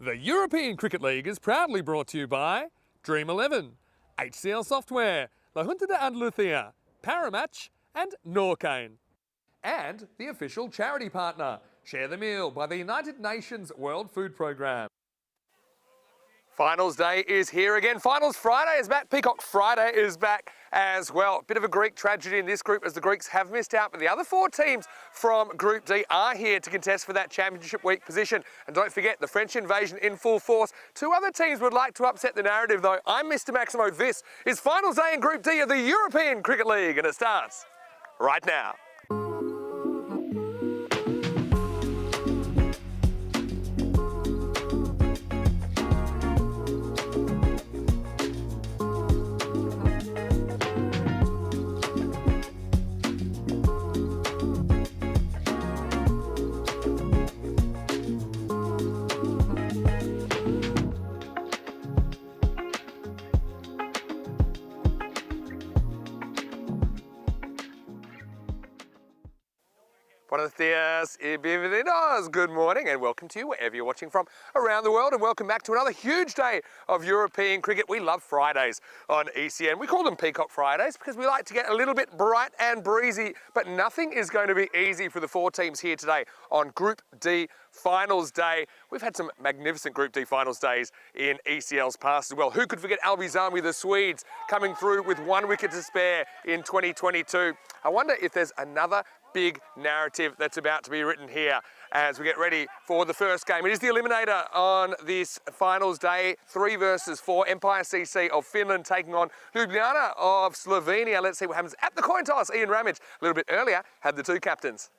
The European Cricket League is proudly brought to you by Dream 11, HCL Software, La Junta de Andalucía, Paramatch and Norcane. And the official charity partner, Share the Meal by the United Nations World Food Programme. Finals day is here again. Finals Friday is back. Peacock Friday is back as well. Bit of a Greek tragedy in this group as the Greeks have missed out, but the other four teams from Group D are here to contest for that Championship Week position. And don't forget, the French invasion in full force. Two other teams would like to upset the narrative though. I'm Mr. Maximo. This is Finals Day in Group D of the European Cricket League, and it starts right now. Buenos dias y bienvenidos. Good morning and welcome to you wherever you're watching from around the world, and welcome back to another huge day of European cricket. We love Fridays on ECN. We call them Peacock Fridays because we like to get a little bit bright and breezy, but nothing is going to be easy for the four teams here today on Group D Finals Day. We've had some magnificent Group D Finals days in ECL's past as well. Who could forget Albizami, the Swedes, coming through with 1 wicket to spare in 2022. I wonder if there's another big narrative that's about to be written here as we get ready for the first game. It is the Eliminator on this finals day, 3 versus 4. Empire CC of Finland taking on Luiana of Slovenia. Let's see what happens at the coin toss. Ian Ramage, a little bit earlier, had the two captains.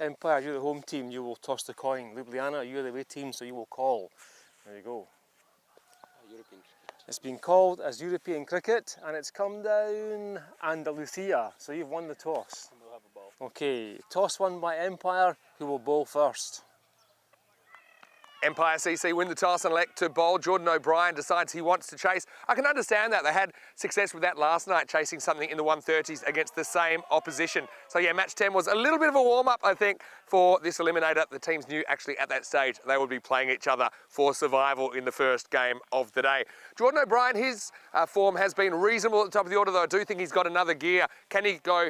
Empire, you're the home team, you will toss the coin. Ljubljana, you're the away team, so you will call. There you go. European cricket. It's been called as European cricket, and it's come down Andalucía, so you've won the toss. And we'll have a ball. Okay, toss won by Empire, who will bowl first. Empire CC win the toss and elect to bowl. Jordan O'Brien decides he wants to chase. I can understand that. They had success with that last night, chasing something in the 130s against the same opposition. So yeah, match 10 was a little bit of a warm-up, I think, for this Eliminator. The teams knew actually at that stage they would be playing each other for survival in the first game of the day. Jordan O'Brien, his form has been reasonable at the top of the order, though I do think he's got another gear. Can he go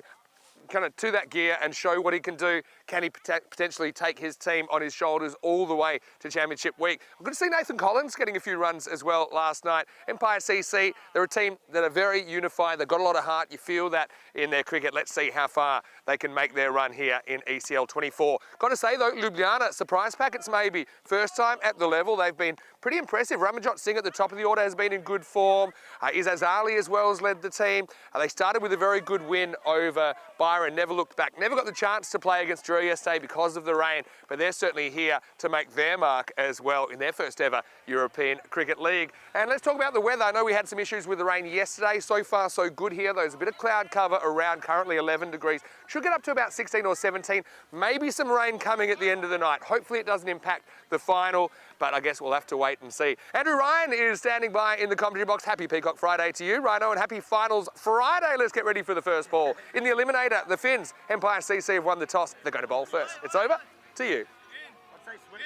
kind of to that gear and show what he can do? Can he potentially take his team on his shoulders all the way to Championship Week? I'm good to see Nathan Collins getting a few runs as well last night. Empire CC, they're a team that are very unified. They've got a lot of heart. You feel that in their cricket. Let's see how far they can make their run here in ECL 24. Got to say though, Ljubljana, surprise packets maybe. First time at the level, they've been pretty impressive. Ramanjot Singh at the top of the order has been in good form. Izaz Ali as well has led the team. They started with a very good win over Byron, never looked back. Never got the chance to play against Drew yesterday because of the rain, but they're certainly here to make their mark as well in their first ever European Cricket League. And let's talk about the weather. I know we had some issues with the rain yesterday. So far, so good here. There's a bit of cloud cover around, currently 11 degrees. Should get up to about 16 or 17. Maybe some rain coming at the end of the night. Hopefully it doesn't impact the final, but I guess we'll have to wait and see. Andrew Ryan is standing by in the commentary box. Happy Peacock Friday to you, Rhino, and happy Finals Friday. Let's get ready for the first ball. In the Eliminator, the Finns, Empire CC have won the toss. They're going to bowl first. It's over to you.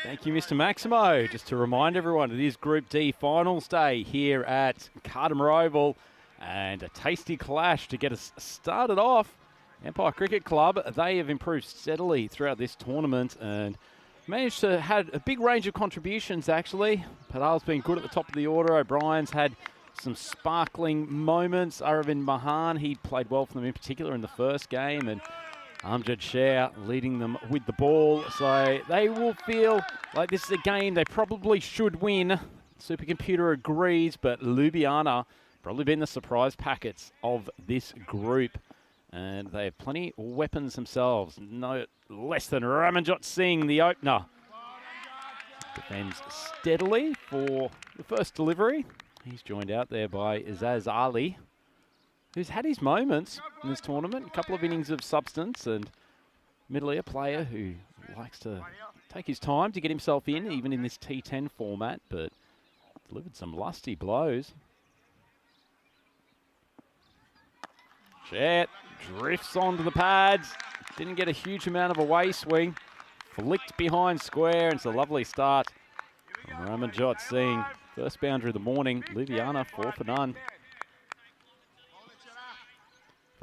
Thank you, Mr. Maximo. Just to remind everyone, it is Group D Finals Day here at Cartama Oval, and a tasty clash to get us started off. Empire Cricket Club, they have improved steadily throughout this tournament and managed to have a big range of contributions, actually. Padal's been good at the top of the order. O'Brien's had some sparkling moments. Aravind Mahan, he played well for them in particular in the first game, and Amjad Sher leading them with the ball. So they will feel like this is a game they probably should win. Supercomputer agrees, but Ljubljana probably been the surprise packets of this group. And they have plenty of weapons themselves. No less than Ramanjot Singh, the opener. Defends steadily for the first delivery. He's joined out there by Izaz Ali, who's had his moments in this tournament. A couple of innings of substance, and admittedly a player who likes to take his time to get himself in, even in this T10 format, but delivered some lusty blows. Jet drifts onto the pads. didn't get a huge amount of away swing. Flicked behind square, and it's a lovely start. Ramanjot seeing first boundary of the morning. Luiana 4 for none.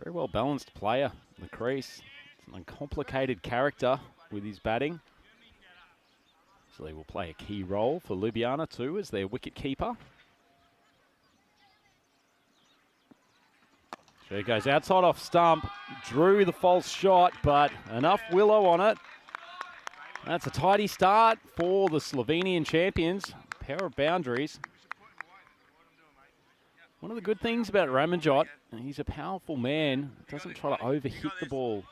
Very well balanced player in the crease. It's an uncomplicated character with his batting. So he will play a key role for Luiana too as their wicket keeper. So he goes outside off stump, drew the false shot, but enough willow on it. That's a tidy start for the Slovenian champions. Pair of boundaries. One of the good things about Ramanjot, he's a powerful man, doesn't try to overhit the ball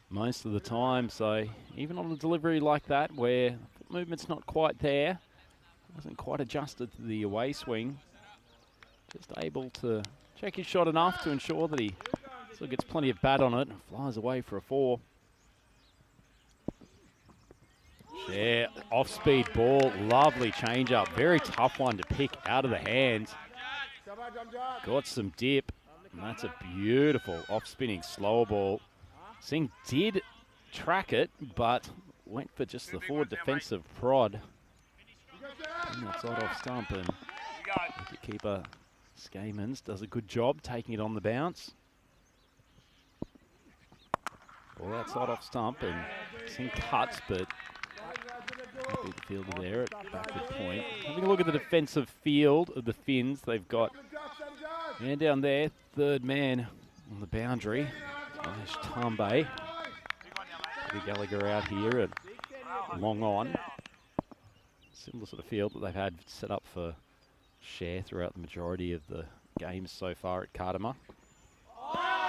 most of the time. So even on a delivery like that where foot movement's not quite there, hasn't quite adjusted to the away swing, just able to check his shot enough to ensure that he still gets plenty of bat on it and flies away for a 4. Yeah, off-speed ball, lovely change-up. Very tough one to pick out of the hands. Got some dip, and that's a beautiful off-spinning slower ball. Singh did track it, but went for just the forward defensive prod. And that's off stump, and wicketkeeper Skamans does a good job taking it on the bounce. Ball outside off stump, and Singh cuts, but beat the fielder there at backward point. Having a look at the defensive field of the Finns, they've got man down there, third man on the boundary, Tambe. Gallagher out here and long on. Similar sort of field that they've had set up for share throughout the majority of the games so far at Cartama.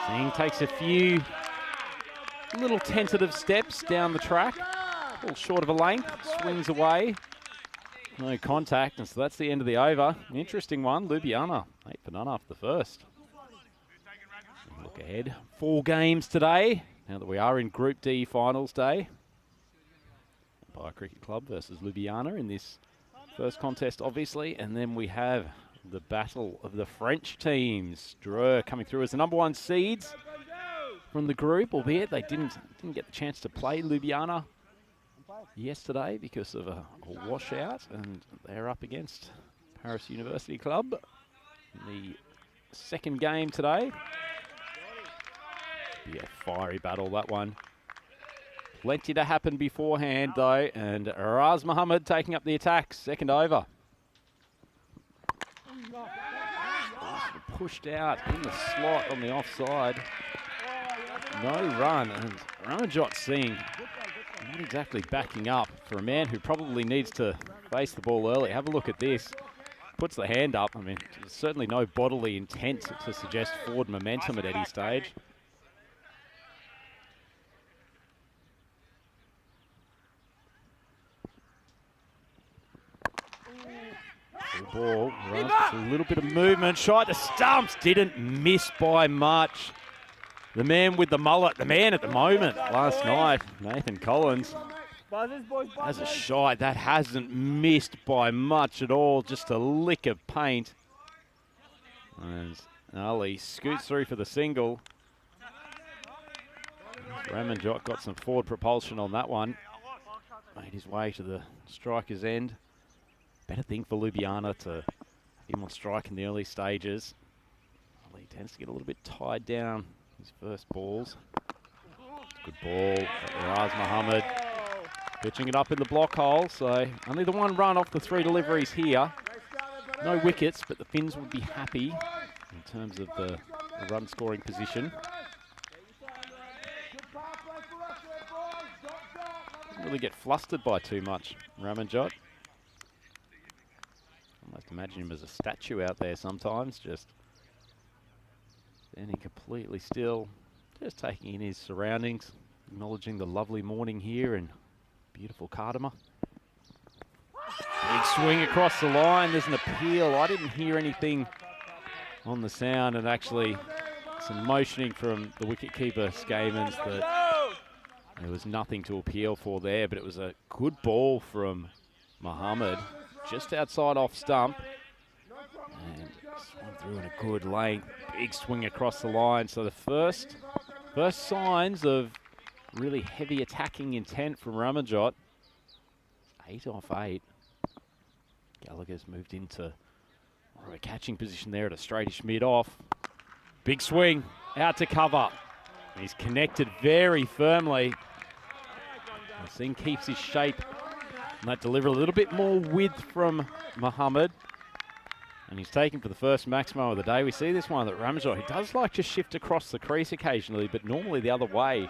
Singh takes a few little tentative steps down the track. A little short of a length, swings away. No contact, and so that's the end of the over. An interesting one, Luiana, 8 for none after the first. Look ahead, 4 games today, now that we are in Group D finals day. Empire Cricket Club versus Luiana in this first contest, obviously, and then we have the battle of the French teams. Dreux coming through as the #1 seeds from the group, albeit they didn't get the chance to play Luiana yesterday because of a washout, and they're up against Paris University Club in the second game today. Be a fiery battle, that one. Plenty to happen beforehand, though, and Raz Mohammed taking up the attack, second over. Pushed out in the slot on the offside. No run, and Ramanjot Singh not exactly backing up for a man who probably needs to face the ball early. Have a look at this. Puts the hand up. I mean, there's certainly no bodily intent to suggest forward momentum at any stage. Full ball, a little bit of movement, shot to stumps, didn't miss by much. The man with the mullet, the man at the moment last night, Nathan Collins, has a shot that hasn't missed by much at all, just a lick of paint. And Ali scoots through for the single. Ramanjot got some forward propulsion on that one. Made his way to the striker's end. Better thing for Luiana to have him on strike in the early stages. Ali tends to get a little bit tied down his first balls. Good ball, Raz Mohammed pitching it up in the block hole, so only the 1 run off the 3 deliveries here. No wickets, but the Finns would be happy in terms of the run scoring position. Doesn't really get flustered by too much, Ramanjot. Almost imagine him as a statue out there sometimes, just standing completely still, just taking in his surroundings, acknowledging the lovely morning here in beautiful Cartama. Big swing across the line, there's an appeal. I didn't hear anything on the sound, and actually some motioning from the wicketkeeper Skamans that there was nothing to appeal for there, but it was a good ball from Mohammed, just outside off stump, and swung through in a good length. Big swing across the line. So the first signs of really heavy attacking intent from Ramajot. 8 off 8. Gallagher's moved into more of a catching position there at a straightish mid-off. Big swing, out to cover. He's connected very firmly. Singh keeps his shape. And that deliver a little bit more width from Muhammad. And he's taken for the first maximo of the day. We see this one that Ramajot, he does like to shift across the crease occasionally, but normally the other way.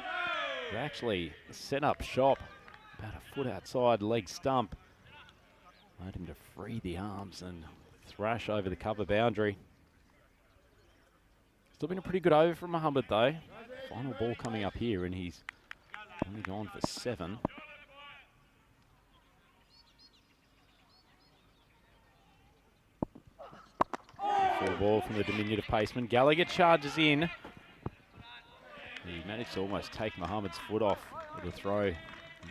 He actually set up shop about a foot outside leg stump. Allowed him to free the arms and thrash over the cover boundary. Still been a pretty good over from Muhammad though. Final ball coming up here and he's only gone for 7. Full ball from the diminutive paceman. Gallagher charges in. He managed to almost take Muhammad's foot off with a throw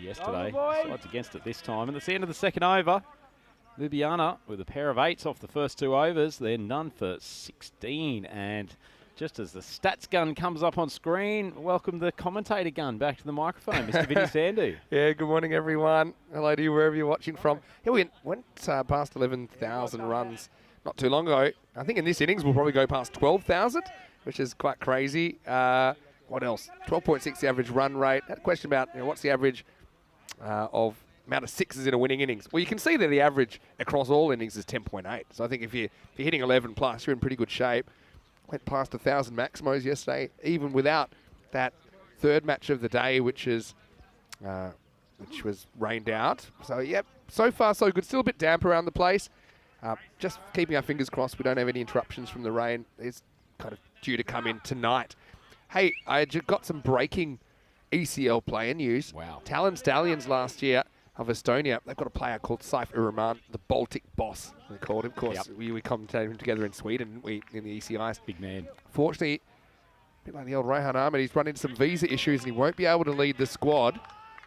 yesterday. Sides against it this time. And that's the end of the second over. Luiana with a pair of 8s off the first 2 overs. They're none for 16. And just as the stats gun comes up on screen, welcome the commentator gun back to the microphone, Mr. Vinny Sandu. Yeah, good morning, everyone. Hello to you wherever you're watching from. Yeah, we went past 11,000 runs not too long ago. I think in this innings we'll probably go past 12,000, which is quite crazy. What else? 12.6 the average run rate. Had a question about what's the average of amount of 6s in a winning innings. Well, you can see that the average across all innings is 10.8. So I think if you're hitting 11 plus, you're in pretty good shape. Went past 1,000 maximos yesterday, even without that third match of the day, which was rained out. So yep, so far so good. Still a bit damp around the place. Just keeping our fingers crossed we don't have any interruptions from the rain. It's kind of due to come in tonight. Hey, I just got some breaking ECL player news. Wow. Talon Stallions last year of Estonia, they've got a player called Saif Uraman, the Baltic boss, they called him. Of course, we commentated him together in Sweden, in the ECIs. Big man. Fortunately, a bit like the old Rehan Ahmed, he's run into some visa issues and he won't be able to lead the squad.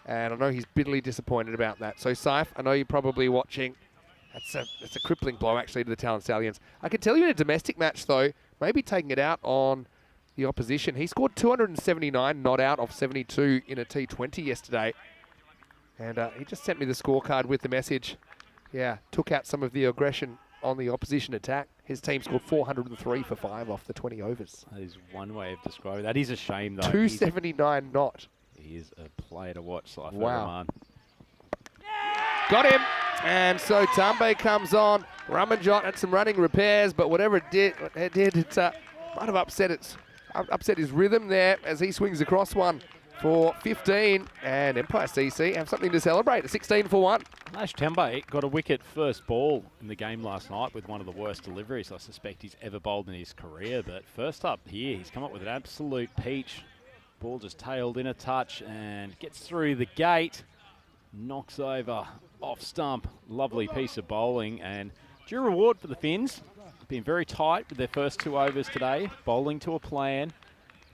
And I know he's bitterly disappointed about that. So Saif, I know you're probably watching. That's a crippling blow, actually, to the Talon Stallions. I can tell you in a domestic match, though, maybe taking it out on the opposition. He scored 279 not out off 72 in a T20 yesterday. And he just sent me the scorecard with the message. Yeah, took out some of the aggression on the opposition attack. His team scored 403 for 5 off the 20 overs. That is one way of describing it. That is a shame, though. 279 not. He is a player to watch, Saif Wow. Rahman. Got him. And so Tambe comes on. Ramajot had some running repairs, but whatever it did, it might have upset his rhythm there as he swings across one for 15. And Empire CC have something to celebrate. A 16 for 1. Lash Tembe got a wicket first ball in the game last night with one of the worst deliveries I suspect he's ever bowled in his career. But first up here, he's come up with an absolute peach. Ball just tailed in a touch and gets through the gate. Knocks over off stump. Lovely piece of bowling and due reward for the Finns. Been very tight with their first 2 overs today. Bowling to a plan.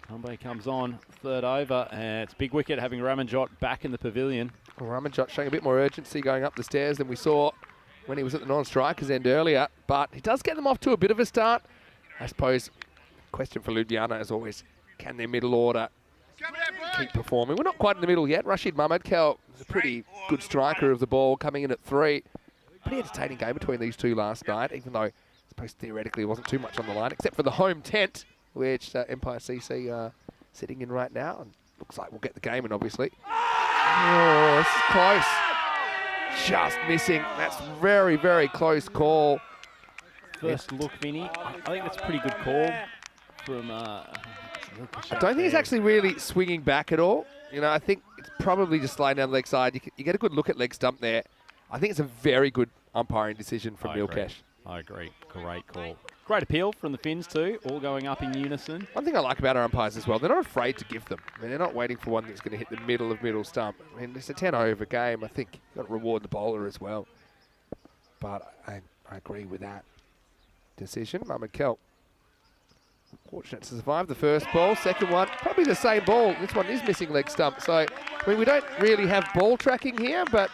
Tambe comes on third over and it's big wicket having Ramajot back in the pavilion. Ramajot showing a bit more urgency going up the stairs than we saw when he was at the non-strikers end earlier, but he does get them off to a bit of a start. I suppose question for Luiana as always, can their middle order keep performing? We're not quite in the middle yet. Rashid Mamadkel is a pretty good striker of the ball coming in at 3. Pretty entertaining game between these two last night, even though I suppose theoretically it wasn't too much on the line, except for the home tent, which Empire CC are sitting in right now. And looks like we'll get the game in, obviously. Oh, this is close. Just missing. That's very, very close call. First look, Vinny. I think that's a pretty good call from... I don't think it's actually really swinging back at all. I think it's probably just sliding down the leg side. You get a good look at leg stump there. I think it's a very good umpiring decision from Milkesh. I agree. Great call. Great appeal from the Finns too, all going up in unison. One thing I like about our umpires as well, they're not afraid to give them. They're not waiting for one that's going to hit the middle of middle stump. It's a 10-over game. I think you've got to reward the bowler as well. But I agree with that decision. Mohamed Kelp, fortunate to survive the first ball. Second one, probably the same ball. This one is missing leg stump. So, we don't really have ball tracking here, but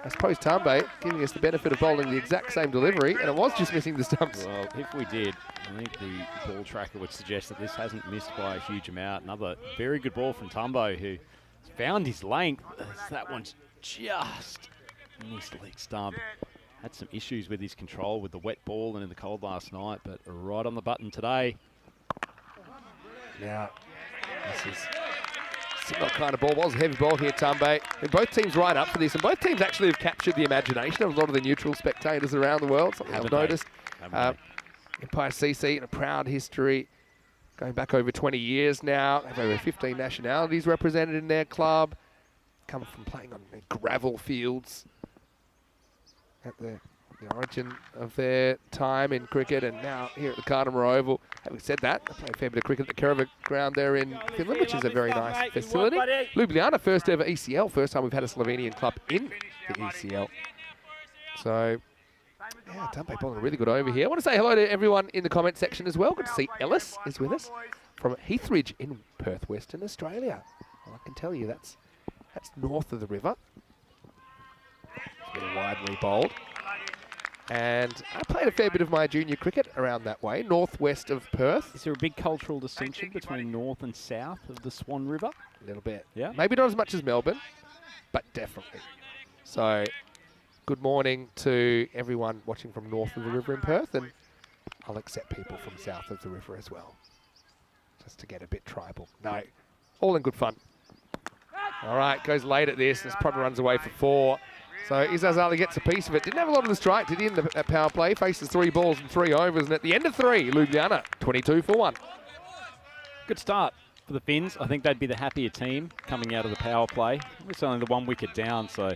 I suppose Tambe giving us the benefit of bowling the exact same delivery, and it was just missing the stumps. Well, if we did, I think the ball tracker would suggest that this hasn't missed by a huge amount. Another very good ball from Tumbo, who He's found his length. That one's just missed leg stump. Had some issues with his control with the wet ball and in the cold last night, but right on the button today. Now, this is similar kind of ball. Was a heavy ball here, Tumbe. And both teams right up for this, and both teams actually have captured the imagination of a lot of the neutral spectators around the world. Something I've noticed. Empire CC in a proud history, going back over 20 years now. They have over 15 nationalities represented in their club, coming from playing on gravel fields at the origin of their time in cricket, and now here at the Cartama Oval. Having said that, I play a fair bit of cricket at the Kerava ground there in Finland, which is a very nice facility. Luiana, first ever ECL, first time we've had a Slovenian club in the ECL. So, yeah, Tumbe bowling really good over here. I want to say hello to everyone in the comment section as well. Good to see Ellis is with us from Heathridge in Perth, Western Australia. Well, I can tell you that's north of the river. It's been widely bowled. And I played a fair bit of my junior cricket around that way, northwest of Perth. Is there a big cultural distinction between north and south of the Swan River? A little bit. Yeah. Maybe not as much as Melbourne, but definitely. So, good morning to everyone watching from north of the river in Perth, and I'll accept people from south of the river as well, just to get a bit tribal. No, all in good fun. All right, goes late at this. This probably runs away for 4. So Izaz Ali gets a piece of it. Didn't have a lot of the strike, did he, in the power play? Faces 3 balls and 3 overs, and at the end of 3, Luiana, 22 for 1. Good start for the Finns. I think they'd be the happier team coming out of the power play. It's only the 1 wicket down, so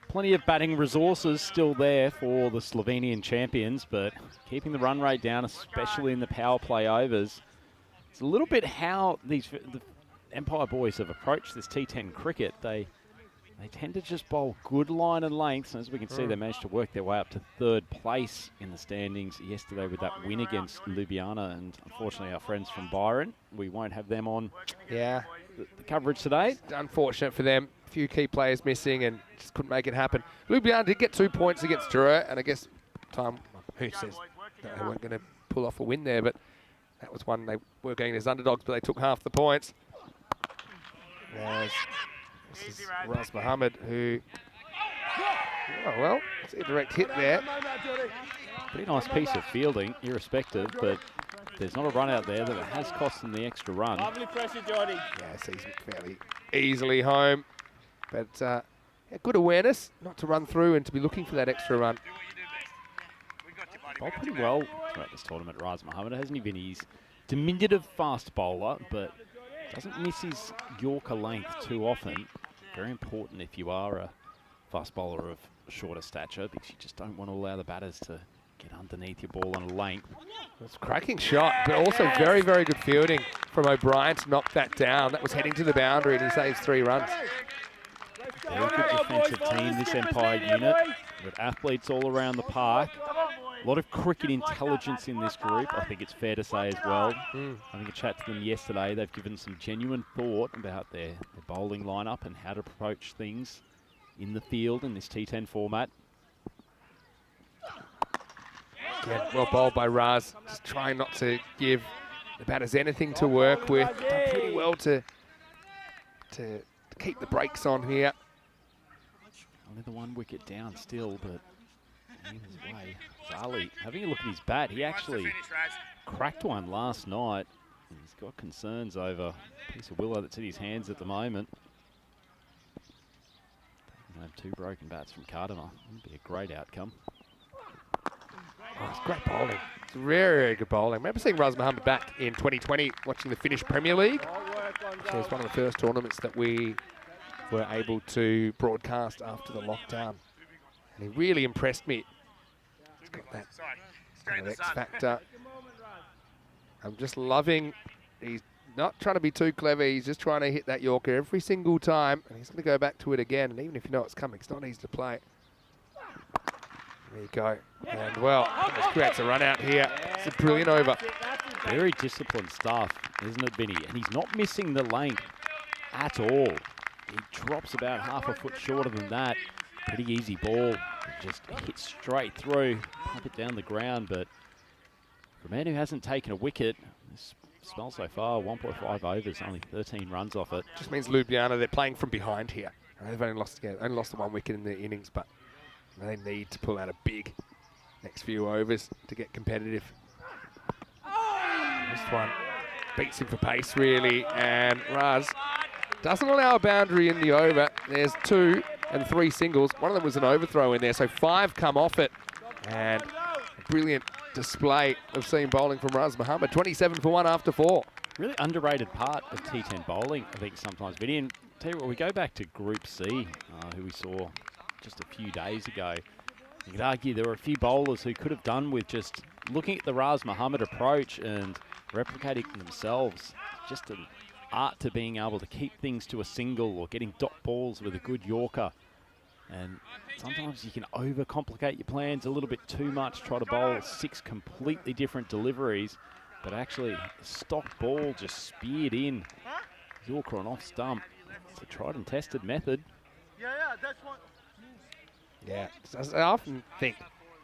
plenty of batting resources still there for the Slovenian champions, but keeping the run rate down, especially in the power play overs. It's a little bit how the Empire boys have approached this T10 cricket. They tend to just bowl good line and lengths, and as we can see, they managed to work their way up to 3rd place in the standings yesterday with that win against Ljubljana, and unfortunately our friends from Byron, we won't have them on the coverage today. It's unfortunate for them. A few key players missing and just couldn't make it happen. Ljubljana did get 2 points against Jura, and I guess who says they weren't going to pull off a win there, but that was one they were going as underdogs, but they took half the points. This is Raz Mohammed, who, oh well, it's a direct hit there. Pretty nice piece of fielding, irrespective, but there's not a run out there that has cost them the extra run. Lovely pressure, Jordy. Yeah, so he's fairly easily home, but yeah, good awareness not to run through and to be looking for that extra run. Bowled pretty well throughout this tournament, Raz Mohammed. Hasn't he been his diminutive fast bowler, but doesn't miss his Yorker length too often. Very important if you are a fast bowler of shorter stature, because you just don't want to allow the batters to get underneath your ball on a length. It's a cracking shot, but also very, very good fielding from O'Brien to knock that down. That was heading to the boundary, and he saves 3 runs. Very good defensive team, this Empire unit. With athletes all around the park. A lot of cricket intelligence in this group, I think it's fair to say as well. Having a chat to them yesterday, they've given some genuine thought about their bowling lineup and how to approach things in the field in this T10 format. Yeah, well bowled by Raz, just trying not to give the batters anything to work with. Done pretty well to keep the brakes on here. Only the 1 wicket down still, but in his way. Zali, having a look at his bat, he actually cracked one last night. He's got concerns over a piece of willow that's in his hands at the moment. He'll have 2 broken bats from Cartama. That'd be a great outcome. Oh, it's great bowling. It's very, very good bowling. I remember seeing Raz Mohammed back in 2020 watching the Finnish Premier League. So it's one of the first tournaments that we were able to broadcast after the lockdown. And he really impressed me. He's got that kind of X factor. I'm just loving, he's not trying to be too clever, he's just trying to hit that Yorker every single time, and he's going to go back to it again, and even if you know it's coming, it's not easy to play. There you go. And well, this creates a run out here. It's a brilliant over. Very disciplined stuff, isn't it, Vinny? And he's not missing the length at all. He drops about half a foot shorter than that. Pretty easy ball. Just hit straight through, pump it down the ground. But for a man who hasn't taken a wicket, this spell so far. 1.5 overs, only 13 runs off it. Just means Luiana, they're playing from behind here. They've only lost the 1 wicket in the innings, but they need to pull out a big next few overs to get competitive. This one beats him for pace, really, and Raz doesn't allow a boundary in the over. There's 2 and 3 singles. One of them was an overthrow in there, so 5 come off it. And a brilliant display of seam bowling from Raz Mohammed. 27 for 1 after 4. Really underrated part of T10 bowling, I think, sometimes. But tell you what, we go back to Group C, who we saw just a few days ago. You could argue there were a few bowlers who could have done with just looking at the Raz Mohammed approach and replicating themselves. Just an art to being able to keep things to a single or getting dot balls with a good Yorker. And sometimes you can overcomplicate your plans a little bit too much, try to bowl 6 completely different deliveries, but actually the stock ball just speared in. Yorker on off stump. It's a tried and tested method. Yeah, I often think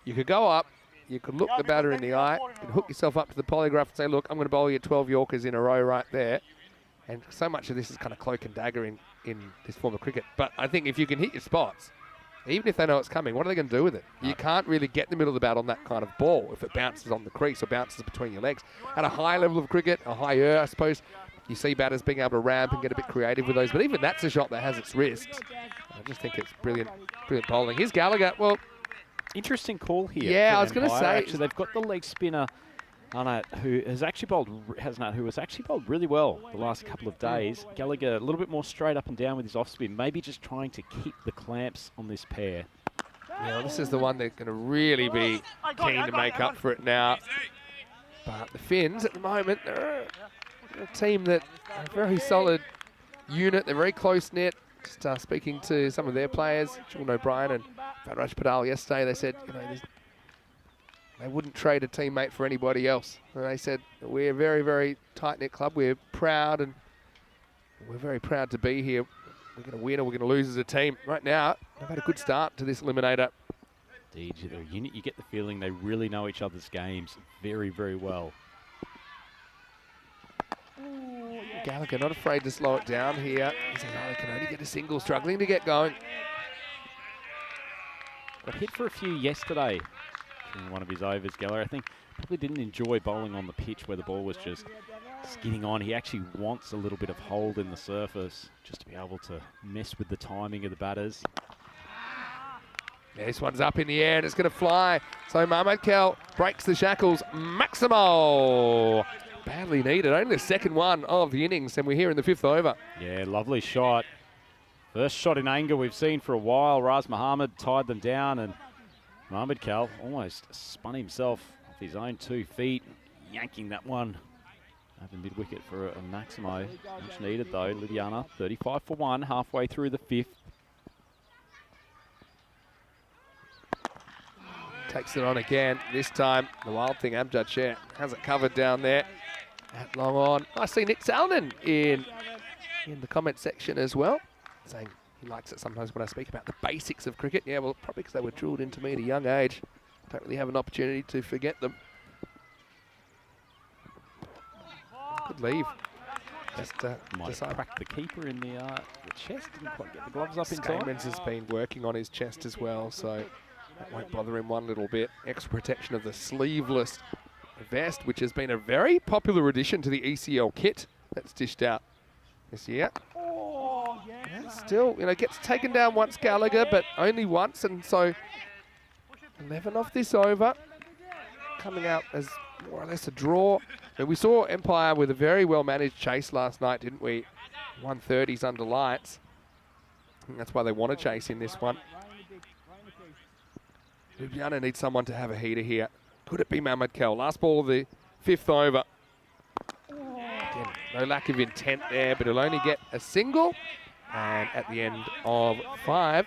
you could go up, you could look the batter in the eye, you could hook yourself up to the polygraph and say, look, I'm going to bowl you 12 Yorkers in a row right there. And so much of this is kind of cloak and dagger in this form of cricket. But I think if you can hit your spots, even if they know it's coming, what are they going to do with it? You can't really get in the middle of the bat on that kind of ball if it bounces on the crease or bounces between your legs. At a high level of cricket, a higher, I suppose, you see batters being able to ramp and get a bit creative with those. But even that's a shot that has its risks. I just think it's brilliant bowling. Here's Gallagher. Well, interesting call here. Yeah, I was going to say. Actually, they've got the leg spinner, who has actually bowled really well the last couple of days. Gallagher a little bit more straight up and down with his off spin, maybe just trying to keep the clamps on this pair. Yeah, well, this is the one they're going to really be keen to make up for it now. But the Finns at the moment, they're a team that are a very solid unit. They're very close-knit. Just speaking to some of their players, Jordan O'Brien and Fatraj Padal yesterday, they said, they wouldn't trade a teammate for anybody else. And they said, we're a very, very tight-knit club. We're proud, and we're very proud to be here. We're going to win or we're going to lose as a team. Right now, they've had a good start to this Eliminator. Indeed, they're a unit. You get the feeling they really know each other's games very, very well. Gallagher not afraid to slow it down here. He says, they can only get a single, struggling to get going. Got hit for a few yesterday in one of his overs, Gallagher. I think probably didn't enjoy bowling on the pitch where the ball was just skidding on. He actually wants a little bit of hold in the surface just to be able to mess with the timing of the batters. Yeah, this one's up in the air and it's going to fly. So Mohamed Kel breaks the shackles. Maximo! Badly needed. Only the second one of the innings, and we're here in the 5th over. Yeah, lovely shot. First shot in anger we've seen for a while. Raz Mohammed tied them down, and Mohamed Kel almost spun himself off his own 2 feet, yanking that one over mid-wicket for a Maximo. Much needed, though. Luiana, 35 for 1, halfway through the 5th. Takes it on again. This time, the wild thing, Amjad Sher has it covered down there. At long on. I see Nick Salonen in the comment section as well, saying he likes it sometimes when I speak about the basics of cricket. Yeah, well, probably because they were drilled into me at a young age. Don't really have an opportunity to forget them. Good leave. Just might have cracked the keeper in the chest. Didn't quite get the gloves up in time. Skamans has been working on his chest as well, so that won't bother him one little bit. Extra protection of the sleeveless vest, which has been a very popular addition to the ECL kit that's dished out this year. Yeah, still, gets taken down once, Gallagher, but only once, and so 11 off this over, coming out as more or less a draw. But we saw Empire with a very well-managed chase last night, didn't we? 130s under lights. I think that's why they want to chase in this one. Luiana needs someone to have a heater here. Could it be Mohamed Kel? Last ball of the 5th over. Again, no lack of intent there, but he'll only get a single. And at the end of 5,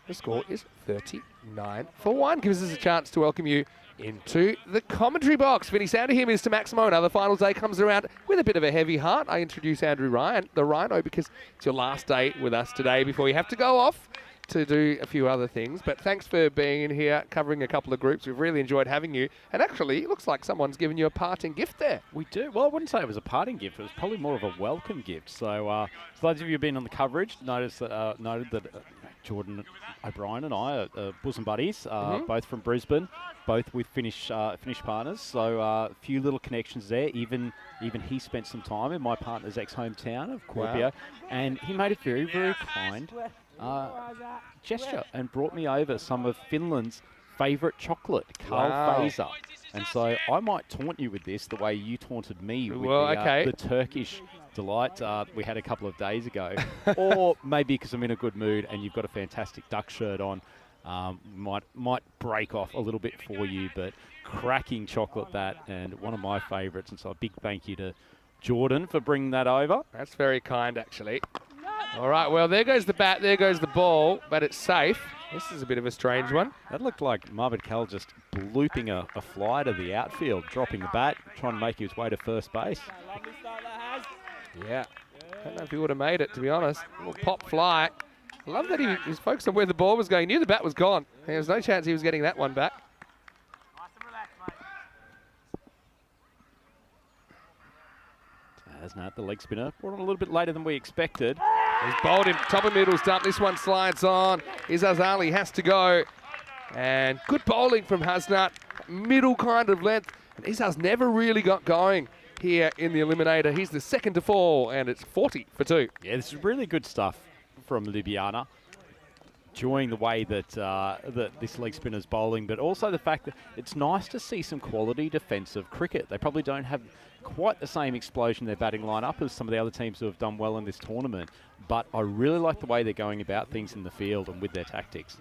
the score is 39 for 1. Gives us a chance to welcome you into the commentary box. Vinny Sounder here, Mr. Maximo. Another finals day comes around with a bit of a heavy heart. I introduce Andrew Ryan, the Rhino, because it's your last day with us today before you have to go off to do a few other things, but thanks for being in here, covering a couple of groups. We've really enjoyed having you. And actually, it looks like someone's given you a parting gift there. We do. Well, I wouldn't say it was a parting gift. It was probably more of a welcome gift. So, for those of you who've been on the coverage, noted that Jordan O'Brien and I are bosom buddies, both from Brisbane, both with Finnish partners. So, a few little connections there. Even he spent some time in my partner's ex-hometown of Kuopio, Wow. and he made a very, very kind gesture and brought me over some of Finland's favourite chocolate, Carl Fazer. And so I might taunt you with this the way you taunted me with the Turkish delight we had a couple of days ago. Or maybe because I'm in a good mood and you've got a fantastic duck shirt on, might break off a little bit for you, but cracking chocolate that, and one of my favourites. And so a big thank you to Jordan for bringing that over. That's very kind, actually. All right, well, there goes the bat, there goes the ball, but it's safe. This is a bit of a strange one. That looked like Marvin Kell just looping a fly to the outfield, dropping the bat, trying to make his way to first base. Yeah. I don't know if he would have made it, to be honest. A little pop fly. I love that he was focused on where the ball was going. He knew the bat was gone. There was no chance he was getting that one back. As Nat, the leg spinner, brought on a little bit later than we expected. He's bowled him, top of middle stump. This one slides on. Izaz Ali has to go. And good bowling from Hasnat. Middle kind of length. And Izaz never really got going here in the Eliminator. He's the second to fall, and it's 40 for 2. Yeah, this is really good stuff from Luiana. Enjoying the way that that this leg spinner's bowling, but also the fact that it's nice to see some quality defensive cricket. They probably don't have quite the same explosion in their batting lineup as some of the other teams who have done well in this tournament, but I really like the way they're going about things in the field and with their tactics.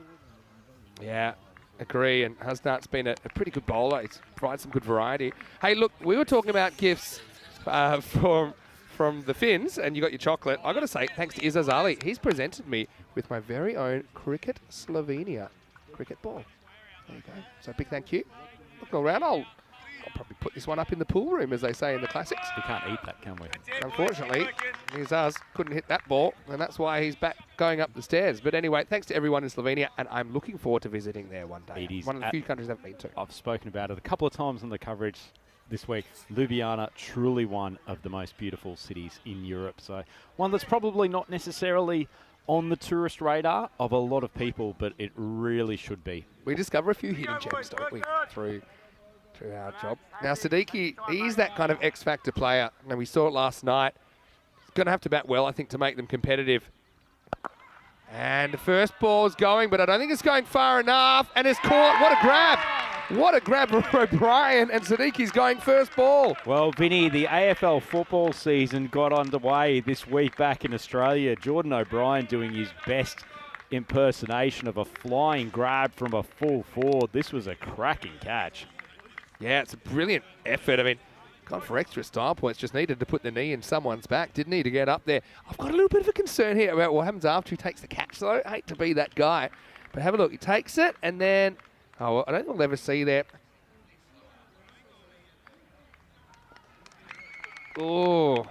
Yeah, agree. And Hasnat's been a pretty good bowler. He's provided some good variety. Hey, look, we were talking about gifts from the Finns, and you got your chocolate. I got to say, thanks to Izaz Ali, he's presented me with my very own Cricket Slovenia cricket ball. There you go. So big thank you. Looking around, I'll probably put this one up in the pool room, as they say in the classics. We can't eat that, can we? Unfortunately, Izaz couldn't hit that ball, and that's why he's back going up the stairs. But anyway, thanks to everyone in Slovenia, and I'm looking forward to visiting there one day. It is one of the few countries I've been to. I've spoken about it a couple of times on the coverage this week. Ljubljana, truly one of the most beautiful cities in Europe. So one that's probably not necessarily on the tourist radar of a lot of people, but it really should be. We discover a few hidden gems, don't we, through our job. Now, Siddiqui, he's that kind of X-factor player. Now, we saw it last night. He's going to have to bat well, I think, to make them competitive. And the first ball's going, but I don't think it's going far enough. And it's caught. What a grab. What a grab from O'Brien, and Siddiqui's going first ball. Well, Vinny, the AFL football season got underway this week back in Australia. Jordan O'Brien doing his best impersonation of a flying grab from a full forward. This was a cracking catch. Yeah, it's a brilliant effort. I mean, gone for extra style points, just needed to put the knee in someone's back, didn't he, to get up there. I've got a little bit of a concern here about what happens after he takes the catch, though. I hate to be that guy. But have a look. He takes it, and then... Oh, well, I don't think we'll ever see that. Oh.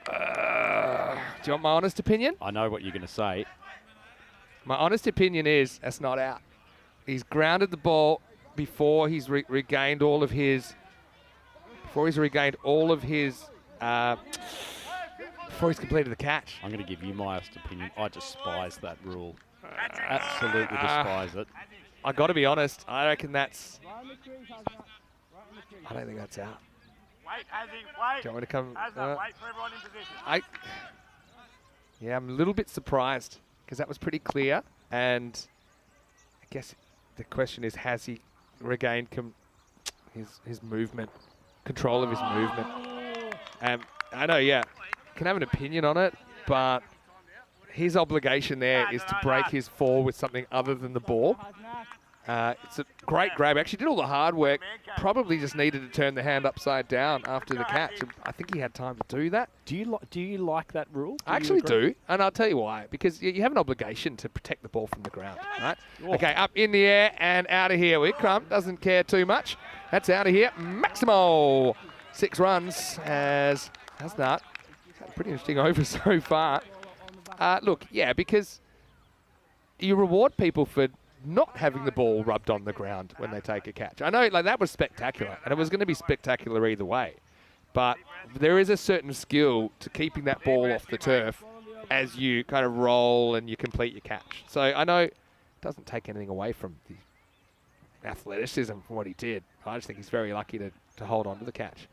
Do you want my honest opinion? I know what you're going to say. My honest opinion is that's not out. He's grounded the ball before he's regained all of his... Before he's completed the catch. I'm going to give you my honest opinion. I despise that rule. Absolutely despise it. I got to be honest. I reckon that's... I don't think that's out. Wait, do you want me to come? wait for everyone in position. Yeah, I'm a little bit surprised because that was pretty clear. And I guess the question is, has he regained his movement, control of his movement? I know, yeah, can have an opinion on it, but his obligation there is to break his fall with something other than the ball. It's a great grab. Actually did all the hard work. Probably just needed to turn the hand upside down after the catch. I think he had time to do that. Do you like that rule? I actually do, and I'll tell you why. Because you have an obligation to protect the ball from the ground, right? Oh. Okay, up in the air and out of here. Crump doesn't care too much. That's out of here. Maximo. 6 runs as Hasnat. Pretty interesting over so far. Look, yeah, because you reward people for not having the ball rubbed on the ground when they take a catch. I know, like, that was spectacular, and it was going to be spectacular either way. But there is a certain skill to keeping that ball off the turf as you kind of roll and you complete your catch. So I know it doesn't take anything away from the athleticism from what he did. I just think he's very lucky to hold on to the catch.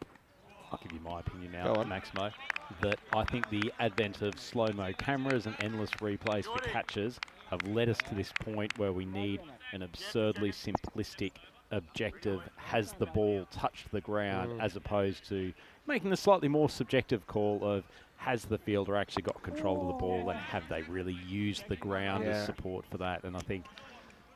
I'll give you my opinion now, Maximo, that I think the advent of slow-mo cameras and endless replays for catches have led us to this point where we need an absurdly simplistic objective, has the ball touched the ground, as opposed to making the slightly more subjective call of has the fielder actually got control of the ball and have they really used the ground as support for that. And I think,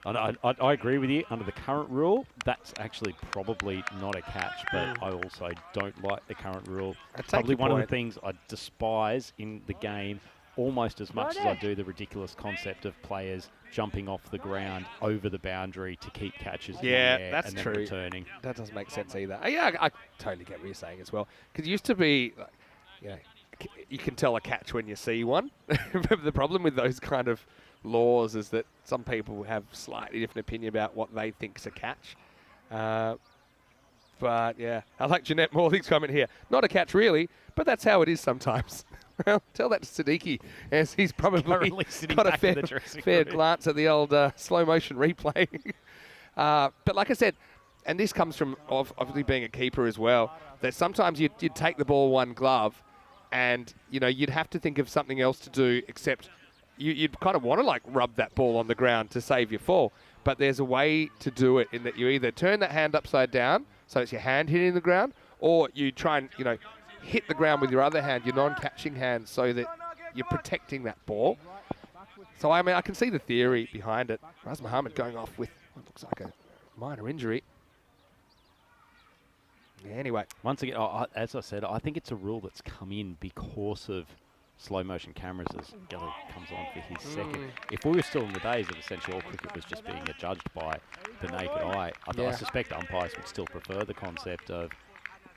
I agree with you, under the current rule, that's actually probably not a catch, but I also don't like the current rule. Probably one of the things I despise in the game almost as much as I do the ridiculous concept of players jumping off the ground over the boundary to keep catches in the air that's and then true. returning. That doesn't make sense either. Yeah, I totally get what you're saying as well. Because it used to be, like, you know, you can tell a catch when you see one. The problem with those kind of laws is that some people have slightly different opinion about what they think's a catch. But yeah, I like Jeanette Morley's comment here. Not a catch really, but that's how it is sometimes. Well, tell that to Siddiqui, as he's probably got a fair glance at the old slow motion replay. But like I said, and this comes from obviously being a keeper as well, that sometimes you'd take the ball one glove and, you know, you'd have to think of something else to do except you'd kind of want to, like, rub that ball on the ground to save your fall. But there's a way to do it in that you either turn that hand upside down, so it's your hand hitting the ground, or you try and, you know, hit the ground with your other hand, your non-catching hand, so that you're protecting that ball. So, I mean, I can see the theory behind it. Raz Muhammad going off with what looks like a minor injury. Yeah, anyway. Once again, as I said, I think it's a rule that's come in because of slow motion cameras as Geller comes on for his second. If we were still in the days of essentially all cricket was just being adjudged by the naked eye, I suspect umpires would still prefer the concept of,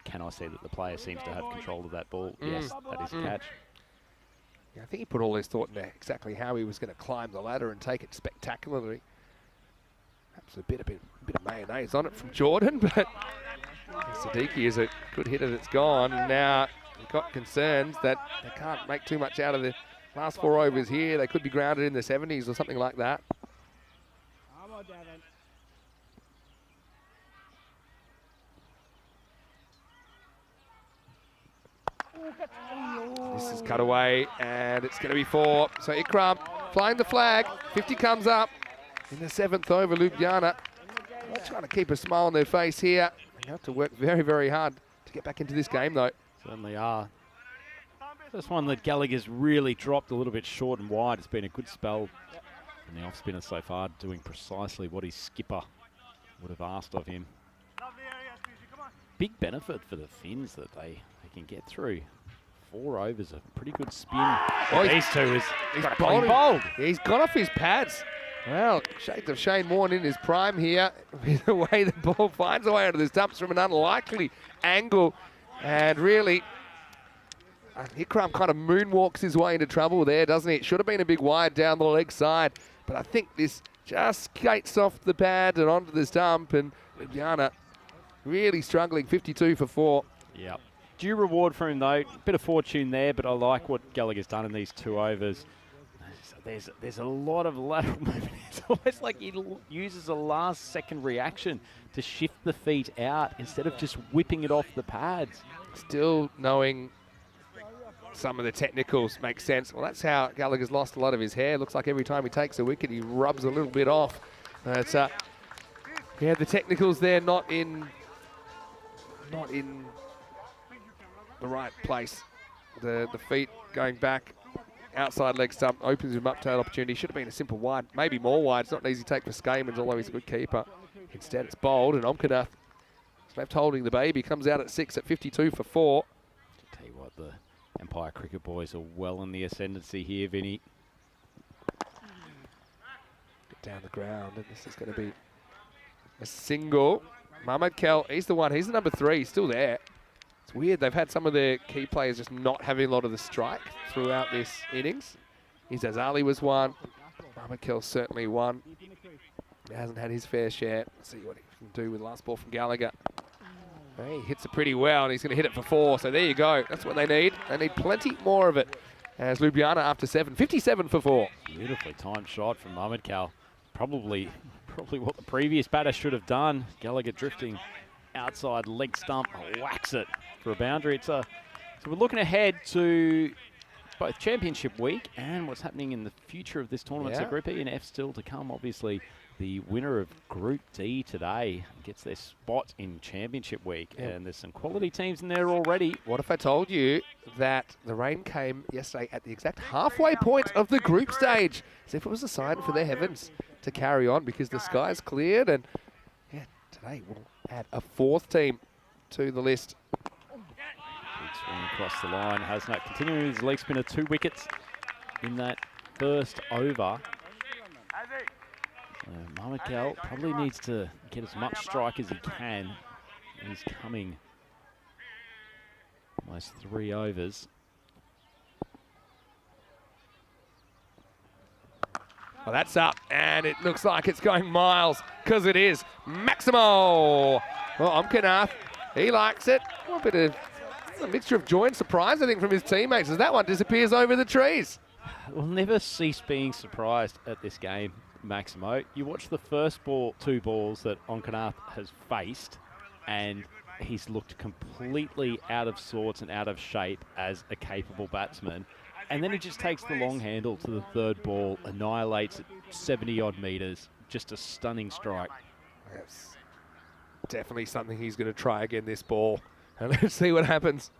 can I see that the player seems to have control of that ball? Yes, that is a catch. Yeah, I think he put all his thought into exactly how he was going to climb the ladder and take it spectacularly. Perhaps a bit of mayonnaise on it from Jordan, but Siddiqui is a good hitter that's gone. And now we've got concerns that they can't make too much out of the last 4 overs here. They could be grounded in the 70s or something like that. This is cut away, and it's going to be 4. So Ikram flying the flag. 50 comes up in the 7th over. Luiana trying to keep a smile on their face here. They have to work very, very hard to get back into this game, though. Certainly are. First one that Gallagher's really dropped a little bit short and wide. It's been a good spell from the off-spinner so far, doing precisely what his skipper would have asked of him. Big benefit for the Finns that they can get through. 4 overs, a pretty good spin. Oh, these two is he's bold. Yeah, he's gone off his pads. Well, shades of Shane Warne in his prime here. The way the ball finds a way out of the stumps from an unlikely angle. And really, Ikram kind of moonwalks his way into trouble there, doesn't he? It should have been a big wide down the leg side. But I think this just skates off the pad and onto the stump. And Luiana really struggling, 52 for 4. Yep. Due reward for him, though. Bit of fortune there, but I like what Gallagher's done in these 2 overs. There's a lot of lateral movement. It's almost like he uses a last-second reaction to shift the feet out instead of just whipping it off the pads. Still knowing some of the technicals makes sense. Well, that's how Gallagher's lost a lot of his hair. Looks like every time he takes a wicket, he rubs a little bit off. But, yeah, the technicals there not in the right place. The feet going back. Outside leg stump opens him up to that opportunity. Should have been a simple wide, maybe more wide. It's not an easy take for Skamans, although he's a good keeper. Instead, it's bowled, and Omkanath is left holding the baby. Comes out at 6 at 52 for 4. To tell you what, the Empire Cricket boys are well in the ascendancy here, Vinny. Get down the ground, and this is going to be a single. Mohamed Kell, he's the one. He's the number 3. He's still there. Weird, they've had some of their key players just not having a lot of the strike throughout this innings. Izazali was one. Mamakel certainly won. He hasn't had his fair share. Let's see what he can do with the last ball from Gallagher. He hits it pretty well, and he's going to hit it for 4. So there you go. That's what they need. They need plenty more of it. As Luiana after 7, 57 for 4. Beautifully timed shot from Mamakel. Probably what the previous batter should have done. Gallagher drifting outside leg stump, whacks it for a boundary. So we're looking ahead to both Championship Week and what's happening in the future of this tournament. So Group E and F still to come, obviously. The winner of Group D today gets their spot in Championship Week, and there's some quality teams in there already. What if I told you that the rain came yesterday at the exact halfway point of the group stage, as if it was a sign for the heavens to carry on, because the skies cleared, and today we'll add a 4th team to the list. Big swing across the line. Hasnat continuing his leg spinner, 2 wickets in that first over. Mamakel probably needs to get as much strike as he can. He's coming almost 3 overs. Well, that's up, and it looks like it's going miles, because it is. Maximo! Well, Omkanath, he likes it. A mixture of joy and surprise, I think, from his teammates, as that one disappears over the trees. We'll never cease being surprised at this game, Maximo. You watch the first 2 balls that Omkanath has faced, and he's looked completely out of sorts and out of shape as a capable batsman. And then he just takes the long handle to the 3rd ball, annihilates it 70-odd metres. Just a stunning strike. That's definitely something he's going to try again this ball. And let's see what happens.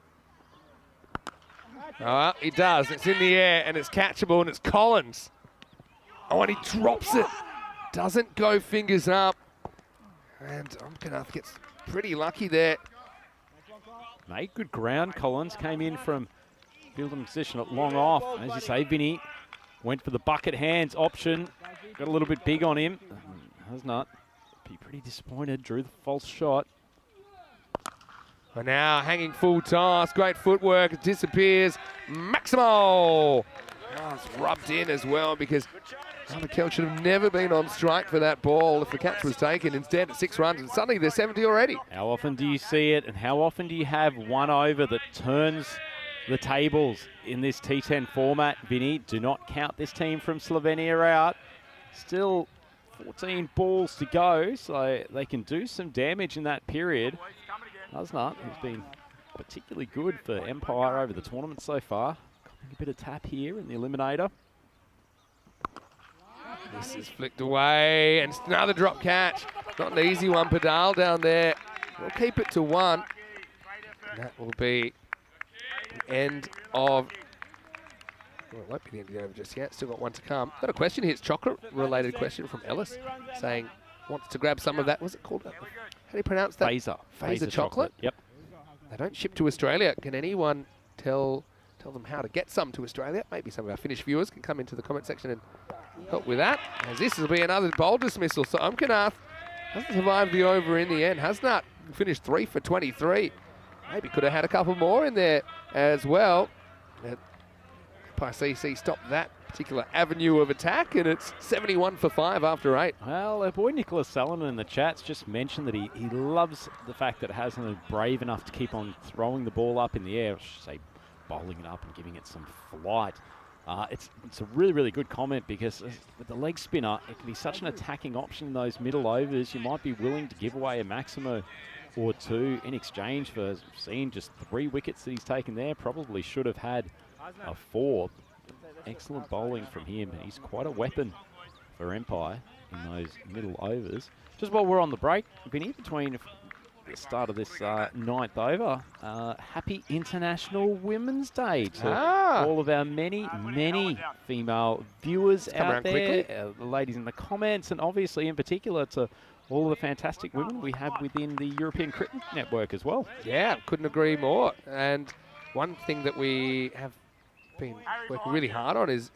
Oh, he does. It's in the air, and it's catchable, and it's Collins. Oh, and he drops it. Doesn't go fingers up. And Omkanath gets pretty lucky there. Made good ground. Collins came in from fielding position at long off. As you say, Vinny went for the bucket hands option. Got a little bit big on him. Has not. Be pretty disappointed. Drew the false shot. Well, now hanging full toss. Great footwork. It disappears. Maximo! Oh, it's rubbed in as well, because Mamakel should have never been on strike for that ball if the catch was taken. Instead, at 6 runs, and suddenly they're 70 already. How often do you see it, and how often do you have one over that turns the tables in this T10 format? Vinny, do not count this team from Slovenia out. Still 14 balls to go, so they can do some damage in that period. Hasnat, who's been particularly good for Empire over the tournament so far. A bit of tap here in the Eliminator. This is flicked away, and another drop catch. Not an easy one, Padal down there. We'll keep it to 1. And that will be the end of... Well, it won't be the end of the over just yet. Still got 1 to come. Got a question here. It's chocolate-related question from Ellis, saying wants to grab some of that. What's it called? How do you pronounce that? Phaser chocolate? Yep. They don't ship to Australia. Can anyone tell them how to get some to Australia? Maybe some of our Finnish viewers can come into the comment section and help with that, as this will be another bowl dismissal. So Omkanath hasn't survived the over in the end. Hasnat finished 3 for 23. Maybe could have had a couple more in there as well. CC stopped that particular avenue of attack, and it's 71 for 5 after 8. Well, our boy Nicholas Salonen in the chats just mentioned that he loves the fact that Hassan is brave enough to keep on throwing the ball up in the air, I should say bowling it up and giving it some flight. It's a really, really good comment, because with the leg spinner, it can be such an attacking option in those middle overs. You might be willing to give away a Maximo or 2 in exchange for, as we've seen, just 3 wickets that he's taken there. Probably should have had a 4th. Excellent bowling from him. He's quite a weapon for Empire in those middle overs. Just while we're on the break, Vinny, between the start of this 9th over, happy International Women's Day to all of our many female viewers out there, the ladies in the comments, and obviously in particular to all of the fantastic women we have within the European Cricket Network as well. Yeah, couldn't agree more. And one thing that we have been working really hard on is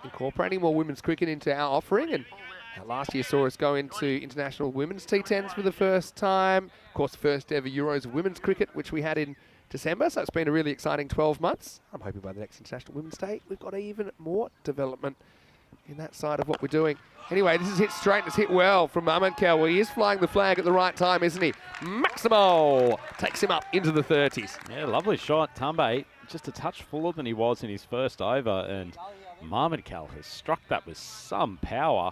incorporating more women's cricket into our offering, and last year saw us go into international women's T10s for the first time. Of course, the first ever Euros of women's cricket, which we had in December, so it's been a really exciting 12 months. I'm hoping by the next International Women's Day, we've got even more development in that side of what we're doing. Anyway, this is hit straight and it's hit well from Mamankel. Well, he is flying the flag at the right time, isn't he? Maximo takes him up into the 30s. Yeah, lovely shot. Tambe just a touch fuller than he was in his first over, and Mamankel has struck that with some power.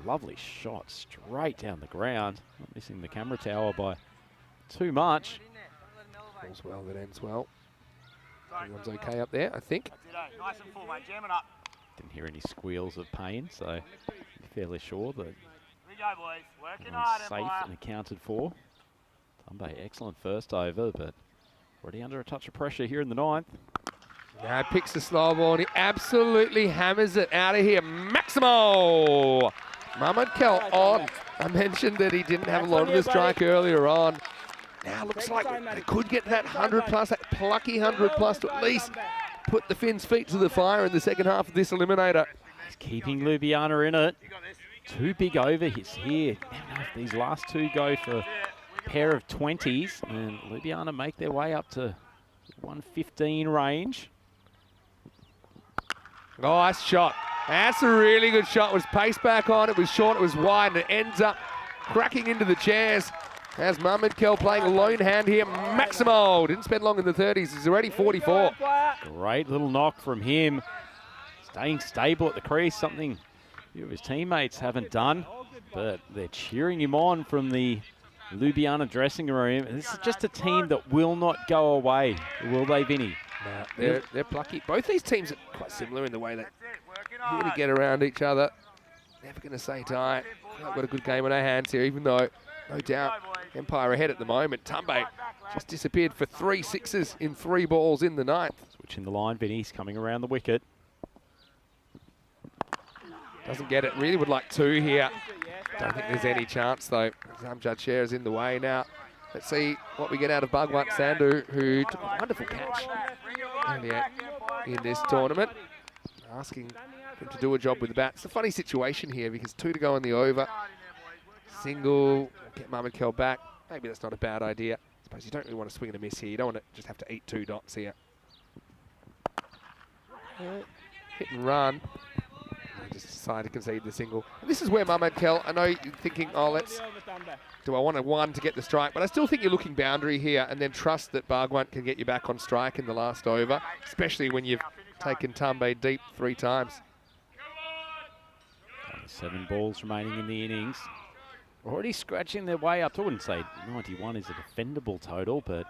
Lovely shot straight down the ground. Not missing the camera tower by too much. All's well that ends well. Everyone's okay up there, I think. Nice and full, mate. Jam it up. Didn't hear any squeals of pain, so I'm fairly sure that Here we go, boys. Working everyone's hard, safe Empire. and accounted for. Tambe, excellent first over, but already under a touch of pressure here in the 9th. Now picks the slow ball and he absolutely hammers it out of here. Maximo! Mamankel on. I mentioned that he didn't have a lot of the strike earlier on. Now looks like they could get that 100 plus, that plucky 100 plus to at least put the Finns' feet to the fire in the second half of this Eliminator. He's keeping Luiana in it. 2 big over hits here. Now if these last 2 go for a pair of 20s, and Luiana make their way up to 115 range. Nice shot. That's a really good shot. It was pace back on, it was short, it was wide, and it ends up cracking into the chairs. As Mamankel playing a lone hand here. Maximo didn't spend long in the 30s. He's already 44. Great little knock from him. Staying stable at the crease, something a few of his teammates haven't done. But they're cheering him on from the Luiana dressing room. And this is just a team that will not go away, will they, Vinny? No, they're plucky. Both these teams are quite similar in the way they really get around each other. Never going to say die. They've got a good game on our hands here, even though, no doubt, Empire ahead at the moment. Tambe just disappeared for 3 sixes in 3 balls in the 9th. Switching the line, Vinny's coming around the wicket. Doesn't get it. Really would like 2 here. Don't think there's any chance, though. Zamjad Share is in the way now. Let's see what we get out of Bhagwant Sandhu, who took a wonderful catch earlier in this tournament. Asking him to do a job with the bat. It's a funny situation here because 2 to go in the over. Single, get Mamankel back. Maybe that's not a bad idea. I suppose you don't really want to swing and a miss here. You don't want to just have to eat 2 dots here. Hit and run. I just decided to concede the single. And this is where Mamankel, I know you're thinking, oh, do I want a 1 to get the strike? But I still think you're looking boundary here and then trust that Bhagwant can get you back on strike in the last over, especially when you've taken Tambe deep 3 times. 7 balls remaining in the innings. Already scratching their way up. I wouldn't say 91 is a defendable total, but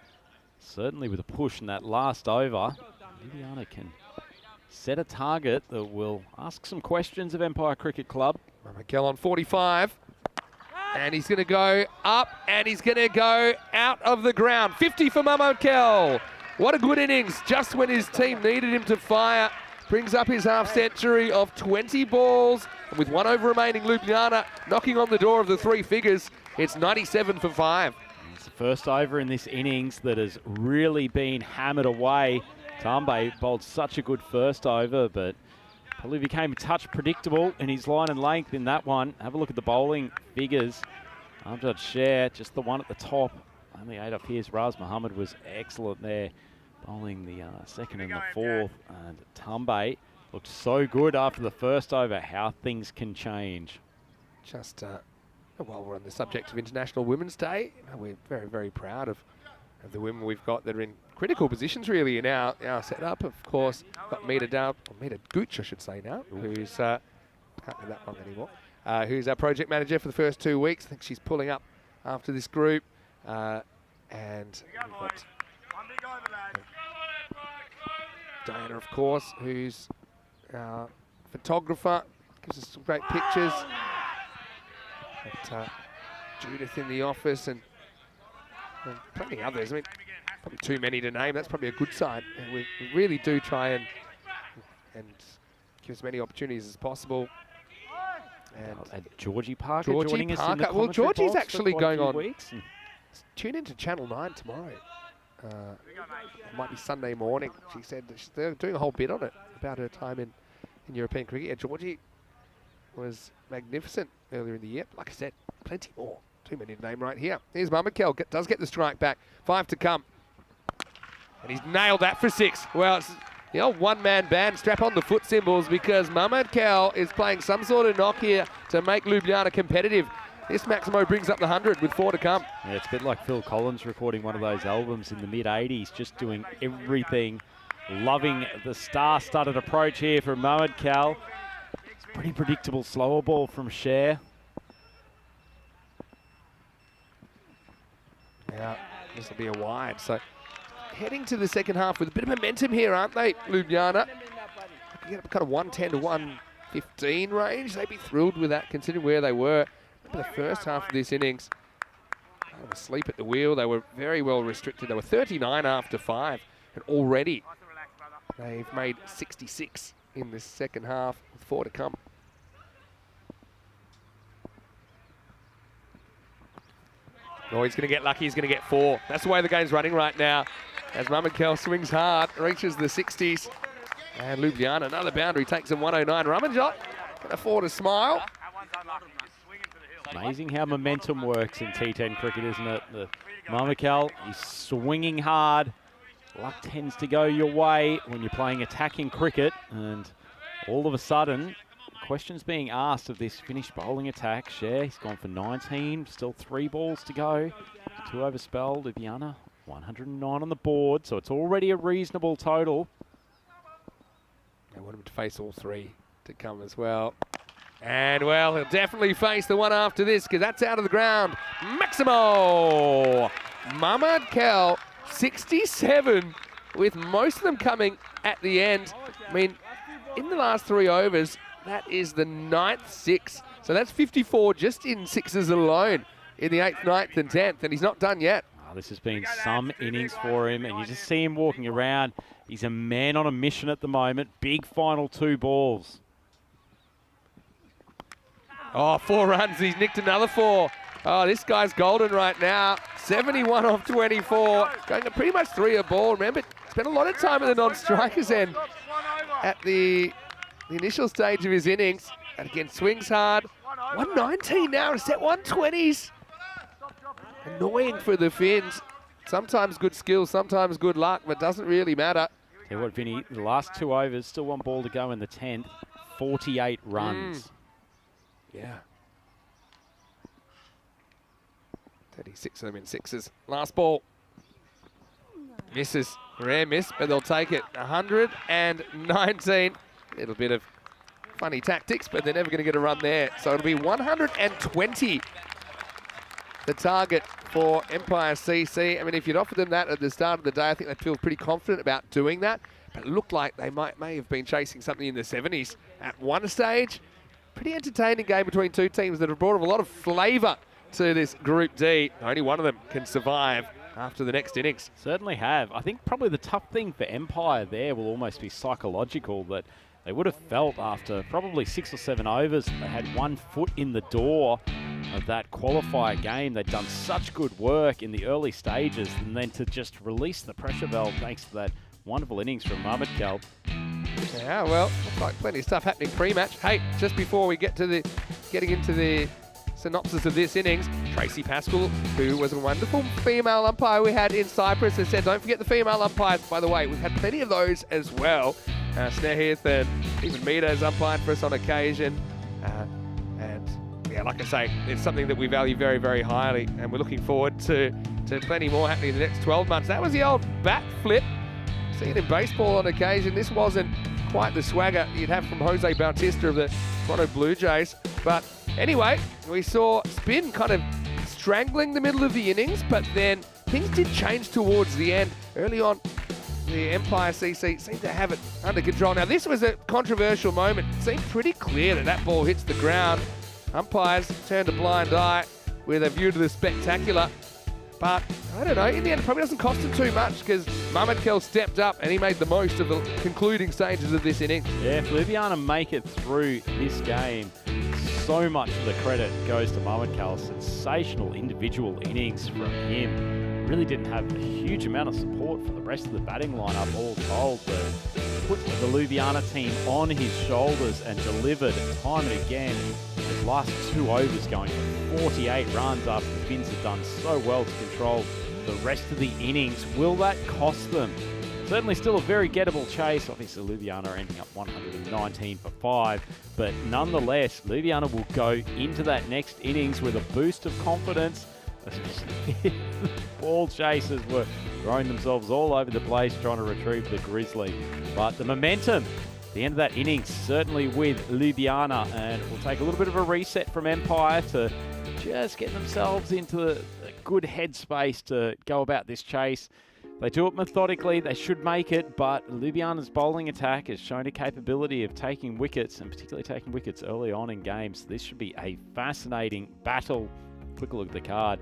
certainly with a push in that last over, Luiana can set a target that will ask some questions of Empire Cricket Club. Mamankel on 45. And he's going to go up and he's going to go out of the ground. 50 for Mamankel. What a good innings just when his team needed him to fire. Brings up his half century of 20 balls. And with 1 over remaining, Luiana knocking on the door of the 3 figures. It's 97 for 5. It's the first over in this innings that has really been hammered away. Tambe bowled such a good first over, but probably became a touch predictable in his line and length in that one. Have a look at the bowling figures. Amjad Share, just the one at the top. Only 8 off his. Raz Muhammad was excellent there, bowling the second and the 4th. And Tambe looked so good after the first over. How things can change. Just while we're on the subject of International Women's Day, we're very, very proud of the women we've got that are in critical positions really in our setup. Of course, got Meeta Gooch, I should say now, who's can't be that long anymore. Who's our project manager for the first 2 weeks. I think she's pulling up after this group. And we've got Diana, of course, who's our photographer, gives us some great pictures. Got, Judith in the office and plenty others. I mean, probably too many to name. That's probably a good sign. And we really do try and give as many opportunities as possible. And Georgie Parker joining us in the well, Georgie's box actually for going on. Weeks. Tune into Channel 9 tomorrow. It might be Sunday morning. She said that they're doing a whole bit on it about her time in European cricket. Yeah, Georgie was magnificent earlier in the year. Like I said, plenty more. Too many to name right here. Here's Mamankel. Does get the strike back. 5 to come. And he's nailed that for 6. Well, it's the old one-man band, strap on the foot cymbals, because Mohamed Kel is playing some sort of knock here to make Luiana competitive. This Maximo brings up the 100 with 4 to come. Yeah, it's a bit like Phil Collins recording one of those albums in the mid-80s, just doing everything. Loving the star-studded approach here from Mohamed Kel. It's pretty predictable slower ball from Cher. Yeah, this will be a wide. So heading to the second half with a bit of momentum here, aren't they, Luiana? Get up kind of 110 to 115 range. They'd be thrilled with that, considering where they were. Remember the first half of this innings, they were asleep at the wheel. They were very well restricted. They were 39 after 5, and already they've made 66 in the second half with 4 to come. Oh, he's going to get lucky. He's going to get 4. That's the way the game's running right now. As Mohamed Kel swings hard, reaches the 60s. And Luiana, another boundary, takes him 109. Ramanjot can afford a smile. Amazing how momentum works in T10 cricket, isn't it? Mohamed Kel, he's swinging hard. Luck tends to go your way when you're playing attacking cricket. And all of a sudden, questions being asked of this finished bowling attack. Cher, he's gone for 19, still 3 balls to go. 2 over spell, Luiana, 109 on the board, so it's already a reasonable total. I want him to face all 3 to come as well. And, well, he'll definitely face the one after this, because that's out of the ground. Maximo! Mohamed Kel, 67, with most of them coming at the end. I mean, in the last 3 overs, that is the 9th 6. So that's 54 just in 6s alone in the 8th, 9th and 10th, and he's not done yet. Oh, this has been some innings for him, and you just see him walking around. He's a man on a mission at the moment. Big final 2 balls. Oh, 4 runs. He's nicked another 4. Oh, this guy's golden right now. 71 off 24. Going at pretty much 3 a ball. Remember, spent a lot of time at the non-strikers end at the initial stage of his innings. And again, swings hard. 119 now to set 120s. Annoying for the Finns. Sometimes good skill, sometimes good luck, but doesn't really matter. Tell you what, Vinny, the last 2 overs, still 1 ball to go in the 10th. 48 runs. Yeah. 36 of them in 6s. Last ball. Misses. Rare miss, but they'll take it. 119. Little bit of funny tactics, but they're never going to get a run there. So it'll be 120. The target for Empire CC. I mean, if you'd offered them that at the start of the day, I think they'd feel pretty confident about doing that. But it looked like they may have been chasing something in the 70s at one stage. Pretty entertaining game between 2 teams that have brought a lot of flavour to this Group D. Only one of them can survive after the next innings. Certainly have. I think probably the tough thing for Empire there will almost be psychological, that they would have felt after probably 6 or 7 overs, they had 1 foot in the door of that qualifier game. They'd done such good work in the early stages, and then to just release the pressure valve thanks to that wonderful innings from Mohamed Kel. Yeah, well, looks like plenty of stuff happening pre-match. Hey, just before we get to getting into the synopsis of this innings, Tracy Pascal, who was a wonderful female umpire we had in Cyprus, has said, don't forget the female umpires. By the way, we've had plenty of those as well. Snehith and even Mita has umpired for us on occasion. And yeah, like I say, it's something that we value very, very highly, and we're looking forward to plenty more happening in the next 12 months. That was the old bat flip. Seen in baseball on occasion. This wasn't quite the swagger you'd have from Jose Bautista of the Toronto Blue Jays. But anyway, we saw spin kind of strangling the middle of the innings, but then things did change towards the end. Early on, the Empire CC seemed to have it under control. Now, this was a controversial moment. It seemed pretty clear that that ball hits the ground. Umpires turned a blind eye with a view to the spectacular. But, I don't know, in the end, it probably doesn't cost him too much, because Mohamed Kel stepped up and he made the most of the concluding stages of this innings. Yeah, if Luiana make it through this game, so much of the credit goes to Mohamed Kel. Sensational individual innings from him. Really didn't have a huge amount of support for the rest of the batting lineup, all told. But put the Luiana team on his shoulders and delivered time and again. His last 2 overs going for 48 runs after the Finns had done so well to control the rest of the innings. Will that cost them? Certainly still a very gettable chase. Obviously, Luiana ending up 119 for 5. But nonetheless, Luiana will go into that next innings with a boost of confidence. The ball chasers were throwing themselves all over the place trying to retrieve the Grizzly. But the momentum, the end of that innings, certainly with Luiana. And it will take a little bit of a reset from Empire to just get themselves into a good headspace to go about this chase. They do it methodically, they should make it, but Luiana's bowling attack has shown a capability of taking wickets, and particularly taking wickets early on in games. This should be a fascinating battle. Quick look at the card.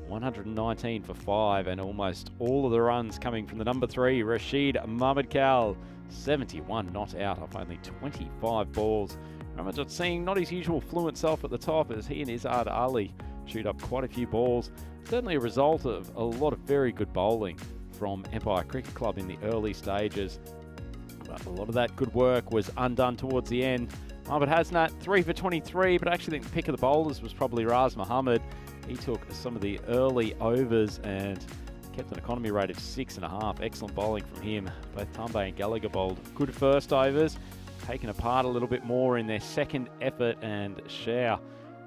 119 for 5, and almost all of the runs coming from the number 3, Rashid Mamadkal. 71 not out off only 25 balls. Ramajot seeing not his usual fluent self at the top as he and Izzard Ali shoot up quite a few balls. Certainly a result of a lot of very good bowling from Empire Cricket Club in the early stages. But a lot of that good work was undone towards the end. Mohammad Hasnat, 3 for 23, but I actually think the pick of the bowlers was probably Raz Mohammed. He took some of the early overs and kept an economy rate of 6.5. Excellent bowling from him. Both Tambe and Gallagher bowled good first overs, taken apart a little bit more in their second effort, and Share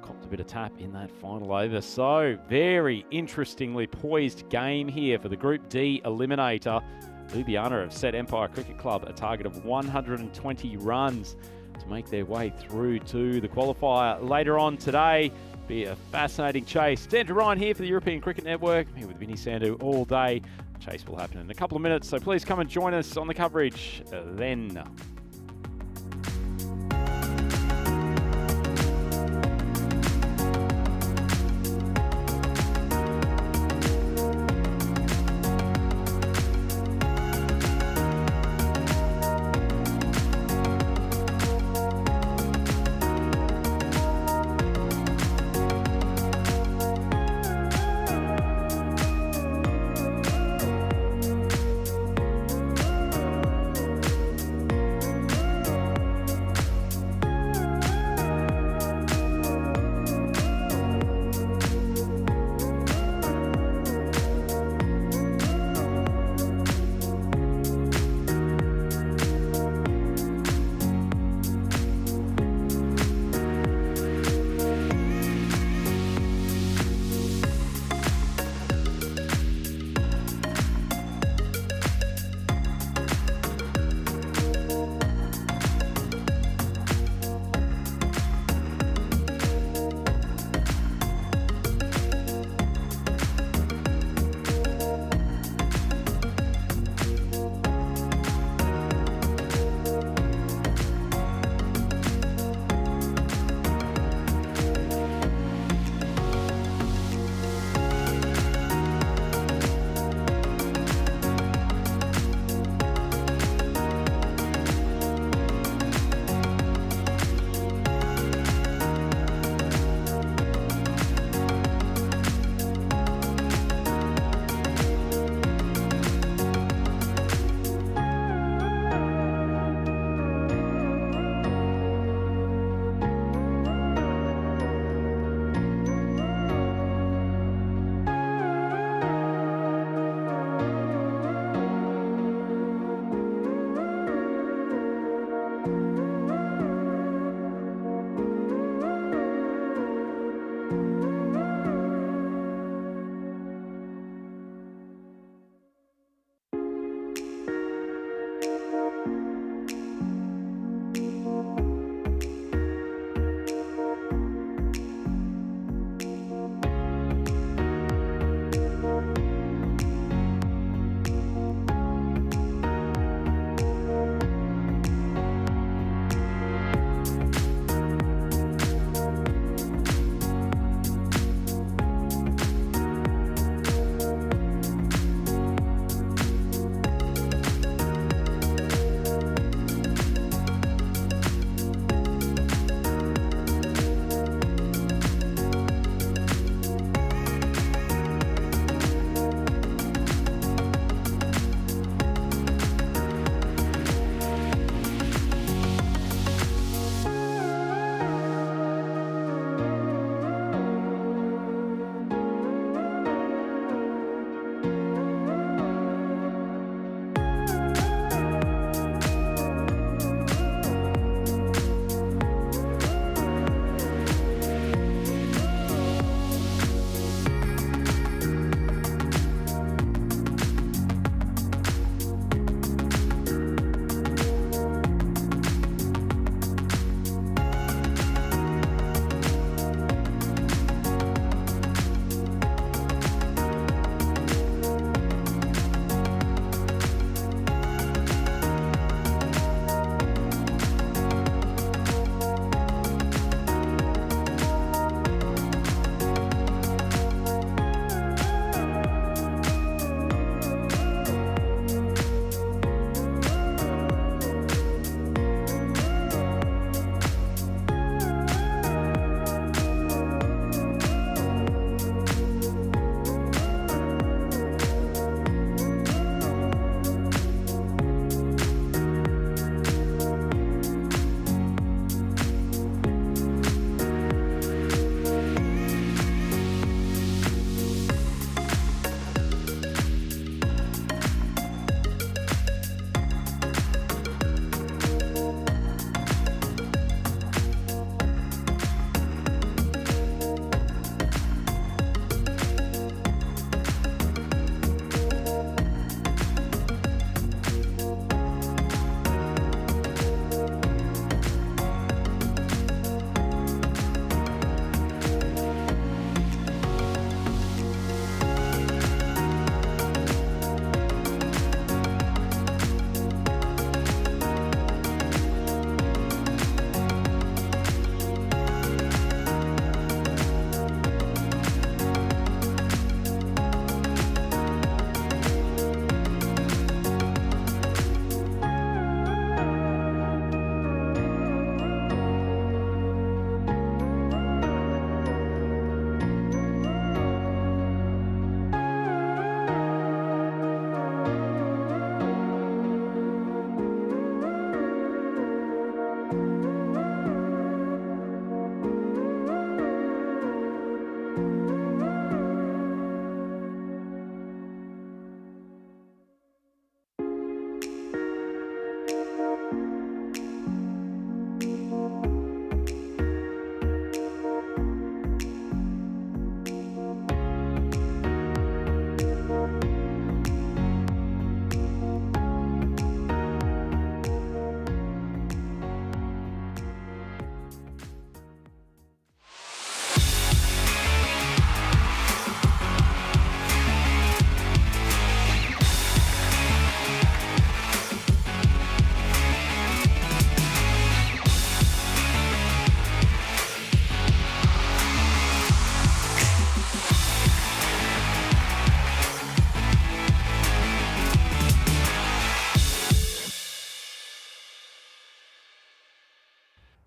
copped a bit of tap in that final over. So, very interestingly poised game here for the Group D Eliminator. Luiana have set Empire Cricket Club a target of 120 runs to make their way through to the qualifier later on today. Be a fascinating chase. Sandra Ryan here for the European Cricket Network. I'm here with Vinny Sandhu all day. The chase will happen in a couple of minutes, so please come and join us on the coverage then.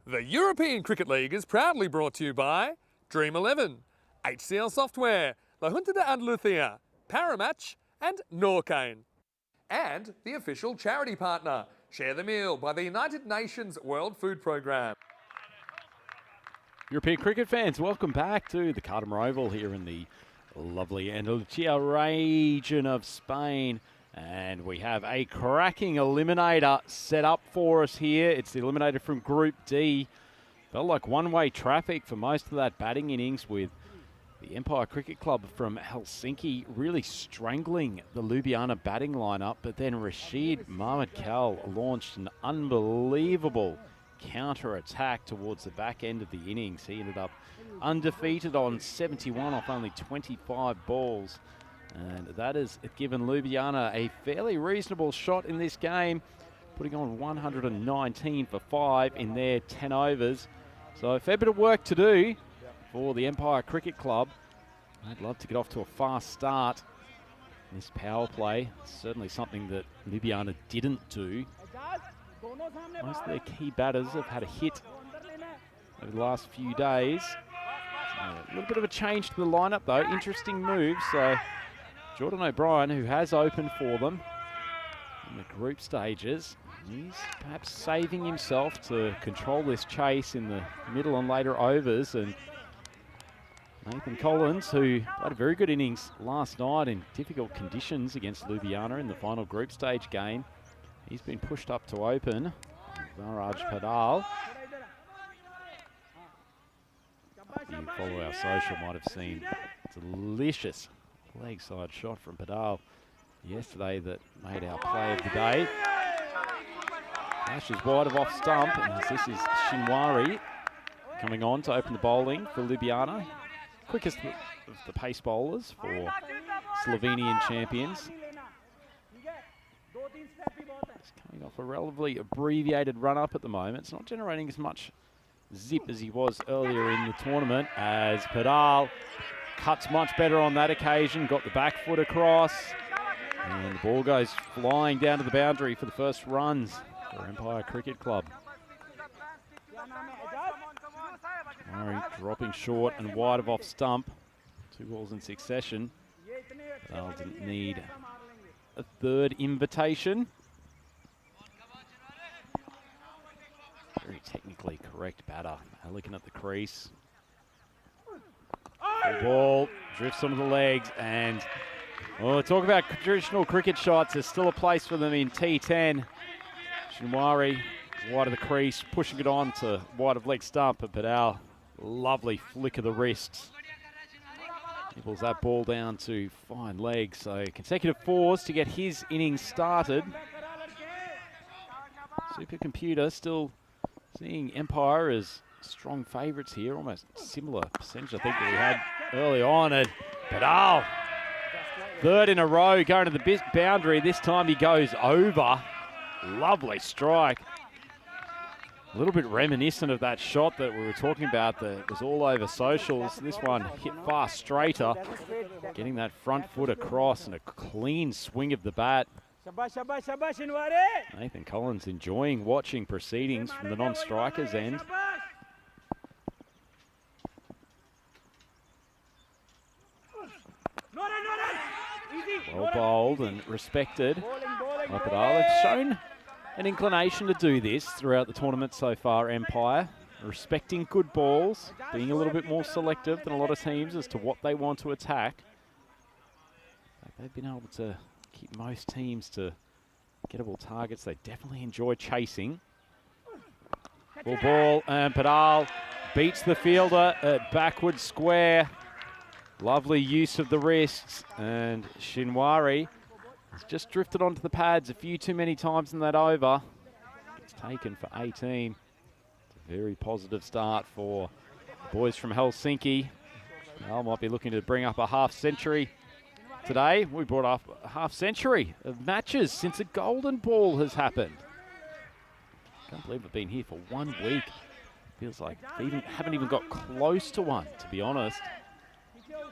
The European Cricket League is proudly brought to you by Dream 11, HCL Software, La Junta de Andalucía, Paramatch and Norcane. And the official charity partner, Share the Meal by the United Nations World Food Programme. European cricket fans, welcome back to the Cartama Oval here in the lovely Andalucía region of Spain. And we have a cracking eliminator set up for us here. It's the eliminator from Group D. Felt like one-way traffic for most of that batting innings, with the Empire Cricket Club from Helsinki really strangling the Luiana batting lineup. But then Rashid Mohamed Kal launched an unbelievable counter-attack towards the back end of the innings. He ended up undefeated on 71 off only 25 balls. And that has given Luiana a fairly reasonable shot in this game, putting on 119 for 5 in their 10 overs. So a fair bit of work to do for the Empire Cricket Club. I'd love to get off to a fast start in this power play. Certainly something that Luiana didn't do. Most of their key batters have had a hit over the last few days. So a little bit of a change to the lineup though. Interesting move. So Jordan O'Brien, who has opened for them in the group stages, he's perhaps saving himself to control this chase in the middle and later overs. And Nathan Collins, who played a very good innings last night in difficult conditions against Luiana in the final group stage game, he's been pushed up to open. Varaj Padal. If you follow our social, might have seen delicious leg side shot from Padal yesterday that made our play of the day. Flashes wide of off stump, and this is Shinwari coming on to open the bowling for Luiana. Quickest of the pace bowlers for Slovenian champions. He's coming off a relatively abbreviated run-up at the moment. It's not generating as much zip as he was earlier in the tournament, as Padal cuts much better on that occasion, got the back foot across, and the ball goes flying down to the boundary for the first runs for Empire Cricket Club. Murray dropping short and wide of off stump. 2 balls in succession. Padal didn't need a third invitation. Very technically correct batter. Looking at the crease. The ball drifts onto the legs, and talk about traditional cricket shots. There's still a place for them in T10. Shinwari wide of the crease, pushing it on to wide of leg stump, but Padal, lovely flick of the wrists. Nibbles that ball down to fine legs. So consecutive 4s to get his innings started. Supercomputer still seeing Empire as strong favourites here, almost similar percentage I think that we had early on. And Padal, third in a row, going to the boundary. This time he goes over. Lovely strike. A little bit reminiscent of that shot that we were talking about that was all over socials. This one hit far straighter, getting that front foot across and a clean swing of the bat. Nathan Collins enjoying watching proceedings from the non-striker's end. Well bowled and respected by Padal. They've shown an inclination to do this throughout the tournament so far, Empire. Respecting good balls, being a little bit more selective than a lot of teams as to what they want to attack. They've been able to keep most teams to gettable targets. They definitely enjoy chasing. Full ball, and Padal beats the fielder at backward square. Lovely use of the wrists, and Shinwari has just drifted onto the pads a few too many times in that over. It's taken for 18. It's a very positive start for the boys from Helsinki. Well, might be looking to bring up a half century today. We brought up a half century of matches since a golden ball has happened. Can't believe we've been here for 1 week. Feels like they haven't even got close to one, to be honest.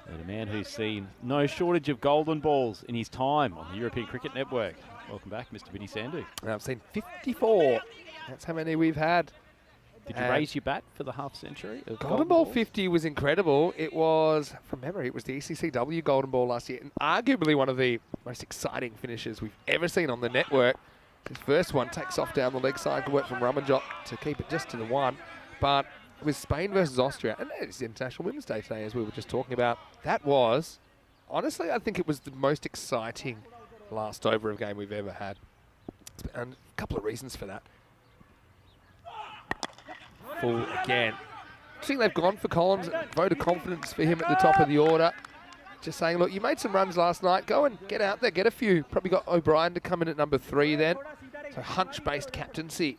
And a man who's seen no shortage of golden balls in his time on the European Cricket Network. Welcome back, Mr. Vinny Sandhu. I've seen 54. That's how many we've had Did you raise your bat for the half century? Golden Ball 50 was incredible. It was, from memory, it was the ECCW Golden Ball last year, and arguably one of the most exciting finishes we've ever seen on the network. His first one takes off down the leg side, good work from Rummenjock to keep it just to the one. But with Spain versus Austria, and it's International Women's Day today, as we were just talking about, that was, honestly, I think it was the most exciting last over of game we've ever had. And a couple of reasons for that. Full again. I think they've gone for Collins, vote of confidence for him at the top of the order. Just saying, look, you made some runs last night. Go and get out there, get a few. Probably got O'Brien to come in at number 3 then. So hunch-based captaincy.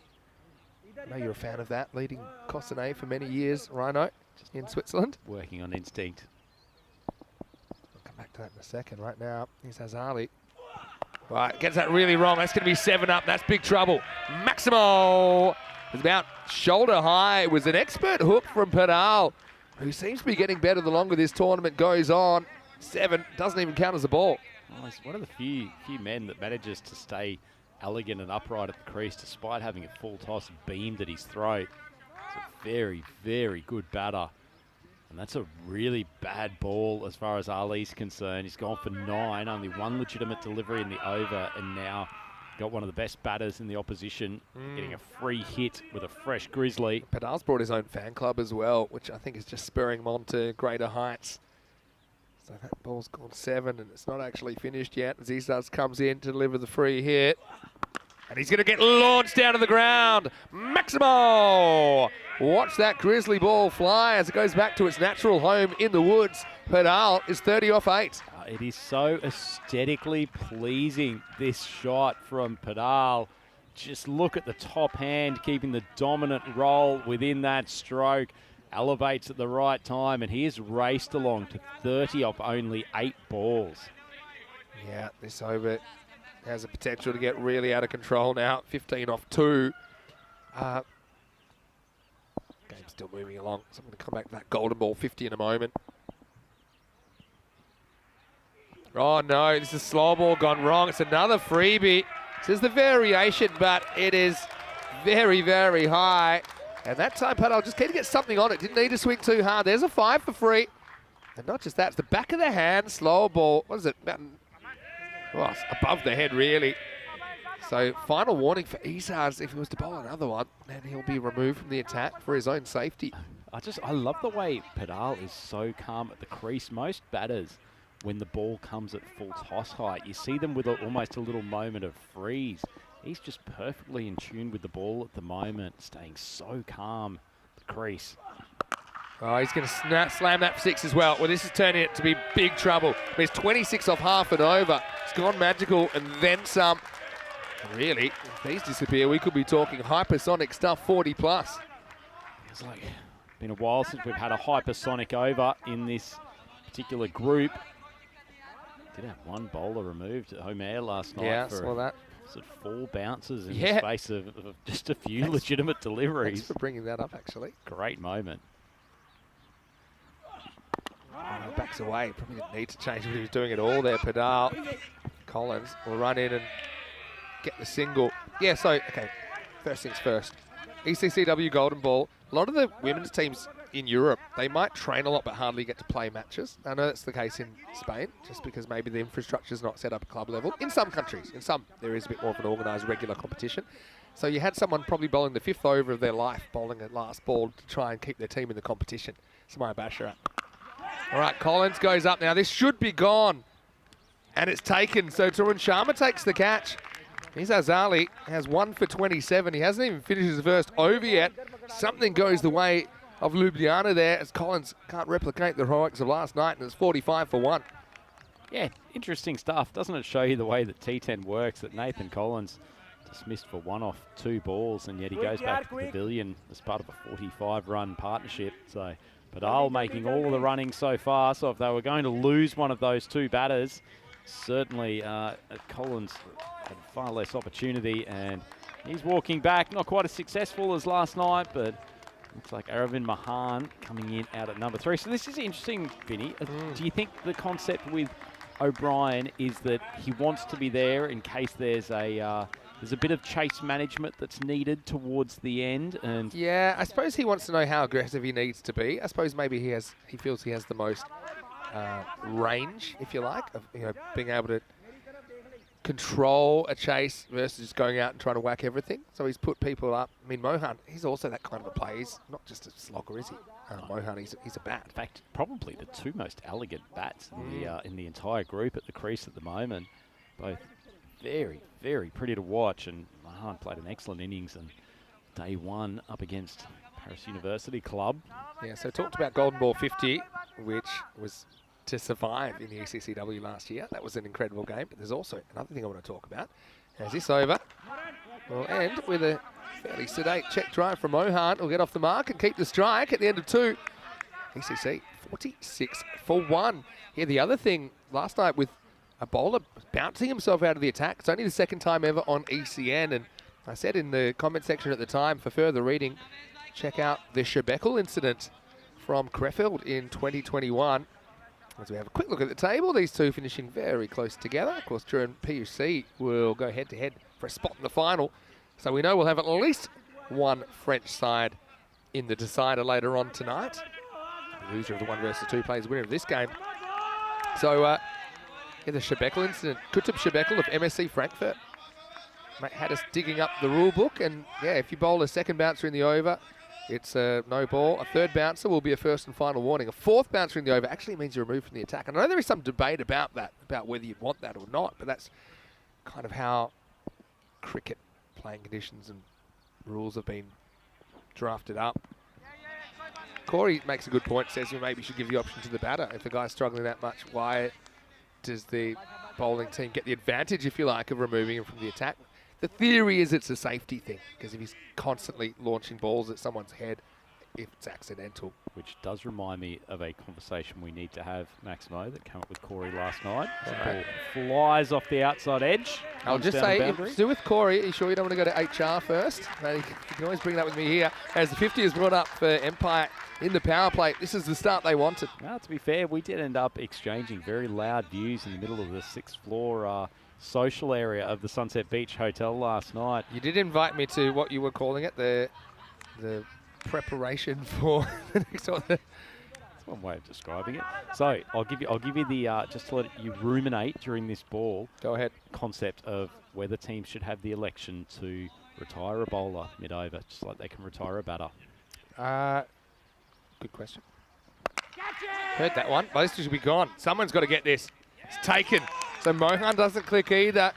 I know you're a fan of that, leading Cossonay for many years, Rhino, in Switzerland. Working on instinct. I'll come back to that in a second. Right now, here's Azali. Right, gets that really wrong. That's going to be 7 up. That's big trouble. Maximo is about shoulder high. It was an expert hook from Pedal, who seems to be getting better the longer this tournament goes on. 7 doesn't even count as a ball. Well, he's one of the few men that manages to stay elegant and upright at the crease despite having a full toss beamed at his throat. It's a very, very good batter. And that's a really bad ball as far as Ali's concerned. He's gone for 9, only 1 legitimate delivery in the over, and now got one of the best batters in the opposition, getting a free hit with a fresh grizzly. Pedal's brought his own fan club as well, which I think is just spurring him on to greater heights. So that ball's gone 7, and it's not actually finished yet. Zizas comes in to deliver the free hit. And he's going to get launched down to the ground. Maximo! Watch that grizzly ball fly as it goes back to its natural home in the woods. Pedal is 30 off 8. It is so aesthetically pleasing, this shot from Pedal. Just look at the top hand, keeping the dominant roll within that stroke. Elevates at the right time, and he has raced along to 30 off only 8 balls. Yeah, this over has the potential to get really out of control now. 15 off 2. Game's still moving along, so I'm going to come back to that Golden Ball 50 in a moment. Oh no, this is a slow ball gone wrong. It's another freebie. This is the variation, but it is very, very high. And that time, Padel just had to get something on it. Didn't need to swing too hard. There's a 5 for free. And not just that, it's the back of the hand, slow ball. What is it? Well, it's above the head, really. So final warning for Isars. If he was to bowl another one, then he'll be removed from the attack for his own safety. I love the way Pedal is so calm at the crease. Most batters, when the ball comes at full toss height, you see them with almost a little moment of freeze. He's just perfectly in tune with the ball at the moment, staying so calm at the crease. Oh, he's going to slam that for 6 as well. Well, this is turning it to be big trouble. There's 26 off half and over. It's gone magical and then some. Really, if these disappear, we could be talking hypersonic stuff 40 plus. It's like been a while since we've had a hypersonic over in this particular group. Did have 1 bowler removed at home air last night. Yeah, for saw that. Sort of 4 bounces in the space of just a few legitimate deliveries. Thanks for bringing that up, actually. Great moment. Oh, backs away. Probably didn't need to change, but he was doing it all there. Pedal. Collins will run in and get the single. Yeah, so, okay, first things first. ECCW Golden Ball. A lot of the women's teams in Europe, they might train a lot but hardly get to play matches. I know that's the case in Spain, just because maybe the infrastructure is not set up at club level. In some countries, there is a bit more of an organised regular competition. So you had someone probably bowling the 5th over of their life, bowling a last ball to try and keep their team in the competition. Samaya Basharat. All right, Collins goes up now. This should be gone. And it's taken. So Tarun Sharma takes the catch. Here's Azali, has 1 for 27. He hasn't even finished his first over yet. Something goes the way of Ljubljana there, as Collins can't replicate the heroics of last night, and it's 45 for 1. Yeah, interesting stuff. Doesn't it show you the way that T10 works, that Nathan Collins dismissed for 1 off 2 balls, and yet he goes back to the pavilion as part of a 45-run partnership. So Pedal making all of the running so far. So if they were going to lose one of those 2 batters, certainly Collins had far less opportunity, and he's walking back. Not quite as successful as last night, but looks like Aravind Mahan coming in out at number 3. So this is interesting, Vinny. Do you think the concept with O'Brien is that he wants to be there in case there's a there's a bit of chase management that's needed towards the end. And yeah, I suppose he wants to know how aggressive he needs to be. I suppose maybe he feels he has the most range, if you like, of being able to control a chase versus just going out and trying to whack everything. So he's put people up. I mean, Mohan, he's also that kind of a player. He's not just a slogger, is he? Mohan, he's a bat. In fact, probably the two most elegant bats in the entire group at the crease at the moment. Both very, very pretty to watch. And Mohan played an excellent innings and day one up against Paris University Club. Yeah, so talked about Golden Ball 50, which was to survive in the ECCW last year. That was an incredible game, but there's also another thing I want to talk about. As this over will end with a fairly sedate check drive from Mohan. Will get off the mark and keep the strike at the end of 2. ECC 46 for 1. Here, the other thing last night with a bowler bouncing himself out of the attack. It's only the second time ever on ECN, and I said in the comment section at the time, for further reading, check out the Shebekel incident from Crefeld in 2021. As we have a quick look at the table, these two finishing very close together. Of course, Turin PUC will go head-to-head for a spot in the final. So we know we'll have at least one French side in the decider later on tonight. The loser of the 1 versus 2 plays winner of this game. So, yeah, the Shebekel incident. Kutub Shebekel of MSC Frankfurt had us digging up the rule book. And, yeah, if you bowl a second bouncer in the over, it's a no ball. A third bouncer will be a first and final warning. A fourth bouncer in the over actually means you're removed from the attack. And I know there is some debate about that, about whether you'd want that or not, but that's kind of how cricket playing conditions and rules have been drafted up. Corey makes a good point, says you maybe should give the option to the batter. If the guy's struggling that much, why does the bowling team get the advantage, if you like, of removing him from the attack? The theory is it's a safety thing, because if he's constantly launching balls at someone's head, if it's accidental. Which does remind me of a conversation we need to have, Maximo, that came up with Corey last night. The ball flies off the outside edge. I'll just say, if it's to do with Corey, are you sure you don't want to go to HR first? You can always bring that with me here. As the 50 is brought up for Empire in the power play, this is the start they wanted. Now, to be fair, we did end up exchanging very loud views in the middle of the 6th floor social area of the Sunset Beach Hotel last night. You did invite me to what you were calling it, the preparation for the next one. That's one way of describing it. So I'll give you the just to let you ruminate during this ball. Go ahead. Concept of whether teams should have the election to retire a bowler mid-over, just like they can retire a batter. Good question. Heard that one. Those two should be gone. Someone's got to get this. It's taken. So Mohan doesn't click either.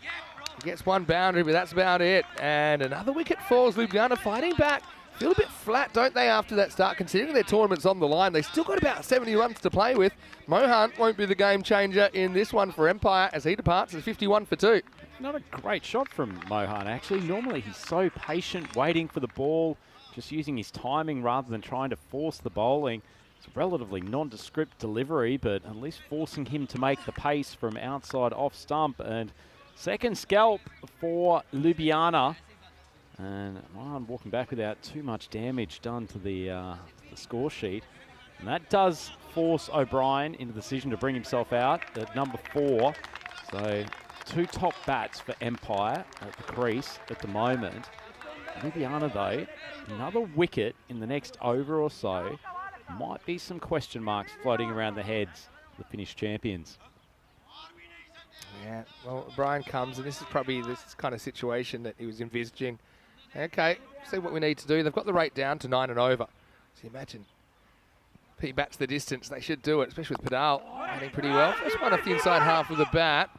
He gets one boundary, but that's about it. And another wicket falls. Luiana fighting back. Feel a bit flat, don't they, after that start? Considering their tournament's on the line, they still got about 70 runs to play with. Mohan won't be the game changer in this one for Empire as he departs at 51 for 2. Not a great shot from Mohan, actually. Normally he's so patient, waiting for the ball, just using his timing rather than trying to force the bowling. It's a relatively nondescript delivery, but at least forcing him to make the pace from outside off stump. And second scalp for Luiana. And Mohan walking back without too much damage done to the score sheet. And that does force O'Brien into the decision to bring himself out at number 4. So 2 top bats for Empire at the crease at the moment. Luiana, though, another wicket in the next over or so. Might be some question marks floating around the heads of the Finnish champions. Yeah, well, O'Brien comes, and this is probably this kind of situation that he was envisaging. Okay, see what we need to do. They've got the rate down to 9 and over. So imagine, if he bats the distance, they should do it, especially with Padal batting pretty well. First one off the inside half of the bat.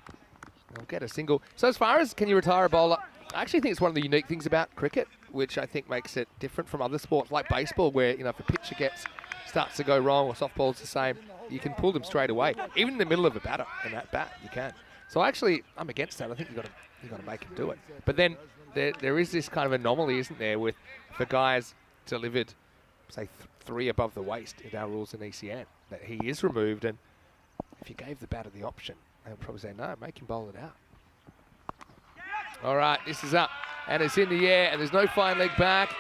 They'll get a single. So as far as can you retire a bowler, I actually think it's one of the unique things about cricket, which I think makes it different from other sports like baseball, where, you know, if a pitcher starts to go wrong or softball's the same, you can pull them straight away. Even in the middle of a batter in that bat, you can. So actually, I'm against that. I think you've got to make him do it. But then there is this kind of anomaly, isn't there, with the guys delivered, say, 3 above the waist in our rules in ECN, that he is removed, and if you gave the batter the option, they would probably say, no, make him bowl it out. All right, this is up, and it's in the air, and there's no fine leg back.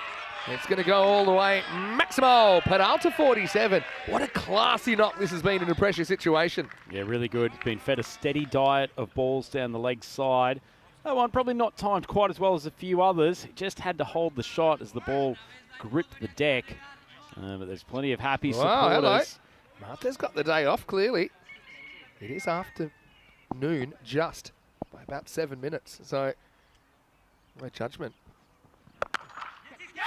It's going to go all the way. Maximo Peralta 47. What a classy knock this has been in a pressure situation. Yeah, really good. Been fed a steady diet of balls down the leg side. That one probably not timed quite as well as a few others. He just had to hold the shot as the ball gripped the deck. But there's plenty of happy supporters. Hello. Martha's got the day off, clearly. It is afternoon just by about 7 minutes. So, no judgment.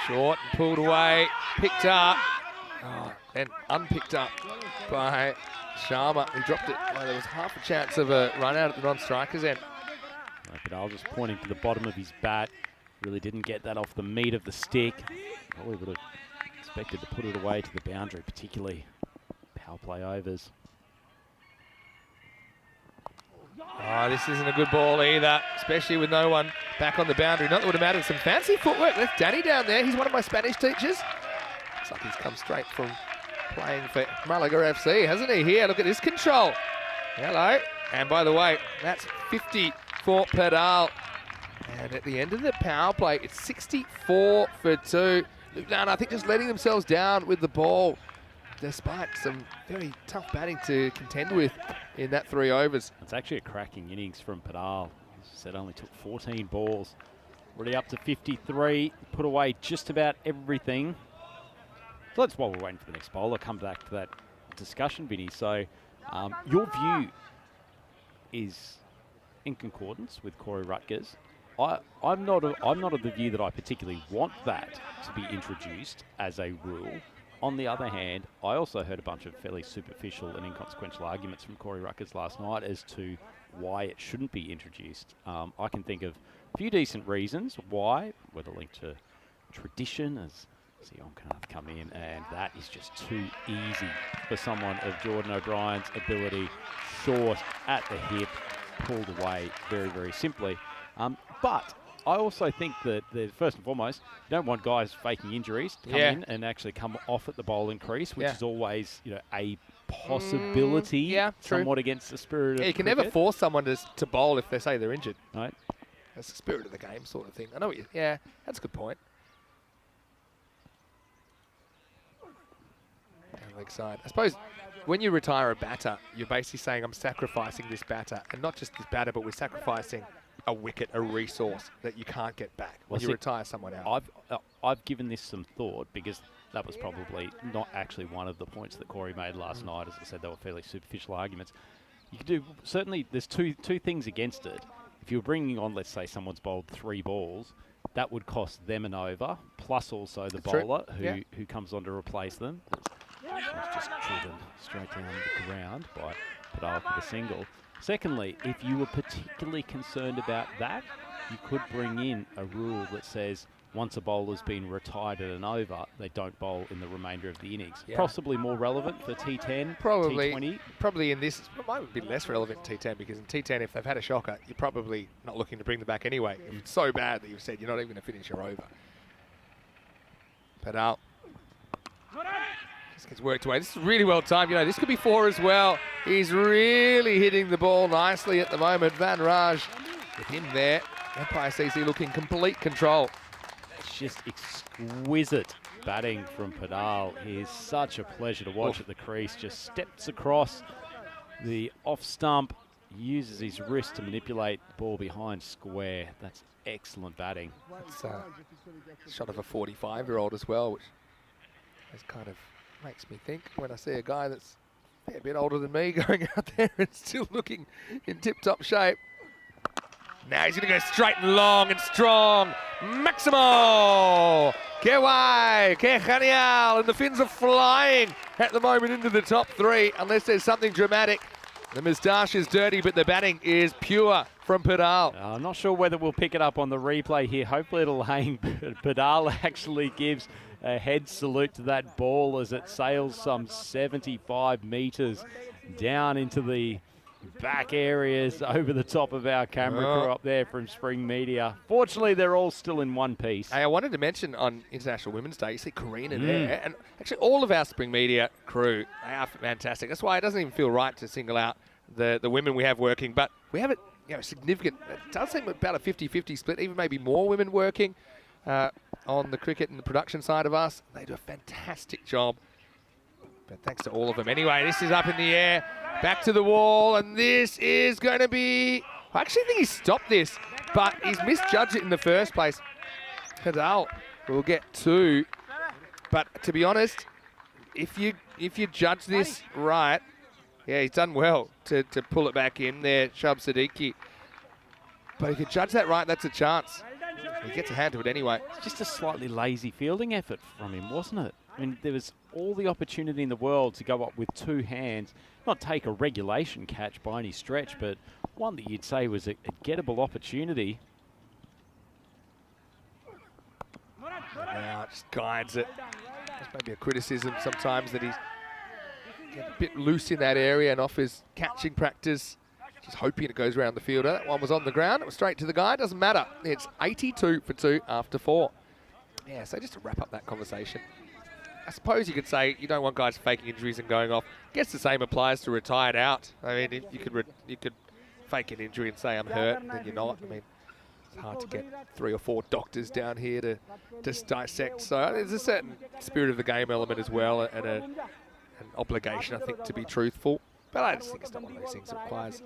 Short and pulled away, picked up, and unpicked up by Sharma, who dropped it. There was half a chance of a run out at the non-striker's end. Padal just pointing to the bottom of his bat. Really didn't get that off the meat of the stick. Probably would have expected to put it away to the boundary, particularly power play overs. Oh, this isn't a good ball either, especially with no one back on the boundary. Not that would have mattered. Some fancy footwork. Left Danny down there. He's one of my Spanish teachers. Looks like he's come straight from playing for Malaga FC, hasn't he? Here, look at this control. Hello. And by the way, that's 50 for Padal. And at the end of the power play, it's 64 for 2. Luiana, I think, just letting themselves down with the ball, despite some very tough batting to contend with in that 3 overs. It's actually a cracking innings from Padal. As I said, only took 14 balls. Already up to 53, put away just about everything. So that's while we're waiting for the next bowl. I'll come back to that discussion, Vinny. So your view is in concordance with Corey Rutgers. I'm not of the view that I particularly want that to be introduced as a rule. On the other hand, I also heard a bunch of fairly superficial and inconsequential arguments from Corey Rutgers last night as to why it shouldn't be introduced. I can think of a few decent reasons why, whether linked to tradition, as Zion can't come in, and that is just too easy for someone of Jordan O'Brien's ability. Short, at the hip, pulled away very, very simply. But I also think that, first and foremost, you don't want guys faking injuries to come in and actually come off at the bowling crease, which is always, a possibility, somewhat against the spirit of you can cricket. never force someone to bowl if they say they're injured. Right. That's the spirit of the game sort of thing. I know what that's a good point. Leg side. I suppose when you retire a batter, you're basically saying, I'm sacrificing this batter, and not just this batter, but we're sacrificing a wicket, a resource that you can't get back when you retire someone else. I've given this some thought, because that was probably not actually one of the points that Corey made last night. As I said, they were fairly superficial arguments. You could do, certainly there's two things against it. If you're bringing on, let's say someone's bowled 3 balls, that would cost them an over, plus also the bowler who comes on to replace them. It's just driven straight down the ground by Padal for the single. Secondly, if you were particularly concerned about that, you could bring in a rule that says once a bowler's been retired at an over, they don't bowl in the remainder of the innings. Possibly more relevant for T10, T20. Probably in this, it might be less relevant in T10, because in T10, if they've had a shocker, you're probably not looking to bring them back anyway. If it's so bad that you've said you're not even going to finish your over. Padal. This gets worked away. This is really well timed. This could be 4 as well. He's really hitting the ball nicely at the moment. Van Raj with him there. Empire CC looking complete control. It's just exquisite batting from Padal. He is such a pleasure to watch at the crease. Just steps across the off stump, uses his wrist to manipulate the ball behind square. That's excellent batting. That's a shot of a 45-year-old as well, which is kind of makes me think when I see a guy that's a bit older than me going out there and still looking in tip-top shape. Now he's going to go straight and long and strong. Maximo! Que guay! Que genial! And the Finns are flying at the moment into the top 3, unless there's something dramatic. The moustache is dirty, but the batting is pure from Padal. I'm not sure whether we'll pick it up on the replay here. Hopefully it'll hang. Padal actually gives a head salute to that ball as it sails some 75 metres down into the back areas over the top of our camera crew up there from Spring Media. Fortunately, they're all still in one piece. Hey, I wanted to mention on International Women's Day, you see Karina there, and actually all of our Spring Media crew, they are fantastic. That's why it doesn't even feel right to single out the women we have working, but we have a significant, it does seem about a 50-50 split, even maybe more women working on the cricket and the production side of us. They do a fantastic job. But thanks to all of them. Anyway, this is up in the air, back to the wall, and this is going to be... I actually think he stopped this. but he's misjudged it in the first place. Cadal will get 2, but to be honest, if you judge this right, yeah, he's done well to pull it back in there, Shab Siddiqui. But if you judge that right, that's a chance. He gets a hand to it anyway. It's just a slightly lazy fielding effort from him, wasn't it? I mean, there was all the opportunity in the world to go up with 2 hands, not take a regulation catch by any stretch, but one that you'd say was a gettable opportunity. Now just guides it. That's maybe a criticism sometimes that he's a bit loose in that area and off his catching practice. Just hoping it goes around the fielder. That one was on the ground. It was straight to the guy. Doesn't matter. It's 82 for 2 after 4. Yeah, so just to wrap up that conversation, I suppose you could say you don't want guys faking injuries and going off. Guess the same applies to retired out. I mean, if you could fake an injury and say I'm hurt, and then you're not. I mean, it's hard to get 3 or 4 doctors down here to dissect. So there's a certain spirit of the game element as well, and an obligation, I think, to be truthful. But I just think it's not one of those things that requires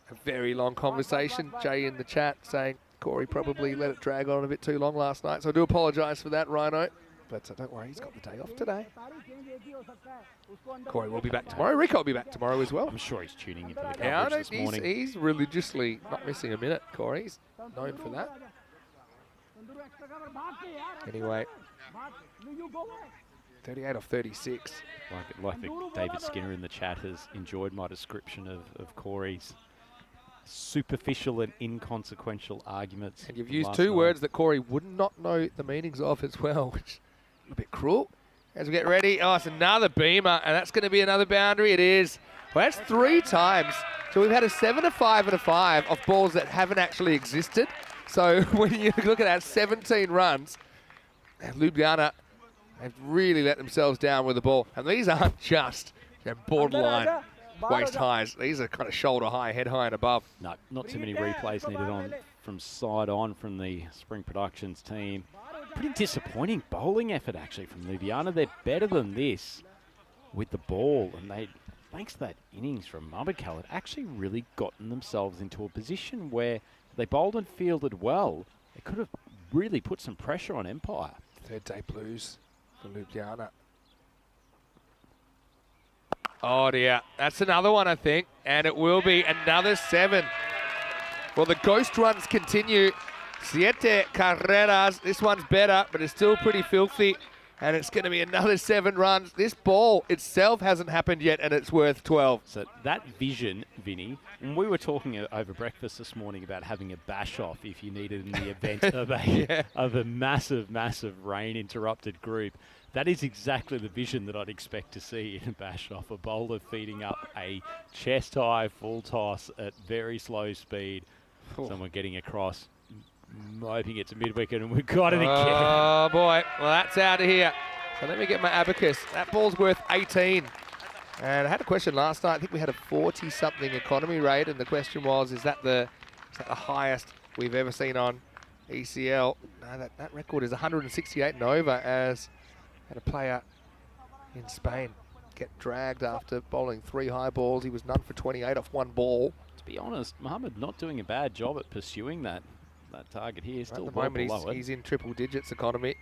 a very long conversation. Jay in the chat saying Corey probably let it drag on a bit too long last night, so I do apologise for that, Rhino. But don't worry, he's got the day off today. Corey will be back tomorrow. Rico will be back tomorrow as well. I'm sure he's tuning into the coverage this morning. He's religiously not missing a minute, Corey. He's known for that. Anyway, 38 off 36. Like David Skinner in the chat has enjoyed my description of Corey's superficial and inconsequential arguments. And you've used 2 words that Corey would not know the meanings of as well, which is a bit cruel. As we get ready, oh, it's another beamer, and that's going to be another boundary. It is. Well, that's 3 times. So we've had a 7, a 5, and a 5 of balls that haven't actually existed. So when you look at that, 17 runs, and Luiana have really let themselves down with the ball. And these aren't just borderline waist highs. These are kind of shoulder high, head high and above. No, not too many replays needed on from side on from the Spring Productions team. Pretty disappointing bowling effort, actually, from Luiana. They're better than this with the ball. And they, thanks to that innings from Mabakal, had actually really gotten themselves into a position where they bowled and fielded well. They could have really put some pressure on Empire. Third day blues for Luiana. Oh dear, that's another one, I think, and it will be another 7. Well, the ghost runs continue. 7 carreras. This one's better, but it's still pretty filthy, and it's going to be another 7 runs. This ball itself hasn't happened yet, and it's worth 12. So that vision, Vinny, and we were talking over breakfast this morning about having a bash off if you needed in the event of a of a massive, massive rain-interrupted group. That is exactly the vision that I'd expect to see in a bash off. A bowler feeding up a chest-high full toss at very slow speed. Someone getting across, hoping it's a mid-wicket, and we've got it again. Oh, boy. Well, that's out of here. So let me get my abacus. That ball's worth 18. And I had a question last night. I think we had a 40-something economy rate, and the question was, is that the highest we've ever seen on ECL? No, that record is 168 and over, as had a player in Spain get dragged after bowling 3 high balls. He was none for 28 off 1 ball. To be honest, Mohammed not doing a bad job at pursuing that target here. Still at the moment he's in triple digits economy.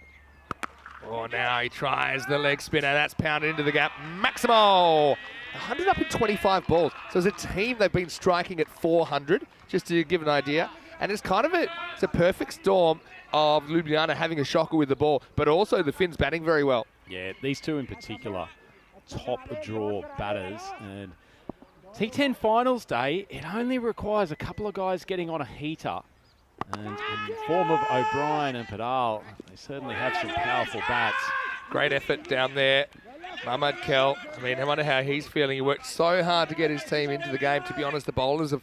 Oh, now he tries the leg spinner. That's pounded into the gap. Maximo! 100 up in 25 balls. So as a team, they've been striking at 400, just to give an idea. And it's kind of it's a perfect storm of Luiana having a shocker with the ball, but also the Finns batting very well. Yeah, these 2 in particular, top draw batters. And T10 finals day, it only requires a couple of guys getting on a heater. And in the form of O'Brien and Padal, they certainly have some powerful bats. Great effort down there. Mahmoud Kell, I mean, I wonder how he's feeling. He worked so hard to get his team into the game. To be honest, the bowlers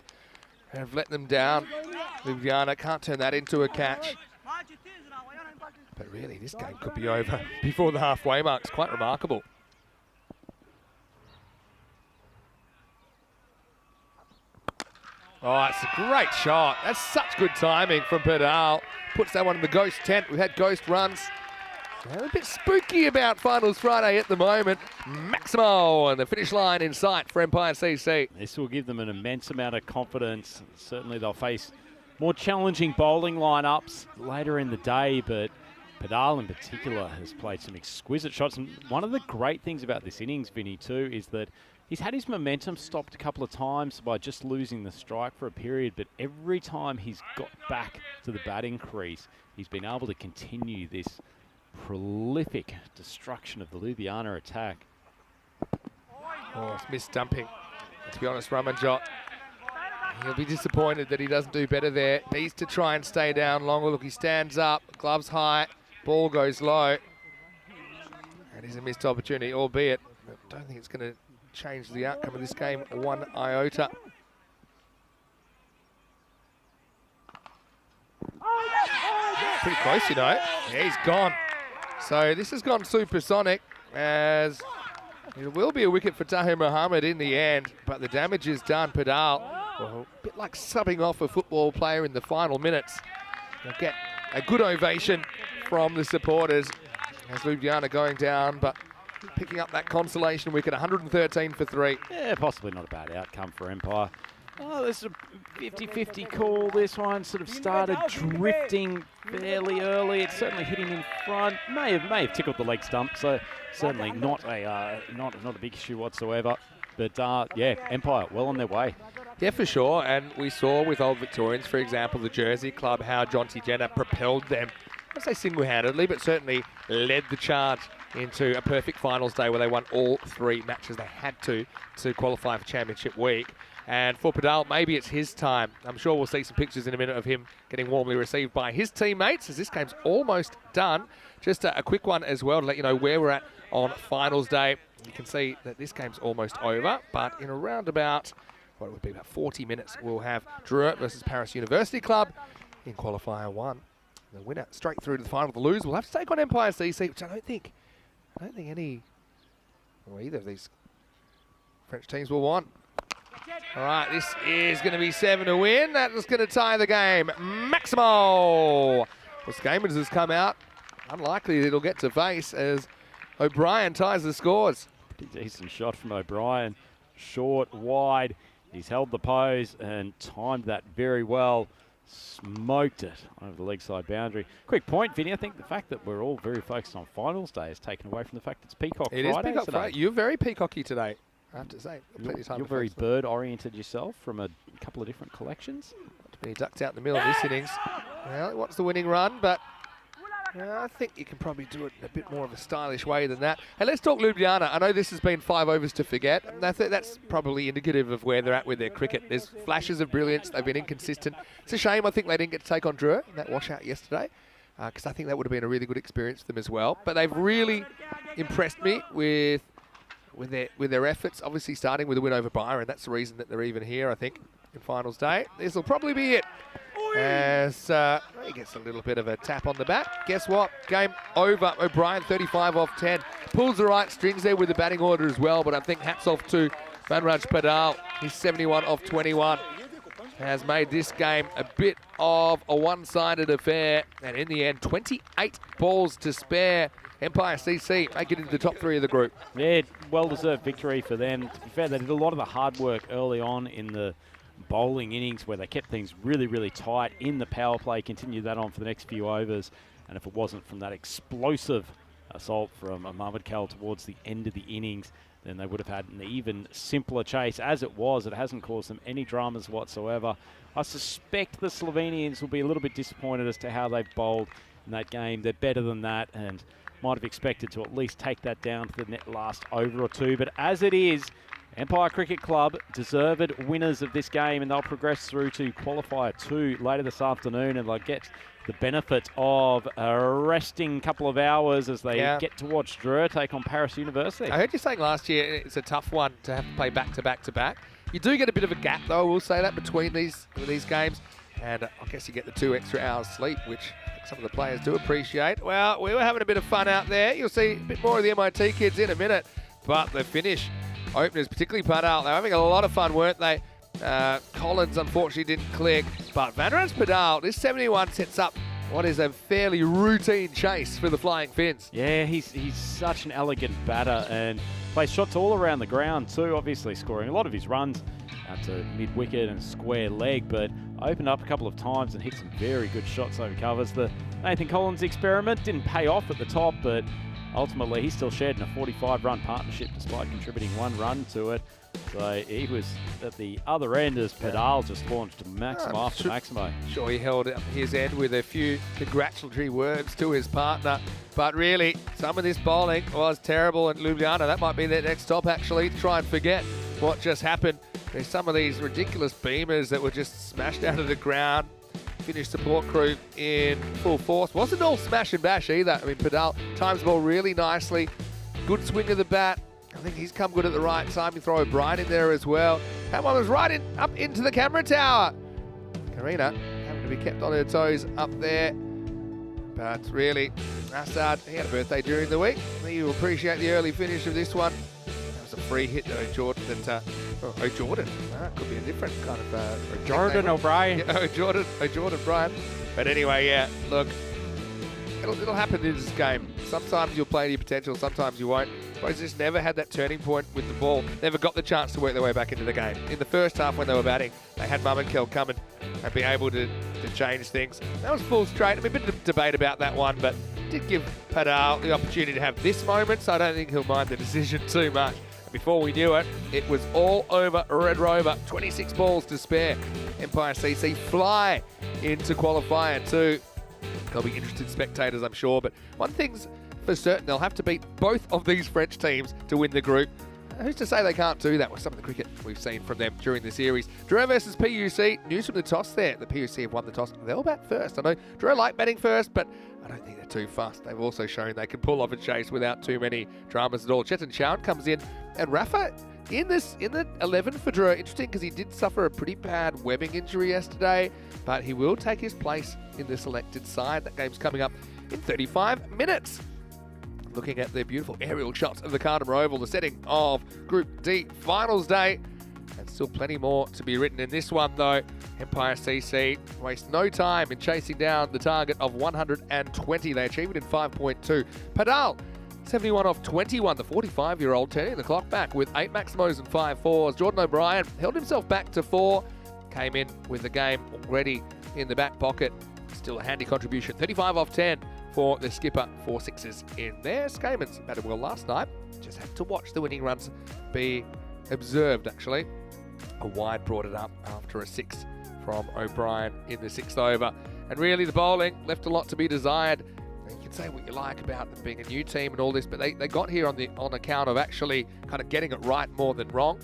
have let them down. Luiana can't turn that into a catch. But really, this game could be over before the halfway mark. It's quite remarkable. Oh, it's a great shot. That's such good timing from Padal. Puts that one in the ghost tent. We've had ghost runs. They're a bit spooky about Finals Friday at the moment. Maximo and the finish line in sight for Empire CC. This will give them an immense amount of confidence. Certainly they'll face more challenging bowling lineups later in the day, but Padal in particular has played some exquisite shots. And one of the great things about this innings, Vinny, too, is that he's had his momentum stopped a couple of times by just losing the strike for a period, but every time he's got back to the batting crease, he's been able to continue this prolific destruction of the Luiana attack. Oh, it's missed dumping. To be honest, Ramanjot, he'll be disappointed that he doesn't do better there. Needs to try and stay down longer. Look, he stands up, gloves high, ball goes low. That is a missed opportunity, albeit I don't think it's going to change the outcome of this game one iota. Pretty close, you know. Yeah, he's gone. So this has gone supersonic, as it will be a wicket for Tahir Mohammed in the end, but the damage is done. Padal, well, a bit like subbing off a football player in the final minutes. They'll get a good ovation from the supporters as Luiana going down, but picking up that consolation wicket, 113 for 3. Yeah, possibly not a bad outcome for Empire. Oh, this is a 50-50 call. This one sort of started drifting fairly early. It certainly hit him in front. May have tickled the leg stump, so certainly not a big issue whatsoever. But yeah, Empire well on their way. Yeah, for sure. And we saw with Old Victorians, for example, the Jersey club, how Jonty Jenner propelled them, I say single-handedly, but certainly led the charge into a perfect finals day where they won all 3 matches they had to qualify for championship week. And for Padal, maybe it's his time. I'm sure we'll see some pictures in a minute of him getting warmly received by his teammates as this game's almost done. Just a quick one as well to let you know where we're at on finals day. You can see that this game's almost over, but in around about, what it would be, about 40 minutes, we'll have Dreux versus Paris University Club in qualifier 1. The winner straight through to the final. The loser will have to take on Empire CC, which I don't think any or either of these French teams will want. All right, this is going to be 7 to win. That is going to tie the game. Maximo! This game has come out. Unlikely it'll get to face as O'Brien ties the scores. Pretty decent shot from O'Brien. Short, wide. He's held the pose and timed that very well. Smoked it over the leg side boundary. Quick point, Vinny. I think the fact that we're all very focused on finals day is taken away from the fact it's Peacock Friday. It is Peacock Friday. You're very peacocky today, I have to say. You're very bird-oriented yourself from a couple of different collections. He ducked out in the middle of this innings. Well, he wants the winning run, but I think you can probably do it in a bit more of a stylish way than that. Hey, let's talk Ljubljana. I know this has been 5 overs to forget. That's probably indicative of where they're at with their cricket. There's flashes of brilliance. They've been inconsistent. It's a shame I think they didn't get to take on Dreux in that washout yesterday, because I think that would have been a really good experience for them as well. But they've really impressed me with their efforts, obviously starting with a win over Byron. That's the reason that they're even here, I think, in finals day. This will probably be it. As he gets a little bit of a tap on the bat. Guess what? Game over. O'Brien 35 off 10. Pulls the right strings there with the batting order as well, but I think hats off to Manraj Padal. He's 71 off 21. Has made this game a bit of a one-sided affair, and in the end, 28 balls to spare. Empire CC make it into the top 3 of the group. Yeah, well-deserved victory for them. To be fair, they did a lot of the hard work early on in the bowling innings where they kept things really, really tight in the power play, continued that on for the next few overs. And if it wasn't from that explosive assault from Mohamed Kal towards the end of the innings, then they would have had an even simpler chase. As it was, it hasn't caused them any dramas whatsoever. I suspect the Slovenians will be a little bit disappointed as to how they've bowled in that game. They're better than that and might have expected to at least take that down to the last over or 2. But as it is, Empire Cricket Club deserved winners of this game, and they'll progress through to qualifier 2 later this afternoon, and they'll get the benefit of a resting couple of hours as they get to watch Dreux take on Paris University. I heard you saying last year it's a tough one to have to play back-to-back-to-back. You do get a bit of a gap, though, I will say that, between these games, and I guess you get the 2 extra hours sleep, which some of the players do appreciate. Well, we were having a bit of fun out there. You'll see a bit more of the MIT kids in a minute, but the finish openers, particularly Padal, they're having a lot of fun, weren't they? Collins unfortunately didn't click, but Manraj Padal, this 71 sets up what is a fairly routine chase for the Flying Finns. Yeah, he's such an elegant batter and plays shots all around the ground too, obviously scoring a lot of his runs out to mid-wicket and square leg, but opened up a couple of times and hit some very good shots over covers. The Nathan Collins experiment didn't pay off at the top, but ultimately he still shared in a 45-run partnership despite contributing 1 run to it. So he was at the other end as Pedal just launched Maximo after Maximo. Sure, he held up his end with a few congratulatory words to his partner. But really, some of this bowling was terrible, and Luiana, that might be their next stop actually, to try and forget what just happened. There's some of these ridiculous beamers that were just smashed out of the ground. Finnish support crew in full force. Wasn't all smash and bash either. I mean, Pedal times the ball really nicely. Good swing of the bat. I think he's come good at the right time. You throw O'Brien in there as well. That one was right up into the camera tower. Karina having to be kept on her toes up there. But really, Assad, he had a birthday during the week. You appreciate the early finish of this one. That was a free hit to O'Jordan. O'Jordan. Could be a different kind of... Jordan O'Brien. Yeah, O'Jordan Bryan. But anyway, yeah, look, it'll happen in this game. Sometimes you'll play to your potential, sometimes you won't. Whereas just never had that turning point with the ball. Never got the chance to work their way back into the game. In the first half when they were batting, they had Mum and Kel come and be able to change things. That was full straight. I mean, a bit of debate about that one, but did give Padal the opportunity to have this moment, so I don't think he'll mind the decision too much. Before we knew it, it was all over Red Rover. 26 balls to spare. Empire CC fly into qualifier 2. They'll be interested spectators, I'm sure. But one thing's for certain, they'll have to beat both of these French teams to win the group. Who's to say they can't do that with some of the cricket we've seen from them during the series? Drone versus PUC. News from the toss there. The PUC have won the toss. They'll bat first. I know Drone like batting first, but I don't think they're too fast. They've also shown they can pull off a chase without too many dramas at all. Chetan Chown comes in, and Rafa in the 11 for Drew. Interesting because he did suffer a pretty bad webbing injury yesterday, but he will take his place in the selected side. That game's coming up in 35 minutes. Looking at the beautiful aerial shots of the Cartama Oval, the setting of Group D Finals Day. And still plenty more to be written in this one, though. Empire CC waste no time in chasing down the target of 120. They achieve it in 5.2. Padal, 71 off 21. The 45-year-old turning the clock back with 8 Maximos and 5 4s. Jordan O'Brien held himself back to 4. Came in with the game already in the back pocket. Still a handy contribution. 35 off 10 for the skipper. 4 6s in there. Skamans batted well last night. Just had to watch the winning runs be observed, actually. A wide brought it up after a 6 from O'Brien in the 6th over. And really the bowling left a lot to be desired. You can say what you like about them being a new team and all this, but they got here on account of actually kind of getting it right more than wrong.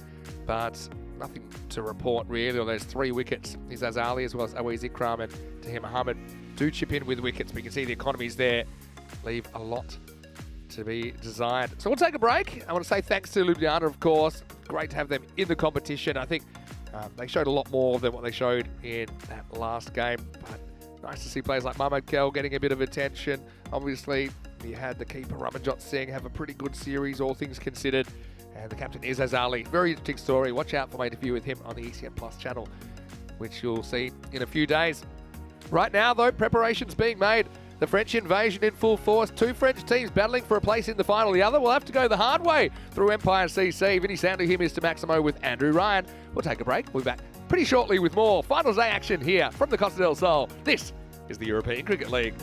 But nothing to report really. There's 3 wickets. Is Azali as well as Awiz Ikram and Tahir Mohammed do chip in with wickets, but you can see the economies there leave a lot to be desired. So we'll take a break. I want to say thanks to Luiana, of course. Great to have them in the competition. I think they showed a lot more than what they showed in that last game. But nice to see players like Mohamed Kel getting a bit of attention. Obviously, you had the keeper Ramanjot Singh have a pretty good series, all things considered. And the captain is Azali. Very interesting story. Watch out for my interview with him on the ECN Plus channel, which you'll see in a few days. Right now, though, preparations being made. The French invasion in full force. 2 French teams battling for a place in the final. The other will have to go the hard way through Empire CC. Vinny Sandu here, Mr. Maximo with Andrew Ryan. We'll take a break. We'll be back pretty shortly with more Finals Day action here from the Costa del Sol. This is the European Cricket League.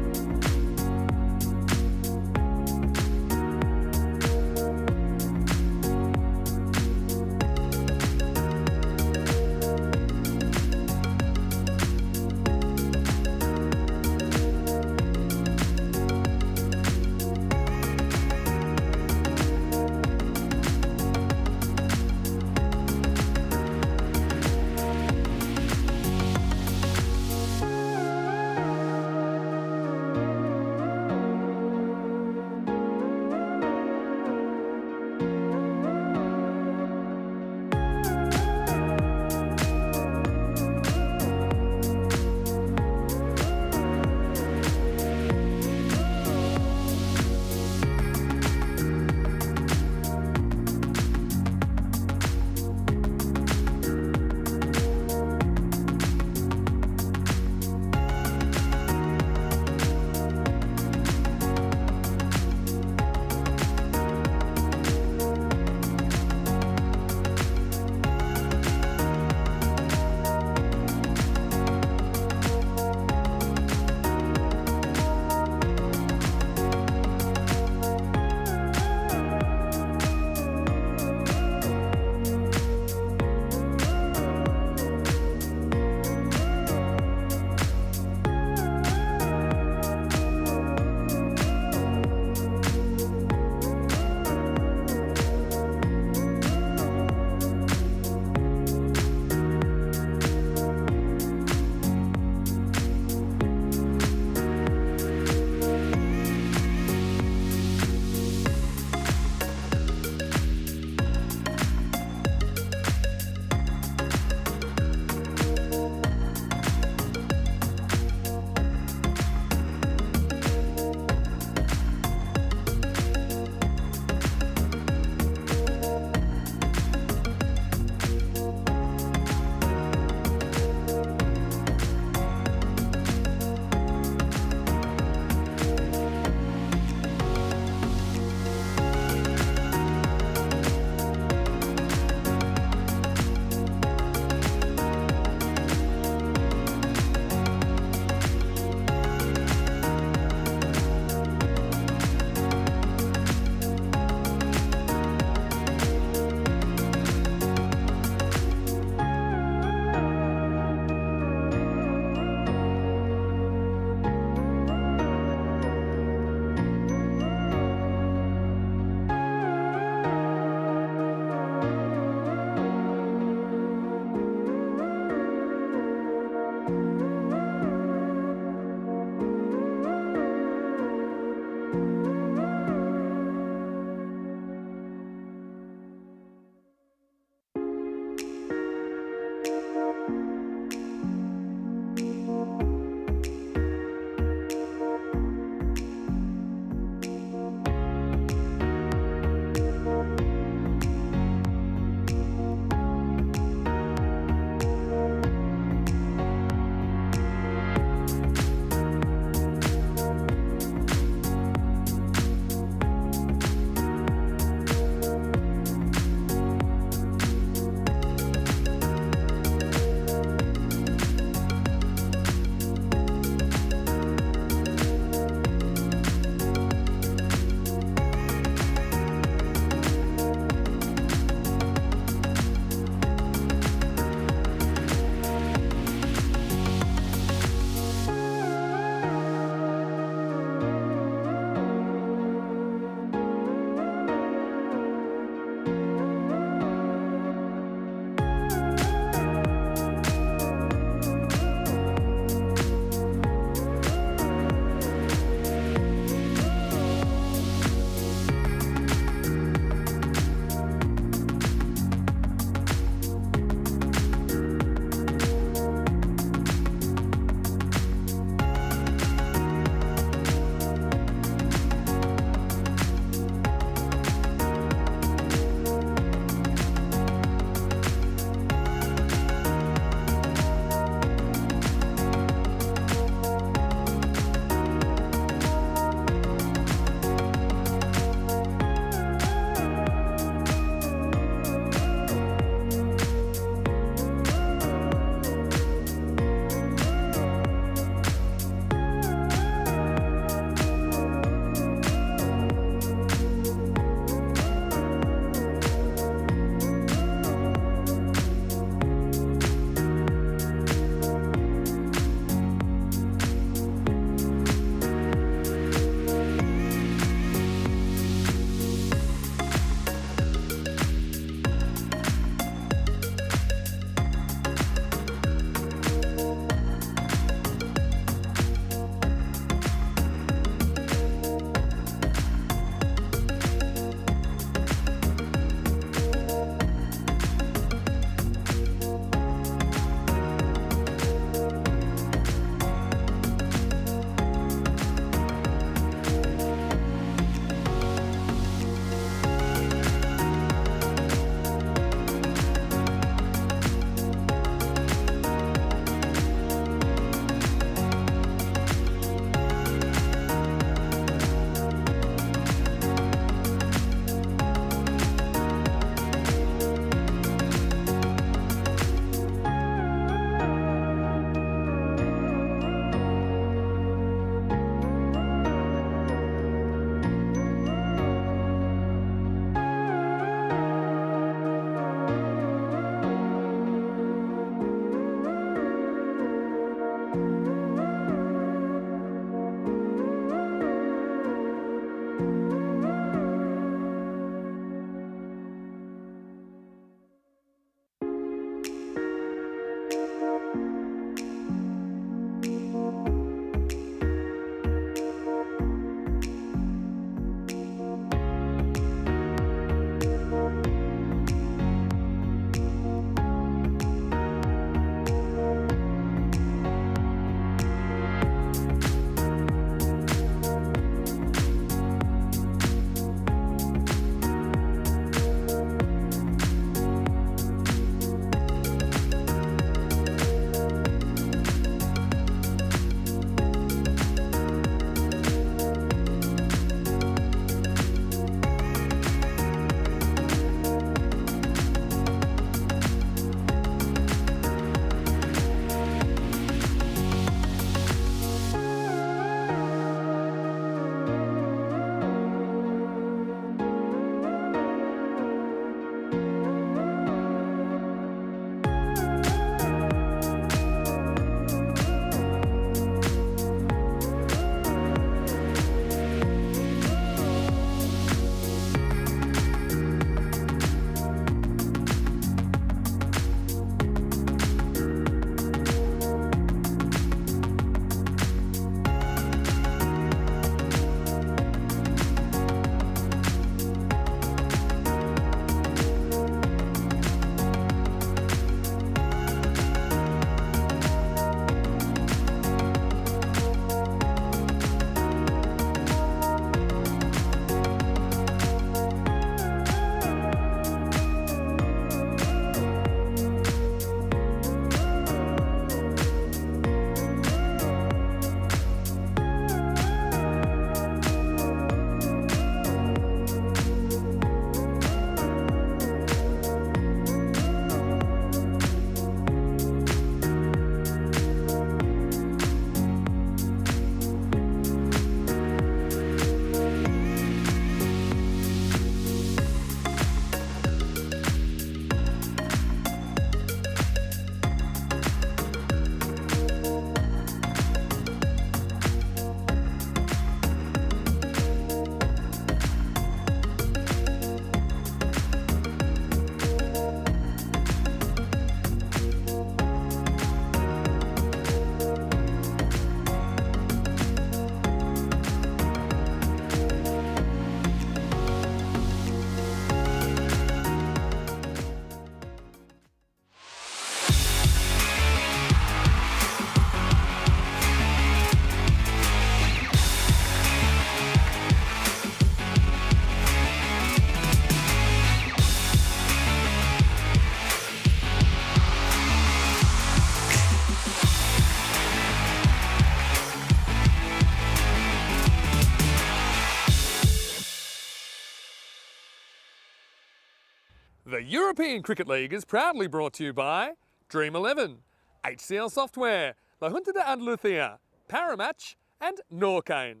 The European Cricket League is proudly brought to you by Dream 11, HCL Software, La Junta de Andalucía, Paramatch and Norcane.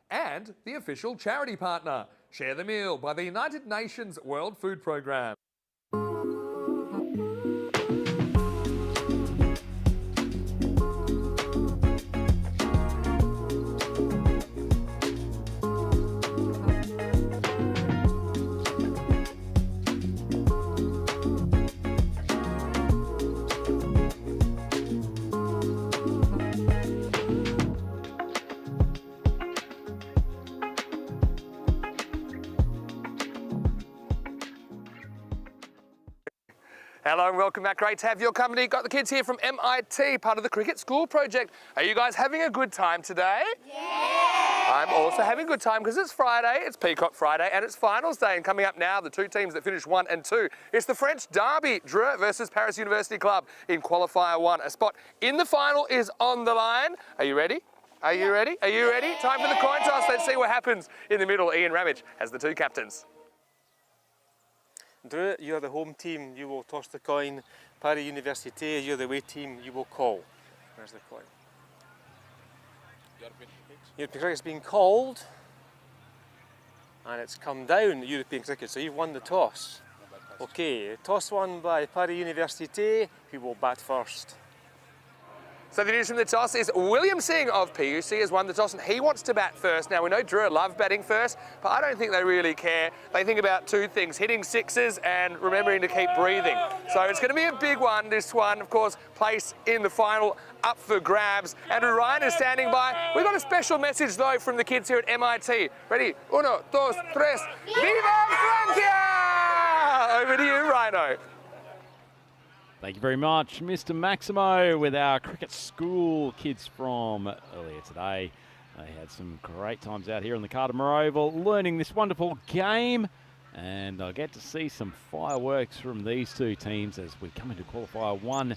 And the official charity partner, Share the Meal by the United Nations World Food Programme. Hello and welcome back. Great to have your company. Got the kids here from MIT, part of the Cricket School Project. Are you guys having a good time today? Yeah! I'm also having a good time because it's Friday, it's Peacock Friday, and it's finals day. And coming up now, the two teams that finished 1 and 2. It's the French derby, Dreux versus Paris University Club in qualifier 1. A spot in the final is on the line. Are you ready? Are you ready? Are you ready? Time for the coin toss. Let's see what happens in the middle. Ian Ramage has the two captains. Dreux, you're the home team, you will toss the coin. Paris Université, you're the away team, you will call. Where's the coin? European cricket's been called, and it's come down, European cricket, so you've won the toss. Okay, toss won by Paris Université, who will bat first. So the news from the toss is William Singh of PUC has won the toss and he wants to bat first. Now we know Dreux love batting first, but I don't think they really care. They think about two things, hitting sixes and remembering to keep breathing. So it's going to be a big one, this one. Of course, place in the final up for grabs. Andrew Ryan is standing by. We've got a special message though from the kids here at MIT. Ready? Uno, dos, tres. Viva Francia! Over to you, Rhino. Thank you very much, Mr. Maximo, with our cricket school kids from earlier today. They had some great times out here on the Cartama Oval, learning this wonderful game. And I'll get to see some fireworks from these two teams as we come into qualifier 1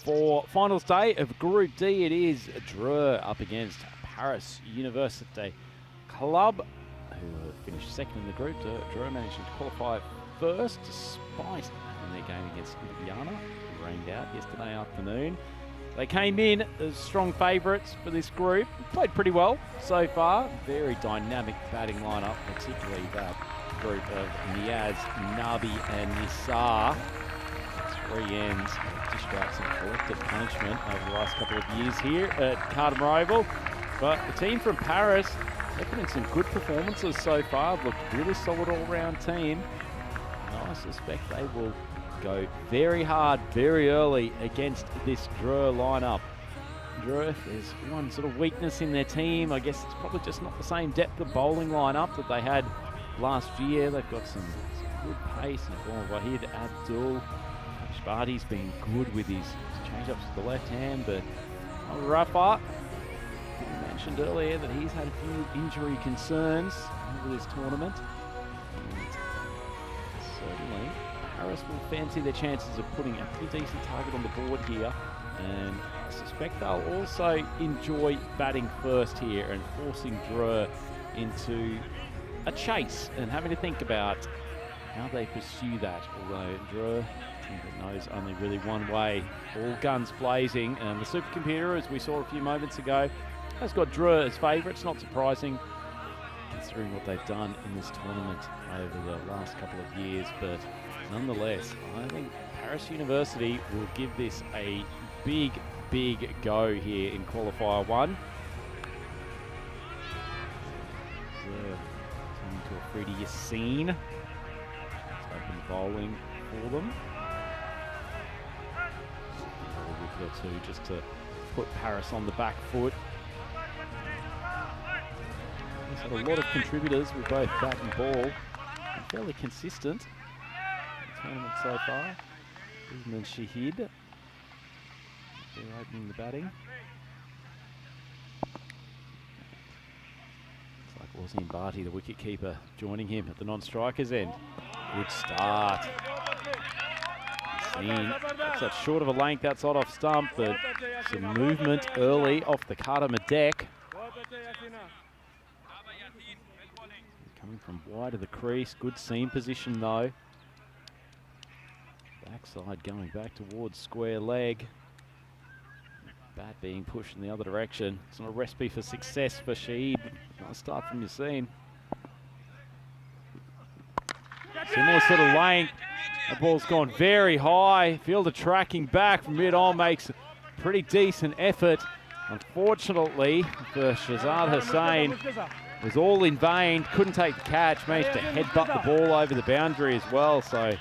for finals day of Group D. It is Dreux up against Paris Université Club, who have finished second in the group. Dreux managed to qualify first despite their game against Luiana, who rained out yesterday afternoon. They came in as strong favourites for this group, played pretty well so far. Very dynamic batting lineup, particularly that group of Niaz, Nabi and Nissar. 3 ends dished out some collective punishment over the last couple of years here at Cartama Oval. But the team from Paris, they've put in some good performances so far, looked really solid all-round team. I suspect they will go very hard, very early against this Dreux lineup. Dreux, there's one sort of weakness in their team. I guess it's probably just not the same depth of bowling lineup that they had last year. They've got some good pace in the form of Wahid Abdul. Shbati's been good with his change-ups to the left hand, but Rafa, you mentioned earlier that he's had a few injury concerns over this tournament. Certainly, Paris will fancy their chances of putting a pretty decent target on the board here, and I suspect they'll also enjoy batting first here and forcing Dreux into a chase and having to think about how they pursue that. Although Dreux, a team that knows only really one way, all guns blazing, and the supercomputer, as we saw a few moments ago, has got Dreux as favourites. Not surprising, considering what they've done in this tournament over the last couple of years, but nonetheless, I think Paris University will give this a big go here in qualifier 1. Turning to a Freddie Yassine. Let's open the bowling for them. A wicket or two just to put Paris on the back foot. There's had a lot of contributors with both bat and ball. Been fairly consistent in the tournament so far. Usman Shahid, they're opening the batting. Looks like Wasim Bhatti, the wicketkeeper, joining him at the non-strikers end. Good start. That's that short of a length outside off stump, but some movement early off the Cartama deck. Coming from wide of the crease, good seam position though. Backside going back towards square leg. Bat being pushed in the other direction. It's not a recipe for success for Shaheed. Nice start from Yassine. Similar sort of length. The ball's gone very high. Fielder tracking back from mid-on makes a pretty decent effort. Unfortunately for Shazad Hussain, it was all in vain. Couldn't take the catch. Managed to headbutt the ball over the boundary as well. So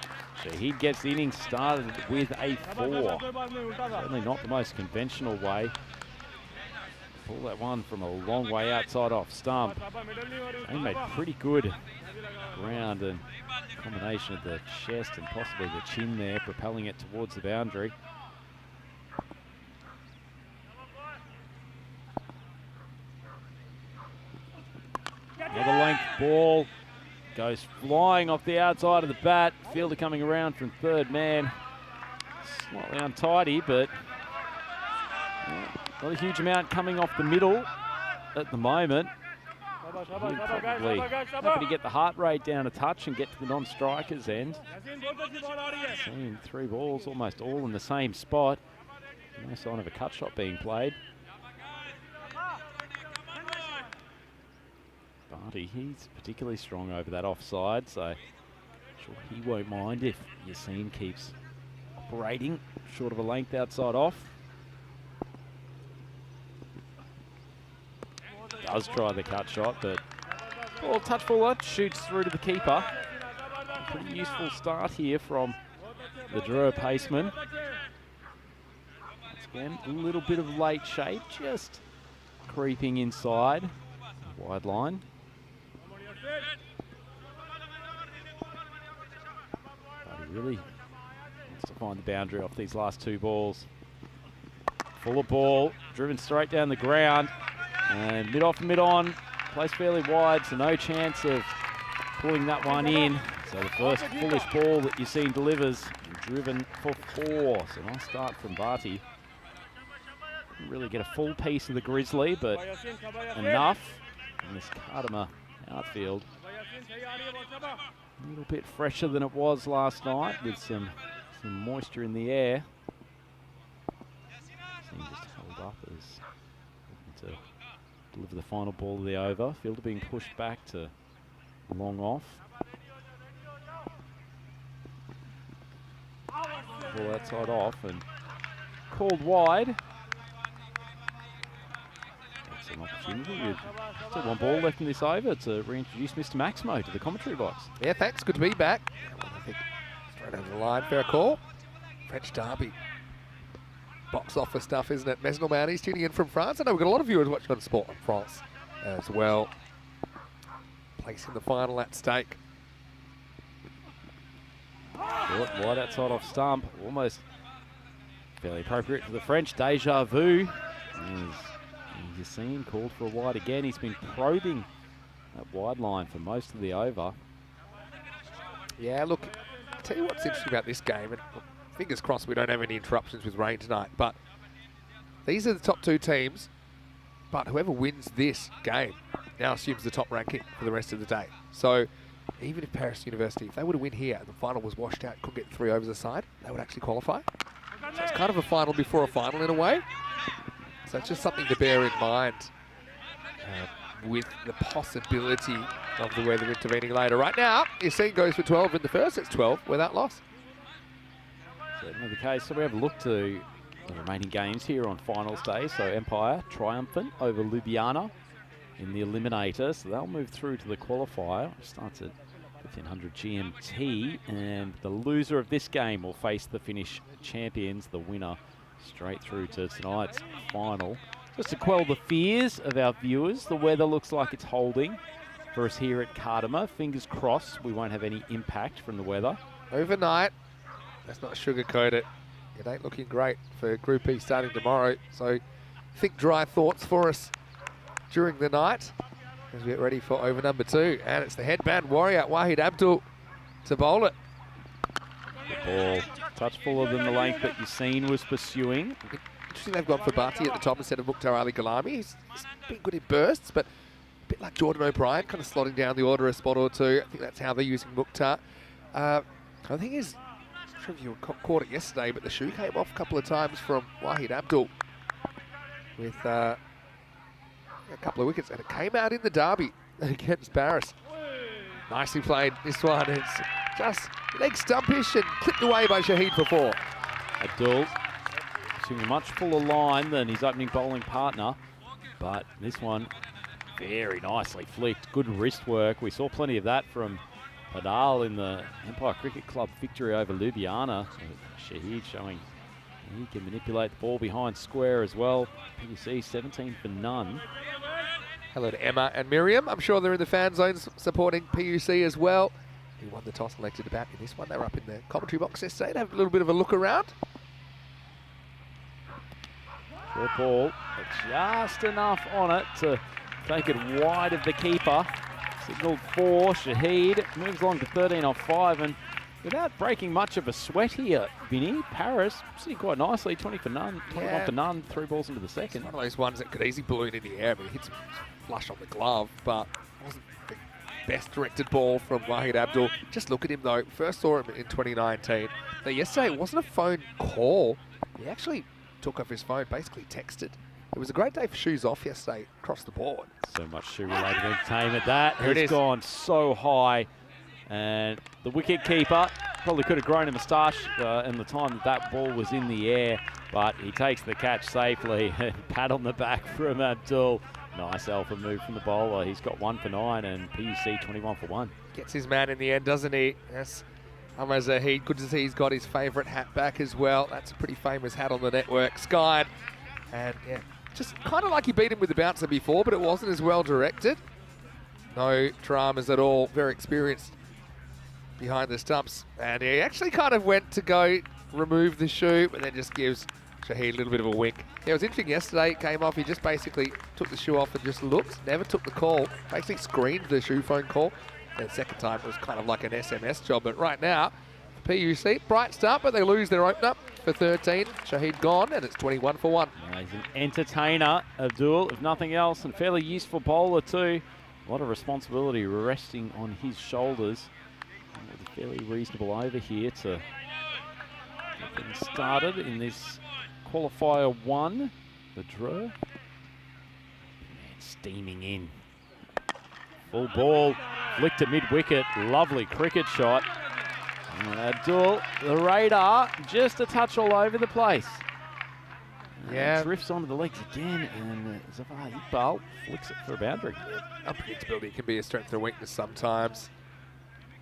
Shaheed gets the innings started with a 4. Certainly not the most conventional way. Pull that one from a long way outside off stump. They made pretty good ground and combination of the chest and possibly the chin there, propelling it towards the boundary. Another length ball goes flying off the outside of the bat. Fielder coming around from third man. Slightly untidy, but not a huge amount coming off the middle at the moment. Probably happy to get the heart rate down a touch and get to the non-striker's end. Seeing 3 balls almost all in the same spot. No sign of a cut shot being played. Barty, he's particularly strong over that offside, so sure he won't mind if Yassine keeps operating short of a length outside off. Does try the cut shot, but ball touch baller shoots through to the keeper. A pretty useful start here from the Drua paceman. Once again, a little bit of late shape, just creeping inside. Wide line. But he really wants to find the boundary off these last 2 balls. Fuller ball, driven straight down the ground. And mid-off and mid-on, placed fairly wide, so no chance of pulling that one in. So the first bullish ball that Yassine delivers, driven for 4. So nice start from Barty. Didn't really get a full piece of the Grizzly, but enough in this Cartama outfield. A little bit fresher than it was last night with some moisture in the air. Yassine just held up as looking to deliver the final ball of the over. Fielder being pushed back to long off. Ball outside off and called wide. That's an opportunity with still 1 ball left in this over to reintroduce Mr. Maximo to the commentary box. Yeah, thanks. Good to be back. I think straight over the line. Fair call. French derby. Box office stuff, isn't it? Mesnil Mounties tuning in from France. I know we've got a lot of viewers watching on Sport on France as well. Placing the final at stake. Short, wide outside off stump. Almost fairly appropriate for the French. Deja vu. As you've seen, called for a wide again. He's been probing that wide line for most of the over. Yeah, look, I'll tell you what's interesting about this game. And fingers crossed we don't have any interruptions with rain tonight, but these are the top 2 teams, but whoever wins this game now assumes the top ranking for the rest of the day. So even if Paris University, if they were to win here and the final was washed out, couldn't get 3 overs aside, they would actually qualify. So it's kind of a final before a final in a way. So it's just something to bear in mind with the possibility of the weather intervening later. Right now, Yassine goes for 12 in the first. It's 12 without loss. Certainly the case. So we have a look to the remaining games here on finals day. So Empire triumphant over Luiana in the Eliminator. So they'll move through to the qualifier, which starts at 1500 GMT. And the loser of this game will face the Finnish champions, the winner, straight through to tonight's final. Just to quell the fears of our viewers, the weather looks like it's holding for us here at Cartama. Fingers crossed we won't have any impact from the weather. Overnight, let's not sugarcoat it. It ain't looking great for Group E starting tomorrow. So think dry thoughts for us during the night as we get ready for over number 2. And it's the headband warrior, Wahid Abdul, to bowl it. The ball touch fuller than the length that Yassine was pursuing. Interesting they've gone for Barty at the top instead of Mukhtar Ali Ghalami. He's been good in bursts, but a bit like Jordan O'Brien, kind of slotting down the order a spot or 2. I think that's how they're using Mukhtar. The thing is, I'm sure if you caught it yesterday, but the shoe came off a couple of times from Wahid Abdul with a couple of wickets, and it came out in the derby against Paris. Nicely played this one. It's just leg stumpish and clipped away by Shahid for 4. Abdul seeing a much fuller line than his opening bowling partner, but this one very nicely flicked. Good wrist work. We saw plenty of that from Padal in the Empire Cricket Club victory over Luiana. Shahid showing he can manipulate the ball behind square as well. PUC 17 for none. Hello to Emma and Miriam. I'm sure they're in the fan zones supporting PUC as well. Who won the toss and elected to bat in this one. They were up in the commentary box yesterday to have a little bit of a look around. Short ball, but just enough on it to take it wide of the keeper. Signalled 4. Shahid moves along to 13 off 5, and without breaking much of a sweat here, Vinny, Paris sitting quite nicely, 20 for none, 21 for none, 3 balls into the second. It's one of those ones that could easily balloon in the air, but it hits flush on the glove, but wasn't the best directed ball from Wahid Abdul. Just look at him though, first saw him in 2019. Now yesterday it wasn't a phone call, he actually took off his phone, basically texted. It was a great day for shoes off yesterday across the board. So much shoe-related entertainment. That There it has is. gone so high, and the wicket keeper probably could have grown a moustache in the time that that ball was in the air, but he takes the catch safely. And pat on the back from Abdul. Nice alpha move from the bowler. He's got 1 for 9, and PUC 21 for 1. Gets his man in the end, doesn't he? Yes. Amar Zahid, good to see he's got his favourite hat back as well. That's a pretty famous hat on the network. Skied. And yeah, just kind of like he beat him with the bouncer before, but it wasn't as well directed. No dramas at all. Very experienced behind the stumps. And he actually kind of went to go remove the shoe, but then just gives Shahid a little bit of a wink. Yeah, it was interesting yesterday. It came off. He just basically took the shoe off and just looked. Never took the call. Basically screened the shoe phone call. And the second time it was kind of like an SMS job. But right now, PUC, bright start, but they lose their opener for 13. Shahid gone, and it's 21 for 1. He's an entertainer, Abdul, if nothing else, and fairly useful bowler too. A lot of responsibility resting on his shoulders. And with a fairly reasonable over here to get things started in this qualifier 1. The draw. And steaming in. Full ball, flicked at mid-wicket. Lovely cricket shot. Abdul, the radar, just a touch all over the place. Yeah. Drifts onto the legs again, and Zafar Iqbal flicks it for a boundary. Unpredictability can be a strength or weakness sometimes.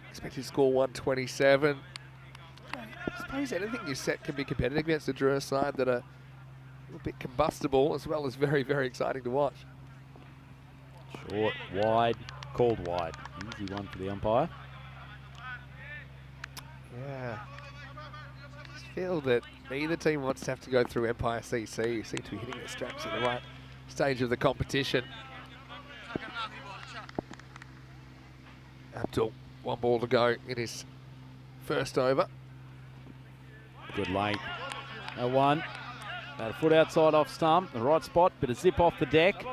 Expected score 127. I suppose anything you set can be competitive against a draw side that are a little bit combustible, as well as very, very exciting to watch. Short, wide, called wide. Easy one for the umpire. Yeah. I just feel that neither team wants to have to go through Empire CC. You seem to be hitting their straps at the right stage of the competition. Abdul, 1 ball to go in his first over. Good length. No one. About a foot outside off stump, the right spot, bit of zip off the deck.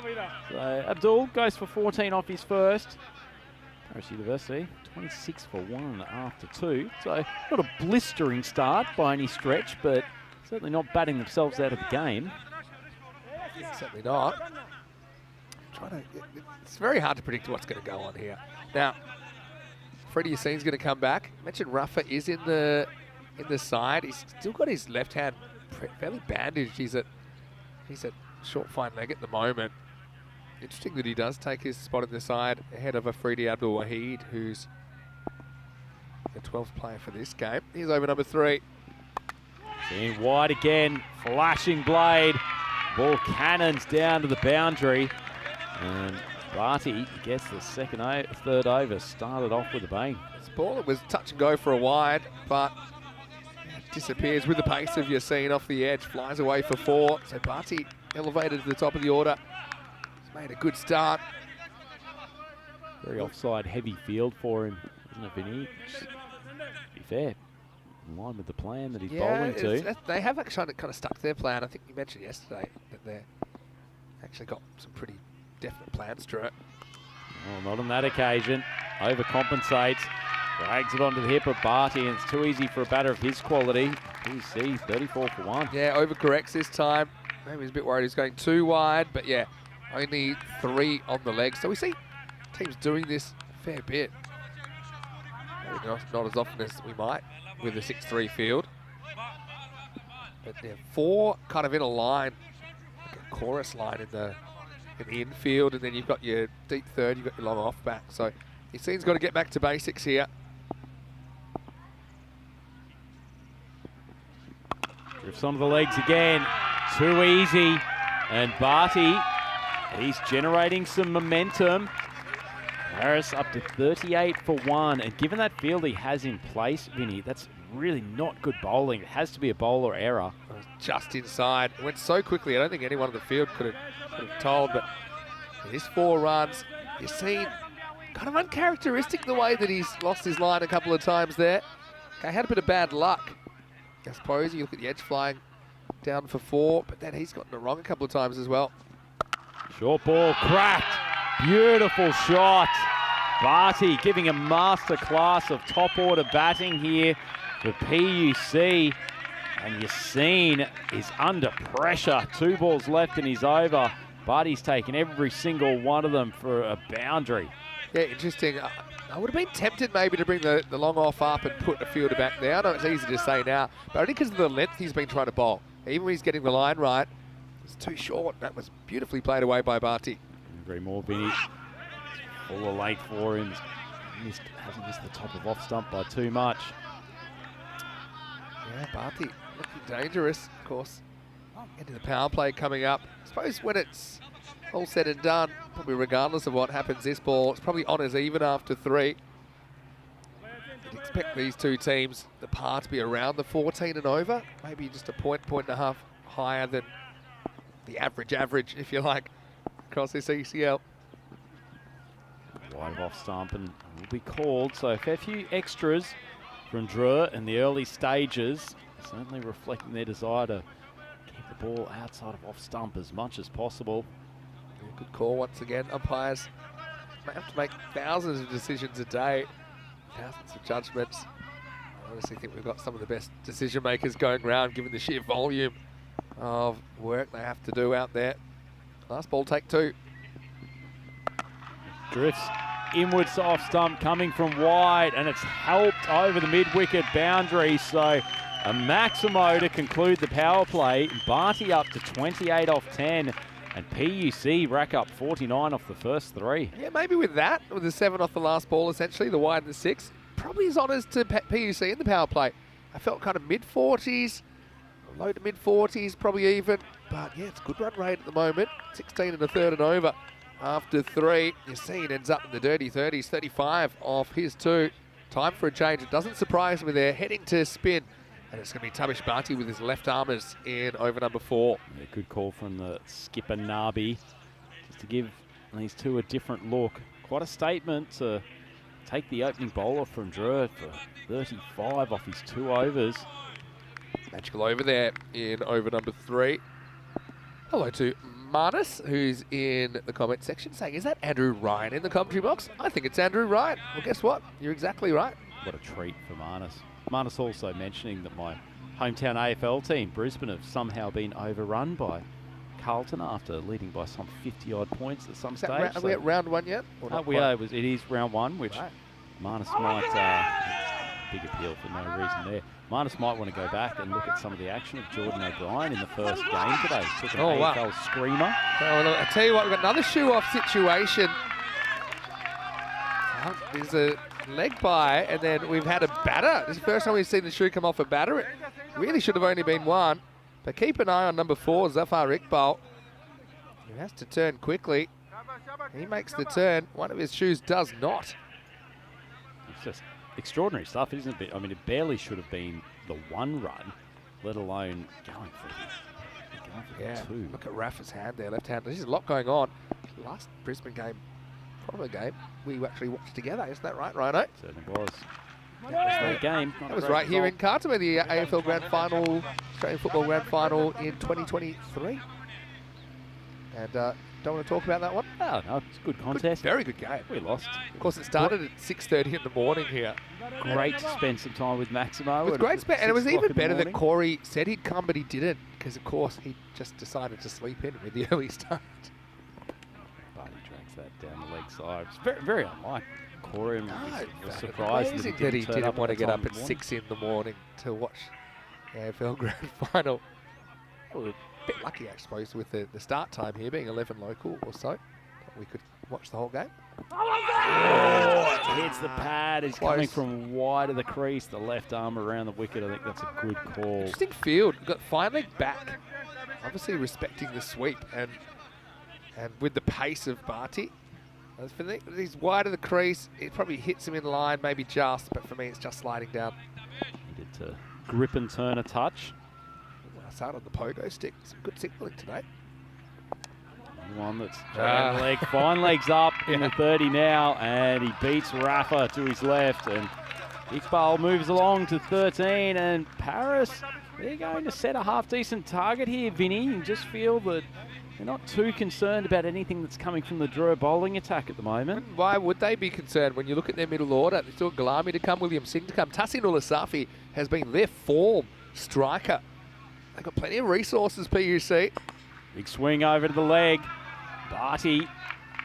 So Abdul goes for 14 off his first. Paris University, 26 for 1 after 2. So not a blistering start by any stretch, but certainly not batting themselves out of the game. Certainly not. It's very hard to predict what's going to go on here. Now, Freddie Yassine's going to come back. I mentioned Rafa is in the side. He's still got his left hand fairly bandaged. He's at short fine leg at the moment. Interesting that he does take his spot in the side ahead of Afridi Abdul Wahid, who's the 12th player for this game. Here's over number 3. In wide again, flashing blade. Ball cannons down to the boundary. And Barty gets the third over, started off with a bang. This ball, it was touch and go for a wide, but disappears with the pace of Yassine off the edge, flies away for 4. So Barty elevated to the top of the order. He's made a good start. Very offside heavy field for him, isn't it, Vinny? To be fair, in line with the plan that he's bowling to. They have actually kind of stuck to their plan. I think you mentioned yesterday that they've actually got some pretty definite plans to it. Well, not on that occasion. Overcompensates. Drags it onto the hip of Barty, and it's too easy for a batter of his quality. PC 34 for 1. Yeah, overcorrects this time. Maybe he's a bit worried he's going too wide, but yeah, only 3 on the leg. So we see teams doing this a fair bit. Maybe not as often as we might with a 6-3 field. But yeah, 4 kind of in a line, like a chorus line in the infield, and then you've got your deep third, you've got your long off back. So he seems got to get back to basics here. Drifts onto the legs again. Too easy. And Barty, he's generating some momentum. Harris up to 38 for 1. And given that field he has in place, Vinny, that's really not good bowling. It has to be a bowler error. Just inside. It went so quickly, I don't think anyone on the field could have told. But his 4 runs, you've seen kind of uncharacteristic the way that he's lost his line a couple of times there. Okay, had a bit of bad luck. I suppose you look at the edge flying down for 4, but then he's gotten it wrong a couple of times as well. Short ball cracked. Beautiful shot. Barty giving a master class of top order batting here for PUC. And Yassine is under pressure. 2 balls left and he's over. Barty's taken every single one of them for a boundary. Yeah, interesting. I would have been tempted maybe to bring the long off up and put a fielder back there. I know it's easy to say now, but only because of the length he's been trying to bowl. Even when he's getting the line right, it's too short. That was beautifully played away by Barty. Agree more, Vinny. Full of late for him. Hasn't missed the top of off stump by too much. Yeah, Barty looking dangerous, of course. Into the power play coming up. I suppose when it's all said and done, probably regardless of what happens this ball, it's probably honours even after 3. You'd expect these 2 teams, the par to be around the 14 and over, maybe just a point and a half higher than the average, if you like, across this ECL. Wide of off stump and will be called, so a fair few extras from Drew in the early stages, certainly reflecting their desire to keep the ball outside of off stump as much as possible. Good call once again. Umpires may have to make thousands of decisions a day, thousands of judgments. I honestly think we've got some of the best decision makers going around, given the sheer volume of work they have to do out there. Last ball, take 2. Drifts inwards off stump coming from wide, and it's helped over the mid-wicket boundary. So a Maximo to conclude the power play. Barty up to 28 off 10. And PUC rack up 49 off the first 3. Yeah, maybe with that, with the 7 off the last ball, essentially, the wide and the 6, probably is honours to PUC in the power play. I felt kind of mid-40s, low to mid-40s, probably even. But yeah, it's a good run rate at the moment. 16 and a third and over after 3. Yassine ends up in the dirty 30s, 35 off his 2. Time for a change. It doesn't surprise me there. Heading to spin. And it's going to be Tabish Barty with his left armers in over number 4. Yeah, good call from the skipper Nabi, just to give these 2 a different look. Quite a statement to take the opening bowler from Drew for 35 off his 2 overs. Magical over there in over number 3. Hello to Marnus, who's in the comment section saying, is that Andrew Ryan in the commentary box? I think it's Andrew Ryan. Well, guess what? You're exactly right. What a treat for Marnus. Marnus also mentioning that my hometown AFL team, Brisbane, have somehow been overrun by Carlton after leading by some 50-odd points at some stage. Are we at round 1 yet? We are. It is round 1, which right. Marnus might... big appeal for no reason there. Marnus might want to go back and look at some of the action of Jordan O'Brien in the first game today. Took an AFL screamer. I tell you what, we've got another shoe-off situation. There's a leg by, and then we've had a batter. This is the first time we've seen the shoe come off a batter. It really should have only been 1. But keep an eye on number 4, Zafar Iqbal. He has to turn quickly. He makes the turn. One of his shoes does not. It's just extraordinary stuff, isn't it? I mean, it barely should have been the 1 run, let alone going for the 2. Look at Rafa's hand there, left hand. There's a lot going on. Last Brisbane game, probably game we actually watched together. Isn't that right, Rhino? Certainly was. That was the game. That was right here in Cartama, the AFL Grand Final, Australian Football Grand Final in 2023. And don't want to talk about that one? Oh, no, it's a good contest. Very good game. We lost. Of course, it started at 6:30 in the morning here. Great to spend some time with Maximo. It was great spend, and it was 6 even o'clock in the better that morning. Corey said he'd come, but he didn't, because of course he just decided to sleep in with the early start. But he drags that down the leg side. It's very, very unlike Corey. And was surprised Amazing that he didn't turn want to that get time up in at the morning. 6 in the morning to watch the AFL Grand Final. We were a bit lucky, I suppose, with the start time here being 11 local or so. We could watch the whole game. Oh, it hits the pad. He's Close. coming from wide of the crease, the left arm around the wicket. I think that's a good call. Interesting field. We've got fine leg back. Obviously respecting the sweep and with the pace of Barty. As for he's wide of the crease. It probably hits him in line, maybe just, but for me it's just sliding down. Needed to grip and turn a touch. I started on the pogo stick. Some good signalling today. One that's dragging the leg. Fine legs up in the 30 now, and he beats Rafa to his left. And Iqbal moves along to 13, and Paris, they're going to set a half-decent target here, Vinny. You just feel that they're not too concerned about anything that's coming from the Drua bowling attack at the moment. Why would they be concerned when you look at their middle order? They still got Galami to come, William Singh to come. Tassin Ulasafi has been their form striker. They've got plenty of resources, PUC. Big swing over to the leg. Barty,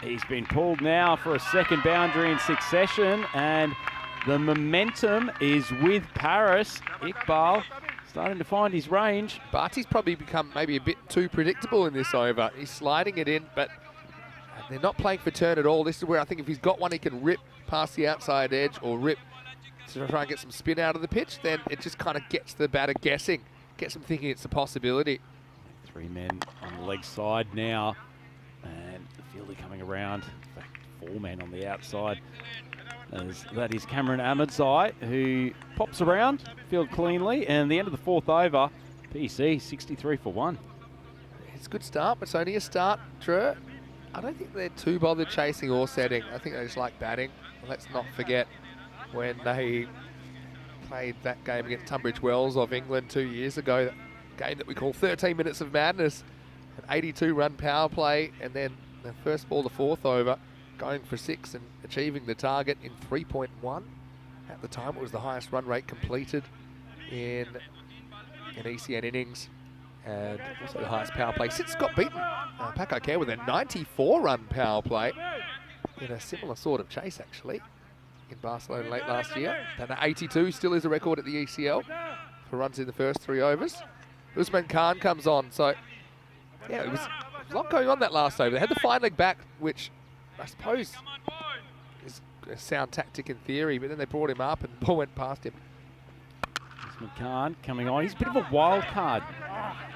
he's been pulled now for a second boundary in succession, and the momentum is with Paris. Iqbal starting to find his range. Barty's probably become maybe a bit too predictable in this over. He's sliding it in, but they're not playing for turn at all. This is where I think if he's got one, he can rip past the outside edge or rip to try and get some spin out of the pitch. Then it just kind of gets the batter guessing, gets them thinking it's a possibility. 3 men on the leg side now, and the fielder coming around. In fact, 4 men on the outside. As that is Cameron Ahmedzai, who pops around, field cleanly, and the end of the 4th over, PC 63 for 1. It's a good start, but it's only a start, Drew. I don't think they're too bothered chasing or setting. I think they just like batting. Let's not forget when they played that game against Tunbridge Wells of England 2 years ago, that game that we call 13 minutes of madness, an 82-run power play, and then the first ball, the 4th over, going for 6 and achieving the target in 3.1. At the time, it was the highest run rate completed in an ECN innings, and also the highest power play since got beaten Paco Care with a 94-run power play in a similar sort of chase, actually, in Barcelona late last year. And 82 still is a record at the ECL for runs in the first 3 overs. Usman Khan comes on, so yeah, it was a lot going on that last over. They had the fine leg back, which I suppose is a sound tactic in theory, but then they brought him up and the ball went past him. Usman Khan coming on. He's a bit of a wild card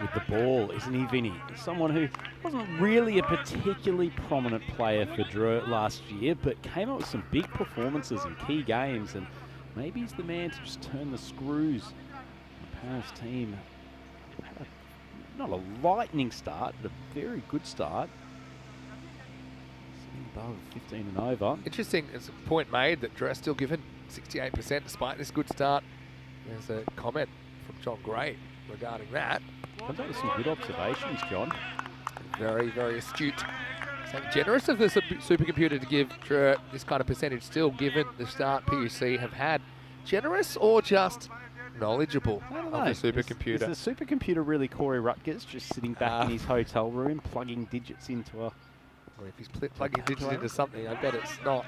with the ball, isn't he, Vinny? Somone who wasn't really a particularly prominent player for Drua last year, but came up with some big performances in key games, and maybe he's the man to just turn the screws. The Paris team had not a lightning start, but a very good start. Sitting above 15 and over. Interesting, it's a point made that Drua still given 68% despite this good start. There's a comment from John Gray regarding that. Comes up with some good observations, John. Very, very astute. Saying generous of the supercomputer to give Drua this kind of percentage still, given the start PUC have had. Generous or just knowledgeable I don't of know. the supercomputer? Is the supercomputer really Corey Rutgers, just sitting back in his hotel room, plugging digits into a... Well, if he's plugging digits into something, I bet it's not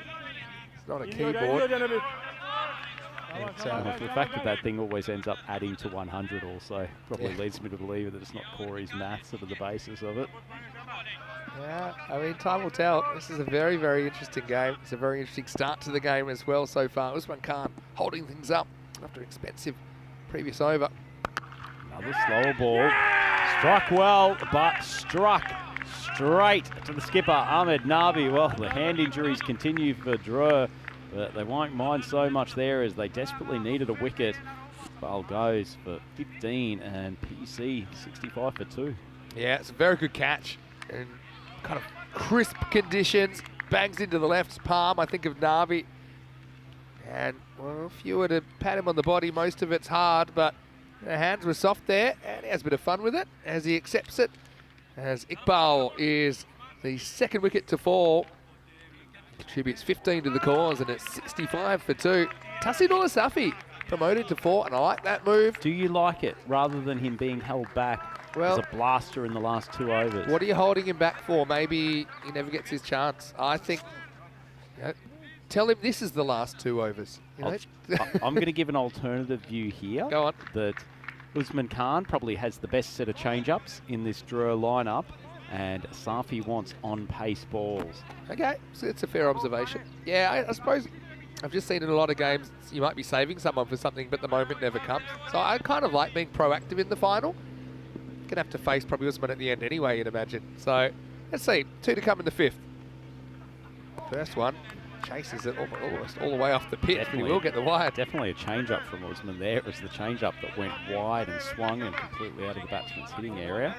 a keyboard. Well, the fact that thing always ends up adding to 100 also probably leads me to believe that it's not Corey's maths that are the basis of it. Yeah, I mean, time will tell. This is a very, very interesting game. It's a very interesting start to the game as well so far. Usman Khan holding things up after an expensive previous over. Another slower ball. Struck well, but struck straight to the skipper, Ahmed Nabi. Well, the hand injuries continue for Drua, but they won't mind so much there as they desperately needed a wicket. Ball goes for 15 and PC 65 for 2. Yeah, it's a very good catch. In kind of crisp conditions. Bangs into the left palm, I think, of Navi. And, well, if you were to pat him on the body, most of it's hard, but the hands were soft there, and he has a bit of fun with it as he accepts it. As Iqbal is the second wicket to fall. Contributes 15 to the cause, and it's 65 for 2. Tassi Nulasafi promoted to 4, and I like that move. Do you like it, rather than him being held back as a blaster in the last 2 overs? What are you holding him back for? Maybe he never gets his chance. I think, tell him this is the last 2 overs. I'm going to give an alternative view here. Go on. That Usman Khan probably has the best set of change-ups in this Drur lineup, and Safi wants on-pace balls. Okay, so it's a fair observation. Yeah, I suppose I've just seen in a lot of games you might be saving someone for something, but the moment never comes. So I kind of like being proactive in the final. Gonna have to face probably Usman at the end anyway, you'd imagine. So let's see, 2 to come in the 5th. First one chases it almost all the way off the pitch, but he will get the wide. Definitely a change-up from Usman there. It was the change-up that went wide and swung and completely out of the batsman's hitting area.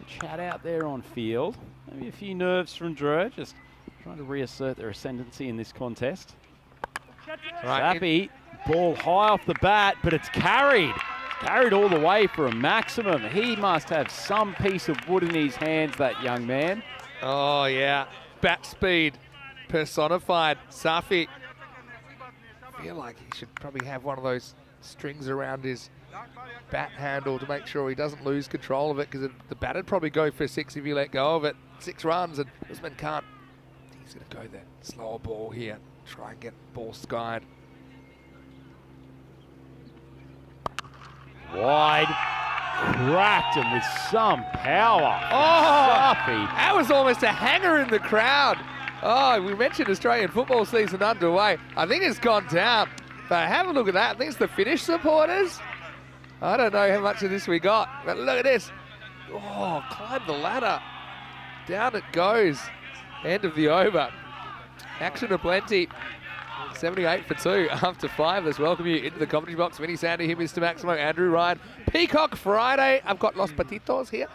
Chat out there on field. Maybe a few nerves from Drur, just trying to reassert their ascendancy in this contest. Safi, ball high off the bat, but it's carried. Carried all the way for a maximum. He must have some piece of wood in his hands, that young man. Oh, yeah. Bat speed personified. Safi. I feel like he should probably have one of those strings around his bat handle to make sure he doesn't lose control of it, because the bat would probably go for 6 if you let go of it. 6 runs, and Usman can't. He's going to go that slower ball here. Try and get ball skied. Wide, cracked him with some power. Oh, Safi. that was almost a hanger in the crowd. Oh, we mentioned Australian football season underway. I think it's gone down. But have a look at that. I think it's the Finnish supporters. I don't know how much of this we got, but look at this. Oh, climb the ladder. Down it goes. End of the over. Action aplenty. 78 for 2 after 5. Let's welcome you into the commentary box. Vinny Sandy here, Mr. Maximo, Andrew Ryan. Peacock Friday. I've got Los Patitos here.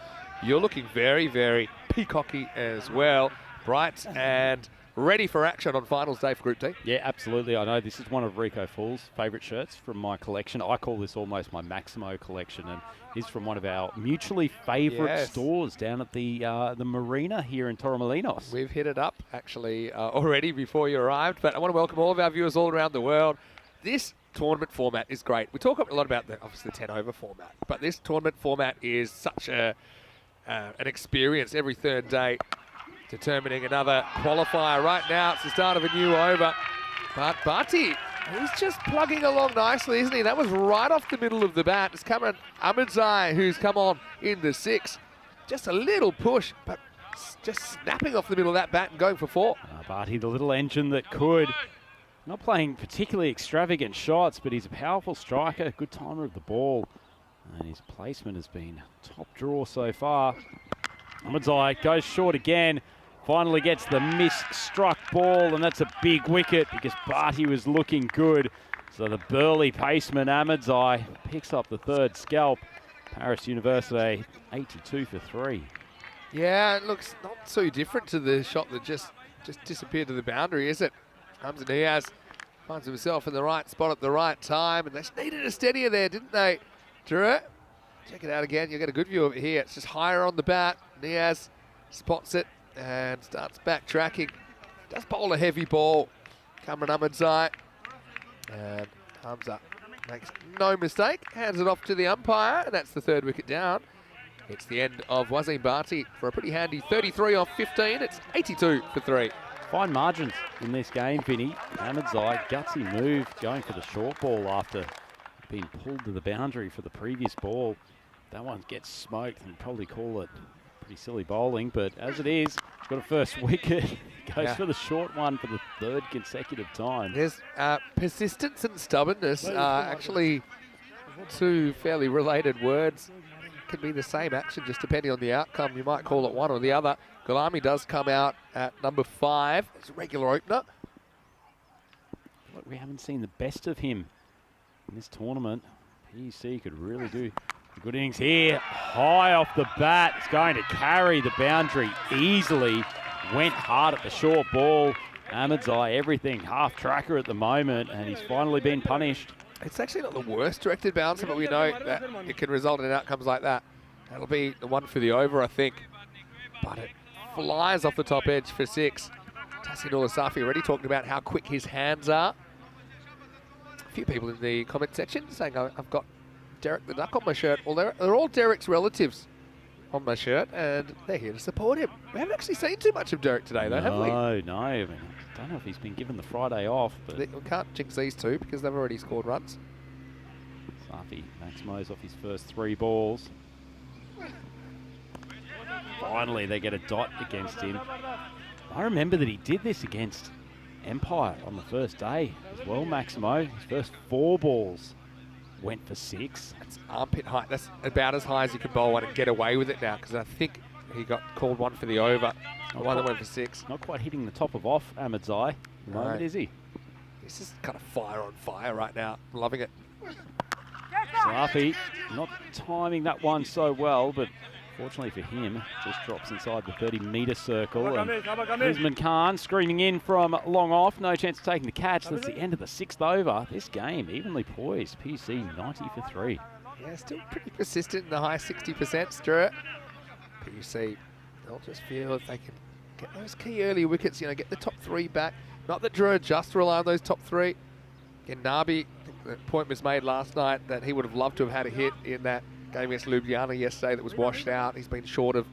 You're looking very, very peacocky as well. Bright and ready for action on finals day for Group D. Yeah, absolutely. I know this is one of Rico Full's favourite shirts from my collection. I call this almost my Maximo collection, and he's from one of our mutually favourite stores down at the marina here in Torremolinos. We've hit it up actually already before you arrived, but I want to welcome all of our viewers all around the world. This tournament format is great. We talk a lot about obviously the 10 over format, but this tournament format is such an experience every third day. Determining another qualifier right now. It's the start of a new over. But Bhatti, he's just plugging along nicely, isn't he? That was right off the middle of the bat. It's Cameron Ahmedzai who's come on in the 6. Just a little push, but just snapping off the middle of that bat and going for 4. Bhatti, the little engine that could. Not playing particularly extravagant shots, but he's a powerful striker, good timer of the ball. And his placement has been top draw so far. Ahmedzai goes short again. Finally gets the miss-struck ball, and that's a big wicket because Bhatti was looking good. So the burly paceman Ahmedzai picks up the 3rd scalp. Paris University, 82 for 3. Yeah, it looks not too different to the shot that just disappeared to the boundary, is it? Hamza Niaz finds himself in the right spot at the right time, and they just needed a steadier there, didn't they? Drew, check it out again. You'll get a good view of it here. It's just higher on the bat. Niaz spots it and starts backtracking. Does bowl a heavy ball. Cameron Ahmedzai. And Hamza makes no mistake. Hands it off to the umpire, and that's the 3rd wicket down. It's the end of Wasim Bhatti for a pretty handy 33 off 15. It's 82 for 3. Fine margins in this game, Vinny. Ahmedzai, gutsy move, going for the short ball after being pulled to the boundary for the previous ball. That one gets smoked and probably call it pretty silly bowling, but as it is, he's got a 1st wicket. Goes for the short one for the 3rd consecutive time. There's persistence and stubbornness, actually 2 fairly related words. Could be the same action just depending on the outcome. You might call it one or the other. Gulami does come out at number 5 as a regular opener. Look, we haven't seen the best of him in this tournament. PEC could really do good innings here. High off the bat. It's going to carry the boundary easily. Went hard at the short ball. Ahmedzai, everything half tracker at the moment, and he's finally been punished. It's actually not the worst directed bouncer, but we know that it can result in outcomes like that. That'll be the one for the over, I think. But it flies off the top edge for 6. Tasinula Safi already talking about how quick his hands are. A few people in the comment section saying I've got Derek the Duck on my shirt. Well, they're all Derek's relatives on my shirt, and they're here to support him. We haven't actually seen too much of Derek today, though, have we? No. I mean, I don't know if he's been given the Friday off. But We can't jinx these two because they've already scored runs. Safi Maximo's off his first 3 balls. Finally, they get a dot against him. I remember that he did this against Empire on the first day as well, Maximo. His first 4 balls went for 6. That's armpit height. That's about as high as you can bowl one and get away with it now, because I think he got called one for the over. One that went for 6. Not quite hitting the top of off Ahmed's eye at the moment, is he? This is kind of fire on fire right now. I'm loving it. Safi not timing that one so well, but fortunately for him, just drops inside the 30-metre circle. And Usman Khan screaming in from long off. No chance of taking the catch. That's the end of the 6th over. This game evenly poised. PUC 90 for 3. Yeah, still pretty persistent in the high 60%, Stuart. PUC, they'll just feel if they can get those key early wickets, you know, get the top 3 back. Not that Drew just rely on those top 3. Again, Nabi, I think the point was made last night that he would have loved to have had a hit in that game against Luiana yesterday that was washed out. He's been short of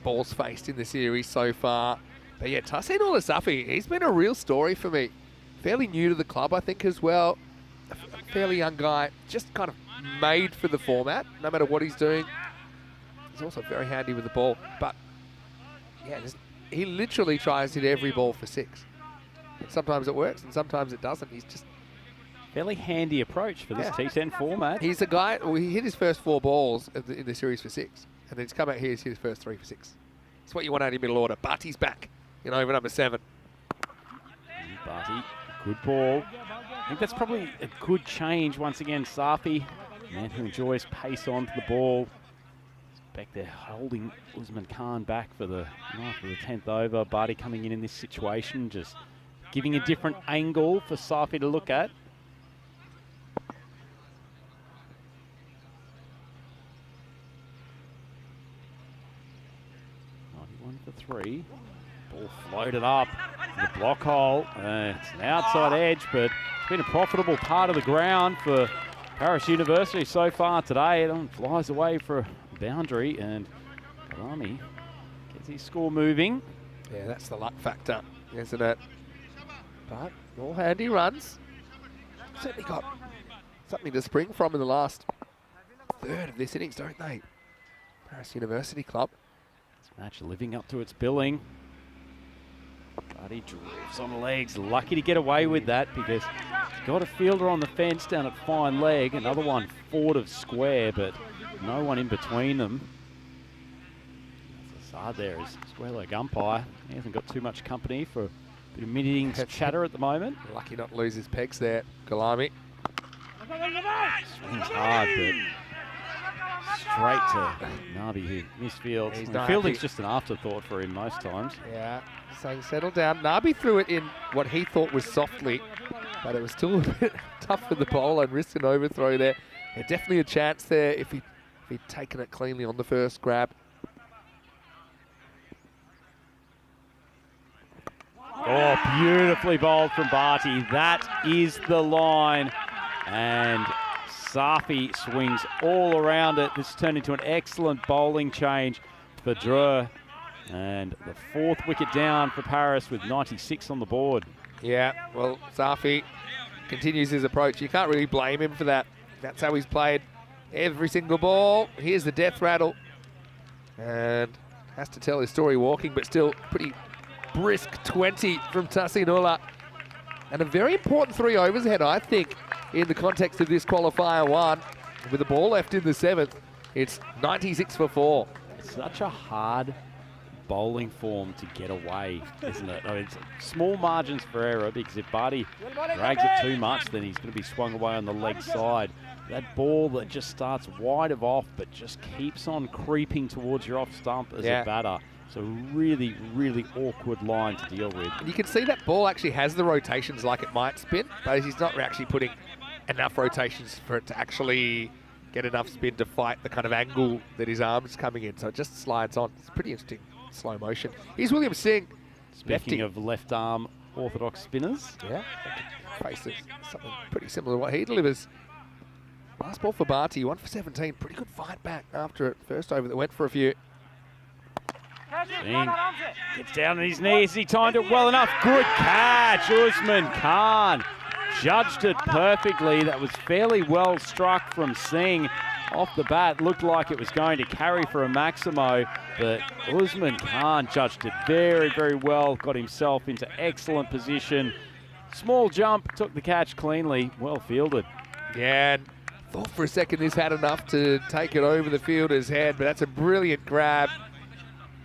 balls faced in the series so far. But yeah, Tasinula Safi, he's been a real story for me. Fairly new to the club, I think, as well. A fairly young guy, just kind of made for the format, no matter what he's doing. He's also very handy with the ball. But yeah, he literally tries to hit every ball for 6. And sometimes it works and sometimes it doesn't. He's just fairly handy approach for this T10 format. He's a guy, well, he hit his first 4 balls in the series for 6. And then he's come out here, he's hit his first 3 for 6. It's what you want out of middle order. But he's back in over number 7. Barty, good ball. I think that's probably a good change once again. Safi, man who enjoys pace onto the ball. He's back there holding Usman Khan back for the 10th over. Barty coming in this situation, just giving a different angle for Safi to look at. 3. Ball floated up to the block hole. It's an outside edge, but it's been a profitable part of the ground for Paris University so far today. It flies away for a boundary, and Kalami gets his score moving. Yeah, that's the luck factor, isn't it? But all handy runs. Certainly got something to spring from in the last third of this innings, don't they? Paris University Club. Match living up to its billing. Buddy drifts on the legs. Lucky to get away with that because he's got a fielder on the fence down at fine leg. Another one forward of square, but no one in between them. Assad there is square leg umpire. He hasn't got too much company for a bit of mid-innings chatter at the moment. Lucky not to lose his pegs there, Galami. Swings hard, but straight to Nabi, who misfields. Fielding's just an afterthought for him most times. Yeah, saying settle down. Nabi threw it in what he thought was softly, but it was still a bit tough for the bowler and risked an overthrow there. Yeah, definitely a chance there if he'd taken it cleanly on the first grab. Oh, beautifully bowled from Barty. That is the line. And Safi swings all around it. This turned into an excellent bowling change for Drew. And the 4th wicket down for Paris with 96 on the board. Yeah, well, Safi continues his approach. You can't really blame him for that. That's how he's played every single ball. Here's the death rattle. And has to tell his story walking, but still pretty brisk 20 from Tasinula. And a very important 3 overs ahead, I think, in the context of this qualifier 1. With the ball left in the 7th, it's 96 for 4. It's such a hard bowling form to get away, isn't it? I mean, it's small margins for error because if Barty drags it too much, then he's going to be swung away on the leg side. That ball that just starts wide of off but just keeps on creeping towards your off stump as a batter. So really, really awkward line to deal with. You can see that ball actually has the rotations like it might spin, but he's not actually putting enough rotations for it to actually get enough spin to fight the kind of angle that his arm's coming in. So it just slides on. It's pretty interesting slow motion. Here's William Singh. Speaking of left arm orthodox spinners. Yeah, faces something pretty similar to what he delivers. Last ball for Barty, 1 for 17. Pretty good fight back after it. First over that went for a few. Singh gets down on his knees. He timed it well enough. Good catch. Usman Khan judged it perfectly. That was fairly well struck from Singh. Off the bat, looked like it was going to carry for a Maximo, but Usman Khan judged it very, very well. Got himself into excellent position. Small jump, took the catch cleanly. Well fielded. Yeah, and thought for a second this had enough to take it over the fielder's head, but that's a brilliant grab.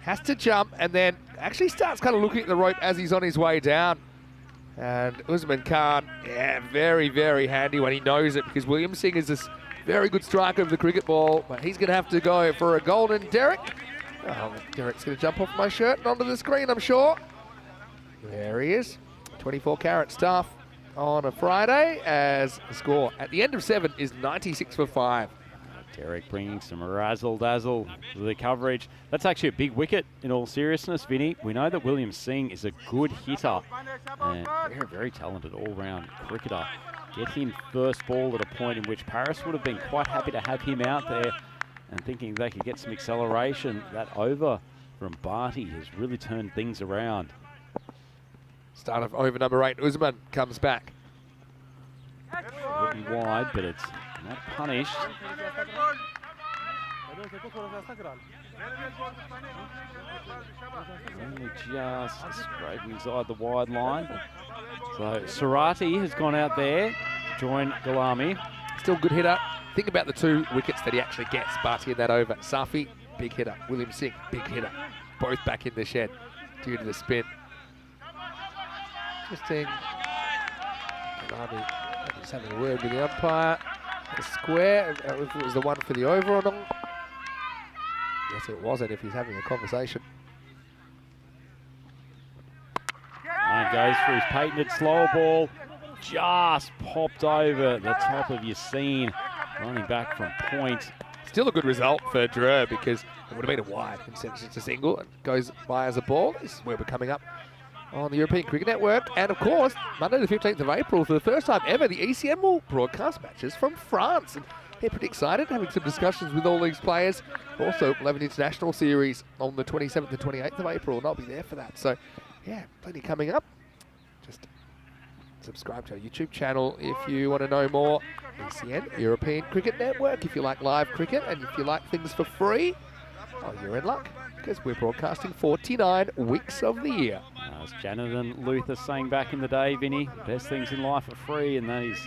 Has to jump and then actually starts kind of looking at the rope as he's on his way down. And Usman Khan, yeah, very, very handy when he knows it, because William Singh is this very good striker of the cricket ball, but he's going to have to go for a golden Derek. Oh, Derek's going to jump off my shirt and onto the screen, I'm sure. There he is. 24 carat stuff on a Friday as the score at the end of 7 is 96 for 5. Derek bringing some razzle-dazzle to the coverage. That's actually a big wicket in all seriousness, Vinny. We know that William Singh is a good hitter and very, very talented all-round cricketer. Get him first ball at a point in which Paris would have been quite happy to have him out there and thinking they could get some acceleration. That over from Barty has really turned things around. Start of over number 8, Usman comes back. It'll be wide, but it's not punished. Only just scraping inside the wide line. So Sarati has gone out there to join Galami. Still good hitter. Think about the 2 wickets that he actually gets. Barty in that over. Safi, big hitter. William Singh, big hitter. Both back in the shed due to the spin. Interesting. Galami just having a word with the umpire. The square, if it was the one for the over or not. Yes, it wasn't if he's having a conversation. And goes for his patented slow ball. Just popped over the top of your scene. Running back from point. Still a good result for Drew because it would have been a wide instead of just a single. And goes by as a ball. This is where we're coming up on the European Cricket Network. And of course, Monday the 15th of April, for the first time ever, the ECN will broadcast matches from France. And they're pretty excited, having some discussions with all these players. Also, we'll have an international series on the 27th and 28th of April, and I'll be there for that. So, yeah, plenty coming up. Just subscribe to our YouTube channel if you want to know more. ECN, European Cricket Network. If you like live cricket and if you like things for free, oh, you're in luck, because we're broadcasting 49 weeks of the year. As Janet and Luther saying back in the day, Vinny, best things in life are free, and that is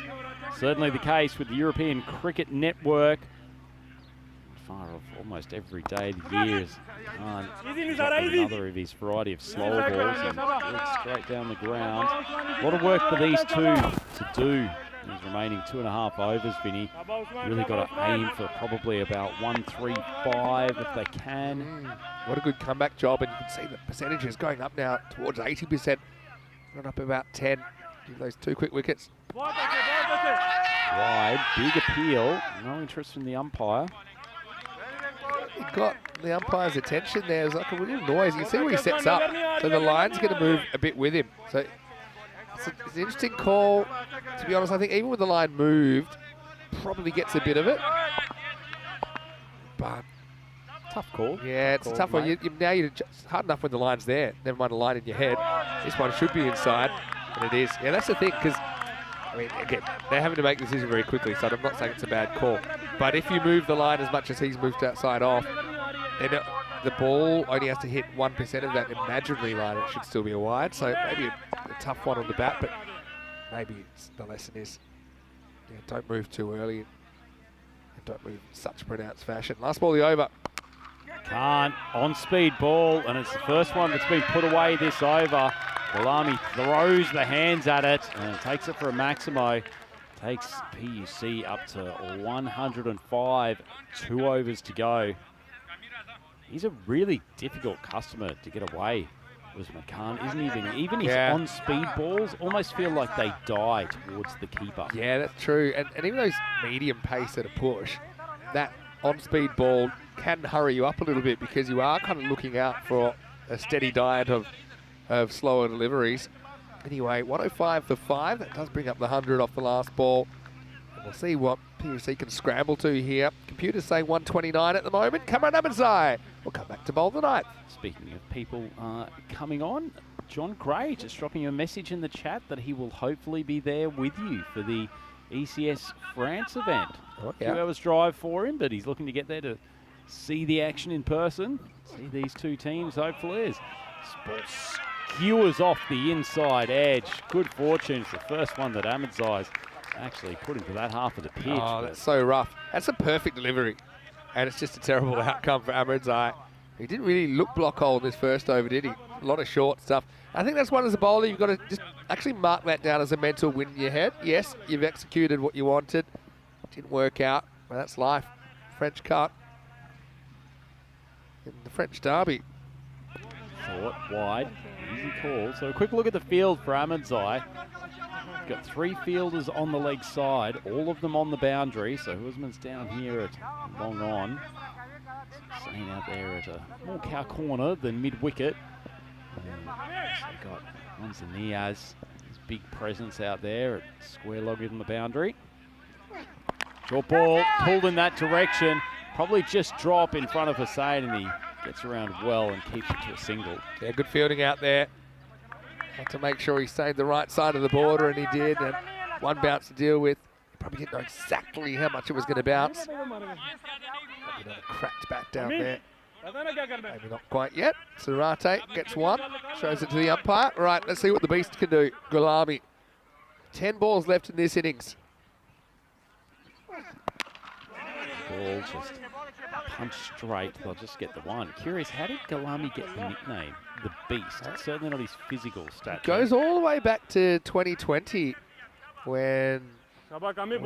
certainly the case with the European Cricket Network. Far off almost every day of the year. Can't drop another of his variety of slow balls and straight down the ground. A lot of work for these two to do. These remaining 2.5 overs, Vinny. Really got to aim for probably about 135 if they can. What a good comeback job, and you can see the percentages going up now towards 80%. Not up about 10. Give those 2 quick wickets. Wide, big appeal. No interest from the umpire. He got the umpire's attention there. There's like a little noise. You can see where he sets up. So the line's going to move a bit with him. So it's an interesting call. To be honest, I think even with the line moved, probably gets a bit of it. But tough call. Yeah, it's a tough one. It's hard enough when the line's there. Never mind a line in your head. This one should be inside, and it is. Yeah, that's the thing, because I mean, again, they're having to make the decision very quickly, so I'm not saying it's a bad call. But if you move the line as much as he's moved outside off, then the ball only has to hit 1% of that imaginary line. It should still be a wide. So maybe a tough one on the bat, but maybe the lesson is, yeah, don't move too early and don't move in such pronounced fashion. Last ball, the over. Can't. On-speed ball, and it's the first one that's been put away this over. Galami throws the hands at it and takes it for a Maximo. Takes PUC up to 105, 2 overs to go. He's a really difficult customer to get away. Usman Khan isn't even his on-speed balls almost feel like they die towards the keeper. Yeah, that's true. And even those medium pace at a push, that on-speed ball can hurry you up a little bit because you are kind of looking out for a steady diet of slower deliveries. Anyway, 105 for 5. That does bring up the 100 off the last ball. And we'll see what PUC can scramble to here. Computers say 129 at the moment. Cameron Amazai will come back to bowl the ninth. Speaking of people coming on, John Gray just dropping a message in the chat that he will hopefully be there with you for the ECS France event. Oh, yeah. 2 hours drive for him, but he's looking to get there to see the action in person, see these two teams hopefully. As ball skewers off the inside edge. Good fortune. It's the first one that Amazai's actually put into that half of the pitch. Oh, that's so rough. That's a perfect delivery. And it's just a terrible outcome for Amazai. He didn't really look block hole in this first over, did he? A lot of short stuff. I think that's one as a bowler, you've got to just actually mark that down as a mental win in your head. Yes, you've executed what you wanted. Didn't work out. Well, that's life. French cut. In the French derby. Short, wide, easy call. So a quick look at the field for Amazai. Got 3 fielders on the leg side, all of them on the boundary. So Husman's down here at long on. Sane out there at a more cow corner than mid-wicket. So got Monzaniaz, his big presence out there at square logged on the boundary. Short ball pulled in that direction. Probably just drop in front of Hussain, and he gets around well and keeps it to a single. Yeah, good fielding out there. Had to make sure he stayed the right side of the border, and he did. And one bounce to deal with. He probably didn't know exactly how much it was going to bounce. Maybe not a cracked bat down there. Maybe not quite yet. Surate gets one, shows it to the umpire. Right, let's see what the beast can do. Gulami. 10 balls left in this innings. Ball just punch straight. They'll just get the one. Curious, how did Gulami get the nickname, the Beast? It's certainly not his physical stats. Goes all the way back to 2020 when we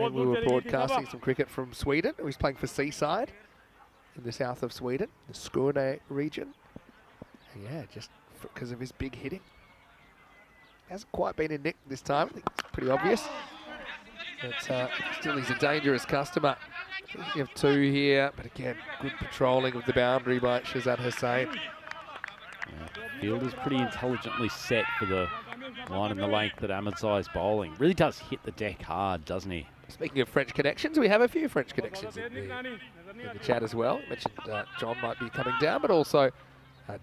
were broadcasting some cricket from Sweden. He was playing for Seaside in the south of Sweden, the Skåne region. And yeah, just because of his big hitting. Hasn't quite been in nick this time. I think it's pretty obvious. But still, he's a dangerous customer. You have 2 here, but again, good patrolling of the boundary by Shazad Hussain. Field is pretty intelligently set for the line and the length that Amazai's bowling. Really does hit the deck hard, doesn't he? Speaking of French connections, we have a few French connections in the chat as well. Mentioned John might be coming down, but also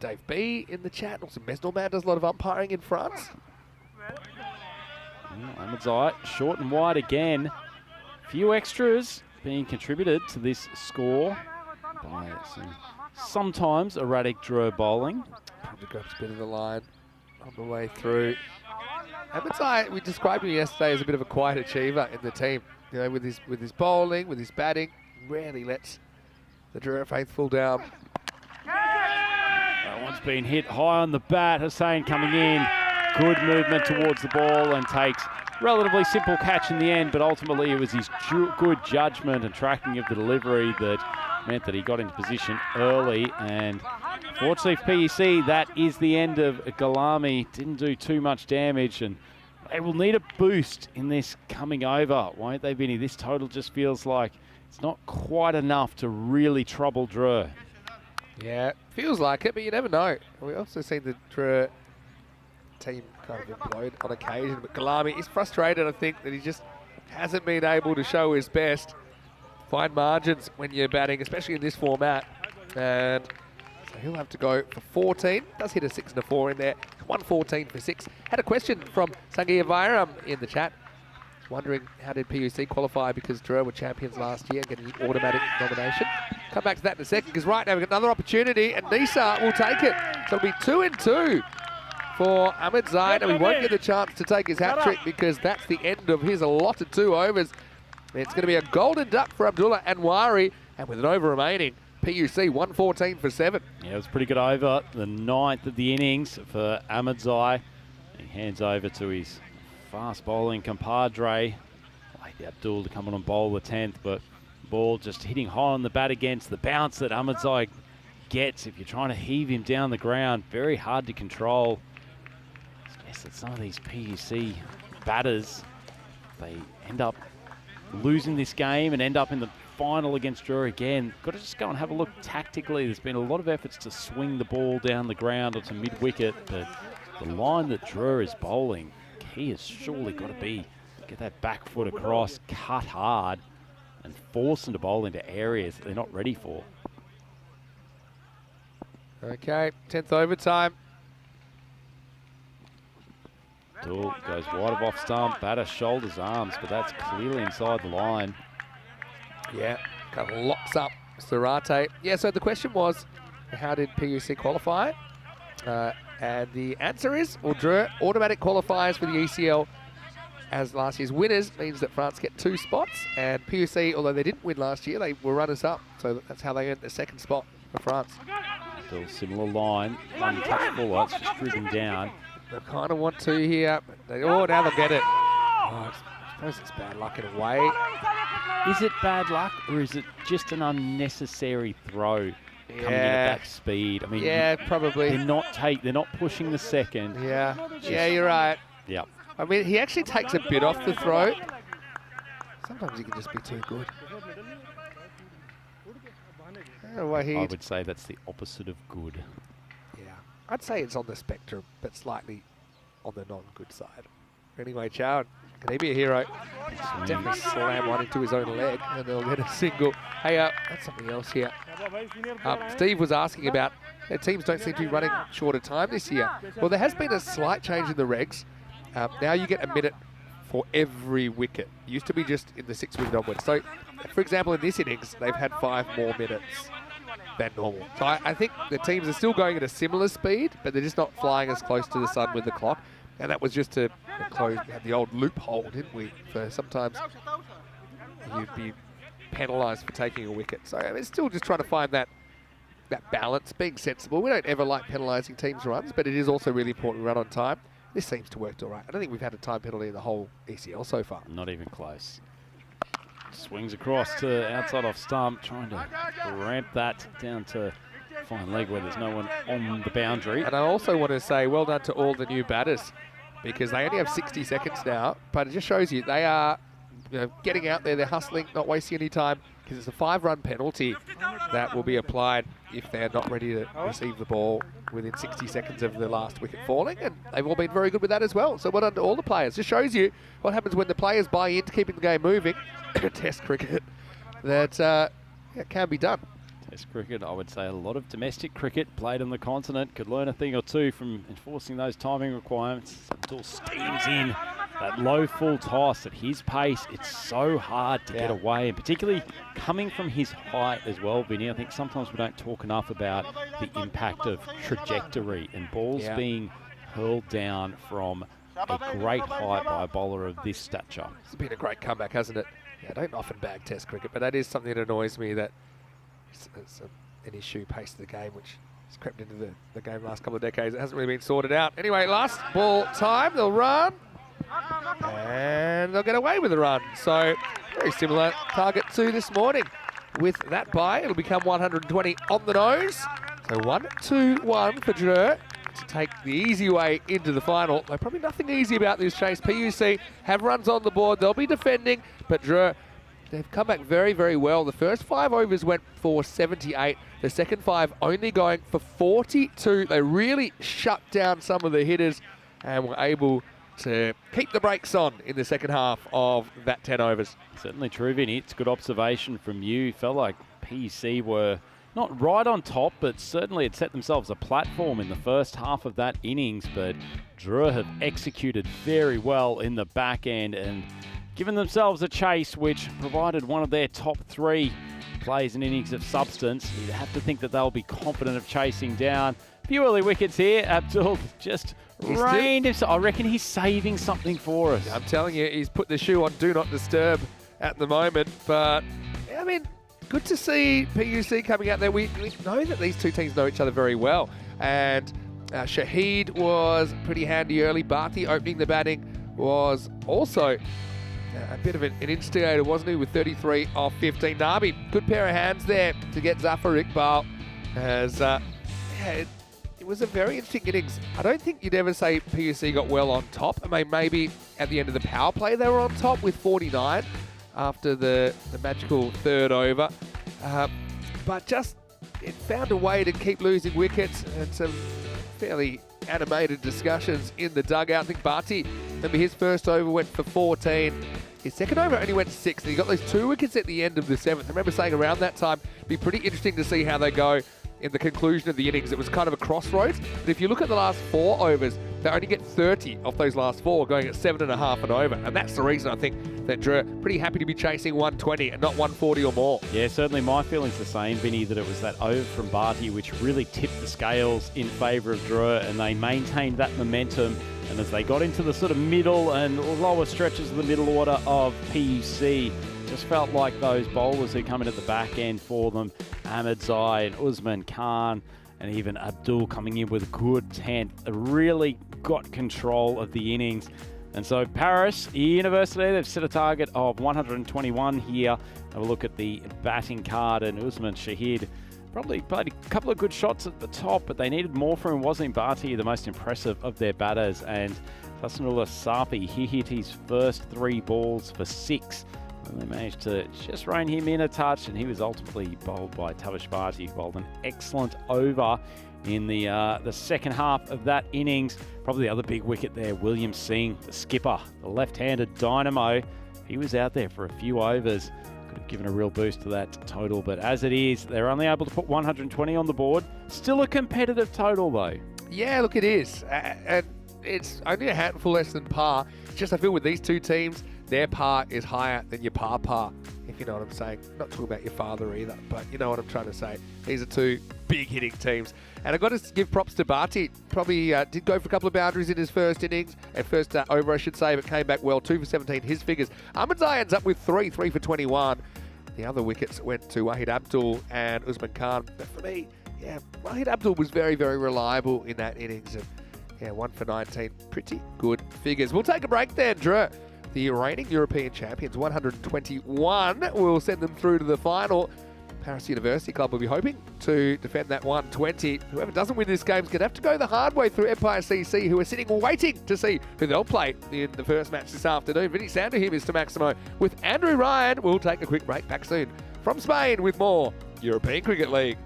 Dave B in the chat. Also, Mesnelman does a lot of umpiring in France. Amazai short and wide again. Few extras being contributed to this score by some sometimes erratic draw bowling. Probably grabs a bit of the line on the way through. Amazai, we described him yesterday as a bit of a quiet achiever in the team. You know, with his bowling, with his batting, rarely lets the Drua faithful down. That one's been hit high on the bat. Hussain coming in. Good movement towards the ball and takes relatively simple catch in the end, but ultimately it was his good judgment and tracking of the delivery that meant that he got into position early. And fortunately for PEC, that is the end of Gulami. Didn't do too much damage, and they will need a boost in this coming over, won't they, Vinny? This total just feels like it's not quite enough to really trouble Drua. Yeah, feels like it, but you never know. We also seen the Drua team kind of implode on occasion, but Gulami is frustrated, I think, that he just hasn't been able to show his best. Find margins when you're batting, especially in this format. And so he'll have to go for 14. Does hit a 6 and a 4 in there. 114 for 6. Had a question from Sangia Vairam in the chat. Wondering how did PUC qualify because Drua were champions last year, getting the automatic nomination. Come back to that in a second, because right now we've got another opportunity, and Nisa will take it. So it'll be 2 and 2 for Amazai, and we won't get the chance to take his hat-trick because that's the end of his allotted 2 overs. It's going to be a golden duck for Abdullah Anwari, and with an over remaining, PUC 114 for 7. Yeah, it was a pretty good over, the 9th of the innings for Amazai. He hands over to his fast bowling compadre, like Abdul, to come on and bowl the 10th, but ball just hitting high on the bat against the bounce that Amazai gets. If you're trying to heave him down the ground, very hard to control. I guess that some of these PUC batters, they end up losing this game and end up in the final against Drew again. Got to just go and have a look tactically. There's been a lot of efforts to swing the ball down the ground onto mid-wicket, but the line that Drew is bowling, key has surely got to be get that back foot across, cut hard, and force them to bowl into areas that they're not ready for. Okay, 10th overtime. Dool goes wide of off stump, batter shoulders arms, but that's clearly inside the line. Yeah, kind of locks up Sarate. Yeah, so the question was, how did PUC qualify? And the answer is, well, Drew, automatic qualifiers for the ECL as last year's winners means that France get 2 spots, and PUC, although they didn't win last year, they were runners-up, so that's how they earned the 2nd spot for France. Still similar line, untouched fuller, it's just driven down. They kind of want to here. Oh, now they'll get it. Oh, I suppose it's bad luck in a way. Is it bad luck, or is it just an unnecessary throw coming in at that speed? I mean, yeah, probably. They're not pushing the second. Yeah, yeah, you're right. Yep. I mean, he actually takes a bit off the throat. Sometimes he can just be too good. I would say that's the opposite of good. Yeah, I'd say it's on the spectrum, but slightly on the non-good side. Anyway, Chow, can he be a hero? Definitely slam one into his own leg, and they'll get a single. Hey, that's something else here. Steve was asking about, teams don't seem to be running shorter time this year. Well, there has been a slight change in the regs. Now you get a minute for every wicket. It used to be just in the 6th wicket onwards. So, for example, in this innings, they've had 5 more minutes than normal. So I think the teams are still going at a similar speed, but they're just not flying as close to the sun with the clock. And that was just to close the old loophole, didn't we? For sometimes you'd be penalised for taking a wicket. So it's still just trying to find that balance, being sensible. We don't ever like penalising teams' runs, but it is also really important to run on time. This seems to work all right. I don't think we've had a time penalty in the whole ECL so far. Not even close. Swings across to outside off stump, trying to ramp that down to fine leg where there's no one on the boundary. And I also want to say well done to all the new batters, because they only have 60 seconds now, but it just shows you they are getting out there, they're hustling, not wasting any time, because it's a 5-run penalty that will be applied if they're not ready to receive the ball within 60 seconds of the last wicket falling, and they've all been very good with that as well. So well done to all the players. Just shows you what happens when the players buy into keeping the game moving. Test cricket, that it can be done. Test cricket, I would say a lot of domestic cricket played on the continent could learn a thing or two from enforcing those timing requirements. Abdul steams in that low full toss at his pace. It's so hard to get away, and particularly coming from his height as well, Vinny. I think sometimes we don't talk enough about the impact of trajectory and balls being hurled down from a great height by a bowler of this stature. It's been a great comeback, hasn't it? Yeah, I don't often bag Test cricket, but that is something that annoys me, that it's an issue, pace of the game, which has crept into the game last couple of decades. It hasn't really been sorted out. Anyway, last ball time, they'll run, and they'll get away with the run. So, very similar target to this morning. With that bye, it'll become 120 on the nose. So 1-2-1 for Drew to take the easy way into the final. There's probably nothing easy about this chase. PUC have runs on the board. They'll be defending, but Drew, they've come back very, very well. The first 5 overs went for 78. The second 5 only going for 42. They really shut down some of the hitters and were able to keep the brakes on in the second half of that 10 overs. Certainly true, Vinny. It's good observation from you. Felt like PUC were not right on top, but certainly had set themselves a platform in the first half of that innings. But Drew have executed very well in the back end and given themselves a chase, which provided one of their top 3 plays and innings of substance. You'd have to think that they'll be confident of chasing down. A few early wickets here. Abdul just rained himself. I reckon he's saving something for us. I'm telling you, he's put the shoe on Do Not Disturb at the moment. But, I mean, good to see PUC coming out there. We know that these two teams know each other very well. And Shahid was pretty handy early. Bharti opening the batting was also a bit of an instigator, wasn't he, with 33 off 15. Nabi, good pair of hands there to get Zafar Iqbal. As it was a very interesting innings. I don't think you'd ever say PUC got well on top. I mean, maybe at the end of the power play they were on top with 49. after the magical third over. But just it found a way to keep losing wickets, and some fairly animated discussions in the dugout. I think Barty, remember his first over went for 14. His second over only went 6, and he got those 2 wickets at the end of the 7th. I remember saying around that time, it'd be pretty interesting to see how they go in the conclusion of the innings. It was kind of a crossroads. But if you look at the last 4 overs, they only get 30 off those last 4, going at 7.5 and over. And that's the reason I think that Drew pretty happy to be chasing 120 and not 140 or more. Yeah, certainly my feeling's the same, Vinny, that it was that over from Barty which really tipped the scales in favour of Drew, and they maintained that momentum. And as they got into the sort of middle and lower stretches of the middle order of PUC, just felt like those bowlers who come in at the back end for them, Ahmed Zai and Usman Khan, and even Abdul coming in with a good 10th, really got control of the innings. And so Paris University, they've set a target of 121 here. Have a look at the batting card, and Usman Shahid probably played a couple of good shots at the top, but they needed more from him. Wasn't Barty the most impressive of their batters? And Hassanullah Safi, he hit his first 3 balls for 6. And they managed to just rein him in a touch, and he was ultimately bowled by Tavish Barty, who bowled an excellent over in the second half of that innings. Probably the other big wicket there, William Singh, the skipper, the left-handed dynamo. He was out there for a few overs. Could have given a real boost to that total, but as it is, they're only able to put 120 on the board. Still a competitive total, though. Yeah, look, it is. And it's only a handful less than par. It's just I feel with these two teams, their par is higher than your par, if you know what I'm saying. Not talking about your father either, but you know what I'm trying to say. These are two big hitting teams. And I've got to give props to Barty. Probably did go for a couple of boundaries in his first innings, and first over, I should say, but came back well. 2 for 17, his figures. Ahmed Zai ends up with 3 for 21. The other wickets went to Wahid Abdul and Usman Khan. But for me, yeah, Wahid Abdul was very, very reliable in that innings. And yeah, 1 for 19. Pretty good figures. We'll take a break then, Drew. The reigning European champions, 121, will send them through to the final. Paris University Club will be hoping to defend that 120. Whoever doesn't win this game is going to have to go the hard way through Empire CC, who are sitting waiting to see who they'll play in the first match this afternoon. Vinny Sander here, Mr. Maximo, with Andrew Ryan. We'll take a quick break. Back soon from Spain with more European Cricket League.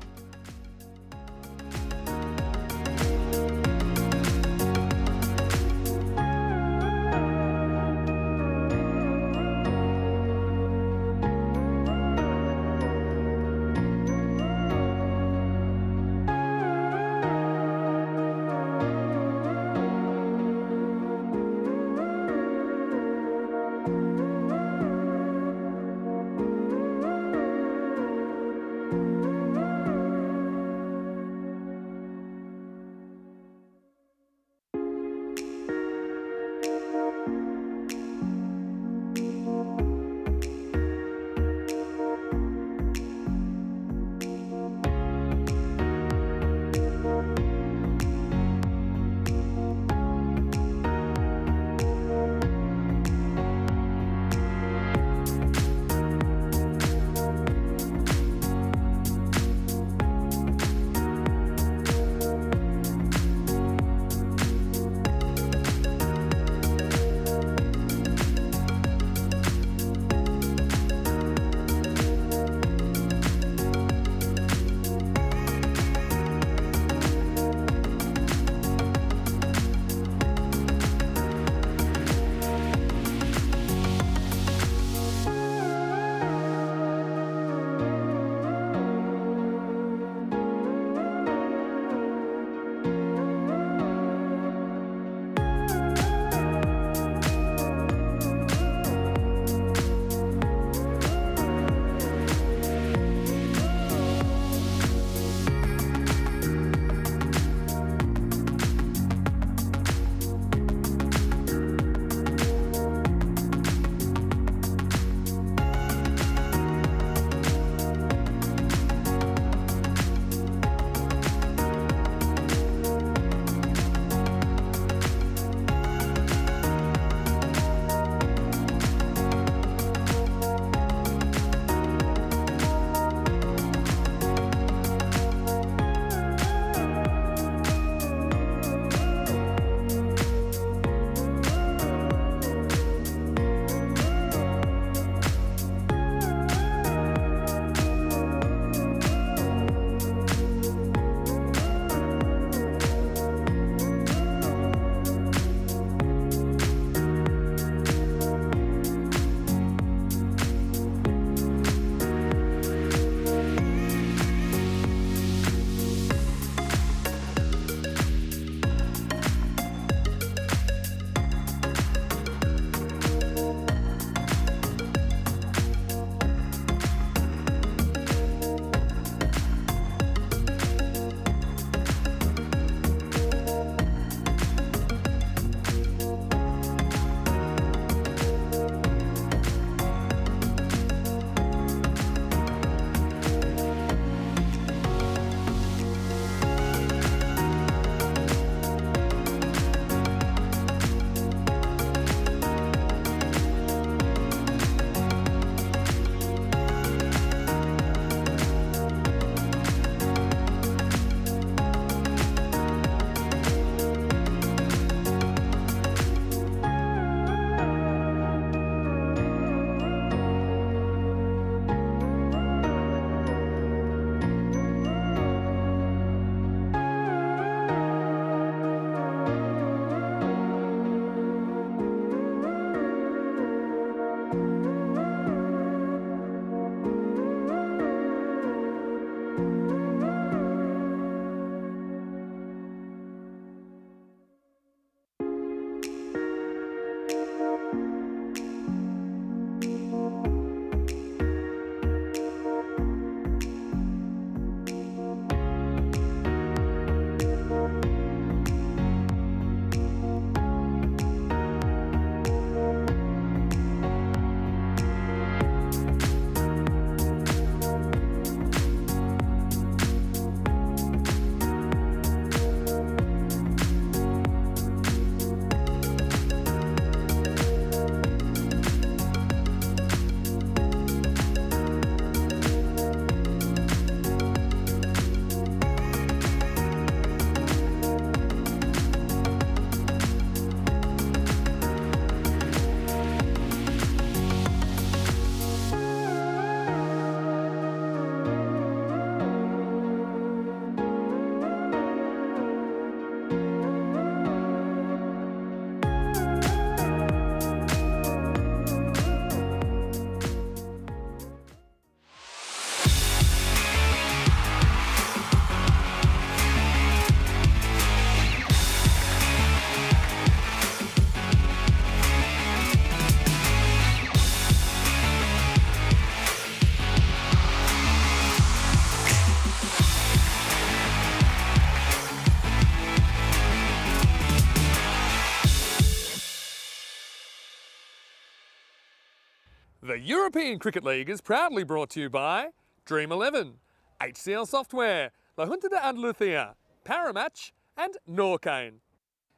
The European Cricket League is proudly brought to you by Dream 11, HCL Software, La Junta de Andalucía, Paramatch and Norcane.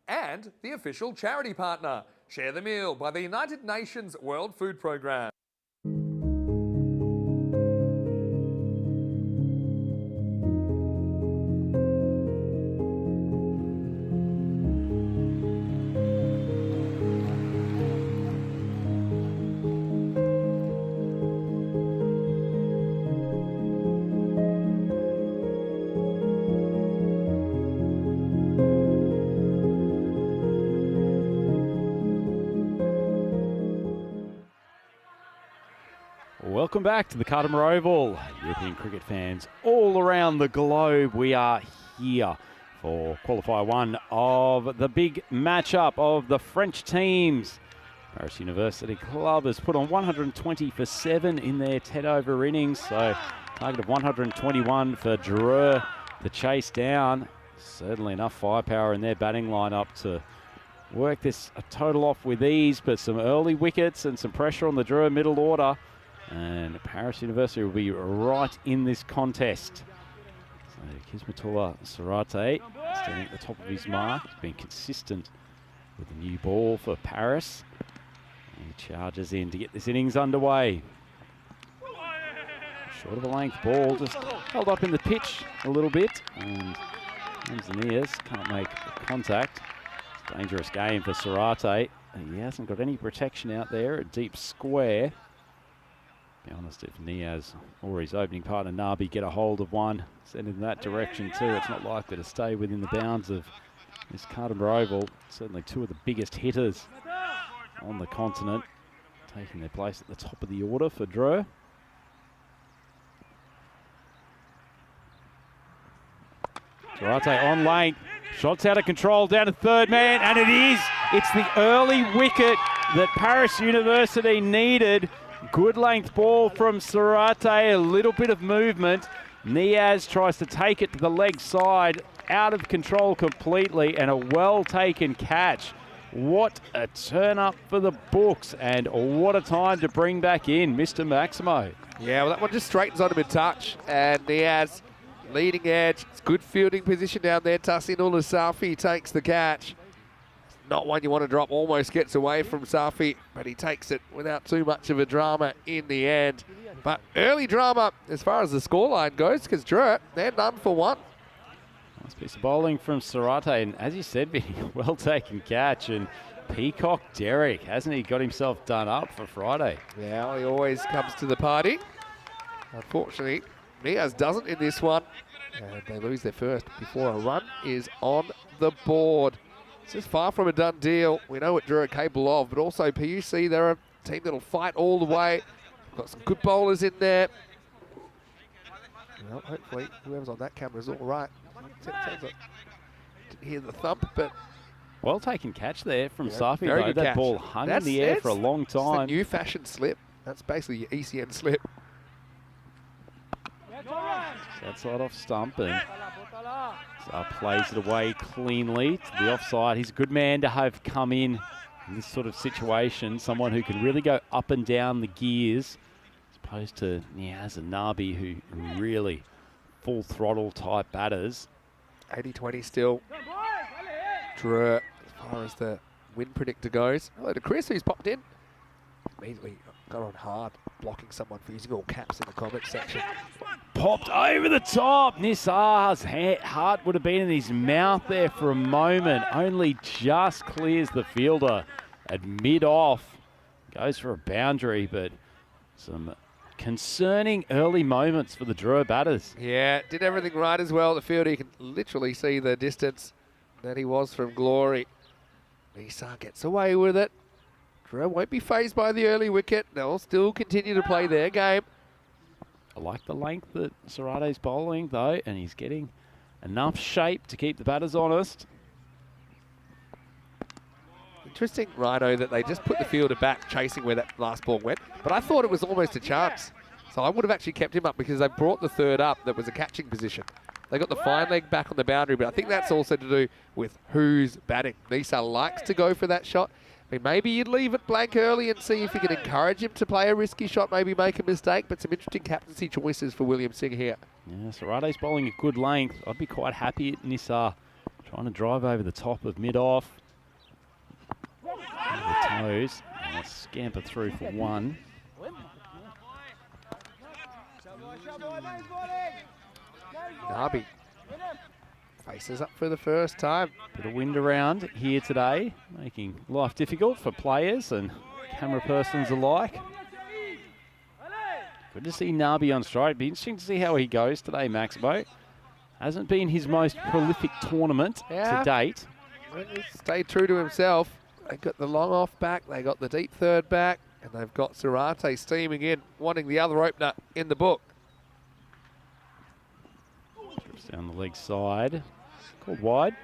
And the official charity partner, Share the Meal by the United Nations World Food Programme. Welcome back to the Cartama Oval. European cricket fans all around the globe, we are here for qualifier 1 of the big matchup of the French teams. Paris University Club has put on 120 for 7 in their 10-over innings, so target of 121 for Dreux to chase down. Certainly enough firepower in their batting lineup to work this total off with ease, but some early wickets and some pressure on the Dreux middle order. And Paris University will be right in this contest. So Kismatullah Sarate standing at the top of his mark. He's been consistent with the new ball for Paris. He charges in to get this innings underway. Short of a length ball, just held up in the pitch a little bit. And Tanzanians can't make contact. It's a dangerous game for Sarate. He hasn't got any protection out there at deep square. Be honest, if Niaz or his opening partner Nabi get a hold of one, send in that direction too, it's not likely to stay within the bounds of this Cartama Oval. Certainly two of the biggest hitters on the continent, taking their place at the top of the order for Dreux. Sarate on lane, shots out of control down to third man, and it is! It's the early wicket that Paris University needed. Good length ball from Sarate, a little bit of movement. Niaz tries to take it to the leg side, out of control completely, and a well-taken catch. What a turn-up for the books, and what a time to bring back in Mr. Maximo. Yeah, well, that one just straightens on him in touch, and Niaz, leading edge. It's good fielding position down there. Tahsin-ul Safi takes the catch. Not one you want to drop, almost gets away from Safi, but he takes it without too much of a drama in the end. But early drama as far as the scoreline goes, because Dreux, they're none for one. Nice piece of bowling from Sarate, and as you said, Vinny, well taken catch. And Peacock Derek, hasn't he got himself done up for Friday? Yeah, well, he always comes to the party. Unfortunately, Niaz doesn't in this one, and they lose their first before a run is on the board. This is far from a done deal. We know what Dreux are capable of, but also PUC, they're a team that'll fight all the way. Got some good bowlers in there. Well, hopefully, whoever's on that camera is all right. Didn't hear the thump, but... Well taken catch there from Yeah, Safi, very though. good That catch. ball hung in the air for a long It's time. the new fashion slip. That's basically your ECN slip. Outside off stump, and plays it away cleanly to the offside. He's a good man to have come in this sort of situation, someone who can really go up and down the gears, as opposed to Niaz and Nabi, who really full throttle type batters. 80-20 still. Dreux, as far as the win predictor goes. Hello to Chris, who's popped in. Immediately got on hard, blocking someone for using all caps in the comment section. Popped over the top. Nisar's heart would have been in his mouth there for a moment. Only just clears the fielder at mid-off. Goes for a boundary, but some concerning early moments for the Dreux batters. Yeah, did everything right as well. The fielder, you can literally see the distance that he was from glory. Nisar gets away with it. Dreux won't be fazed by the early wicket. They'll still continue to play their game. I like the length that Sarate's bowling, though, and he's getting enough shape to keep the batters honest. Interesting, Rhino, that they just put the fielder back chasing where that last ball went. But I thought it was almost a chance. So I would have actually kept him up because they brought the third up that was a catching position. They got the fine leg back on the boundary, but I think that's also to do with who's batting. Nisar likes to go for that shot. I mean, maybe you'd leave it blank early and see if you can encourage him to play a risky shot, maybe make a mistake, but some interesting captaincy choices for William Singh here. Yeah, Sarate's bowling a good length. I'd be quite happy at Nisar trying to drive over the top of mid-off. The toes, and let's scamper through for one. Nabi faces up for the first time. Bit of wind around here today, making life difficult for players and camera persons alike. Good to see Nabi on strike. Be interesting to see how he goes today, Maximo. Hasn't been his most prolific tournament to date. Stayed true to himself. They got the long off back, they got the deep third back, and they've got Sarate steaming in, wanting the other opener in the book. Trips down the leg side. Called wide.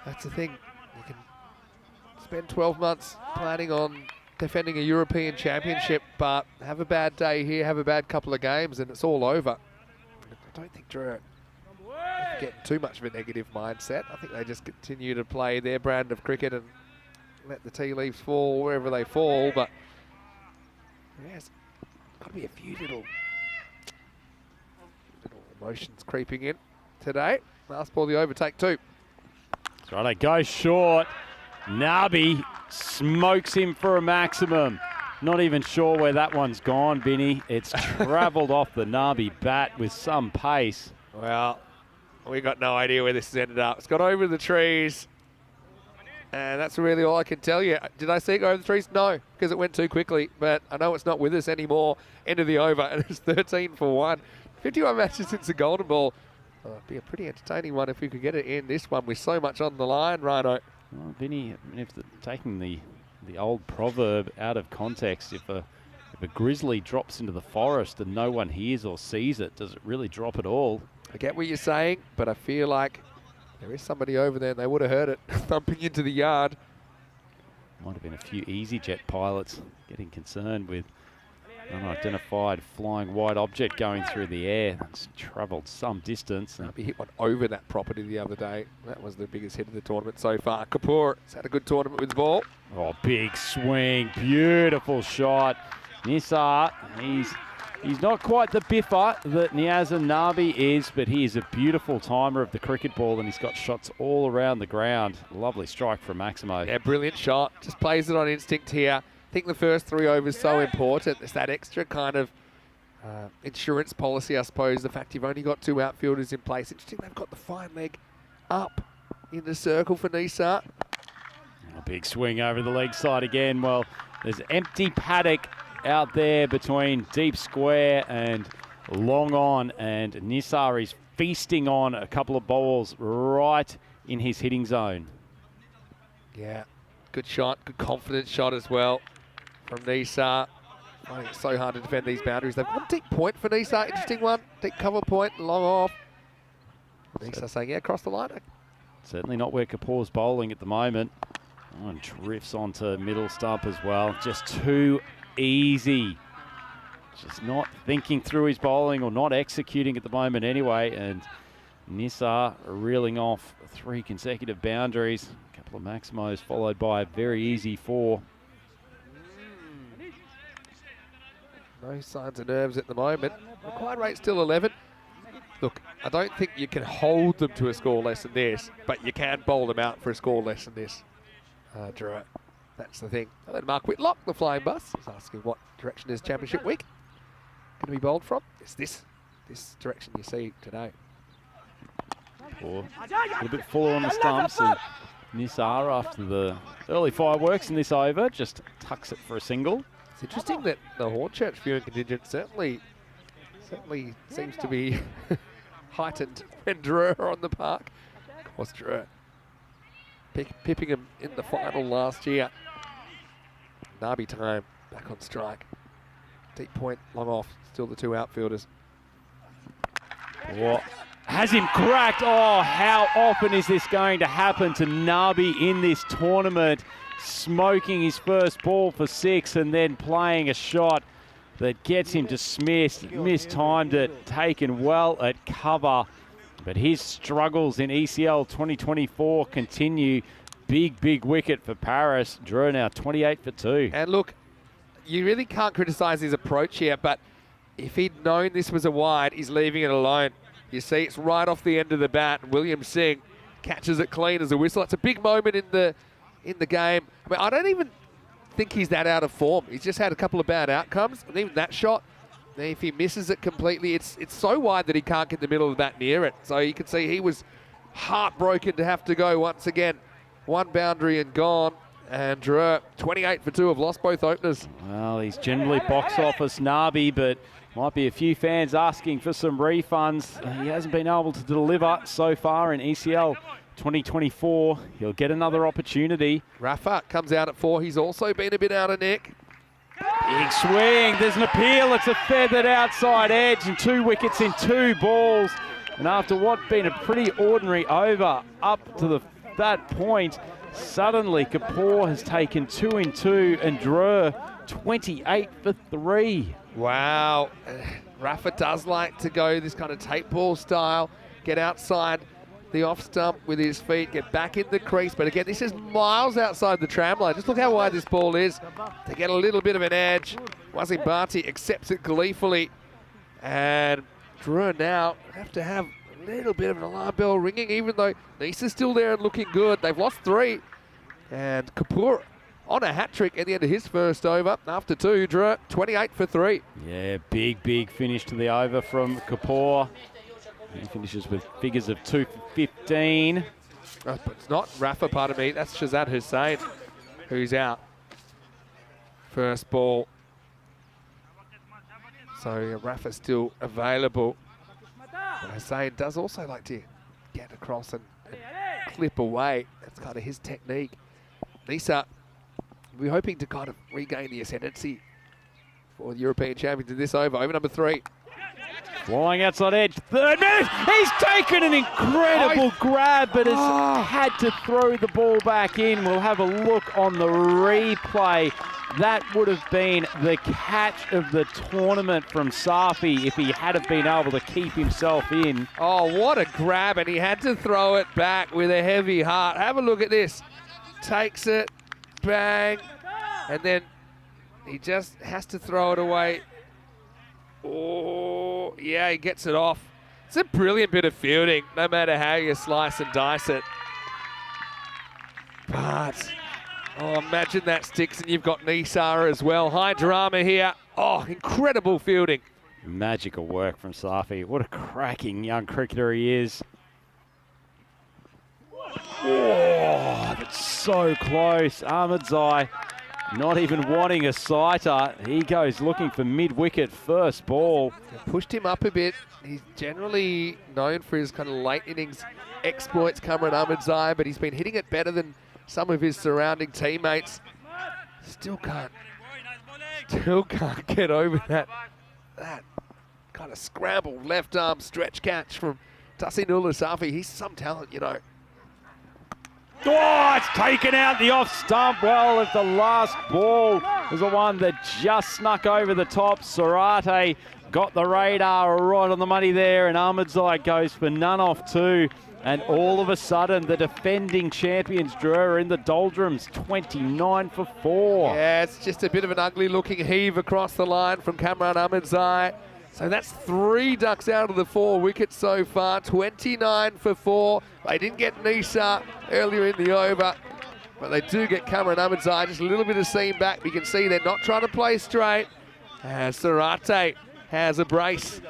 That's the thing. You can spend 12 months planning on defending a European championship, but have a bad day here, have a bad couple of games, and it's all over. I don't think Drew getting too much of a negative mindset. I think they just continue to play their brand of cricket and let the tea leaves fall wherever they fall, but yes, got to be a few little emotions creeping in today. Last ball, the overtake too. That's right, they go short. Nabi smokes him for a maximum. Not even sure where that one's gone, Vinny. It's travelled off the Nabi bat with some pace. Well, we got no idea where this has ended up. It's got over the trees, and that's really all I can tell you. Did I see it go over the trees? No, because it went too quickly, but I know it's not with us anymore. End of the over, and it's 13 for 1. 51 matches since the Golden Ball. Oh, it'd be a pretty entertaining one if we could get it in this one with so much on the line, Rhino. Well, Vinny, taking the old proverb out of context, if a grizzly drops into the forest and no one hears or sees it, does it really drop at all? I get what you're saying, but I feel like there is somebody over there and they would have heard it thumping into the yard. Might have been a few EasyJet pilots getting concerned with an unidentified flying white object going through the air. It's travelled some distance. He hit one over that property the other day. That was the biggest hit of the tournament so far. Kapoor has had a good tournament with the ball. Oh, big swing, beautiful shot. Nisar, he's not quite the biffer that Niazam Nabi is, but he is a beautiful timer of the cricket ball, and he's got shots all around the ground. Lovely strike from Maximo. Yeah, brilliant shot. Just plays it on instinct here. I think the first 3 overs so important. There's that extra kind of insurance policy, I suppose. The fact you've only got 2 outfielders in place. Interesting, they've got the fine leg up in the circle for Nisar. A big swing over the leg side again. Well, there's empty paddock out there between deep square and long on, and Nisar is feasting on a couple of balls right in his hitting zone. Yeah, good shot, good confidence shot as well from Nisar. I think it's so hard to defend these boundaries. They've got a deep point for Nisar, interesting one. Deep cover point, long off. Nisar saying, yeah, across the line. Certainly not where Kapoor's bowling at the moment. Oh, and drifts onto middle stump as well. Just too easy. Just not thinking through his bowling or not executing at the moment anyway. And Nisar reeling off 3 consecutive boundaries. A couple of Maximos followed by a very easy 4. No signs of nerves at the moment. Required rate still 11. Look, I don't think you can hold them to a score less than this, but you can bowl them out for a score less than this. Drew, that's the thing. And then Mark Whitlock, the flying bus, is asking what direction is Championship Week going to be bowled from. It's this direction you see today. A little bit fuller on the stumps, and Nisar, after the early fireworks in this over, just tucks it for a single. It's interesting that the Hornchurch viewing contingent certainly seems to be heightened when Drew are on the park. Of course, Drew pipping him in the final last year. Nabi time back on strike. Deep point, long off, still the 2 outfielders. Oh, has him cracked. Oh, how often is this going to happen to Nabi in this tournament? Smoking his first ball for 6 and then playing a shot that gets him dismissed. Mistimed it, taken well at cover. But his struggles in ECL 2024 continue. big wicket for Paris. Drew now 28 for 2. And look, you really can't criticise his approach here, but if he'd known this was a wide, he's leaving it alone. You see, it's right off the end of the bat. William Singh catches it clean as a whistle. It's a big moment in the game. I mean, I don't even think he's that out of form. He's just had a couple of bad outcomes, and even that shot, if he misses it completely, it's so wide that he can't get the middle of the bat near it. So you can see he was heartbroken to have to go once again. One boundary and gone. And Drew, 28 for 2, have lost both openers. Well, he's generally box office Nabi, but might be a few fans asking for some refunds. He hasn't been able to deliver so far in ECL 2024. He'll get another opportunity. Rafa comes out at 4. He's also been a bit out of nick. Big swing. There's an appeal. It's a feathered outside edge and 2 wickets in 2 balls. And after what been a pretty ordinary over up to that point, suddenly Kapoor has taken 2 in 2 and Drew 28 for 3. Wow. Rafa does like to go this kind of tape ball style, get outside the off stump with his feet, get back in the crease. But again, this is miles outside the tram line. Just look how wide this ball is to get a little bit of an edge. Wasim Bhatti accepts it gleefully. And Drew now have to have a little bit of an alarm bell ringing, even though Nisa's still there and looking good. They've lost 3. And Kapoor on a hat-trick at the end of his first over. After 2, Drew 28 for 3. Yeah, big finish to the over from Kapoor. He finishes with figures of 2 for 15. But it's not Rafa, pardon me. That's Shazad Hussain who's out. First ball. So Rafa's still available. But Hussain does also like to get across and clip away. That's kind of his technique. Nisa, we're hoping to kind of regain the ascendancy for the European champions in this over. Over number 3. Flying outside edge. Third man. He's taken an incredible grab, but has had to throw the ball back in. We'll have a look on the replay. That would have been the catch of the tournament from Safi if he had have been able to keep himself in. Oh, what a grab, and he had to throw it back with a heavy heart. Have a look at this. Takes it, bang, and then he just has to throw it away. Oh, yeah, he gets it off. It's a brilliant bit of fielding, no matter how you slice and dice it. But, oh, imagine that sticks and you've got Nisar as well. High drama here. Oh, incredible fielding. Magical work from Safi. What a cracking young cricketer he is. Oh, that's so close. Ahmedzai not even wanting a sighter. He goes looking for mid-wicket first ball. They pushed him up a bit. He's generally known for his kind of late innings exploits, Cameron Ahmedzai, but he's been hitting it better than some of his surrounding teammates. Still can't get over that kind of scrambled left arm stretch catch from Tahsinul Safi. He's some talent, you know. Oh, it's taken out the off stump. Well, if the last ball was the one that just snuck over the top, Sarate got the radar right on the money there, and Ahmedzai goes for none off 2. And all of a sudden, the defending champions, Drew, are in the doldrums, 29 for 4. Yeah, it's just a bit of an ugly-looking heave across the line from Cameron Ahmedzai. So that's 3 ducks out of the 4 wickets so far, 29 for 4. They didn't get Nisa earlier in the over, but they do get Cameron Ahmedzai. Just a little bit of seam back. You can see they're not trying to play straight. Sarate has a brace.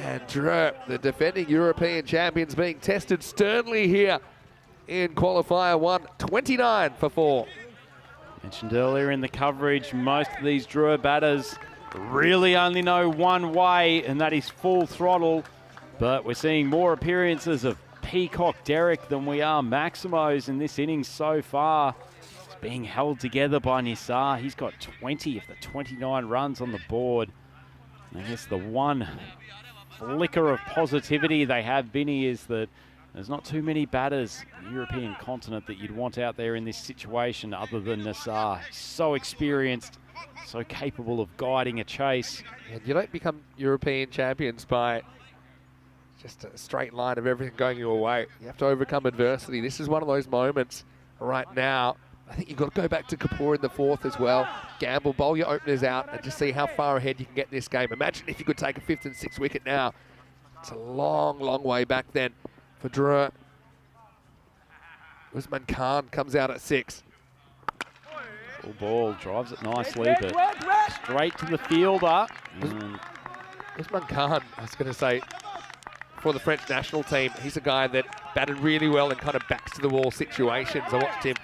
And Drew, the defending European champions, being tested sternly here in qualifier 1, 29 for 4. Mentioned earlier in the coverage, most of these Drew batters really only know one way, and that is full throttle. But we're seeing more appearances of Peacock Derek than we are Maximos in this innings so far. It's being held together by Nisar. He's got 20 of the 29 runs on the board. And I guess the one flicker of positivity they have, Vinny, is that there's not too many batters in the European continent that you'd want out there in this situation other than Nisar. He's so experienced, so capable of guiding a chase. And you don't become European champions by just a straight line of everything going your way. You have to overcome adversity. This is one of those moments. right now. I think you've got to go back to Kapoor in the fourth as well. Gamble, bowl your openers out and just see how far ahead you can get in this game. Imagine if you could take a 5th and 6th wicket now. It's a long, long way back then for Drew. Usman Khan comes out at 6. Full ball, drives it nicely, but straight to the fielder. Usman Khan, I was going to say, for the French national team, he's a guy that batted really well in kind of backs to the wall situations. I watched him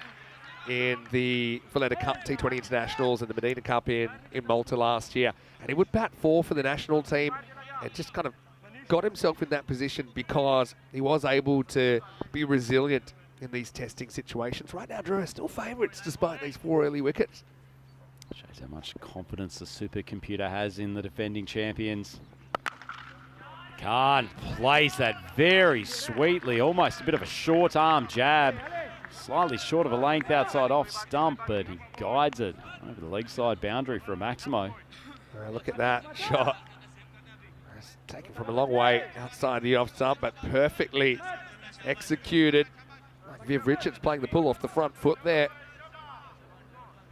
in the Valletta Cup T20 Internationals and the Medina Cup in Malta last year. And he would bat 4 for the national team and just kind of got himself in that position because he was able to be resilient in these testing situations. Right now, Drew are still favourites despite these 4 early wickets. Shows how much confidence the supercomputer has in the defending champions. Khan plays that very sweetly, almost a bit of a short arm jab. Slightly short of a length outside off stump, but he guides it over the leg side boundary for a Maximo. Look at that shot. It's taken from a long way outside the off stump, but perfectly executed. Like Viv Richards playing the pull off the front foot there.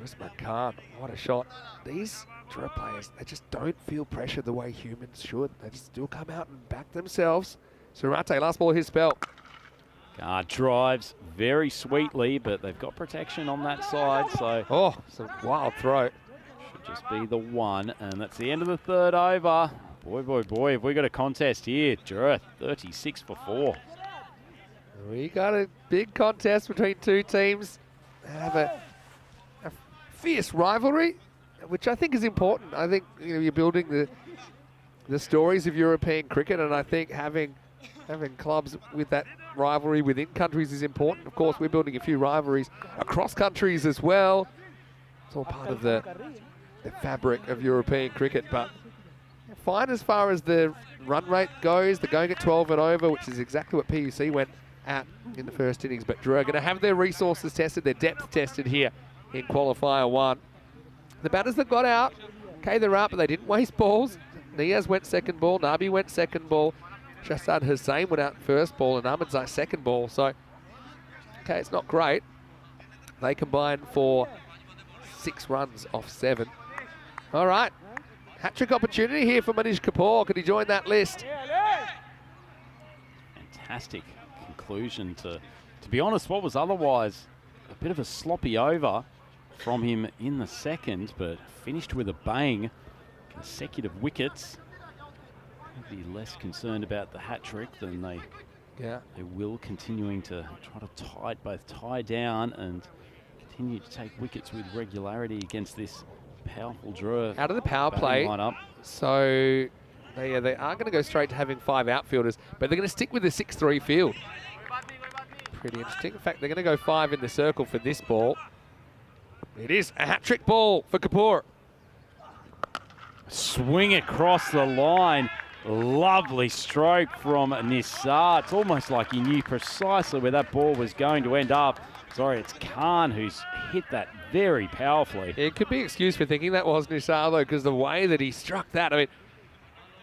Usman Khan, what a shot. These Drew players, they just don't feel pressure the way humans should. They just still come out and back themselves. Surate, last ball of his spell. Drives very sweetly, but they've got protection on that side, so... Oh, it's a wild throw. Should just be the 1, and that's the end of the 3rd over. Boy, boy, boy, have we got a contest here. Drew, 36 for 4. We got a big contest between 2 teams. They have a fierce rivalry, which I think is important. I think you're building the stories of European cricket, and I think having clubs with that rivalry within countries is important. Of course, we're building a few rivalries across countries as well. It's all part of the fabric of European cricket, but fine as far as the run rate goes. They're going at 12 and over, which is exactly what PUC went at in the first innings. But Drew are going to have their resources tested, their depth tested here in qualifier 1. The batters that got out, okay, they're out, but they didn't waste balls. Niaz went second ball, Nabi went second ball. Shahzad Hussain went out first ball and Ahmedzai second ball. So, okay, it's not great. They combined for 6 runs off 7. All right, hat-trick opportunity here for Manish Kapoor. Could he join that list? Fantastic conclusion to be honest, what was otherwise a bit of a sloppy over from him in the second, but finished with a bang. Consecutive wickets. Be less concerned about the hat trick than they will, continuing to try to both tie down and continue to take wickets with regularity against this powerful Drew. Out of the power play, lineup. So they are going to go straight to having 5 outfielders, but they're going to stick with the 6-3 field. Pretty interesting. In fact, they're going to go 5 in the circle for this ball. It is a hat-trick ball for Kapoor. Swing across the line. Lovely stroke from Nisar. It's almost like he knew precisely where that ball was going to end up. Sorry, it's Khan who's hit that very powerfully. It could be excused for thinking that was Nisar, though, because the way that he struck that, I mean,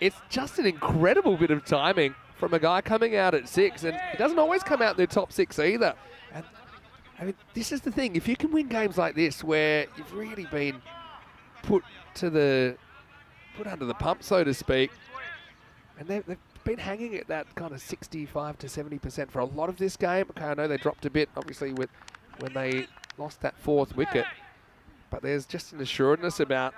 it's just an incredible bit of timing from a guy coming out at 6, and he doesn't always come out in the top 6 either. And I mean, this is the thing. If you can win games like this where you've really been put under the pump, so to speak, and they've been hanging at that kind of 65 to 70% for a lot of this game. Okay, I know they dropped a bit, obviously, when they lost that 4th wicket. But there's just an assuredness about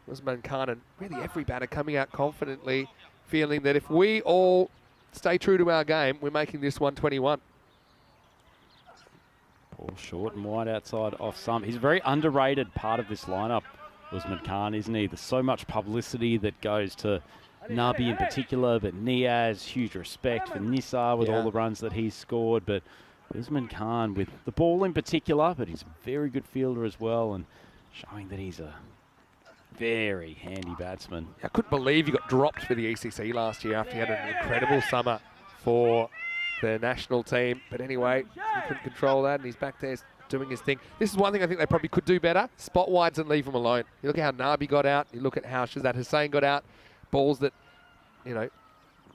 Usman Khan and really every batter coming out confidently, feeling that if we all stay true to our game, we're making this 121. Ball short and wide outside off stump. He's a very underrated part of this lineup, Usman Khan, isn't he? There's so much publicity that goes to Nabi in particular, but Niaz, huge respect for Nisar with all the runs that he's scored. But Usman Khan with the ball in particular, but he's a very good fielder as well, and showing that he's a very handy batsman. I couldn't believe he got dropped for the ECC last year after he had an incredible summer for the national team. But anyway, he couldn't control that, and he's back there doing his thing. This is one thing I think they probably could do better. Spot wides and leave him alone. You look at how Nabi got out. You look at how Shahzad Hussain got out. Balls that, you know,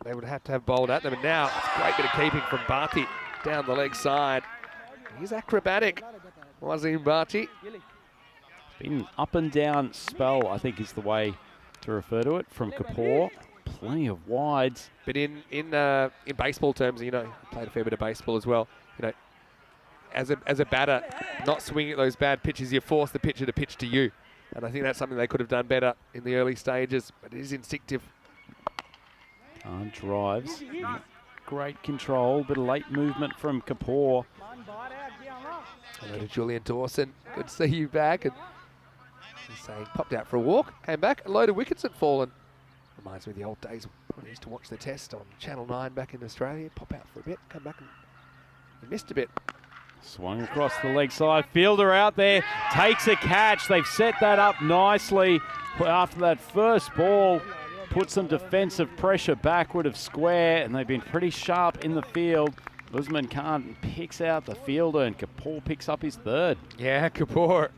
they would have to have bowled at them. And now it's a great bit of keeping from Bharti down the leg side. He's acrobatic. Wazim Bati. Been an up and down spell, I think is the way to refer to it, from Kapoor. Plenty of wides. But in baseball terms, you know, played a fair bit of baseball as well. You know, as a batter, not swinging at those bad pitches, you force the pitcher to pitch to you. And I think that's something they could have done better in the early stages, but it is instinctive. Drives. Great control, bit of late movement from Kapoor. Hello to Julian Dawson. Good to see you back. And he's saying, popped out for a walk, came back, a load of wickets had fallen. Reminds me of the old days when I used to watch the test on Channel 9 back in Australia. Pop out for a bit, come back and he missed a bit. Swung across the leg side. Fielder out there, takes a catch. They've set that up nicely after that first ball. Put some defensive pressure backward of square, and they've been pretty sharp in the field. Usman Khan picks out the fielder, and Kapoor picks up his third. Yeah, Kapoor.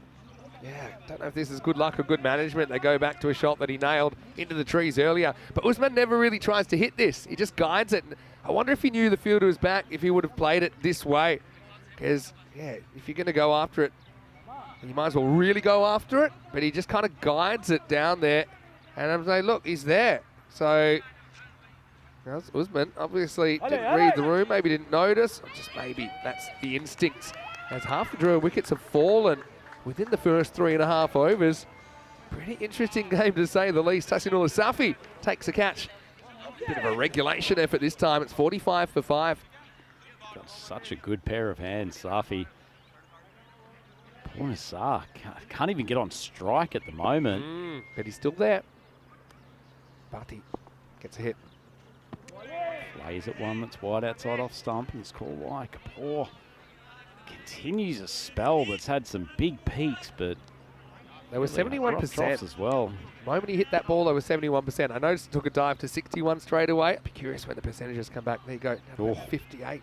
Yeah, don't know if this is good luck or good management. They go back to a shot that he nailed into the trees earlier. But Usman never really tries to hit this. He just guides it. I wonder if he knew the fielder was back, if he would have played it this way. Because, yeah, if you're going to go after it, you might as well really go after it. But he just kind of guides it down there. And I'm saying, look, he's there. So, Usman obviously didn't read the room, maybe didn't notice. Or just maybe that's the instincts. As half the Drua wickets have fallen within the first 3.5 overs. Pretty interesting game to say the least. Tahsinullah Safi takes a catch. Bit of a regulation effort this time. It's 45 for 5. Got such a good pair of hands, Safi. Purnasar can't even get on strike at the moment. But he's still there. Bati gets a hit. Plays at one that's wide outside off stump, and it's called wide. Kapoor continues a spell that's had some big peaks, but they were 71% as well. The moment he hit that ball, they were 71%. I noticed it took a dive to 61 straight away. I'd be curious when the percentages come back. There you go, down to 58.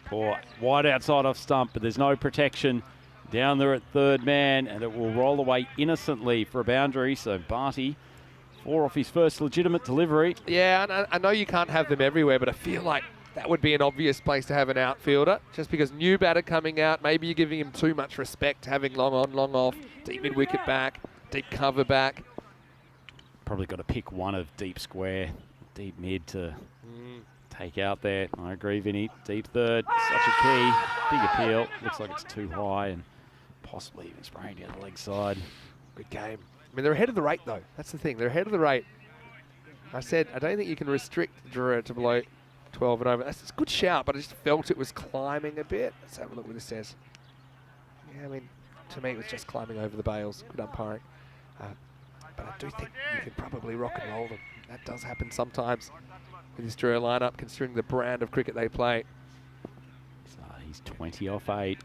Poor wide outside off stump, but there's no protection down there at third man, and it will roll away innocently for a boundary. So Bati, 4 off his first legitimate delivery. Yeah, I know you can't have them everywhere, but I feel like that would be an obvious place to have an outfielder, just because new batter coming out, maybe you're giving him too much respect, having long on, long off, deep mid-wicket back, deep cover back. Probably got to pick one of deep square, deep mid to take out there. I agree, Vinny. Deep third, such a key. Big appeal. Looks like it's too high and possibly even spraying down the leg side. Good game. I mean, they're ahead of the rate, though. That's the thing. They're ahead of the rate. I said, I don't think you can restrict Drua to below 12 and over. That's a good shout, but I just felt it was climbing a bit. Let's have a look what this says. Yeah, I mean, to me, it was just climbing over the bails. Good umpiring. But I do think you can probably rock and roll them. That does happen sometimes with this Drua lineup, considering the brand of cricket they play. So he's 20 off 8.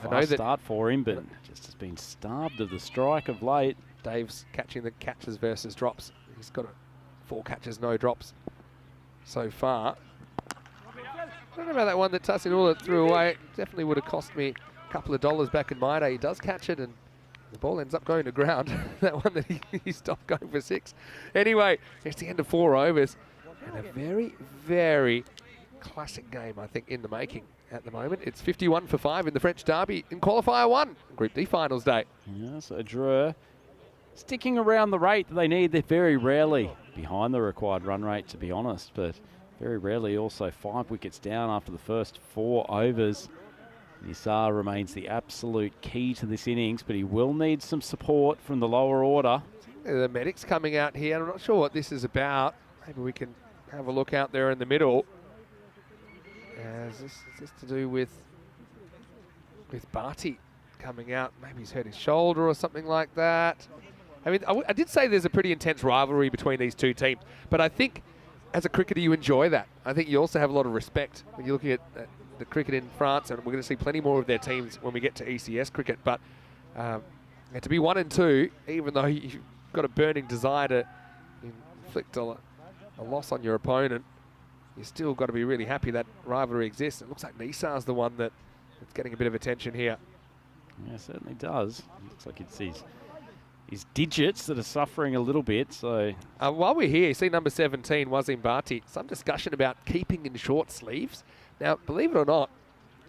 I know Fast that start for him, but just has been starved of the strike of late. Dave's catching the catches versus drops. He's got 4 catches, no drops so far. I don't know about that one that Tahsinullah threw away. It definitely would have cost me a couple of dollars back in my day. He does catch it, and the ball ends up going to ground. That one that he stopped going for 6. Anyway, it's the end of 4 overs. And a very, very classic game, I think, in the making at the moment. It's 51 for 5 in the French Derby in qualifier 1, Group D finals day. Yeah, so Drua sticking around the rate that they need. They're very rarely behind the required run rate, to be honest, but very rarely also 5 wickets down after the first 4 overs. Nisar remains the absolute key to this innings, but he will need some support from the lower order. The medic's coming out here. I'm not sure what this is about. Maybe we can have a look out there in the middle. Is this to do with Bati coming out? Maybe he's hurt his shoulder or something like that. I mean, I did say there's a pretty intense rivalry between these two teams, but I think as a cricketer you enjoy that. I think you also have a lot of respect when you're looking at the cricket in France, and we're going to see plenty more of their teams when we get to ECS cricket. But to be 1 and 2, even though you've got a burning desire to inflict a loss on your opponent, you still got to be really happy that rivalry exists. It looks like Nisar's the one that's getting a bit of attention here. Yeah, certainly does. Looks like it's his his digits that are suffering a little bit. So while we're here, you see number 17, Wazim Bhatti, some discussion about keeping in short sleeves. Now, believe it or not,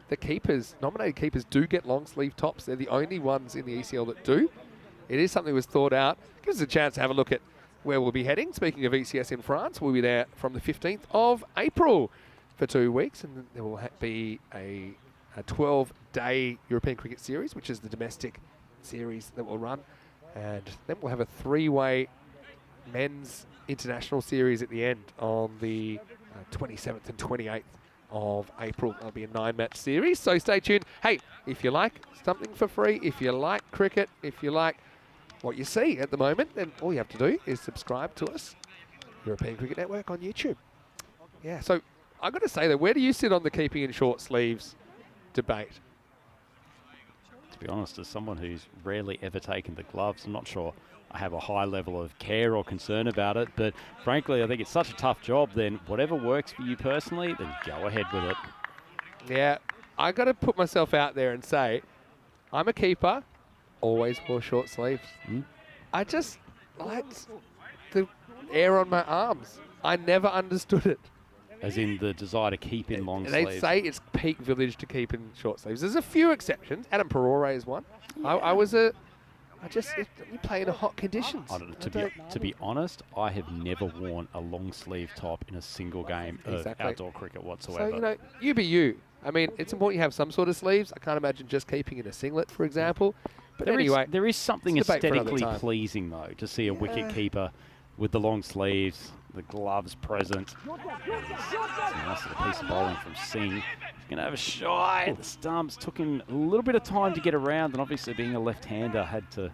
the keepers, nominated keepers, do get long sleeve tops. They're the only ones in the ECL that do. It is something that was thought out. Gives us a chance to have a look at where we'll be heading. Speaking of ECS in France, we'll be there from the 15th of April for 2 weeks, and there will be a 12-day European Cricket Series, which is the domestic series that will run. And then we'll have a 3-way men's international series at the end on the 27th and 28th of April. That'll be a 9-match series, so stay tuned. Hey, if you like something for free, if you like cricket, if you like what you see at the moment, then all you have to do is subscribe to us, European Cricket Network on YouTube. Yeah, so I've got to say that, where do you sit on the keeping in short sleeves debate? To be honest, as someone who's rarely ever taken the gloves, I'm not sure I have a high level of care or concern about it, but frankly, I think it's such a tough job. Then whatever works for you personally, then go ahead with it. Yeah, I got to put myself out there and say, I'm a keeper, always wore short sleeves. I just liked the air on my arms. I never understood it. As in the desire to keep in long sleeves. They say it's peak village to keep in short sleeves. There's a few exceptions. Adam Perore is one. You play in hot conditions. To be honest, I have never worn a long sleeve top in a single game of outdoor cricket whatsoever. So, you be you. I mean, it's important you have some sort of sleeves. I can't imagine just keeping in a singlet, for example. But there is something aesthetically pleasing, though, to see a wicket keeper with the long sleeves, the gloves present. It's a nice little piece of bowling from Singh. He's going to have a shy at the stumps. Took him a little bit of time to get around, and obviously being a left-hander had to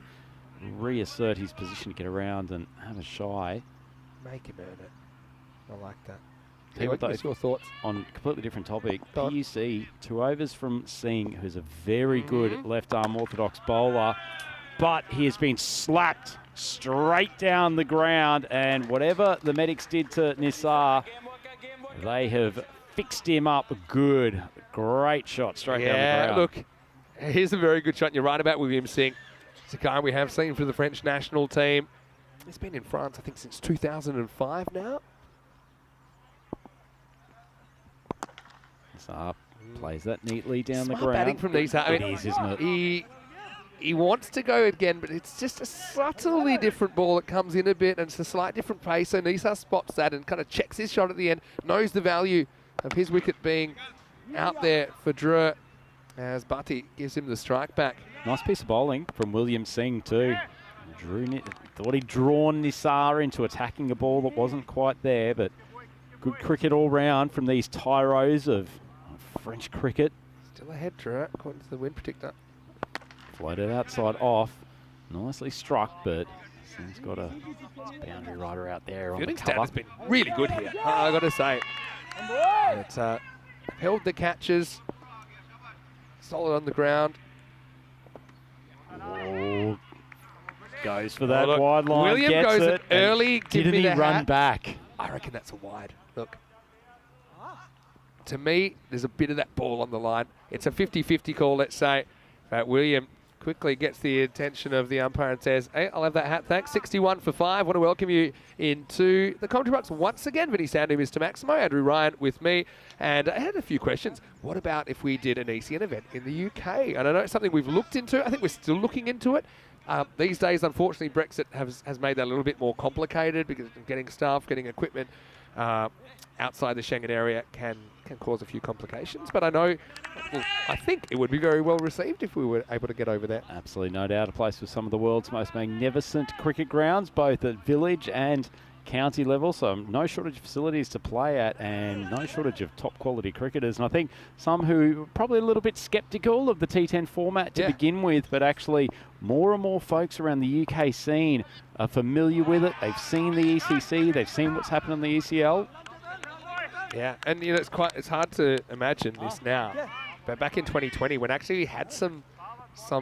reassert his position to get around and have a shy. Make him earn it. I like that. What's your thoughts? On a completely different topic, PUC, 2 overs from Singh, who's a very good left-arm orthodox bowler, but he has been slapped straight down the ground, and whatever the medics did to Nisar, they have fixed him up good. Great shot straight down the ground. Look, here's a very good shot. You're right about William Singh. It's a guy we have seen for the French national team. He's been in France, I think, since 2005 now. Nisar plays that neatly down the Smart ground. batting from Nisar. It is, isn't it? He wants to go again, but it's just a subtly different ball that comes in a bit, and it's a slight different pace. So Nisar spots that and kind of checks his shot at the end, knows the value of his wicket being out there for Drew, as Bhatti gives him the strike back. Nice piece of bowling from William Singh too. Thought he'd drawn Nisar into attacking a ball that wasn't quite there, but good cricket all round from these tyros of French cricket. Still ahead, Drew, according to the wind predictor. Floated outside off. Nicely struck, but Singh's got a boundary rider out there on the cover. Fielding standard's been really good here, I've got to say. It's held the catches. Solid on the ground. Oh, goes for that wide line. William goes it early. Didn't he run back? I reckon that's a wide. Look. To me, there's a bit of that ball on the line. It's a 50-50 call, let's say. William quickly gets the attention of the umpire and says, hey, I'll have that hat, thanks. 61 for 5. Want to welcome you into the commentary box once again. Vinny Sandhu, Mr. Maximo, Andrew Ryan with me. And I had a few questions. What about if we did an ECN event in the UK? And I know it's something we've looked into. I think we're still looking into it. These days, unfortunately, Brexit has made that a little bit more complicated because getting staff, getting equipment outside the Schengen area can cause a few complications. But I think it would be very well received if we were able to get over there. Absolutely, no doubt. A place with some of the world's most magnificent cricket grounds, both at village and county level. So no shortage of facilities to play at and no shortage of top quality cricketers. And I think some who are probably a little bit sceptical of the T10 format to begin with, but actually more and more folks around the UK scene are familiar with it. They've seen the ECC, they've seen what's happened in the ECL. Yeah, and it's hard to imagine this now. But back in 2020, when actually we had some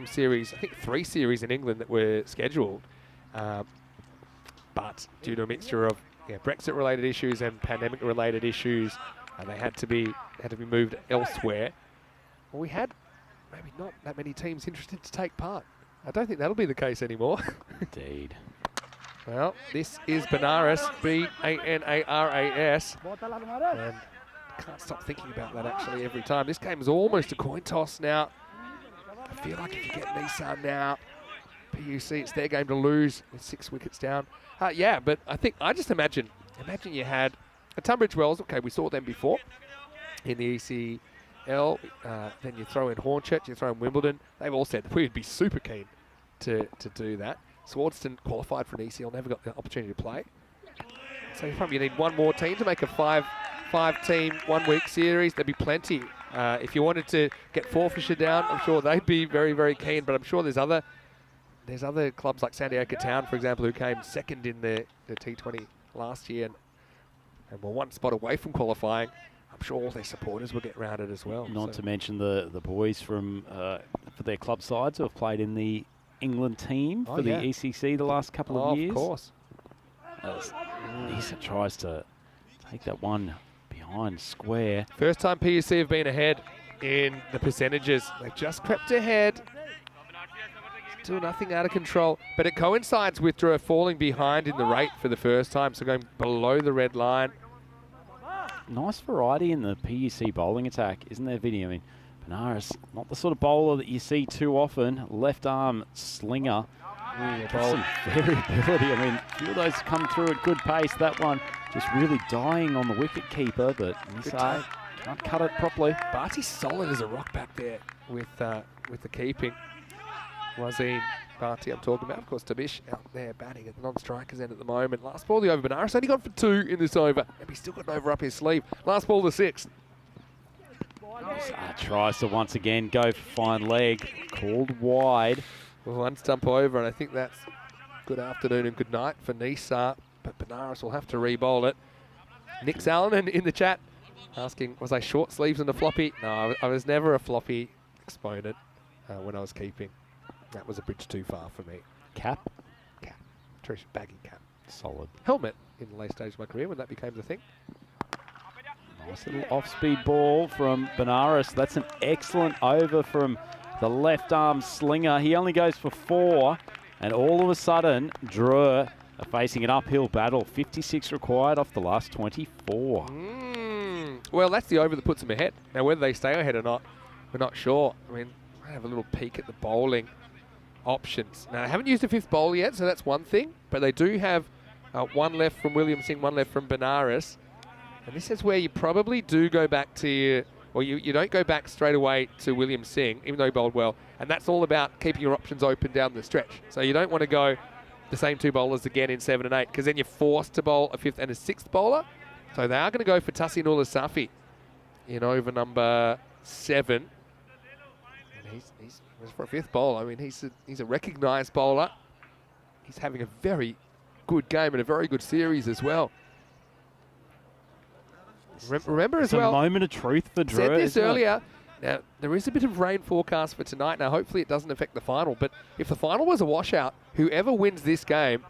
series, I think 3 series in England that were scheduled, but due to a mixture of Brexit-related issues and pandemic-related issues, they had to be moved elsewhere. Well, we had maybe not that many teams interested to take part. I don't think that'll be the case anymore. Indeed. Well, this is Benares, B-A-N-A-R-A-S. And can't stop thinking about that actually every time. This game is almost a coin toss now. I feel like if you get Nissan now, PUC, it's their game to lose with 6 wickets down. Yeah, but I just imagine you had a Tunbridge Wells. Okay, we saw them before in the ECL. Then you throw in Hornchurch, you throw in Wimbledon. They've all said we'd be super keen to do that. Swardston qualified for an ECL, never got the opportunity to play. So probably you need one more team to make a five-team, 1 week series. There'd be plenty. If you wanted to get Forfarshire down, I'm sure they'd be very, very keen. But I'm sure there's other clubs like San Diego Town, for example, who came second in the T20 last year and were 1 spot away from qualifying. I'm sure all their supporters will get round it as well. Not to mention the boys from for their club sides who have played in the England team for the ECC the last couple of years. Of course. Nisa tries to take that one behind square. First time PUC have been ahead in the percentages. They've just crept ahead. Still nothing out of control. But it coincides with Drew falling behind in the rate for the first time, so going below the red line. Nice variety in the PUC bowling attack, isn't there, Vinny? I mean, Benares, not the sort of bowler that you see too often. Left arm slinger. Some variability. I mean, a few of those come through at good pace. That one just really dying on the wicket keeper, but Nisa can't cut it properly. Barty's solid as a rock back there with the keeping. Wazim Barty I'm talking about. Of course, Tabish out there batting at the non-strikers end at the moment. Last ball, the over. Benares only gone for 2 in this over. And he's still got an over up his sleeve. Last ball, the 6th. Tries to once again go for fine leg. Called wide. Well, 1 stump over, and I think that's good afternoon and good night for Nisa. But Benares will have to re-bowl it. Nick Salonen in the chat asking, was I short sleeves and a floppy? No, I was never a floppy exponent when I was keeping. That was a bridge too far for me. Cap? Cap. Trish, baggy cap. Solid. Helmet in the late stage of my career when that became the thing. Nice little off-speed ball from Benares. That's an excellent over from the left arm slinger. He only goes for 4, and all of a sudden, Drew are facing an uphill battle. 56 required off the last 24. Well, that's the over that puts them ahead. Now, whether they stay ahead or not, we're not sure. I mean, I have a little peek at the bowling options. Now, I haven't used a 5th bowler yet, so that's one thing. But they do have 1 left from William Singh, 1 left from Benares. And this is where you probably do go back to, you don't go back straight away to William Singh, even though he bowled well. And that's all about keeping your options open down the stretch. So you don't want to go the same 2 bowlers again in 7 and 8, because then you're forced to bowl a 5th and a 6th bowler. So they are going to go for Tasinullah Safi in over number 7. And he's for a 5th bowler. I mean, he's a recognised bowler. He's having a very good game and a very good series as well. Remember as well, a moment of truth for Drew. I said this earlier. Now, there is a bit of rain forecast for tonight. Now, hopefully it doesn't affect the final. But if the final was a washout, whoever wins this game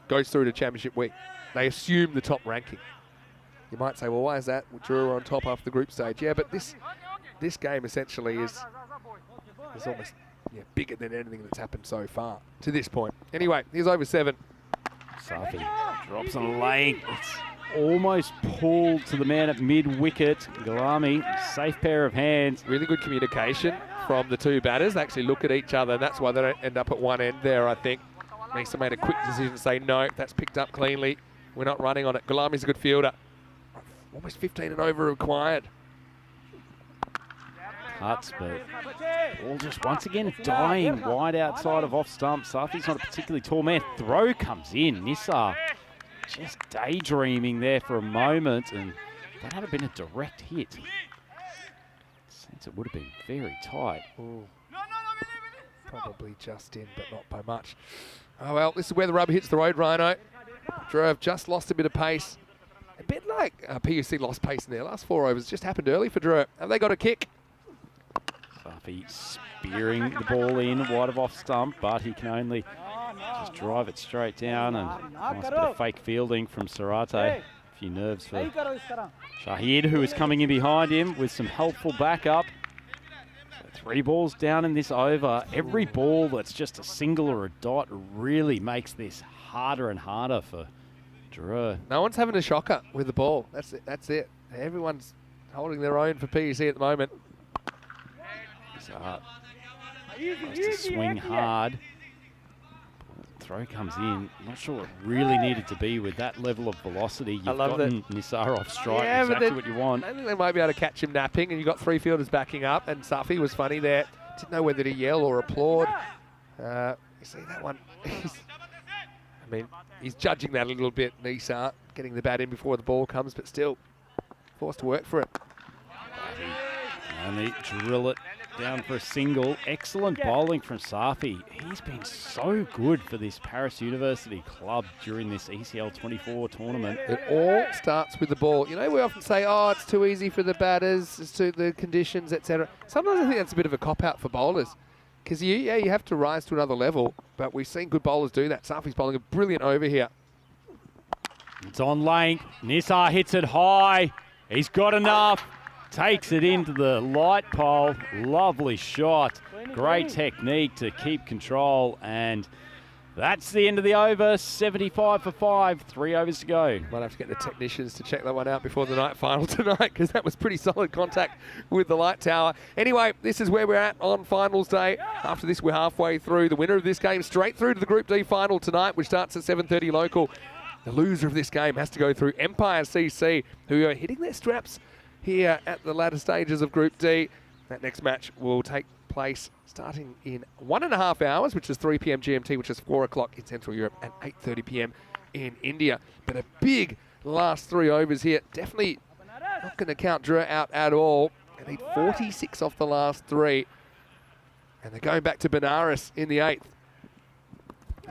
goes through to Championship Week. They assume the top ranking. You might say, well, why is that? Drew are on top after the group stage. Yeah, but this game essentially is almost bigger than anything that's happened so far to this point. Anyway, here's over 7. Safi drops on a leg. It's almost pulled to the man at mid-wicket. Galami, safe pair of hands. Really good communication from the 2 batters. They actually look at each other, and that's why they don't end up at one end there, I think. Nisa made a quick decision to say, no, that's picked up cleanly. We're not running on it. Galami's a good fielder. Almost 15 and over required. Cuts, but ball just once again dying wide outside of off stump. Safi's not a particularly tall man. Throw comes in. Nisa just daydreaming there for a moment, and that had been a direct hit. Sense it would have been very tight. Ooh. Probably just in, but not by much. Oh well, this is where the rubber hits the road, Rhino. Drew have just lost a bit of pace. A bit like PUC lost pace in their last 4 overs. It just happened early for Drew. Have they got a kick? Safi spearing the ball in wide of off stump, but he can only just drive it straight down, and nice bit of fake fielding from Sarate. A few nerves for Shahid, who is coming in behind him with some helpful backup. So 3 balls down in this over. Every ball that's just a single or a dot really makes this harder and harder for Drew. No one's having a shocker with the ball. That's it. That's it. Everyone's holding their own for PUC at the moment. So, tries to swing hard. Throw comes in. Not sure what really needed to be with that level of velocity. You've gotten Nisar off strike, exactly what you want. I think they might be able to catch him napping, and you've got 3 fielders backing up, and Safi was funny there. Didn't know whether to yell or applaud. You see that one? I mean, he's judging that a little bit, Nisar, getting the bat in before the ball comes, but still forced to work for it. Only drill it down for a single. Excellent bowling from Safi. He's been so good for this Paris University club during this ECL 24 tournament. It all starts with the ball. You know, we often say, oh, it's too easy for the batters, it's too the conditions, etc. Sometimes I think that's a bit of a cop-out for bowlers. Because, you have to rise to another level, but we've seen good bowlers do that. Safi's bowling a brilliant over here. It's on length. Nisar hits it high. He's got enough. Takes it into the light pole. Lovely shot. Great technique to keep control. And that's the end of the over. 75 for 5. 3 overs to go. Might have to get the technicians to check that one out before the night final tonight, because that was pretty solid contact with the light tower. Anyway, this is where we're at on finals day. After this, we're halfway through. The winner of this game straight through to the Group D final tonight, which starts at 7:30 local. The loser of this game has to go through Empire CC, who are hitting their straps here at the latter stages of Group D. That next match will take place starting in 1.5 hours, which is 3 p.m. GMT, which is 4 o'clock in Central Europe, and 8:30 p.m. in India. But a big last 3 overs here. Definitely not going to count Drew out at all. They need 46 off the last 3. And they're going back to Benares in the 8th.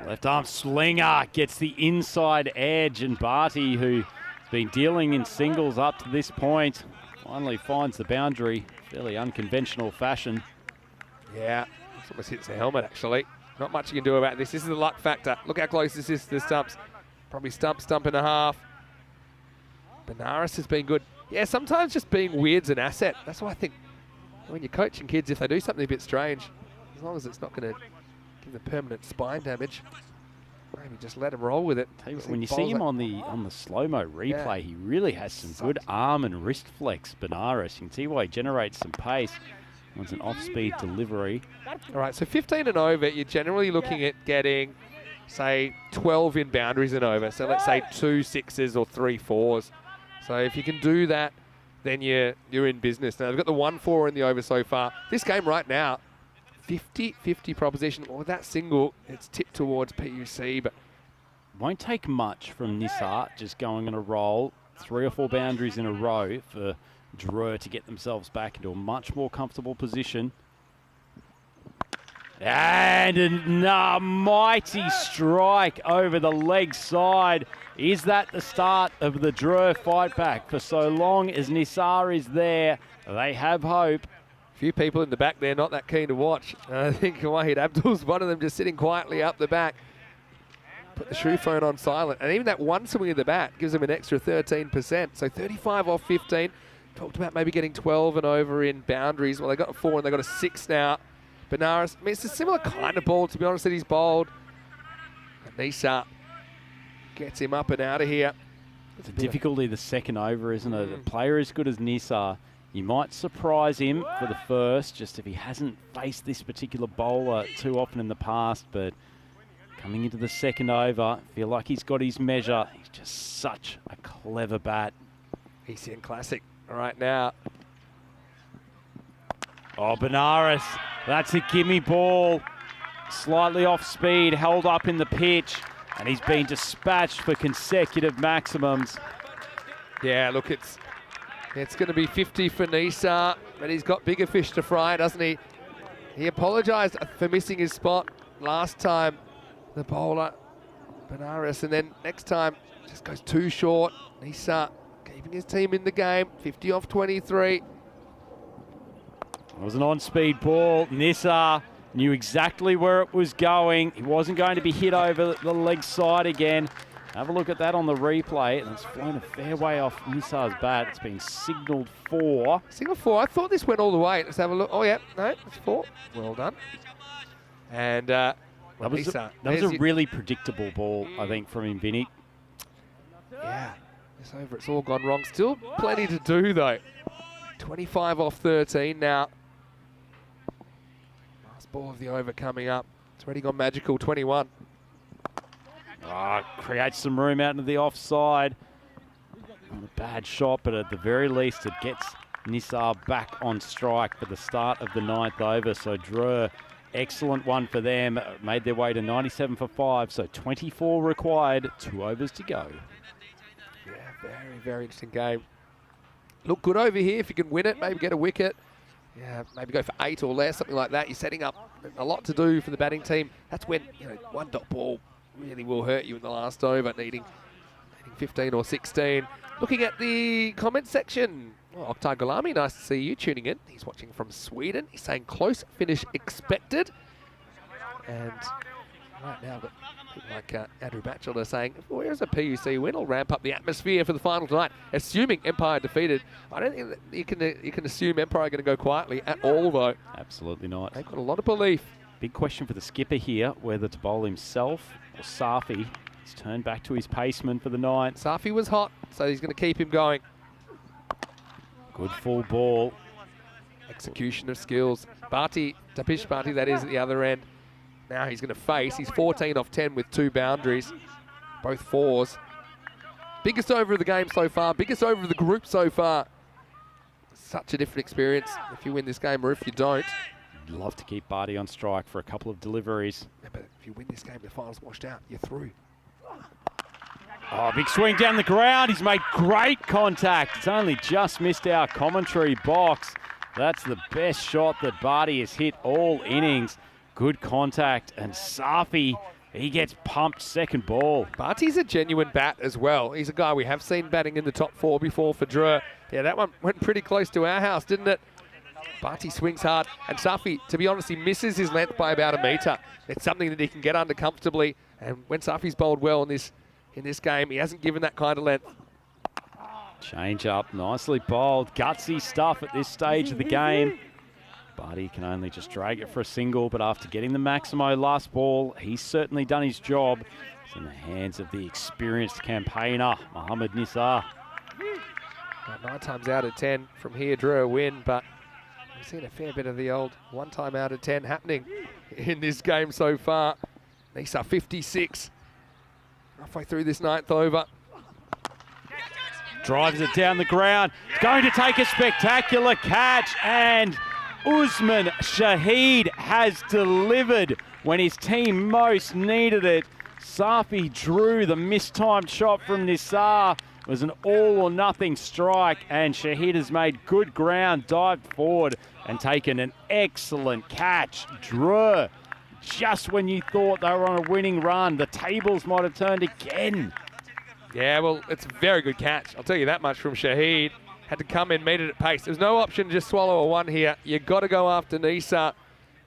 Left arm slinger gets the inside edge, and Barty, who's been dealing in singles up to this point, finally finds the boundary. Fairly unconventional fashion. Yeah, this almost hits the helmet actually. Not much you can do about this. This is the luck factor. Look how close this is to the stumps. Probably stump and a half. Benares has been good. Yeah, sometimes just being weird's an asset. That's why I think when you're coaching kids, if they do something a bit strange, as long as it's not going to give them permanent spine damage, maybe just let him roll with it. When you see him on the slow-mo replay, he really has some good arm and wrist flex, Benares. You can see why he generates some pace. Wants an off-speed delivery. All right, so 15 and over, you're generally looking at getting, say, 12 in boundaries and over. So let's say 2 6s or 3 4s. So if you can do that, then you're in business. Now, they've got the 1-4 in the over so far. This game right now, 50-50 proposition. Well, with that single, it's tipped towards PUC, but won't take much from Nisar just going on a roll. 3 or 4 boundaries in a row for Drew to get themselves back into a much more comfortable position. And a mighty strike over the leg side. Is that the start of the Drew fight back? For so long as Nisar is there, they have hope. Few people in the back there not that keen to watch. I think Wahid Abdul's one of them, just sitting quietly up the back. Put the shoe phone on silent. And even that one swing of the bat gives them an extra 13%. So 35 off 15. Talked about maybe getting 12 and over in boundaries. Well, they got a 4 and they got a 6 now. Benares, I mean, it's a similar kind of ball, to be honest, that he's bowled. And Nisar gets him up and out of here. It's a difficulty the second over, isn't it? A player as good as Nisar, you might surprise him for the first, just if he hasn't faced this particular bowler too often in the past. But coming into the second over, feel like he's got his measure. He's just such a clever bat. ECN Classic right now. Oh, Benares, that's a gimme ball. Slightly off speed, held up in the pitch, and he's been dispatched for consecutive maximums. Yeah, look, it's going to be 50 for Nisar, but he's got bigger fish to fry, doesn't he? He apologised for missing his spot last time, the bowler, Benares, and then next time just goes too short. Nisar keeping his team in the game, 50 off 23. It was an on-speed ball. Nisar knew exactly where it was going. He wasn't going to be hit over the leg side again. Have a look at that on the replay, and it's flown a fair way off Nisar's bat. It's been signalled 4. Signal 4. I thought this went all the way. Let's have a look. Oh, yeah. No, it's 4. Well done. And that was a really predictable ball, I think, from him, Vinny. Yeah. It's over. It's all gone wrong. Still plenty to do, though. 25 off 13 now. Last ball of the over coming up. It's already gone magical, 21. Creates some room out into the offside. Not a bad shot, but at the very least it gets Nisar back on strike for the start of the 9th over. So Drew, excellent one for them. Made their way to 97 for 5, so 24 required, 2 overs to go. Yeah, very, very interesting game. Look good over here if you can win it, maybe get a wicket. Yeah, maybe go for 8 or less, something like that. You're setting up a lot to do for the batting team. That's when, one dot ball really will hurt you in the last over, needing 15 or 16. Looking at the comment section, Okhtar Gulami, nice to see you tuning in. He's watching from Sweden. He's saying close finish expected. And right now, but people like Andrew Batchelor saying, where's a PUC win? Will ramp up the atmosphere for the final tonight. Assuming Empire defeated, I don't think that you can assume Empire are going to go quietly at all, though. Absolutely not. They've got a lot of belief. Big question for the skipper here, whether to bowl himself or Safi. He's turned back to his paceman for the 9th. Safi was hot, so he's going to keep him going. Good full ball. Execution of skills. Tapish Bhati, that is, at the other end. Now he's going to face. He's 14 off 10 with 2 boundaries. Both 4s. Biggest over of the game so far. Biggest over of the group so far. Such a different experience if you win this game or if you don't. Love to keep Bhati on strike for a couple of deliveries. Yeah, but if you win this game, the final's washed out. You're through. Oh, big swing down the ground. He's made great contact. It's only just missed our commentary box. That's the best shot that Bhati has hit all innings. Good contact. And Safi, he gets pumped second ball. Bhati's a genuine bat as well. He's a guy we have seen batting in the top 4 before for Drew. Yeah, that one went pretty close to our house, didn't it? Bhati swings hard, and Safi, to be honest, he misses his length by about 1 metre. It's something that he can get under comfortably, and when Safi's bowled well in this game, he hasn't given that kind of length. Change up, nicely bowled, gutsy stuff at this stage of the game. Bhati can only just drag it for a single, but after getting the Maximo last ball, he's certainly done his job. It's in the hands of the experienced campaigner, Mohammad Nisar. 9 times out of 10 from here, Drew a win, but we've seen a fair bit of the old 1 time out of 10 happening in this game so far. Nisar 56, halfway through this 9th over. Drives it down the ground. It's going to take a spectacular catch, and Usman Shahid has delivered when his team most needed it. Safi drew the mistimed shot from Nisar. It was an all-or-nothing strike, and Shahid has made good ground, dived forward, and taken an excellent catch. Drew, just when you thought they were on a winning run, the tables might have turned again. Yeah, well, it's a very good catch. I'll tell you that much from Shahid. Had to come in, meet it at pace. There's no option to just swallow a 1 here. You've got to go after Nisar.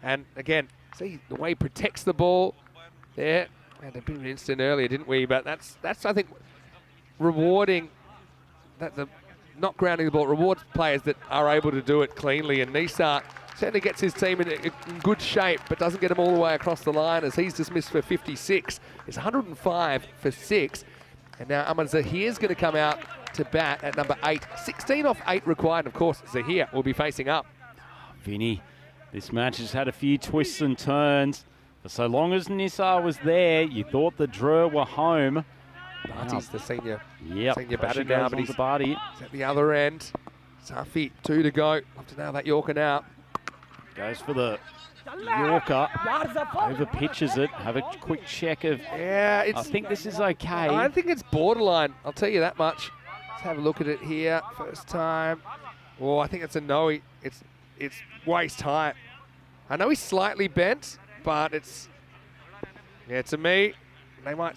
And again, see the way he protects the ball there. We had a bit of an instant earlier, didn't we? But that's I think, rewarding that the not grounding the ball rewards players that are able to do it cleanly. And Nisar certainly gets his team in good shape, but doesn't get them all the way across the line as he's dismissed for 56. It's 105 for 6. And now Ahmad Zahir's going to come out to bat at number 8. 16 off 8 required. And of course, Zahir will be facing up. Vinny, this match has had a few twists and turns. For so long as Nisar was there, you thought the Drew were home. Bhati's the senior Yep, batter now, but he's at the other end. Safi, 2 to go. Love to nail that Yorker now. Goes for the Yorker, over pitches it. Have a quick check of. Yeah, I think this is okay. I think it's borderline. I'll tell you that much. Let's have a look at it here. First time. Oh, I think it's a no. It's waist high. I know he's slightly bent, but it's. Yeah, to me, they might.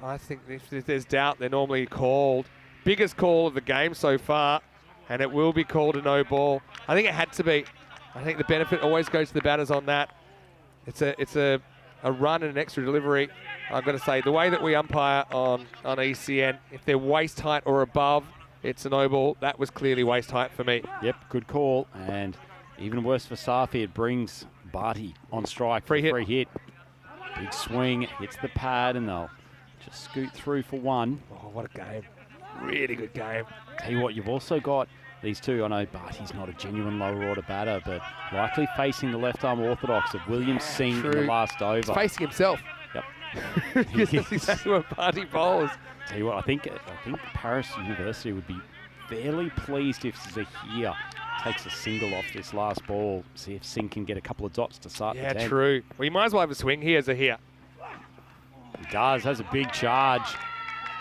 I think if there's doubt, they're normally called. Biggest call of the game so far, and it will be called a no ball. I think it had to be. I think the benefit always goes to the batters on that. It's a a run and an extra delivery. I've got to say, the way that we umpire on ECN, if they're waist height or above, it's a no ball. That was clearly waist height for me. Yep, good call. And even worse for Safi, it brings Barty on strike. Free hit. Free hit. Big swing, hits the pad, and they'll just scoot through for one. Oh, what a game. Really good game. Tell you what, you've also got these two. I know Barty's not a genuine lower order batter, but likely facing the left arm orthodox of William Singh in the last over. He's facing himself. Yep. That's exactly what Barty bowls. Tell you what, I think Paris University would be fairly pleased if Zahir takes a single off this last ball. See if Singh can get a couple of dots to start the 10th. Yeah, true. Well, you might as well have a swing here, Zahir. He does, has a big charge.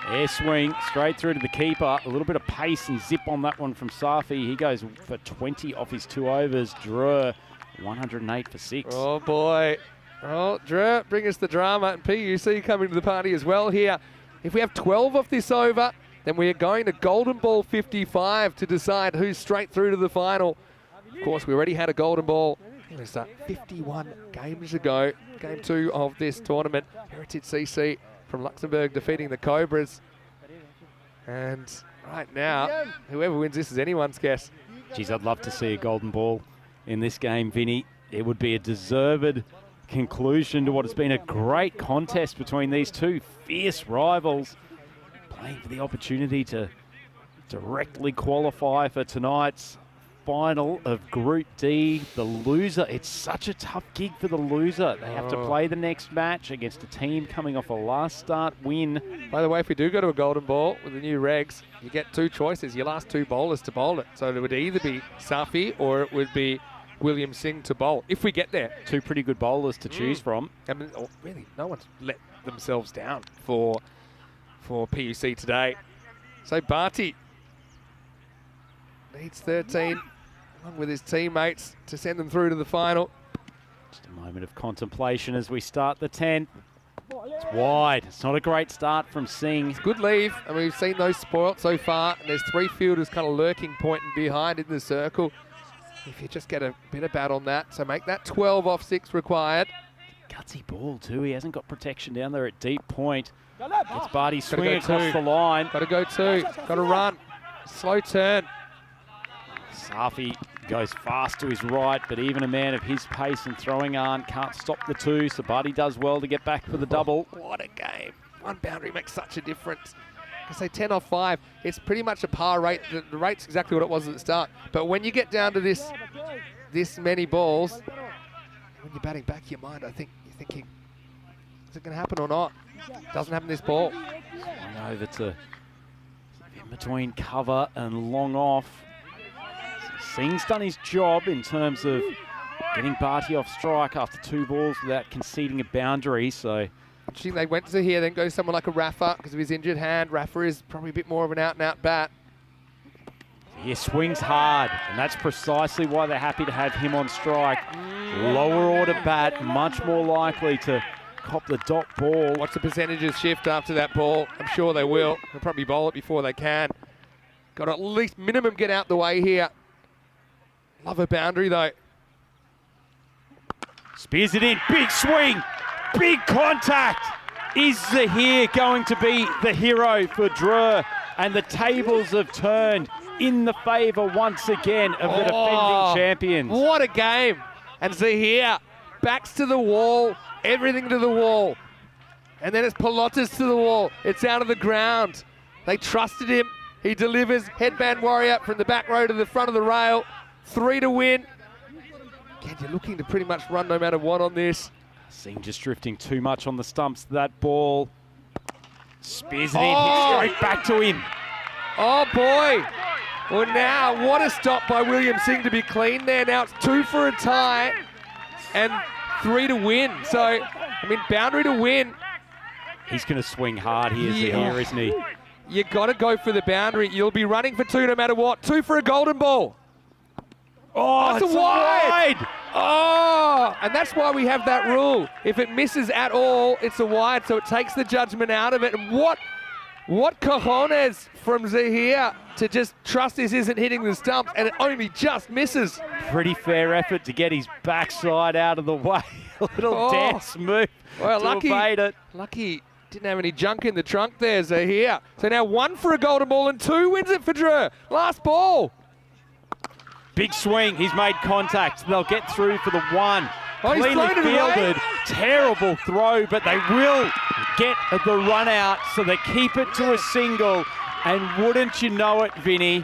Air swing straight through to the keeper. A little bit of pace and zip on that one from Safi. He goes for 20 off his 2 overs. Drew, 108 for 6. Oh, boy. Oh, Drew, bring us the drama. And PUC coming to the party as well here. If we have 12 off this over, then we are going to golden ball 55 to decide who's straight through to the final. Of course, we already had a golden ball. It was 51 games ago. Game 2 of this tournament. Heritage CC from Luxembourg defeating the Cobras. And right now, whoever wins this is anyone's guess. Geez, I'd love to see a golden ball in this game, Vinny. It would be a deserved conclusion to what has been a great contest between these two fierce rivals, playing for the opportunity to directly qualify for tonight's final of Group D. The loser, it's such a tough gig for the loser. They have to play the next match against a team coming off a last start win. By the way, if we do go to a golden ball with the new regs, you get 2 choices. Your last 2 bowlers to bowl it. So it would either be Safi or it would be William Singh to bowl, if we get there. 2 pretty good bowlers to choose from. I mean, really, no one's let themselves down for PUC today. So Barty needs 13, along with his teammates, to send them through to the final. Just a moment of contemplation as we start the 10th. It's wide. It's not a great start from Singh. It's good leave, and we've seen those spoilt so far. And there's 3 fielders kind of lurking, pointing behind in the circle. If you just get a bit of bat on that, so make that 12 off 6 required. Gutsy ball too. He hasn't got protection down there at deep point. Gets Barty swinging across the line. Got to go 2. Got to run. Slow turn. Safi goes fast to his right, but even a man of his pace and throwing arm can't stop the 2. So Barty does well to get back for the double. What a game. 1 boundary makes such a difference. I say 10 off 5, it's pretty much a par rate. The rate's exactly what it was at the start. But when you get down to this many balls, when you're batting back your mind, I think you're thinking, is it going to happen or not? Doesn't happen this ball. Swung over to in between cover and long off. So Singh's done his job in terms of getting Barty off strike after 2 balls without conceding a boundary. So they went to here, then goes someone like a Rafa because of his injured hand. Rafa is probably a bit more of an out-and-out bat. He swings hard, and that's precisely why they're happy to have him on strike. Lower order bat, much more likely to cop the dot ball. Watch the percentages shift after that ball. I'm sure they will. They'll probably bowl it before they can. Got to at least minimum get out the way here. Love a boundary though. Spears it in, big swing. Big contact. Is Zahir going to be the hero for Drew? And the tables have turned in the favour once again of the defending champions. What a game. And Zahir backs to the wall, everything to the wall. And then it's Pilotas to the wall. It's out of the ground. They trusted him. He delivers. Headband warrior from the back row to the front of the rail. 3 to win. Again, you're looking to pretty much run no matter what on this. Singh just drifting too much on the stumps. That ball spears it in, hits straight back to him. Oh boy. Well now, what a stop by William Singh to be clean there. Now it's 2 for a tie and 3 to win. So, I mean, boundary to win. He's going to swing hard here, Zahir, isn't he? You got to go for the boundary. You'll be running for 2 no matter what. 2 for a golden ball. Oh, it's a wide. Oh, and that's why we have that rule. If it misses at all, it's a wide, so it takes the judgment out of it. And what What cojones from Zahir to just trust this isn't hitting the stumps, and it only just misses. Pretty fair effort to get his backside out of the way. A little dance move well, to evade it. Lucky didn't have any junk in the trunk there, Zahir. So now 1 for a golden ball and 2 wins it for Drew. Last ball. Big swing. He's made contact. They'll get through for the 1. Oh, he's Cleanly thrown it fielded. away. Terrible throw, but they will get the run out, so they keep it to a single. And wouldn't you know it, Vinny,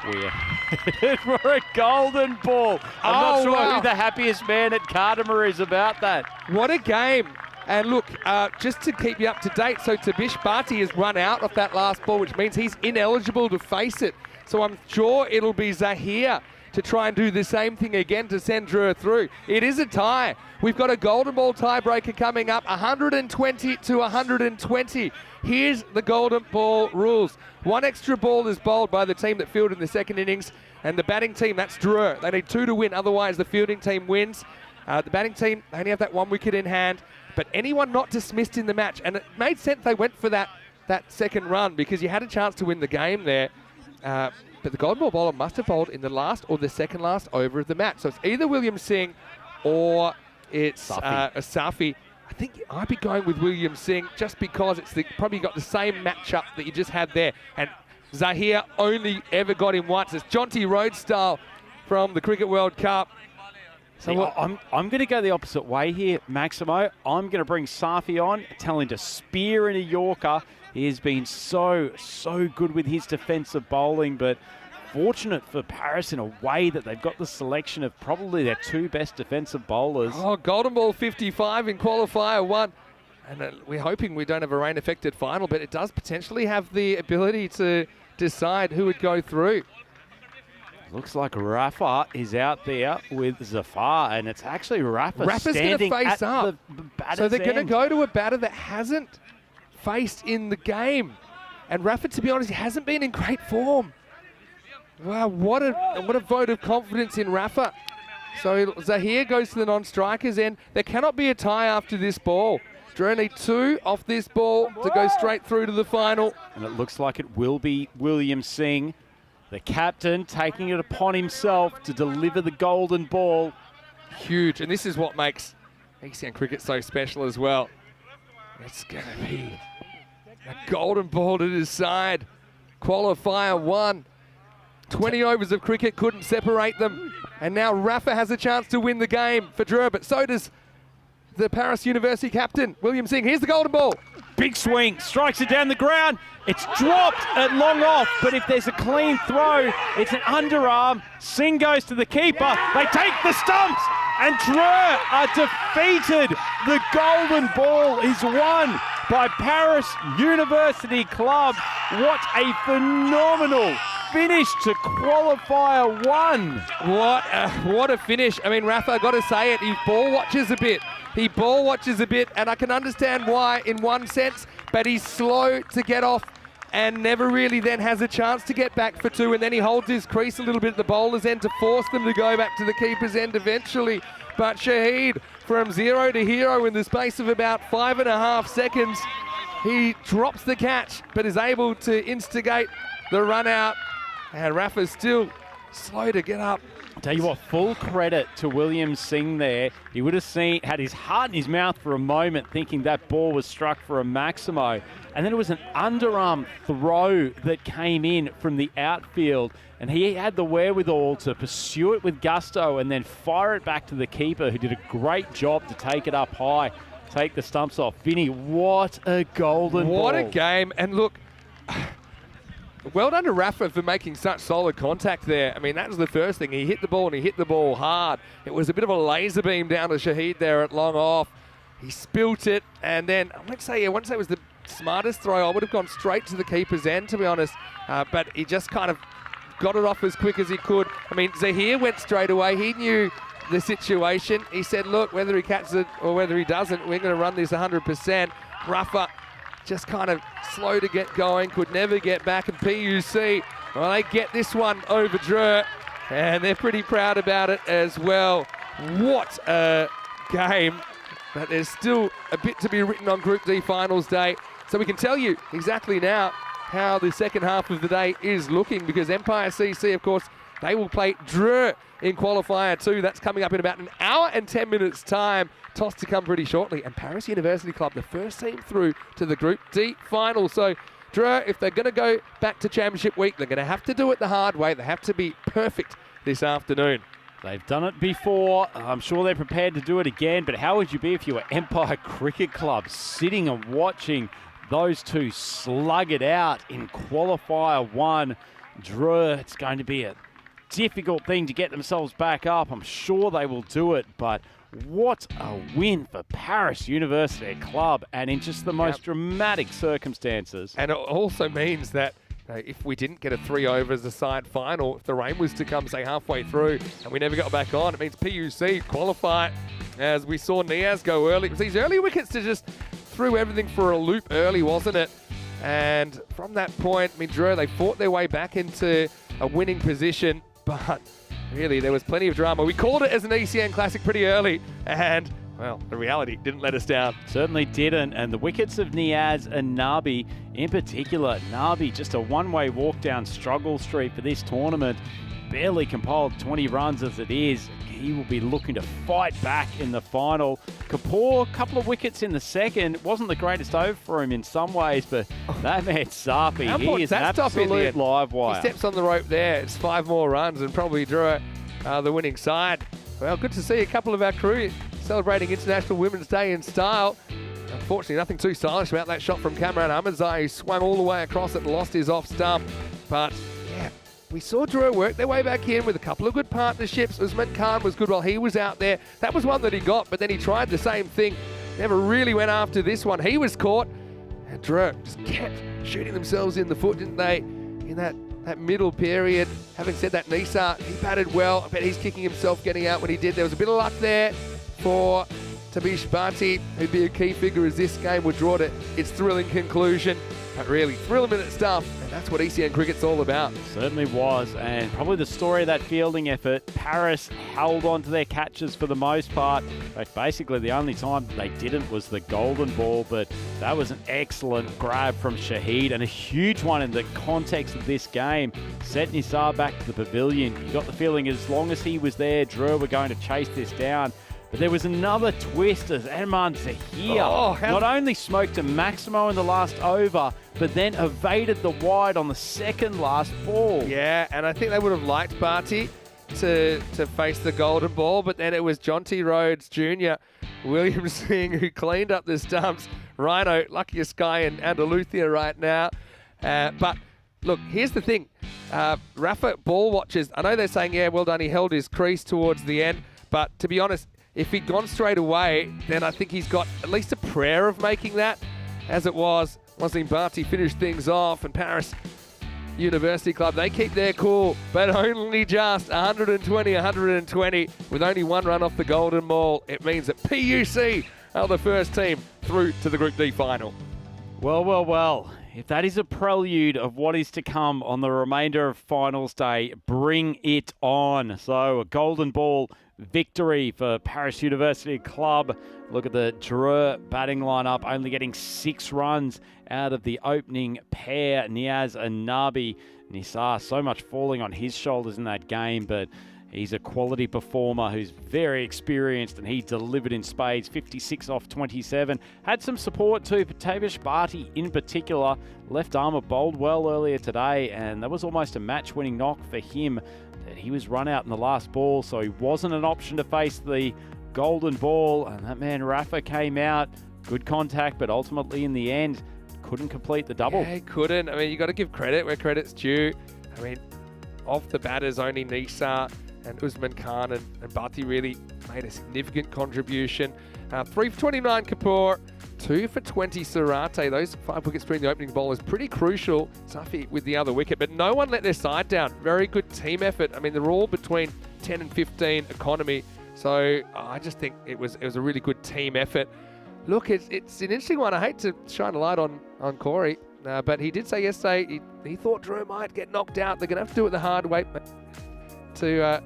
we're headed for a golden ball. I'm not sure who the happiest man at Cartama is about that. What a game. And look, just to keep you up to date, so Tabish Bhatti has run out of that last ball, which means he's ineligible to face it. So I'm sure it'll be Zahir to try and do the same thing again to send Drew through. It is a tie. We've got a golden ball tiebreaker coming up, 120 to 120. Here's the golden ball rules. 1 extra ball is bowled by the team that fielded in the second innings, and the batting team, that's Drew. They need 2 to win, otherwise the fielding team wins. The batting team, they only have that 1 wicket in hand, but anyone not dismissed in the match, and it made sense they went for that second run because you had a chance to win the game there. But the golden ball bowler must have bowled in the last or the second last over of the match. So it's either William Singh or it's Safi. I think I'd be going with William Singh just because it's probably got the same matchup that you just had there. And Zahir only ever got him once. It's Jonty Rhodes style from the Cricket World Cup. So I'm going to go the opposite way here, Maximo. I'm going to bring Safi on, tell him to spear in a Yorker. He has been so good with his defensive bowling, but fortunate for Paris in a way that they've got the selection of probably their 2 best defensive bowlers. Oh, golden ball 55 in qualifier 1. And we're hoping we don't have a rain-affected final, but it does potentially have the ability to decide who would go through. Looks like Rafa is out there with Zafar, and it's actually Rafa's standing going to face up. The batter's so they're going to end. go to a batter that hasn't faced in the game. And Rafa, to be honest, he hasn't been in great form. Wow, what a vote of confidence in Rafa. So Zahir goes to the non-strikers end. There cannot be a tie after this ball. Drew need 2 off this ball to go straight through to the final. And it looks like it will be William Singh, the captain, taking it upon himself to deliver the golden ball. Huge, and this is what makes ASEAN cricket so special as well. It's going to be a golden ball to decide. Qualifier 1. 20 overs of cricket couldn't separate them. And now Rafa has a chance to win the game for Drew, but so does the Paris University captain, William Singh. Here's the golden ball. Big swing, strikes it down the ground. It's dropped at long off, but if there's a clean throw, it's an underarm. Singh goes to the keeper. They take the stumps, and Drew are defeated. The golden ball is won by Paris University Club. What a phenomenal finish to qualifier 1. What a finish. I mean, Rafa, got to say it, he ball watches a bit. He ball watches a bit, and I can understand why in one sense, but he's slow to get off and never really then has a chance to get back for 2, and then he holds his crease a little bit at the bowler's end to force them to go back to the keeper's end eventually. But Shahid, from 0 to hero in the space of about 5.5 seconds, he drops the catch, but is able to instigate the run out, and Rafa's still slow to get up. I'll tell you what, full credit to William Singh there. He would have had his heart in his mouth for a moment thinking that ball was struck for a Maximo. And then it was an underarm throw that came in from the outfield. And he had the wherewithal to pursue it with gusto and then fire it back to the keeper, who did a great job to take it up high, take the stumps off. Vinny, what a golden ball. What a game. And look, well done to Rafa for making such solid contact there. I mean, that was the first thing. He hit the ball and he hit the ball hard. It was a bit of a laser beam down to Shahid there at long off. He spilt it, and then I wouldn't say it was the smartest throw. I would have gone straight to the keeper's end, to be honest. But he just kind of got it off as quick as he could. I mean, Zahir went straight away. He knew the situation. He said, look, whether he catches it or whether he doesn't, we're going to run this 100%. Rafa just kind of slow to get going, could never get back, and PUC, well, they get this one over Drew, and they're pretty proud about it as well. What a game, but there's still a bit to be written on Group D Finals Day. So we can tell you exactly now how the second half of the day is looking, because Empire CC, of course, they will play Dreux in qualifier 2. That's coming up in about an hour and 10 minutes time. Toss to come pretty shortly. And Paris University Club, the first team through to the Group D final. So Dreux, if they're going to go back to Championship Week, they're going to have to do it the hard way. They have to be perfect this afternoon. They've done it before. I'm sure they're prepared to do it again. But how would you be if you were Empire Cricket Club, sitting and watching those two slug it out in qualifier 1? Dreux, it's going to be a difficult thing to get themselves back up. I'm sure they will do it, but what a win for Paris University Club, and in just the most dramatic circumstances. And it also means that if we didn't get a 3 overs aside final, if the rain was to come, say, halfway through and we never got back on, it means PUC qualify, as we saw Niaz go early. It was these early wickets to just threw everything for a loop early, wasn't it? And from that point, I mean, Dreux, they fought their way back into a winning position, but really, there was plenty of drama. We called it as an ECN Classic pretty early, and, well, the reality didn't let us down. Certainly didn't, and the wickets of Niaz and Nabi in particular. Nabi, just a one-way walk-down struggle streak for this tournament. Barely compiled 20 runs as it is. He will be looking to fight back in the final. Kapoor, a couple of wickets in the second. It wasn't the greatest over for him in some ways, but that man Safi, he is an absolute live wire. He steps on the rope there. It's 5 more runs and probably Dreux the winning side. Well, good to see a couple of our crew celebrating International Women's Day in style. Unfortunately, nothing too stylish about that shot from Kamran Ahmadzai, who swung all the way across it and lost his off stump. But, yeah, we saw Dreux work their way back in with a couple of good partnerships. Usman Khan was good while he was out there. That was one that he got, but then he tried the same thing. Never really went after this one. He was caught, and Dreux just kept shooting themselves in the foot, didn't they, in that middle period. Having said that, Nisa, he batted well. I bet he's kicking himself getting out when he did. There was a bit of luck there for Tabish Bhatti, who'd be a key figure as this game would draw to its thrilling conclusion. But really, thrill-a-minute stuff, and that's what ECN cricket's all about. Certainly was, and probably the story of that fielding effort. Paris held on to their catches for the most part. In fact, basically the only time they didn't was the golden ball, but that was an excellent grab from Shahid, and a huge one in the context of this game. Set Nisar back to the pavilion. You got the feeling as long as he was there, Dreux were going to chase this down. But there was another twist as Arman Zahir not only smoked a Maximo in the last over, but then evaded the wide on the second last ball. Yeah, and I think they would have liked Bhatti to face the golden ball, but then it was Jonty Rhodes Jr., William Singh, who cleaned up the stumps. Rhino, luckiest guy in Andalusia right now. But look, here's the thing. Rafa ball watchers, I know they're saying, yeah, well done, he held his crease towards the end, but to be honest, if he'd gone straight away, then I think he's got at least a prayer of making that. As it was, Wasim Bhatti finished things off, and Paris University Club, they keep their cool, but only just 120, with only 1 run off the golden ball. It means that PUC are the first team through to the Group D final. Well. If that is a prelude of what is to come on the remainder of finals day, bring it on. So a golden ball victory for Paris University Club. Look at the Dreux batting lineup, only getting 6 runs out of the opening pair, Niaz and Nabi. Nisar, so much falling on his shoulders in that game, but he's a quality performer who's very experienced, and he delivered in spades, 56 off 27. Had some support too for Tavish Bhatti in particular. Left armour bowled well earlier today, and that was almost a match-winning knock for him. That he was run out in the last ball, so he wasn't an option to face the golden ball. And that man Rafa came out, good contact, but ultimately in the end, couldn't complete the double. Yeah, he couldn't. I mean, you got to give credit where credit's due. I mean, off the batters, only Nisa and Usman Khan and Bhatti really made a significant contribution. 3 for 29 Kapoor, 2 for 20 Surate. Those 5 wickets between the opening bowlers, pretty crucial. Safi with the other wicket, but no one let their side down. Very good team effort. I mean, they're all between 10 and 15 economy. So I just think it was a really good team effort. Look, it's an interesting one. I hate to shine a light on Corey, but he did say yesterday he thought Dreux might get knocked out. They're going to have to do it the hard way to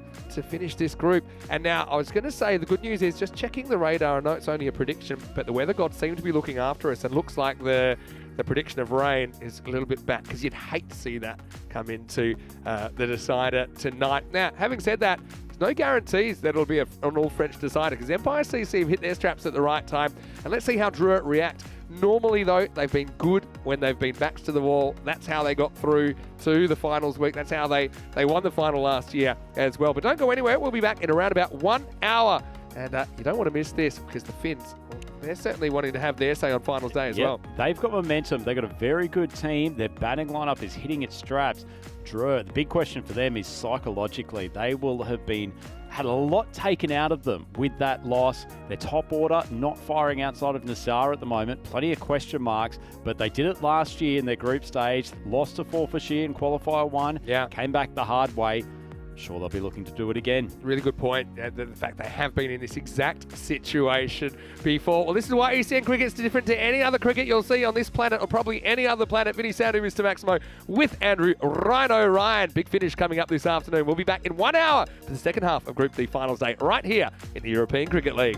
finish this group. And now I was going to say the good news is, just checking the radar, I know it's only a prediction, but the weather gods seem to be looking after us, and looks like the the prediction of rain is a little bit back because you'd hate to see that come into the decider tonight. Now, having said that, there's no guarantees that it'll be an all-French decider because Empire CC have hit their straps at the right time. And let's see how Druitt react. Normally, though, they've been good when they've been backs to the wall. That's how they got through to the finals week. That's how they won the final last year as well. But don't go anywhere. We'll be back in around about 1 hour. And you don't want to miss this because the Finns, they're certainly wanting to have their say on finals day as well. They've got momentum. They've got a very good team. Their batting lineup is hitting its straps. Druitt, the big question for them is psychologically. They will have had a lot taken out of them with that loss. Their top order not firing outside of Nassar at the moment. Plenty of question marks, but they did it last year in their group stage. Lost to Forfaiture in qualifier 1. Came back the hard way. Sure, they'll be looking to do it again. Really good point. The fact they have been in this exact situation before. Well, this is why ECN cricket's different to any other cricket you'll see on this planet or probably any other planet. Vinny Sandu, Mr. Maximo, with Andrew Rhino Ryan. Big finish coming up this afternoon. We'll be back in 1 hour for the second half of Group D Finals Day right here in the European Cricket League.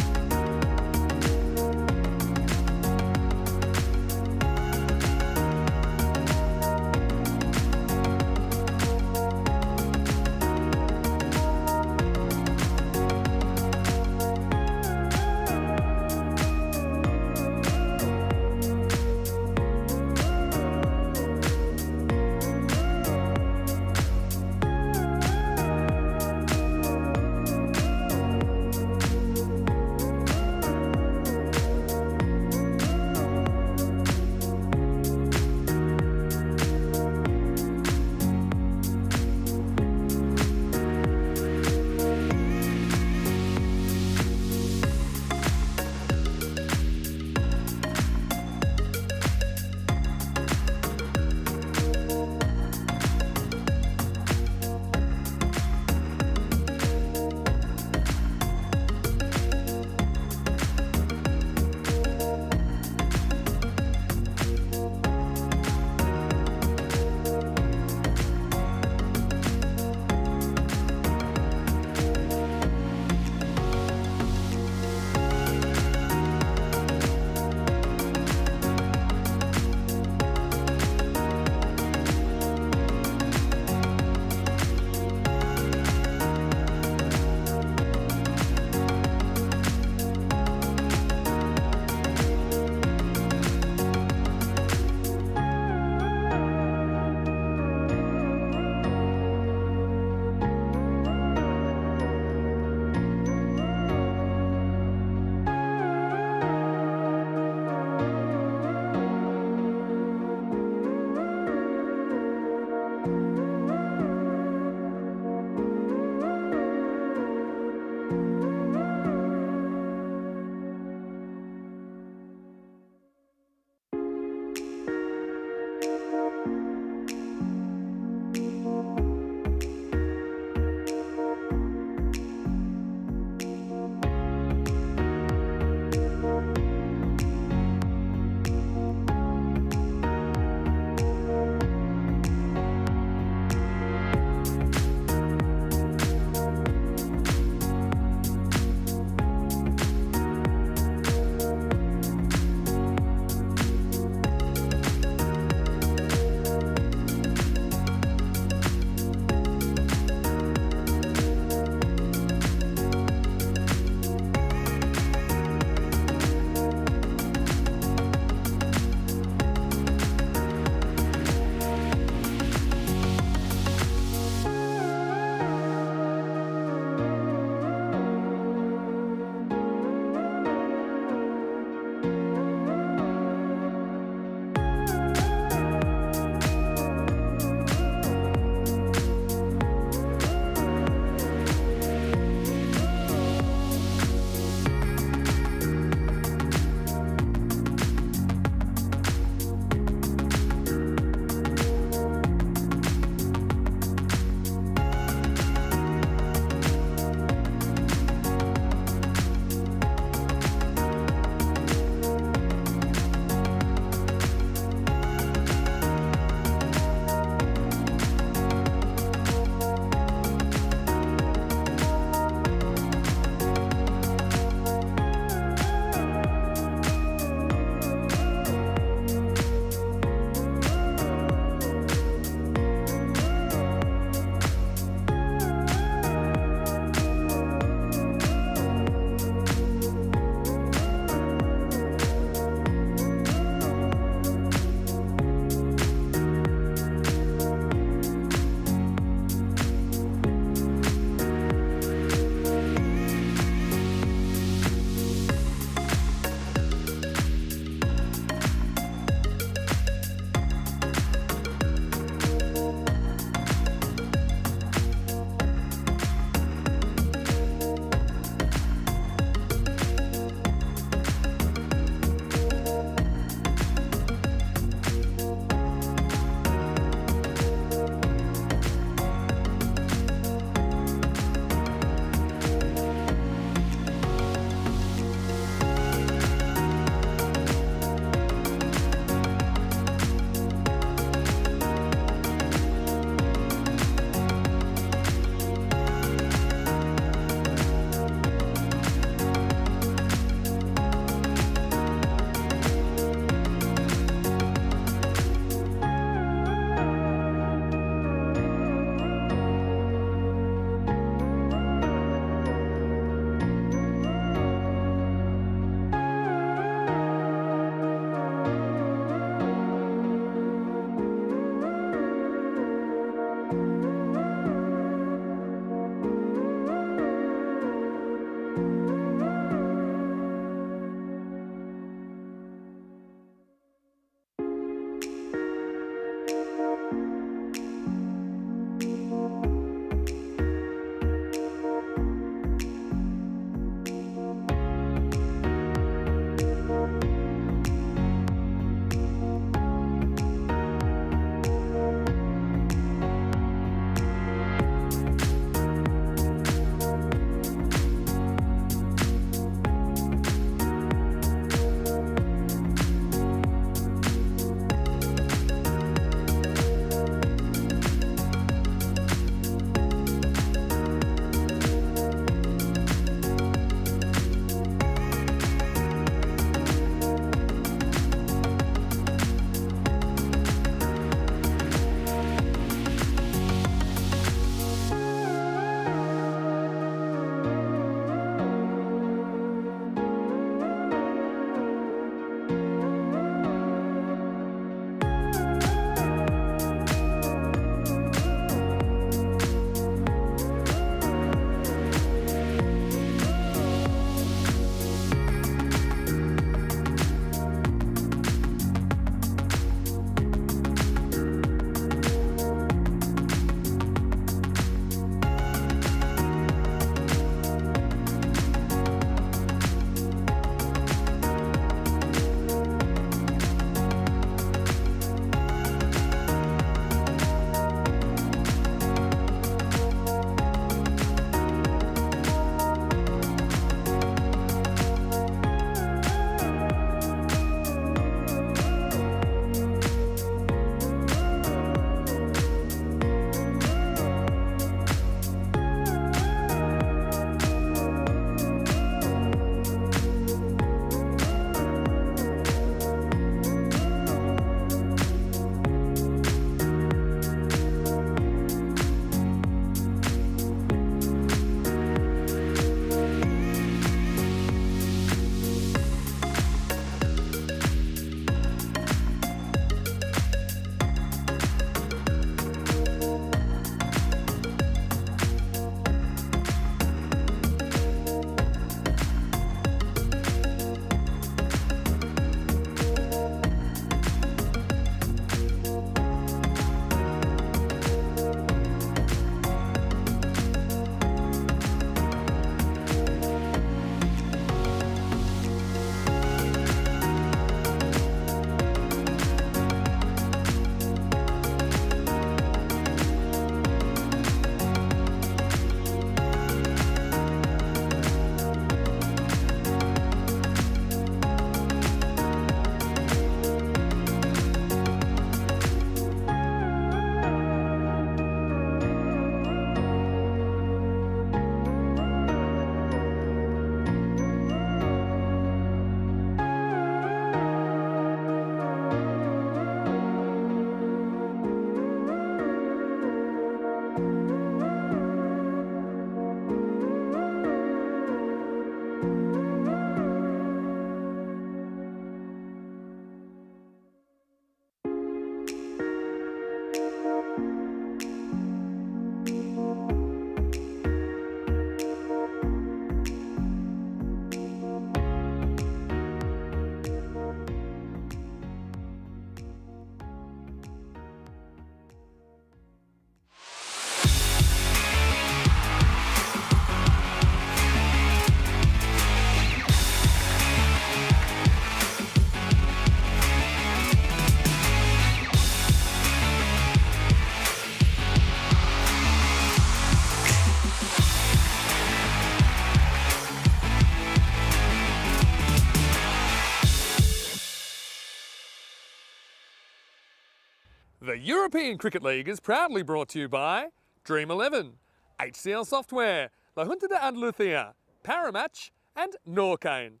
European Cricket League is proudly brought to you by Dream 11, HCL Software, La Junta de Andalucía, Paramatch and Norcane.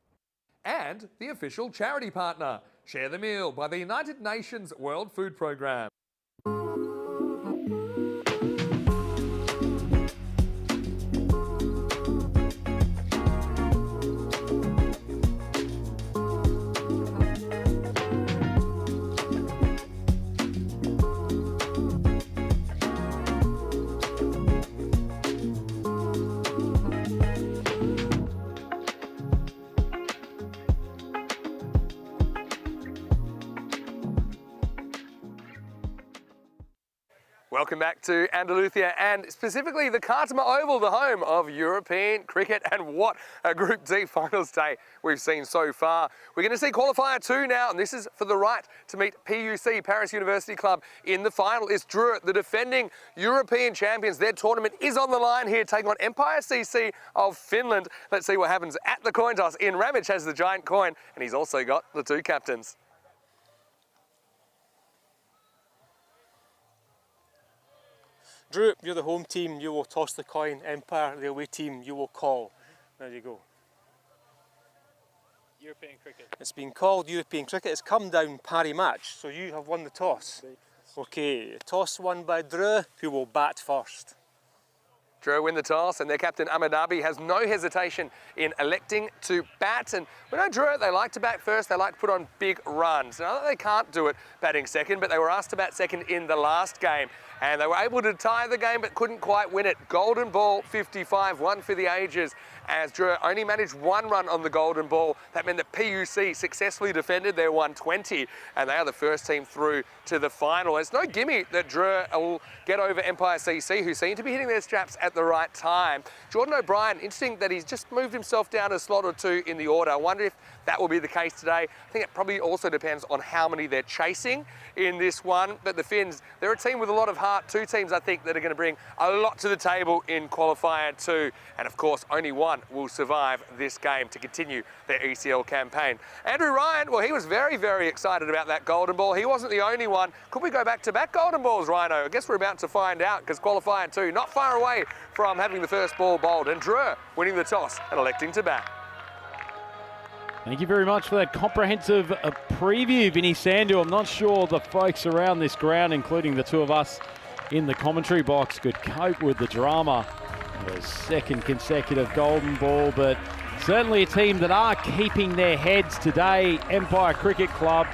And the official charity partner, Share the Meal by the United Nations World Food Programme. Welcome back to Andalucía and specifically the Cartama Oval, the home of European cricket, and what a Group D finals day we've seen so far. We're going to see qualifier 2 now, and this is for the right to meet PUC, Paris University Club, in the final. It's Drew, the defending European champions. Their tournament is on the line here, taking on Empire CC of Finland. Let's see what happens at the coin toss. Ian Ramage has the giant coin, and he's also got the 2 captains. Drew, you're the home team, you will toss the coin. Empire, the away team, you will call. There you go. European cricket. It's been called European cricket. It's come down pari match, so you have won the toss. Okay, toss won by Drew, who will bat first. Drew win the toss, and their captain Amadabi has no hesitation in electing to bat. And we know Drew, they like to bat first, they like to put on big runs. Now they can't do it batting second, but they were asked to bat second in the last game. And they were able to tie the game, but couldn't quite win it. Golden ball, 55, one for the ages, as Drew only managed 1 run on the golden ball. That meant that PUC successfully defended their 120, and they are the first team through to the final. It's no gimme that Drew will get over Empire CC, who seem to be hitting their straps at the right time. Jordan O'Brien, interesting that he's just moved himself down a slot or 2 in the order. I wonder if that will be the case today. I think it probably also depends on how many they're chasing in this one. But the Finns, they're a team with a lot of heart. 2 teams, I think, that are going to bring a lot to the table in qualifier 2. And of course, only one will survive this game to continue their ECL campaign. Andrew Ryan, well, he was very, very excited about that golden ball. He wasn't the only one. Could we go back-to-back golden balls, Rhino? I guess we're about to find out, because qualifier 2 not far away from having the first ball bowled. And Drew winning the toss and electing to bat. Thank you very much for that comprehensive preview, Vinny Sandu. I'm not sure the folks around this ground, including the 2 of us in the commentary box, could cope with the drama of a second consecutive golden ball, but certainly a team that are keeping their heads today, Empire Cricket Club.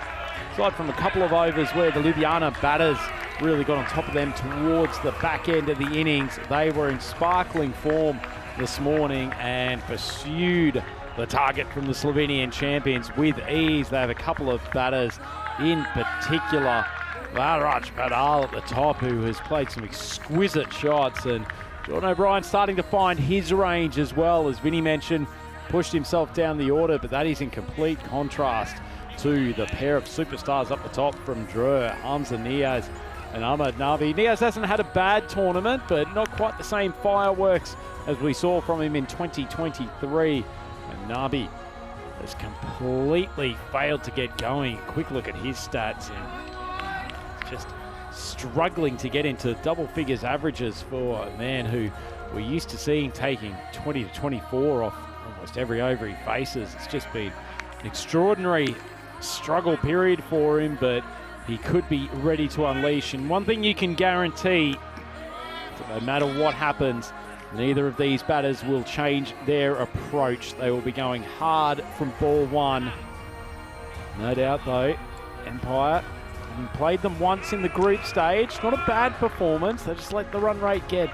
Aside from a couple of overs where the Luiana batters really got on top of them towards the back end of the innings, they were in sparkling form this morning and pursued the target from the Slovenian champions with ease. They have a couple of batters, in particular Varaj Badal at the top, who has played some exquisite shots, and Jordan O'Brien starting to find his range as well. As Vinny mentioned, pushed himself down the order, but that is in complete contrast to the pair of superstars up the top from Drew, Hamza Niaz and Ahmad Nabi. Niaz hasn't had a bad tournament, but not quite the same fireworks as we saw from him in 2023. And Nabi has completely failed to get going. Quick look at his stats, and just struggling to get into double figures averages for a man who we're used to seeing taking 20 to 24 off almost every over he faces. It's just been an extraordinary struggle period for him, but he could be ready to unleash. And one thing you can guarantee, no matter what happens, neither of these batters will change their approach. They will be going hard from ball 1. No doubt though, Empire, having played them once in the group stage, not a bad performance. They just let the run rate get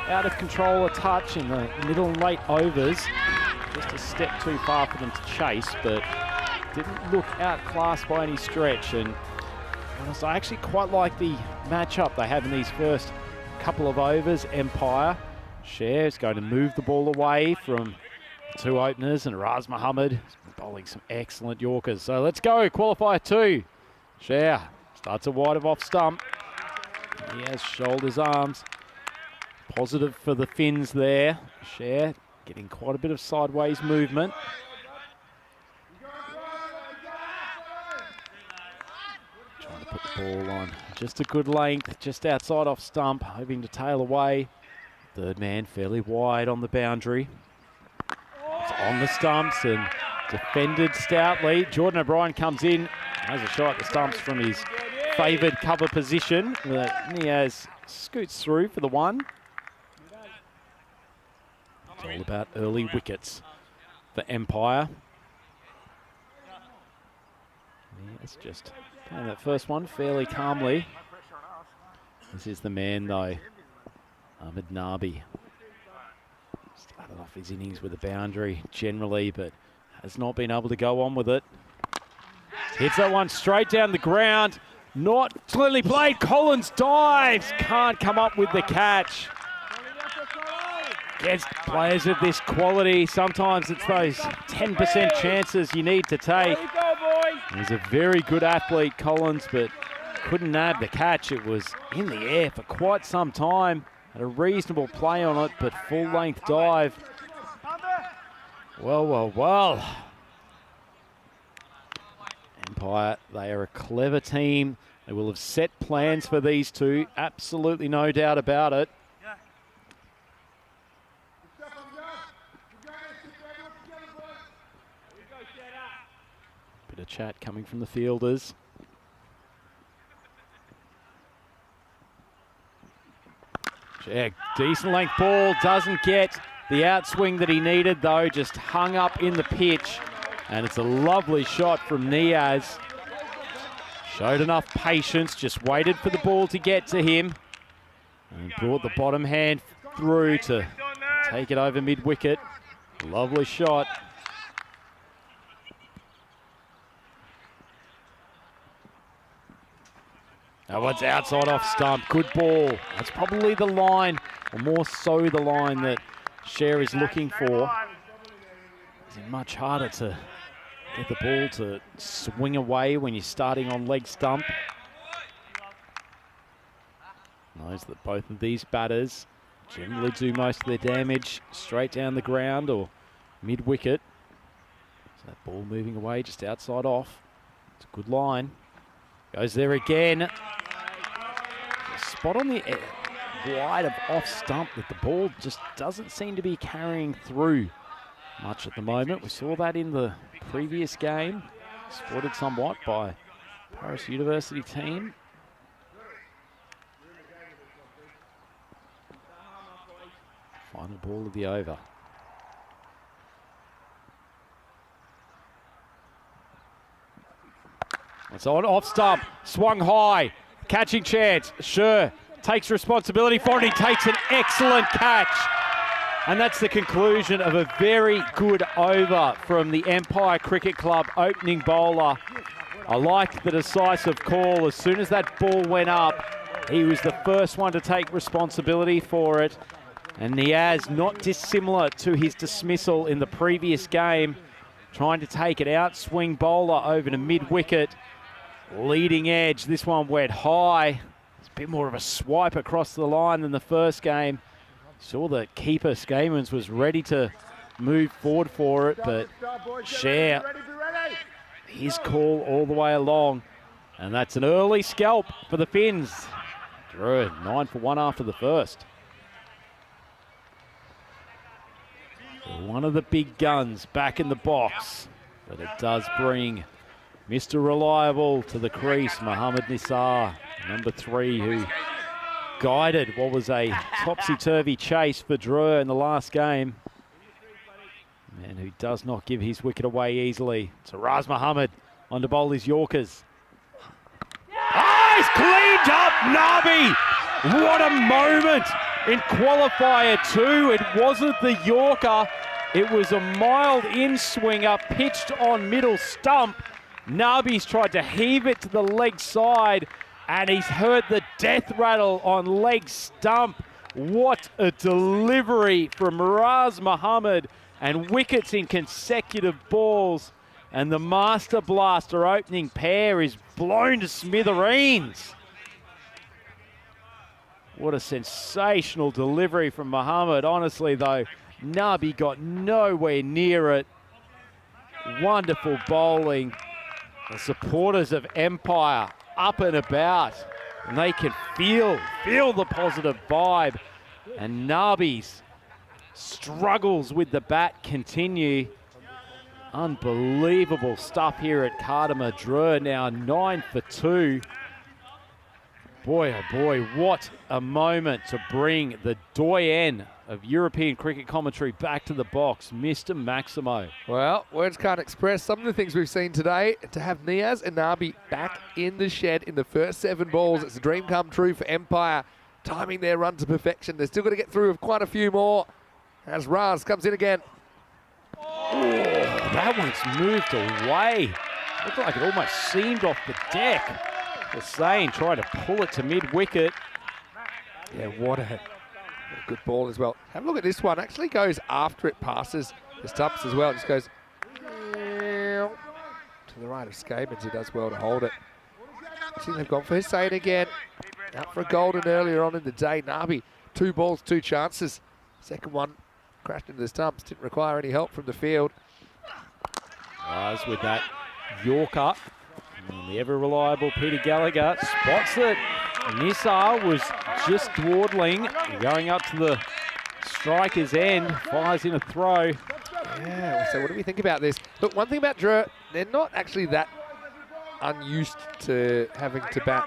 out of control a touch in the middle and late overs. Just a step too far for them to chase, but didn't look outclassed by any stretch. And honestly, I actually quite like the matchup they have in these first couple of overs. Empire, Cher is going to move the ball away from 2 openers, and Raz Mohammed bowling some excellent Yorkers. So let's go, qualifier 2. Cher starts a wide of off stump. He has shoulders, arms. Positive for the Finns there. Cher getting quite a bit of sideways movement. Trying to put the ball on just a good length, just outside off stump, hoping to tail away. Third man fairly wide on the boundary. It's on the stumps and defended stoutly. Jordan O'Brien comes in, has a shot at the stumps from his favoured cover position. Niaz scoots through for the one. It's all about early wickets for Empire. Niaz just playing that first one fairly calmly. This is the man though, Ahmed Nabi. Started off his innings with a boundary generally, but has not been able to go on with it. Hits that one straight down the ground. Not clearly played. Collins dives. Can't come up with the catch. Against players of this quality, sometimes it's those 10% chances you need to take. He's a very good athlete, Collins, but couldn't nab the catch. It was in the air for quite some time. Had a reasonable play on it, but full-length dive. Well, well, well. Empire, they are a clever team. They will have set plans for these two. Absolutely no doubt about it. Bit of chat coming from the fielders. Yeah, decent length ball, doesn't get the outswing that he needed though, just hung up in the pitch. And it's a lovely shot from Niaz. Showed enough patience, just waited for the ball to get to him. And brought the bottom hand through to take it over mid-wicket. Lovely shot. That one's outside off stump. Good ball. That's probably the line, or more so the line that Cher is looking for. It's much harder to get the ball to swing away when you're starting on leg stump. Knows that both of these batters generally do most of their damage straight down the ground or mid-wicket. So that ball moving away just outside off. It's a good line. Goes there again. Spot on the wide of off stump that the ball just doesn't seem to be carrying through much at the moment. We saw that in the previous game. Spotted somewhat by Paris University team. Final ball of the over. It's on off stump, swung high, catching chance. Sure, takes responsibility for it. He takes an excellent catch. And that's the conclusion of a very good over from the Empire Cricket Club opening bowler. I liked the decisive call. As soon as that ball went up, he was the first one to take responsibility for it. And Niaz, not dissimilar to his dismissal in the previous game, trying to take it out, swing bowler over to mid-wicket. Leading edge, this one went high. It's a bit more of a swipe across the line than the first game. Saw that keeper Skamans was ready to move forward for it, but Cher, his call all the way along. And that's an early scalp for the Finns. Drew 9 for 1 after the first. One of the big guns back in the box, but it does bring Mr. Reliable to the crease, Mohammad Nisar, number 3, who guided what was a topsy-turvy chase for Drew in the last game. Man who does not give his wicket away easily. So Raz Mohammed on to bowl his Yorkers. Oh, he's cleaned up Nabi! What a moment in qualifier 2. It wasn't the Yorker. It was a mild in-swinger pitched on middle stump. Nabi's tried to heave it to the leg side, and he's heard the death rattle on leg stump. What a delivery from Raz Mohammed, and wickets in consecutive balls. And the Master Blaster opening pair is blown to smithereens. What a sensational delivery from Mohammed. Honestly, though, Nabi got nowhere near it. Wonderful bowling. The supporters of Empire up and about. And they can feel the positive vibe. And Nabi's struggles with the bat continue. Unbelievable stuff here at Cartama. Dreux now 9 for 2. Boy, oh boy, what a moment to bring the doyen of European cricket commentary back to the box, Mr. Maximo. Well, words can't express some of the things we've seen today. To have Niaz and Nabi back in the shed in the first 7 balls, it's a dream come true for Empire, timing their run to perfection. They're still going to get through with quite a few more as Raz comes in again. Oh, that one's moved away. Looked like it almost seamed off the deck. Hussain tried to pull it to mid-wicket. Yeah, what a good ball as well. Have a look at this one. Actually goes after it passes the stumps as well. It just goes to the right of Skabens. He does well to hold it. Actually, they've gone for Hussain again. Out for a golden earlier on in the day. Nabi, 2 balls, 2 chances. Second one crashed into the stumps. Didn't require any help from the field. Raz with that Yorker. And the ever-reliable Peter Gallagher spots it. Nisar was just dawdling, going up to the striker's end, fires in a throw. Yeah, so what do we think about this? Look, one thing about Dreux, they're not actually that unused to having to bat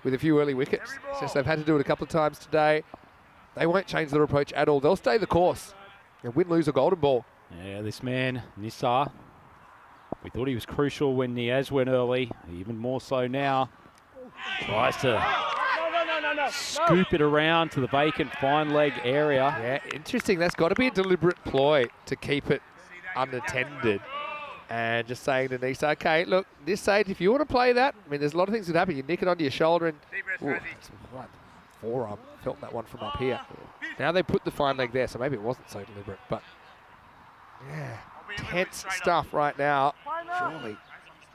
with a few early wickets. It's just they've had to do it a couple of times today. They won't change their approach at all. They'll stay the course and win, lose, or golden ball. Yeah, this man, Nisar, we thought he was crucial when Niaz went early, even more so now. Tries to scoop it around to the vacant fine leg area. Yeah, interesting. That's got to be a deliberate ploy to keep it unattended. And just saying to Nisa, okay, look, this stage, if you want to play that, I mean, there's a lot of things that happen. You nick it onto your shoulder and ooh, right, forearm. Felt that one from up here. Now they put the fine leg there, so maybe it wasn't so deliberate. But yeah, tense stuff right now. Surely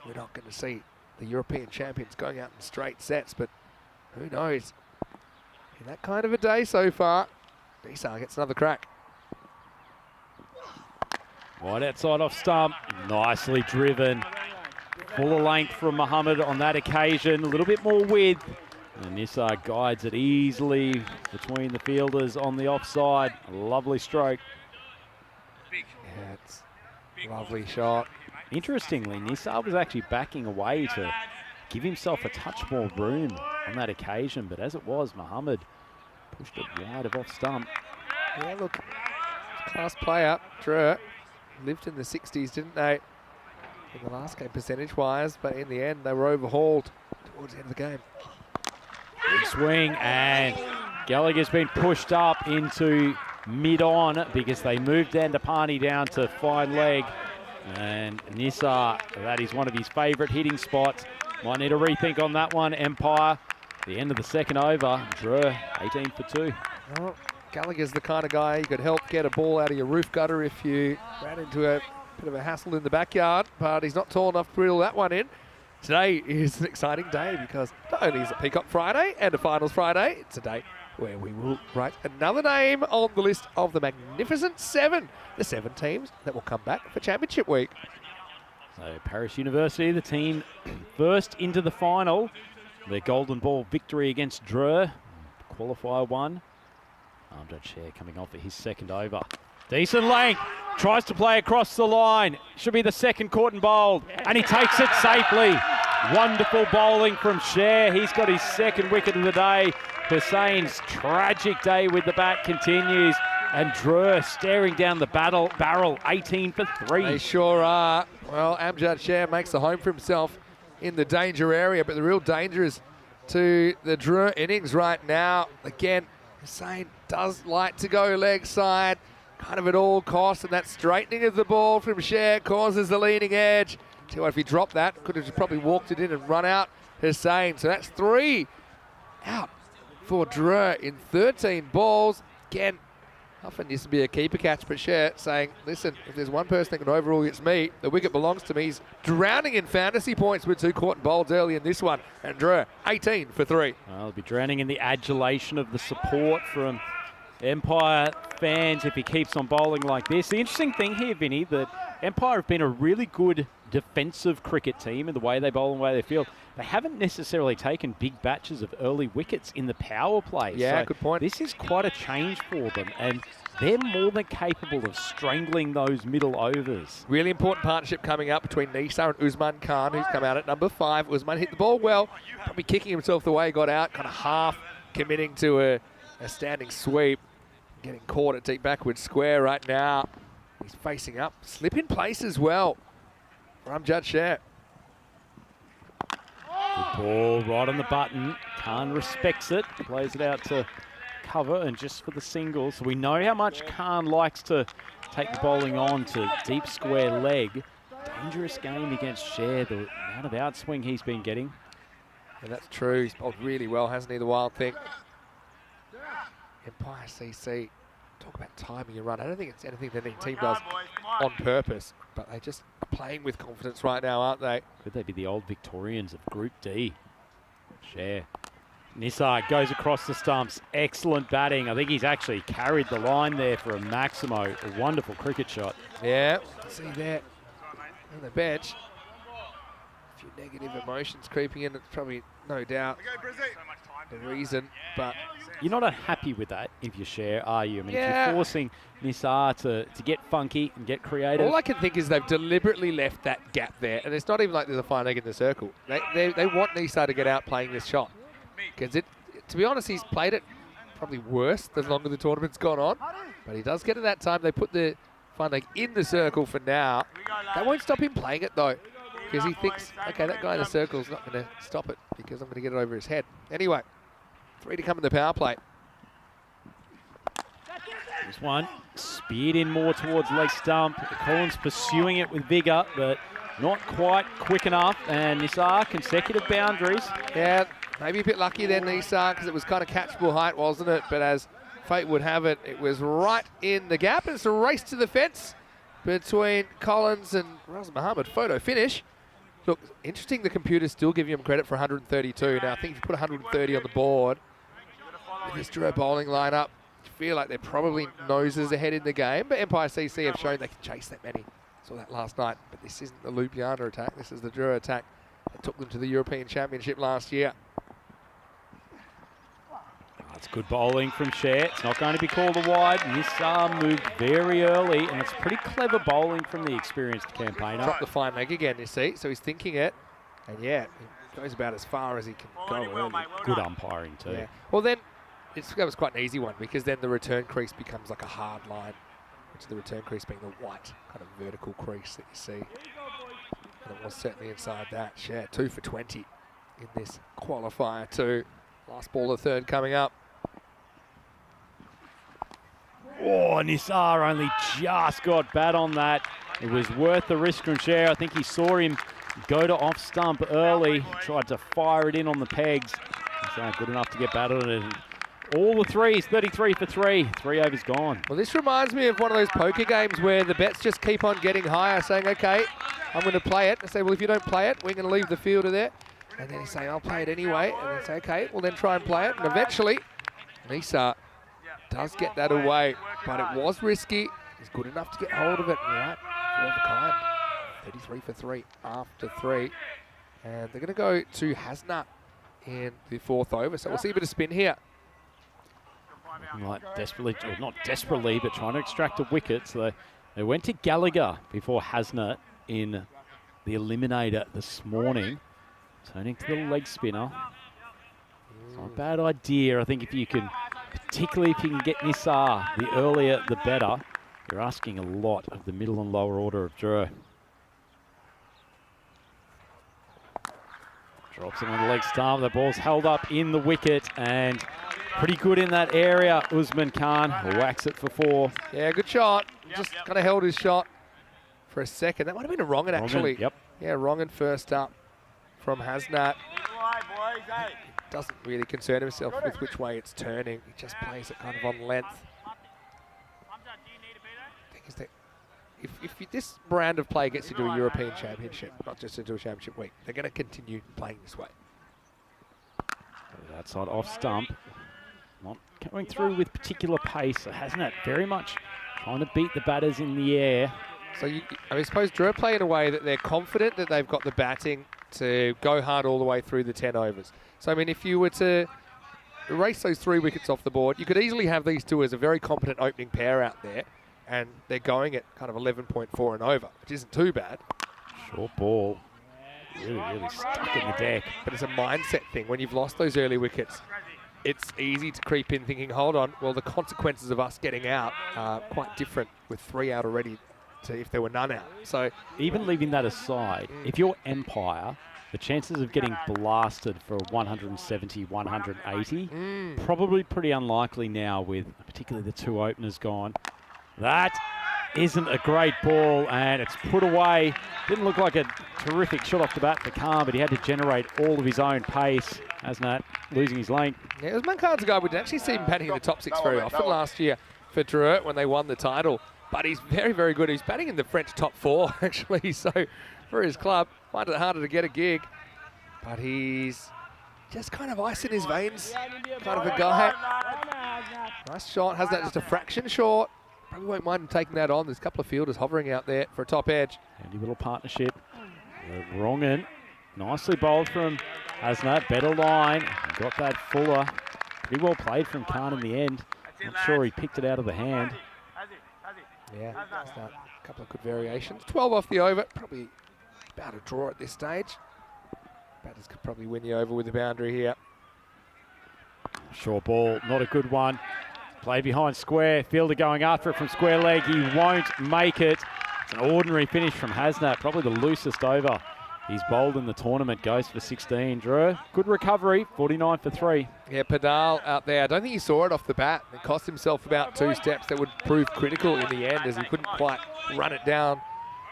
we're not going to see the European champions going out in straight sets, but who knows? In that kind of a day so far, Nisa gets another crack. Right outside off stump, nicely driven. Full of length from Mohammed on that occasion, a little bit more width. And Nisar guides it easily between the fielders on the offside. A lovely stroke. Yeah, it's a lovely shot. Interestingly, Nisar was actually backing away to give himself a touch more room on that occasion, but as it was, Mohammed pushed it wide of off stump. Yeah, look, class player, Dreux, lived in the 60s, didn't they? In the last game, percentage-wise, but in the end, they were overhauled towards the end of the game. Big swing, and Gallagher's been pushed up into mid-on because they moved Dandapani down to fine leg. And Nisar, that is one of his favourite hitting spots. Might need a rethink on that one, Empire. The end of the second over, Dreux 18 for 2. Well, Gallagher's the kind of guy you could help get a ball out of your roof gutter if you ran into a bit of a hassle in the backyard, but he's not tall enough to reel that one in. Today is an exciting day because not only is it Peacock Friday and a Finals Friday, it's a day where we will write another name on the list of the Magnificent Seven, the 7 teams that will come back for Championship Week. So Paris University, the team first into the final. Their golden ball victory against Dreux, qualifier 1. Amjad Sher coming off for his second over. Decent length, tries to play across the line. Should be the second caught and bowled, and he takes it safely. Wonderful bowling from Sher. He's got his second wicket of the day. Hussain's tragic day with the bat continues, and Dreux staring down the barrel, 18 for 3. They sure are. Well, Amjad Sher makes a home for himself in the danger area, but the real danger is to the Dreux innings right now. Again, Hussain does like to go leg side, kind of at all costs, and that straightening of the ball from Sher causes the leading edge. Tell you what, if he dropped that, could have just probably walked it in and run out Hussain. So that's 3 out for Dreux in 13 balls. Again, often used to be a keeper catch, but Sher saying, listen, if there's one person that can overrule, it's me. The wicket belongs to me. He's drowning in fantasy points with 2 caught and bowled early in this one. And Dreux, 18 for 3. Well, he'll be drowning in the adulation of the support from Empire fans if he keeps on bowling like this. The interesting thing here, Vinny, that Empire have been a really good defensive cricket team in the way they bowl and the way they field. They haven't necessarily taken big batches of early wickets in the power play. Yeah, so good point. This is quite a change for them, and they're more than capable of strangling those middle overs. Really important partnership coming up between Nisa and Usman Khan, who's come out at number 5. Usman hit the ball well, probably kicking himself the way he got out, kind of half committing to a standing sweep, getting caught at deep backward square right now. He's facing up, slip in place as well from Judge Sher. Good ball, right on the button. Khan respects it, plays it out to cover and just for the single. So we know how much Khan likes to take the bowling on to deep square leg. Dangerous game against Sher, the amount of outswing he's been getting. And that's true, he's bowled really well, hasn't he, the Wild thing. Empire CC, talk about timing your run. I don't think it's anything that any team does on purpose, but they just are playing with confidence right now, aren't they? Could they be the old Victorians of Group D? Sher. Nisar goes across the stumps. Excellent batting. I think he's actually carried the line there for a Maximo. A wonderful cricket shot. Yeah, see there on the bench. A few negative emotions creeping in. It's probably no doubt the reason, but you're not unhappy with that if you Sher, are you? I mean, yeah. If you're forcing Nisar to get funky and get creative. All I can think is they've deliberately left that gap there, and it's not even like there's a fine leg in the circle. They want Nisar to get out playing this shot. Because to be honest, he's played it probably worse the longer the tournament's gone on. But he does get it that time. They put the fine leg in the circle for now. That won't stop him playing it though. Because he thinks, okay, that guy in the circle's not going to stop it because I'm going to get it over his head. Anyway, 3 to come in the power play. This one speared in more towards leg stump. Collins pursuing it with vigour, but not quite quick enough. And Nisar, consecutive boundaries. Yeah, maybe a bit lucky there, Nisar, because it was kind of catchable height, wasn't it? But as fate would have it, it was right in the gap. It's a race to the fence between Collins and Raz Muhammad. Photo finish. Look, interesting, the computer's still giving him credit for 132. Now, I think if you put 130 on the board, with this Duro bowling lineup, you feel like they're probably noses ahead in the game. But Empire CC have shown they can chase that many. Saw that last night. But this isn't the Luiana attack. This is the Duro attack that took them to the European Championship last year. That's good bowling from Sher. It's not going to be called a wide. Nisar moved very early, and it's pretty clever bowling from the experienced campaigner. Drop the fine leg again, you see. So he's thinking it. And yeah, he goes about as far as he can go early. Good umpiring too. Yeah. Well then, that was quite an easy one because then the return crease becomes like a hard line, which the return crease being the white kind of vertical crease that you see. And it was certainly inside that. Yeah, 2 for 20 in this qualifier too. Last ball of third coming up. Oh, Nisar only just got bat on that. It was worth the risk from Sher. I think he saw him go to off stump early, tried to fire it in on the pegs. Nisar good enough to get bat on it. All the threes, 33 for 3. 3 overs gone. Well, this reminds me of one of those poker games where the bets just keep on getting higher, saying, okay, I'm going to play it. I say, well, if you don't play it, we're going to leave the fielder there. And then he's saying, I'll play it anyway. And then say, okay, well then try and play it. And eventually, Nisar does get that away. But it was risky. He's good enough to get hold of it. You're right, 4 of a kind. 33 for 3 after 3. And they're going to go to Hasna in the 4th over. So we'll see a bit of spin here. Like desperately, or not desperately, but trying to extract a wicket. So they went to Gallagher before Hasna in the Eliminator this morning. Turning to the leg spinner. It's not a bad idea. I think if you can, particularly if you can get Nisar, the earlier the better. You're asking a lot of the middle and lower order of Duro. Drops him on the leg stump. The ball's held up in the wicket and pretty good in that area. Usman Khan whacks it for 4. Yeah, good shot. Just kind of held his shot for a second. That might have been a wrong-un actually. Yep. Yeah, wrong-un first up from Hasnat. Doesn't really concern himself with which way it's turning. He just plays it kind of on length. Thing is that if this brand of play gets into a European Championship, not just into a Championship week, they're going to continue playing this way. Outside off stump. Not coming through with particular pace. So Hasnat very much trying to beat the batters in the air. So I suppose Drew play in a way that they're confident that they've got the batting to go hard all the way through the 10 overs. So, I mean, if you were to erase those 3 wickets off the board, you could easily have these two as a very competent opening pair out there, and they're going at kind of 11.4 and over, which isn't too bad. Short ball. Really stuck in the deck. But it's a mindset thing. When you've lost those early wickets, it's easy to creep in thinking, hold on, well, the consequences of us getting out are quite different with 3 out already to if there were none out. So even leaving that aside, if you're Empire, the chances of getting blasted for 170, 180, probably pretty unlikely now with particularly the 2 openers gone. That isn't a great ball, and it's put away. Didn't look like a terrific shot off the bat for Khan, but he had to generate all of his own pace. Hasn't losing his length. Yeah, Usman Khan's a guy we didn't actually see him batting in the top 6 very often last year for Drouet when they won the title. But he's very, very good. He's batting in the French top 4, actually. So for his club, find it harder to get a gig. But he's just kind of ice in his veins, kind of a guy. Nice shot, has that just a fraction short. Probably won't mind him taking that on. There's a couple of fielders hovering out there for a top edge. Handy little partnership. Wrong in. Nicely bowled from Hasnat. Better line. Got that Fuller. Pretty well played from Khan in the end. Not sure he picked it out of the hand. Yeah, just a couple of good variations. 12 off the over. Probably about a draw at this stage. Batters could probably win the over with the boundary here. Short ball, not a good one. Play behind square. Fielder going after it from square leg. He won't make it. It's an ordinary finish from Hasnat. Probably the loosest over he's bowled in the tournament. Goes for 16. Drew, good recovery. 49 for 3. Yeah, Padal out there. I don't think he saw it off the bat. It cost himself about 2 steps that would prove critical in the end as he couldn't quite run it down.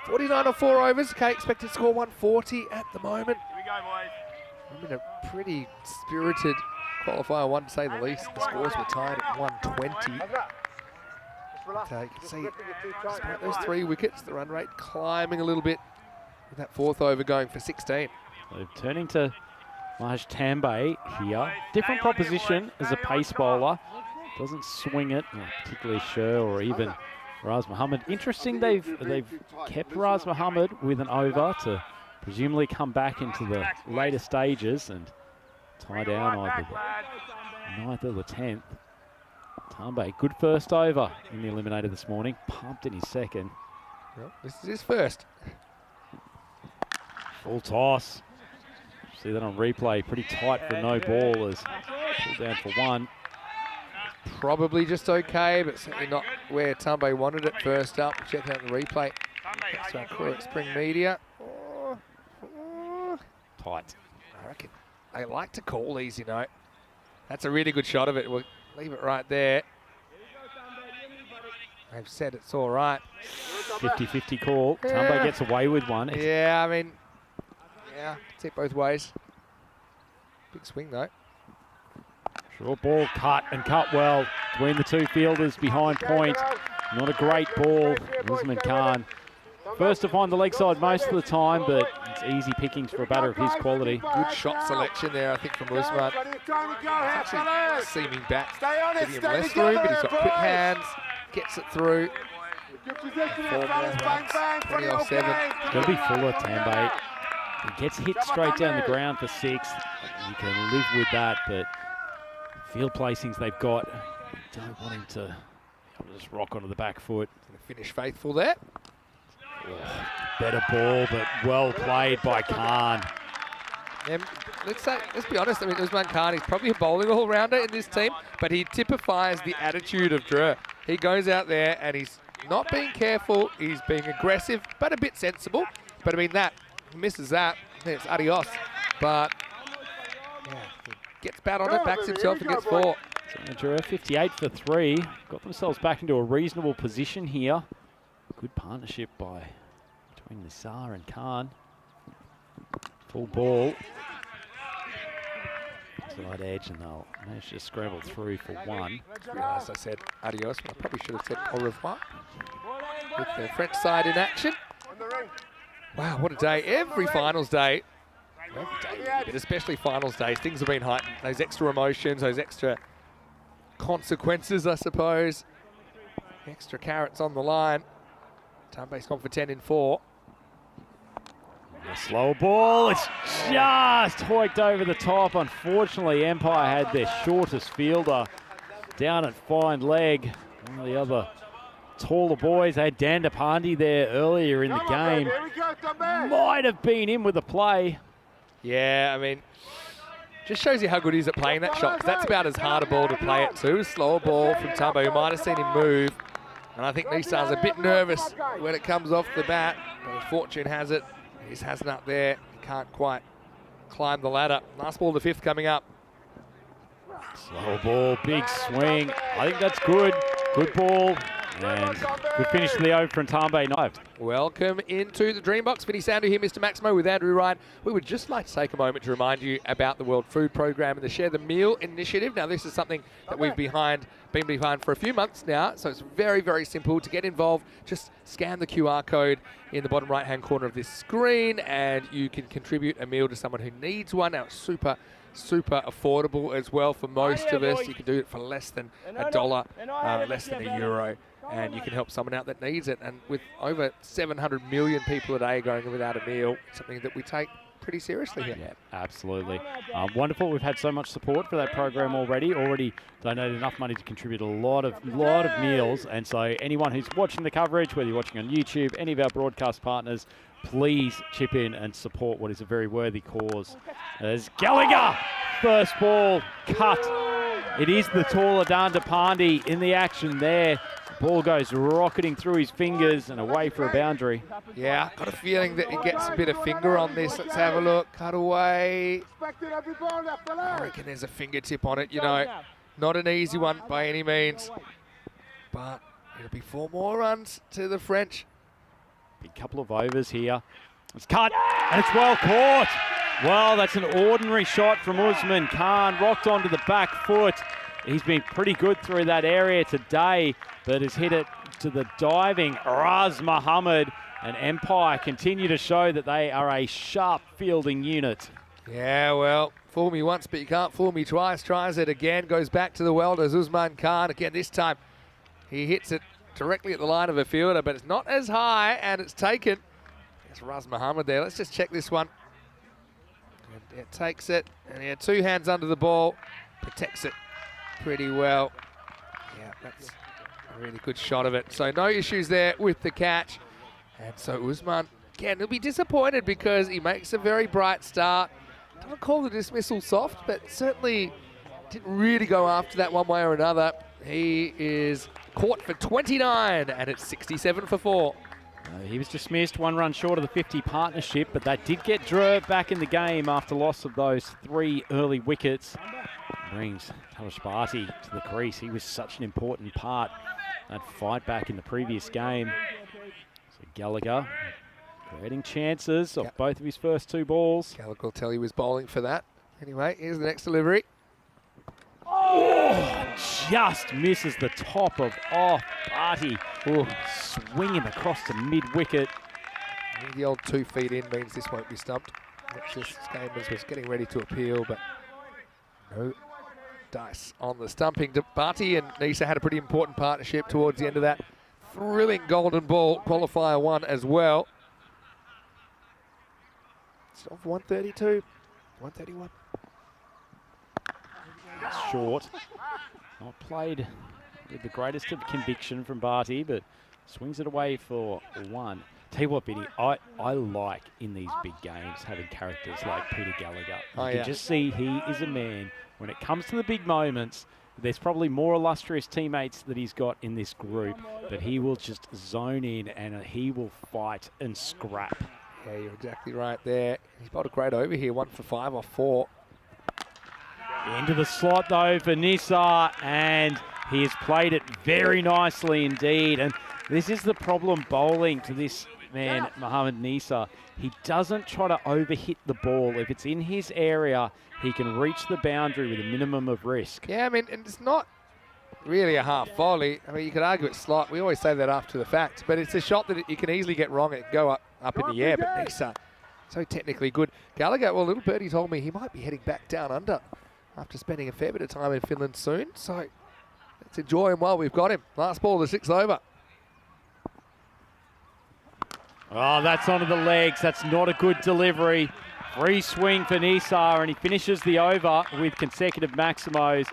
49 or 4 overs. Okay, expected score 140 at the moment. Here we go, boys. I'm in a pretty spirited qualifier one, to say the least. The scores were tied at 120. But, you can see, despite those 3 wickets, the run rate climbing a little bit with that 4th over going for 16. So turning to Maj Tambay here. Different proposition as a pace bowler. Doesn't swing it, particularly Sher or even Raz Muhammad. Interesting, they've kept Raz Muhammad with an over to presumably come back into the later stages and tie down either the 9th or the 10th. Tambay, good first over in the Eliminator this morning. Pumped in his 2nd. Well, this is his first. Full toss. See that on replay. Pretty tight for no ball as pulled down for 1. Probably just okay, but certainly not where Tambay wanted it first up. Check out the replay. That's our crew at Spring Media. Tight. I reckon they like to call these, you know. That's a really good shot of it. We'll leave it right there. They've said it's all right. 50-50 call. Yeah. Tambay gets away with one. Yeah, I mean, yeah, it's it both ways. Big swing, though. Short ball, cut and cut well between the 2 fielders behind point. Not a great ball. Usman Khan first to find the leg side most of the time, but it's easy pickings for a batter of his quality. Good shot selection there, I think, from Usman. Actually seeming back, giving him less room, but he's got quick hands, gets it through. 4 more, 20 off 7. It's got to be Fuller, Tambay. He gets hit straight down the ground for 6. You can live with that, but field placings they've got, you don't want him to just rock onto the back foot. Finish faithful there. Oh, better ball, but well played by Khan. Let's be honest, I mean, Usman Khan, he's probably a bowling all-rounder in this team, but he typifies the attitude of Drew. He goes out there and he's not being careful, he's being aggressive, but a bit sensible. But I mean, he misses that, it's adios. But yeah, he gets bat on it, backs himself and gets 4. So Drew, 58 for 3. Got themselves back into a reasonable position here. Good partnership between Nisar and Khan. Full ball. Side edge, and they'll manage to scramble through for 1. As I said, adios. I probably should have said au revoir. With the French side in action. Wow, what a day. Every finals day, but especially finals days, things have been heightened. Those extra emotions, those extra consequences, I suppose. Extra carrots on the line. Tambe's gone for 10 in 4. A slow ball, it's just hoiked over the top. Unfortunately, Empire had their shortest fielder down at fine leg. One of the other taller boys, they had Dan DePandi there earlier in the game. Might have been in with the play. Yeah, I mean, just shows you how good he is at playing that shot, 'cause that's about as hard a ball to play it too. Slower ball from Tambe, who might have seen him move. And I think Nisar's a bit nervous when it comes off the bat. But fortune has it, he's Hasn't there. He can't quite climb the ladder. Last ball to 5th coming up. Slow ball, big swing. I think that's good. Good ball. And good finish to the over from Tambe. No. Welcome into the Dream Box. Vinny Sandu here, Mr. Maximo with Andrew Ryan. We would just like to take a moment to remind you about the World Food Program and the Share the Meal initiative. Now, this is something that we've been behind for a few months now, so it's very, very simple to get involved. Just scan the QR code in the bottom right-hand corner of this screen, and you can contribute a meal to someone who needs one. Now, it's super affordable as well for most of us. You can do it for less than $1, less than €1. And you can help someone out that needs it. And with over 700 million people a day going without a meal, something that we take pretty seriously here. Yeah, absolutely. Wonderful. We've had so much support for that program already. Already donated enough money to contribute a lot of meals. And so anyone who's watching the coverage, whether you're watching on YouTube, any of our broadcast partners, please chip in and support what is a very worthy cause. There's Gallagher. First ball cut. It is the taller Dan DePandi in the action there. Ball goes rocketing through his fingers and away for a boundary. Yeah, got a feeling that he gets a bit of finger on this. Let's have a look. Cut away. I reckon there's a fingertip on it, you know. Not an easy one by any means. But it'll be 4 more runs to the French. Big couple of overs here. It's cut, and it's well caught. Well, that's an ordinary shot from Usman Khan. Rocked onto the back foot. He's been pretty good through that area today, but has hit it to the diving Raz Muhammad. And Empire continue to show that they are a sharp fielding unit. Yeah, well, fool me once, but you can't fool me twice. Tries it again, goes back to the well, does Usman Khan. Again, this time he hits it directly at the line of a fielder, but it's not as high, and it's taken. There's Raz Muhammad there. Let's just check this one. And it takes it, and he had 2 hands under the ball, protects it pretty well. Yeah, that's a really good shot of it. So no issues there with the catch. And so Usman, again, he'll be disappointed because he makes a very bright start. Don't call the dismissal soft, but certainly didn't really go after that one way or another. He is caught for 29, and it's 67 for 4. He was dismissed, 1 run short of the 50 partnership, but they did get Drew back in the game after loss of those 3 early wickets. Brings Talish Barty to the crease. He was such an important part that fight back in the previous game. So Gallagher creating chances of both of his first 2 balls. Gallagher will tell he was bowling for that. Anyway, here's the next delivery. Oh, just misses the top of Barty. Swinging across to mid-wicket. The old 2 feet in means this won't be stumped. This game was getting ready to appeal, but no dice on the stumping. Barty and Nisa had a pretty important partnership towards the end of that thrilling golden ball qualifier 1 as well. It's off 132, 131. Short. Not played with the greatest of conviction from Barty, but swings it away for 1. Tell you what, Biddy, I like in these big games having characters like Peter Gallagher. You can just see he is a man. When it comes to the big moments, there's probably more illustrious teammates that he's got in this group, but he will just zone in and he will fight and scrap. Yeah, you're exactly right there. He's bowled a great over here, 1 for 5 off 4. Into the slot though for Nisar, and he has played it very nicely indeed. And this is the problem bowling to this man, Mohammad Nisar. He doesn't try to overhit the ball. If it's in his area, he can reach the boundary with a minimum of risk. Yeah, I mean, and it's not really a half volley. I mean, you could argue it's slight. We always say that after the fact, but it's a shot that you can easily get wrong and go up in the air. But Nisar, so technically good. Gallagher, well, little birdie told me he might be heading back down under after spending a fair bit of time in Finland soon. So let's enjoy him while we've got him. Last ball, the 6th over. Oh, that's onto the legs. That's not a good delivery. Free swing for Nisar, and he finishes the over with consecutive maximos.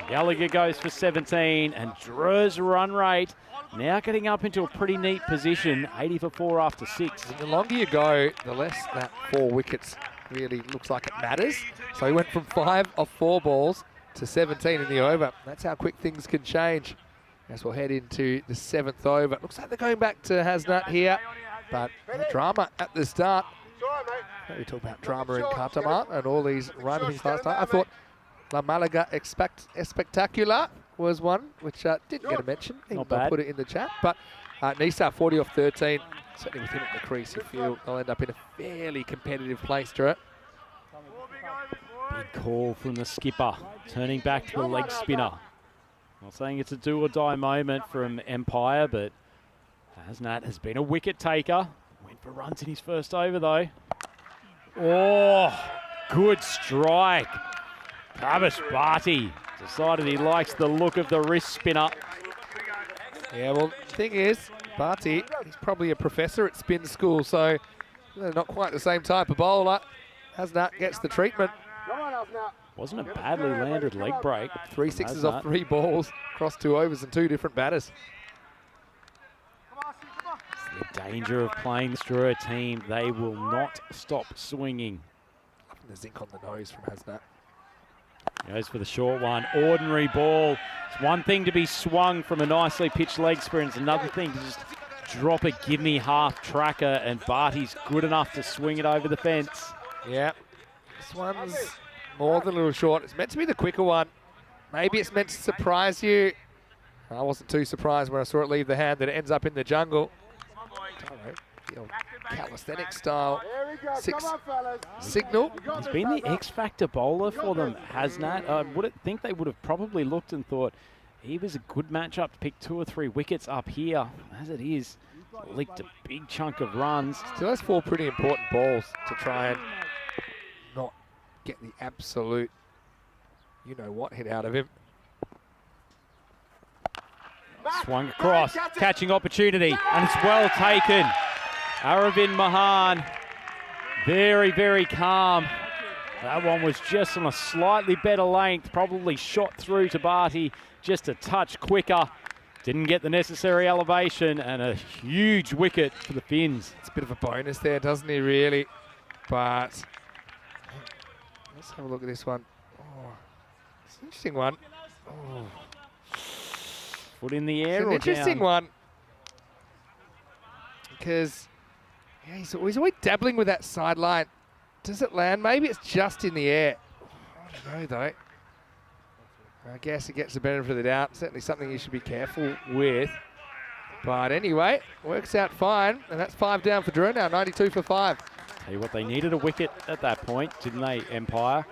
Gallagher goes for 17, and Drew's run rate now getting up into a pretty neat position, 80 for 4 after 6. The longer you go, the less that 4 wickets really looks like it matters. So he went from 5 off 4 balls to 17 in the over. That's how quick things can change. As we'll head into the 7th over. Looks like they're going back to Hasnat here, but drama at the start. We talk about drama in Cartama and all these runs last night. I thought La Malaga Espectacular was one which didn't get a mention. Not bad. I'll put it in the chat. But Nisar 40 off 13. Certainly with him at the crease, you feel they'll end up in a fairly competitive place, Drew. Big call from the skipper, turning back to the leg spinner. Not saying it's a do or die moment from Empire, but Hasnat has been a wicket taker. Went for runs in his first over though. Oh, good strike. Travis Barty decided he likes the look of the wrist spinner. Yeah, well, the thing is, Barty, he's probably a professor at spin school, so they're not quite the same type of bowler. Hasnat gets the treatment. Wasn't a badly landed leg break. 3 sixes off 3 balls, across 2 overs and 2 different batters. It's the danger of playing the Strua team. They will not stop swinging. The zinc on the nose from Hasnat. Goes for the short one. Ordinary ball. It's one thing to be swung from a nicely pitched leg spin. It's another thing to just drop a give-me half tracker, and Barty's good enough to swing it over the fence. Yeah, this one's more than a little short. It's meant to be the quicker one. Maybe it's meant to surprise you. I wasn't too surprised when I saw it leave the hand that it ends up in the jungle. The old calisthenics style signal. He's been the X-factor bowler for them, Hasnat. I would think they would have probably looked and thought he was a good matchup to pick 2 or 3 wickets up here. As it is, leaked a big chunk of runs. Still has 4 pretty important balls to try and not get the absolute you-know-what hit out of him. Swung across, catching opportunity, and it's well taken. Aravind Mahan, very, very calm. That one was just on a slightly better length, probably shot through to Barty just a touch quicker. Didn't get the necessary elevation, and a huge wicket for the Finns. It's a bit of a bonus there, doesn't he, really? But let's have a look at this one. Oh, it's an interesting one. Oh. Foot in the air, it's an or interesting down? one, because yeah, he's always dabbling with that sideline. Does it land? Maybe it's just in the air. I don't know, though. I guess it gets the benefit of the doubt. Certainly something you should be careful with. But anyway, works out fine, and that's 5 down for Drew now, 92 for 5. Tell you what, they needed a wicket at that point, didn't they, Empire?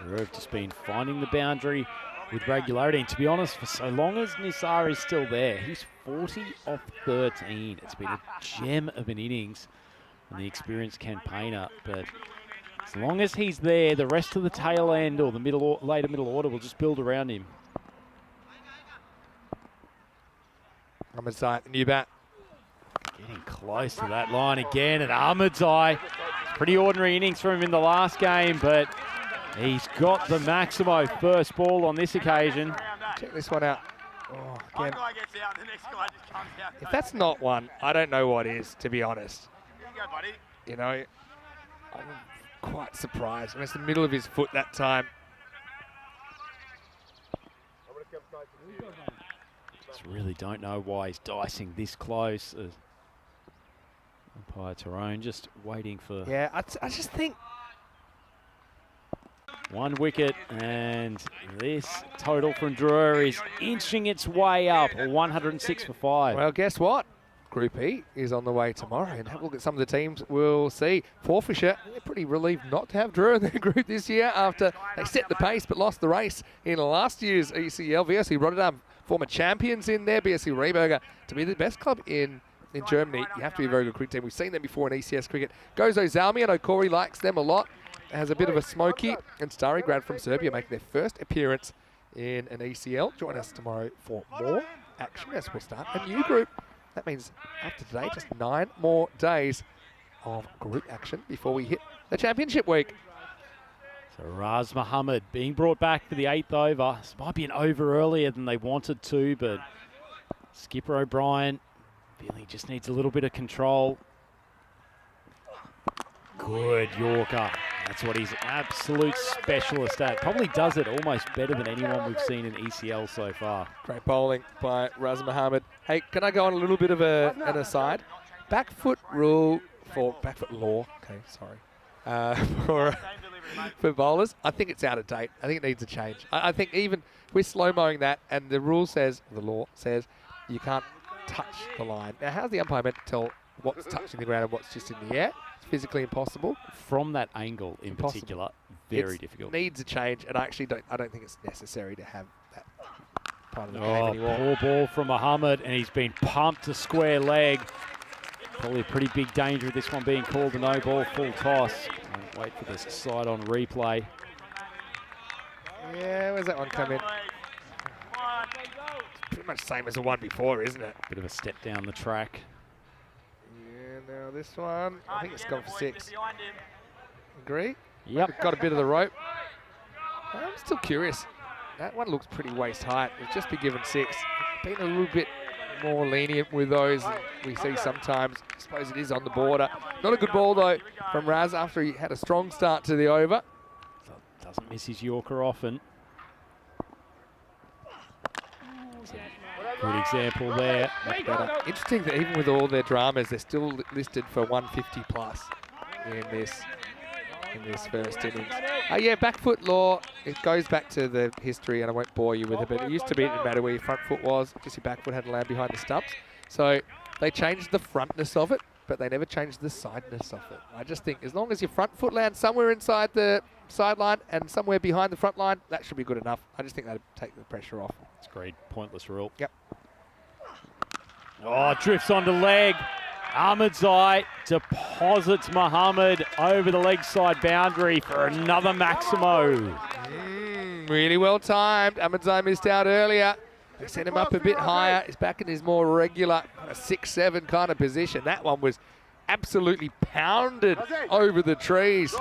Drew have just been finding the boundary with regularity. And to be honest, for so long as Nisar is still there, he's 40 off 13. It's been a gem of an innings from the experienced campaigner. But as long as he's there, the rest of the tail end or the later middle order will just build around him. Ahmedzai, the new bat. Getting close to that line again, and Ahmedzai. Pretty ordinary innings for him in the last game, but he's got the Maximo first ball on this occasion. Check this one out. Oh, again. If that's not one, I don't know what is, to be honest. You know, I'm quite surprised. And it's the middle of his foot that time. Just really don't know why he's dicing this close. Umpire Tyrone just waiting for... Yeah, I just think... 1 wicket, and this total from Drew is inching its way up, 106 for 5. Well, guess what? Group E is on the way tomorrow, and have a look at some of the teams we'll see. Forfeiture, they're pretty relieved not to have Drew in their group this year after they set the pace but lost the race in last year's ECL. VSC Rotterdam, former champions in there. BSC Rehberger, to be the best club in Germany, you have to be a very good cricket team. We've seen them before in ECS cricket. Gozo Zalmi, I know Corey likes them a lot. Has a bit of a smoky, and Stari Grad from Serbia making their first appearance in an ECL. Join us tomorrow for more action as we'll start a new group That means after today, just 9 more days of group action before we hit the championship week. So Raz Mohammed being brought back for the 8th over. This might be an over earlier than they wanted to, but Skipper O'Brien feeling he just needs a little bit of control. Good Yorker. That's what he's an absolute specialist at. Probably does it almost better than anyone we've seen in ECL so far. Great bowling by Raz Mohammed. Hey, can I go on a little bit of an aside? Back foot law, okay, sorry. For bowlers, I think it's out of date. I think it needs a change. I think even we're slow-mowing that, and the law says you can't touch the line. Now, how's the umpire meant to tell what's touching the ground and what's just in the air? It's physically impossible. From that angle in particular, very difficult. Needs a change, and I don't think it's necessary to have that part of the game anymore. Poor ball from Mohammed, and he's been pumped to square leg. Probably a pretty big danger of this one being called a no ball, full toss. And wait for this side on replay. Yeah, where's that one come in? It's pretty much the same as the one before, isn't it? Bit of a step down the track. Yeah, now this one, I think it's gone for 6. Agree? Yep. Got a bit of the rope. I'm still curious. That one looks pretty waist height. It'll just be given 6. Been a little bit more lenient with those than we see sometimes. I suppose it is on the border. Not a good ball though from Raz after he had a strong start to the over. Doesn't miss his Yorker often. Good example there. Much better. Interesting that even with all their dramas, they're still listed for 150 plus in this first innings. Yeah, back foot law, it goes back to the history, and I won't bore you with it, but it used to be it didn't matter where your front foot was, just your back foot had to land behind the stumps. So they changed the frontness of it, but they never changed the sideness of it. I just think as long as your front foot lands somewhere inside the sideline and somewhere behind the front line, that should be good enough. I just think that'd take the pressure off. It's a great pointless rule. Yep. Oh, drifts onto leg. Ahmedzai deposits Mohammed over the leg side boundary for another Maximo. Really well timed. Ahmedzai missed out earlier. They sent him up a bit higher. He's back in his more regular 6-7 kind of position. That one was absolutely pounded over the trees.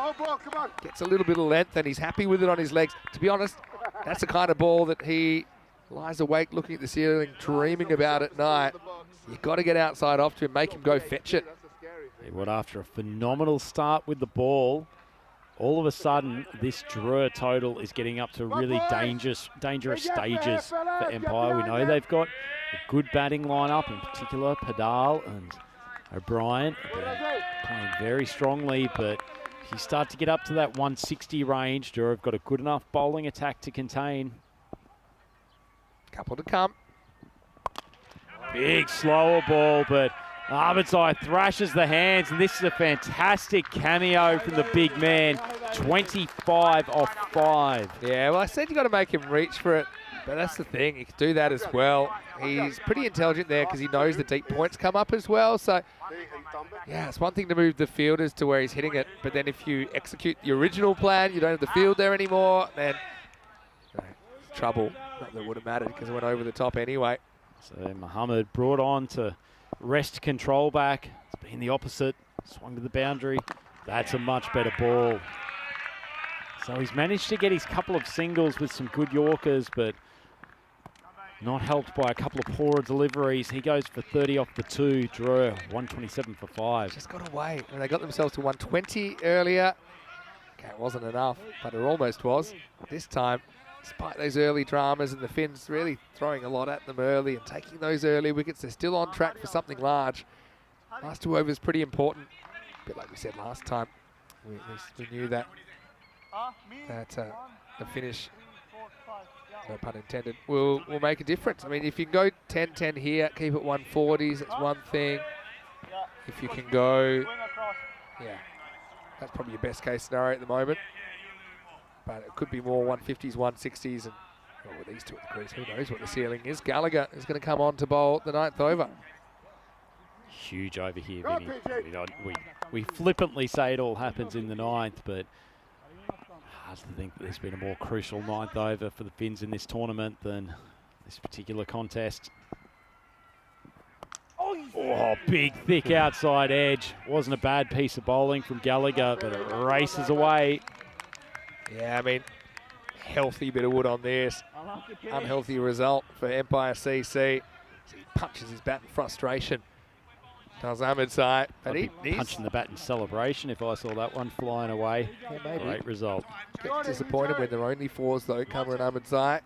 Gets a little bit of length and he's happy with it on his legs. To be honest, that's the kind of ball that he lies awake looking at the ceiling, dreaming about at night. You've got to get outside off to him, make him go fetch it. What, after a phenomenal start with the ball, all of a sudden this draw total is getting up to really dangerous stages for Empire. We know they've got a good batting lineup, in particular Padal and O'Brien playing very strongly, but if you start to get up to that 160 range, Dura have got a good enough bowling attack to contain. Couple to come. Big slower ball, but Ahmedzai thrashes the hands, and this is a fantastic cameo from the big man. 25 off 5. Yeah, well, I said you got to make him reach for it, but that's the thing. He can do that as well. He's pretty intelligent there because he knows the deep points come up as well. So, yeah, it's one thing to move the fielders to where he's hitting it, but then if you execute the original plan, you don't have the field there anymore, then it's trouble. Not that it would have mattered because it went over the top anyway. So Mohammed brought on to wrest control back. It's been the opposite. Swung to the boundary. That's a much better ball. So he's managed to get his couple of singles with some good Yorkers, but not helped by a couple of poor deliveries. He goes for 30 off the 2. Drew, 127 for 5. Just got away. And they got themselves to 120 earlier. Okay, it wasn't enough, but it almost was. This time, despite those early dramas and the Finns really throwing a lot at them early and taking those early wickets, they're still on track for something large. Last 2 overs pretty important. A bit like we said last time. We knew that the finish, no pun intended, will make a difference. I mean, if you can go 10-10 here, keep it 140s, that's one thing. If you can go, yeah, that's probably your best case scenario at the moment. But it could be more 150s, 160s, and well, with these two at the crease, who knows what the ceiling is. Gallagher is going to come on to bowl the 9th over. Huge over here, Vinny. We flippantly say it all happens in the 9th, but hard to think that there's been a more crucial 9th over for the Finns in this tournament than this particular contest. Oh, big, thick outside edge. Wasn't a bad piece of bowling from Gallagher, but it races away. Yeah, I mean, healthy bit of wood on this. Unhealthy result for Empire CC. He punches his bat in frustration. Does Ahmedzai. But I'd be punching the bat in celebration if I saw that one flying away. Yeah, maybe. Great result. Gets disappointed when they're only fours though, Cameron Ahmedzai.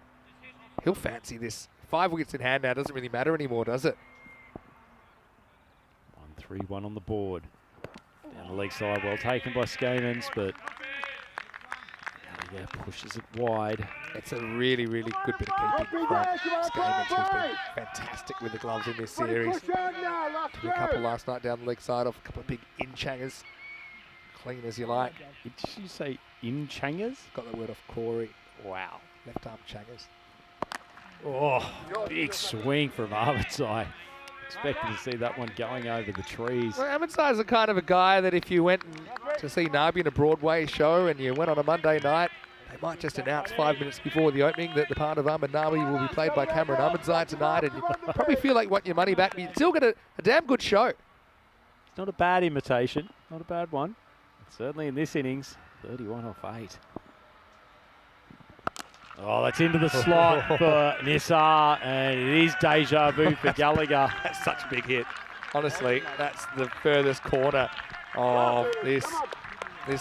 He'll fancy this. 5 wickets in hand now, doesn't really matter anymore, does it? 1-3-1 on the board. Down the leg side, well taken by Skamans, but yeah, pushes it wide. It's a really, really good bit of keeping from Skamans, who's been fantastic with the gloves in this series. Took a couple last night down the leg side off a couple of big in-changers. Clean as you like. Did you say in-changers? Got the word off Corey. Wow. Left arm changers. Oh, big swing from Ahmedzai. Expecting to see that one going over the trees. Well, Ahmedzai is the kind of a guy that if you went to see Nabi in a Broadway show and you went on a Monday night, they might just announce 5 minutes before the opening that the part of Ahmed Nabi will be played by Cameron Ahmedzai tonight, and you probably feel like you want your money back, but you still get a damn good show. It's not a bad imitation, not a bad one. Certainly in this innings, 31 off 8. Oh, that's into the slot for Nisar, and it is deja vu for Gallagher. That's such a big hit. Honestly, that's the furthest corner of this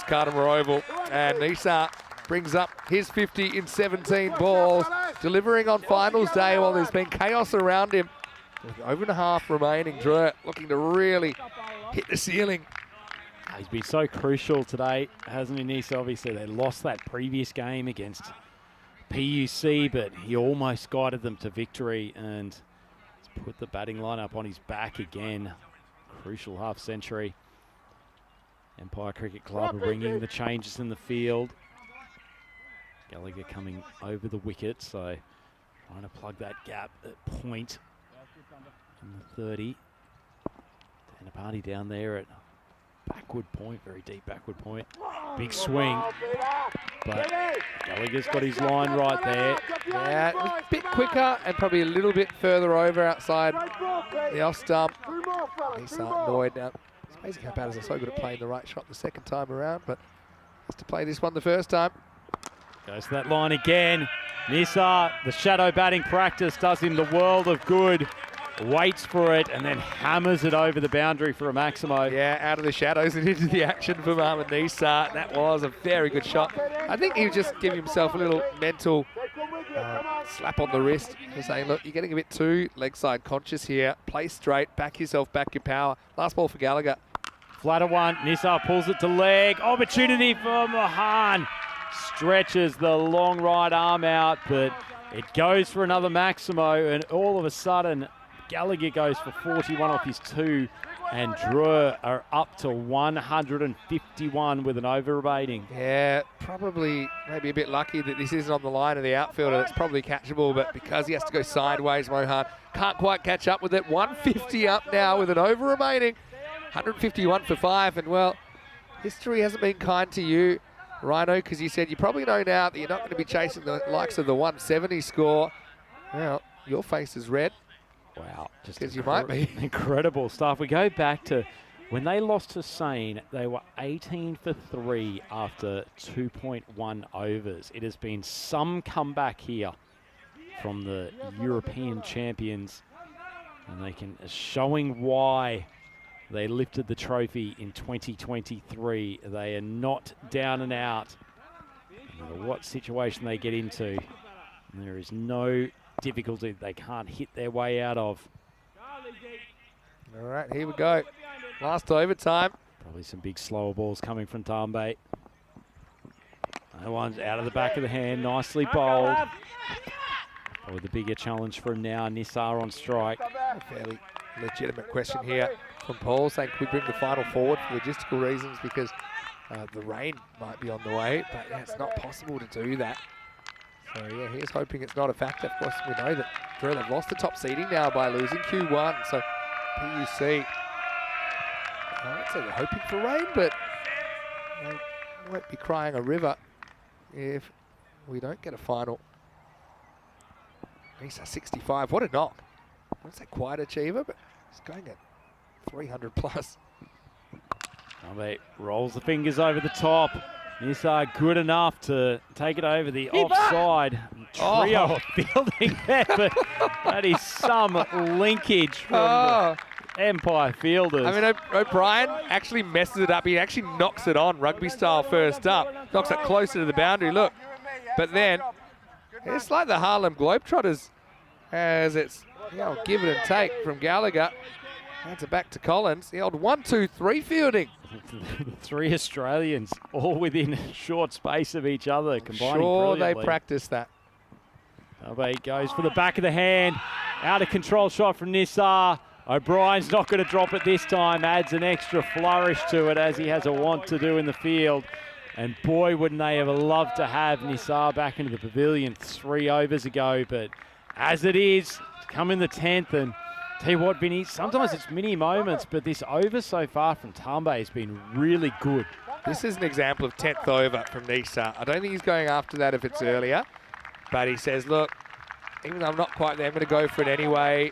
Cartama Oval. And Nisar brings up his 50 in 17 balls, delivering on finals day while there's been chaos around him. With over and a half remaining, Drew looking to really hit the ceiling. He's been so crucial today, hasn't he, Nisar? Obviously, they lost that previous game against PUC, but he almost guided them to victory and put the batting lineup on his back again. Crucial half century. Empire Cricket Club ringing the changes in the field. Gallagher coming over the wicket, so trying to plug that gap at point in the 30. And a party down there at backward point, very deep backward point. Big swing, but Gallagher's got his line right there. Yeah, it was a bit quicker and probably a little bit further over outside the off stump. He's annoyed now. It's amazing how batters are so good at playing the right shot the second time around, but has to play this one the first time. Goes to that line again. Nisar, the shadow batting practice does him the world of good. Waits for it and then hammers it over the boundary for a Maximo. Yeah, out of the shadows and into the action for Mohamed Nisar. That was a very good shot. I think he was just giving himself a little mental slap on the wrist and saying, look, you're getting a bit too leg side conscious here. Play straight, back yourself, back your power. Last ball for Gallagher. Flatter one, Nisar pulls it to leg. Opportunity for Mahan. Stretches the long right arm out, but it goes for another Maximo, and all of a sudden, Gallagher goes for 41 off his 2, and Drew are up to 151 with an over rating. Yeah, probably maybe a bit lucky that this isn't on the line of the outfielder. It's probably catchable, but because he has to go sideways, Mohan can't quite catch up with it. 150 up now with an over remaining. 151 for 5, and well, history hasn't been kind to you, Rhino, because you said you probably know now that you're not going to be chasing the likes of the 170 score. Well, your face is red. Wow, just because you might be. Incredible stuff. We go back to when they lost to Sane, they were 18 for 3 after 2.1 overs. It has been some comeback here from the European champions, and they can showing why they lifted the trophy in 2023. They are not down and out, no matter what situation they get into. And there is no difficulty they can't hit their way out of. All right, here we go. Last overtime. Probably some big slower balls coming from Tambe. That one's out of the back of the hand, nicely bowled. Probably the bigger challenge for him now, Nisar on strike. A fairly legitimate question here from Paul, saying could we bring the final forward for logistical reasons because the rain might be on the way, but yeah, it's not possible to do that. So yeah, here's hoping it's not a factor. Of course, we know that Drew, they've lost the top seeding now by losing Q1, so PUC, I would say they're hoping for rain, but they won't be crying a river if we don't get a final. He's a 65, what a knock. I wouldn't say quite achiever, but he's going at 300 plus. Tambe rolls the fingers over the top. Nisar good enough to take it over the offside. Trio of fielding there, but that is some linkage from the Empire fielders. I mean, O'Brien actually messes it up. He actually knocks it on rugby style first up. Knocks it closer to the boundary, look. But then, it's like the Harlem Globetrotters as it's, give it and take from Gallagher. Hands it back to Collins. The old 1-2-3 fielding. Three Australians all within short space of each other, combining Sure, they brilliantly. practice that. Tambe goes for the back of the hand. Out of control shot from Nisar. O'Brien's not going to drop it this time. Adds an extra flourish to it as he has a want to do in the field. And boy, wouldn't they ever love to have Nisar back into the pavilion 3 overs ago. But as it is, come in the 10th, and tell you what, Vinny, sometimes it's mini moments, but this over so far from Tambe has been really good. This is an example of 10th over from Nisar. I don't think he's going after that if it's earlier, but he says, look, even though I'm not quite there, I'm going to go for it anyway.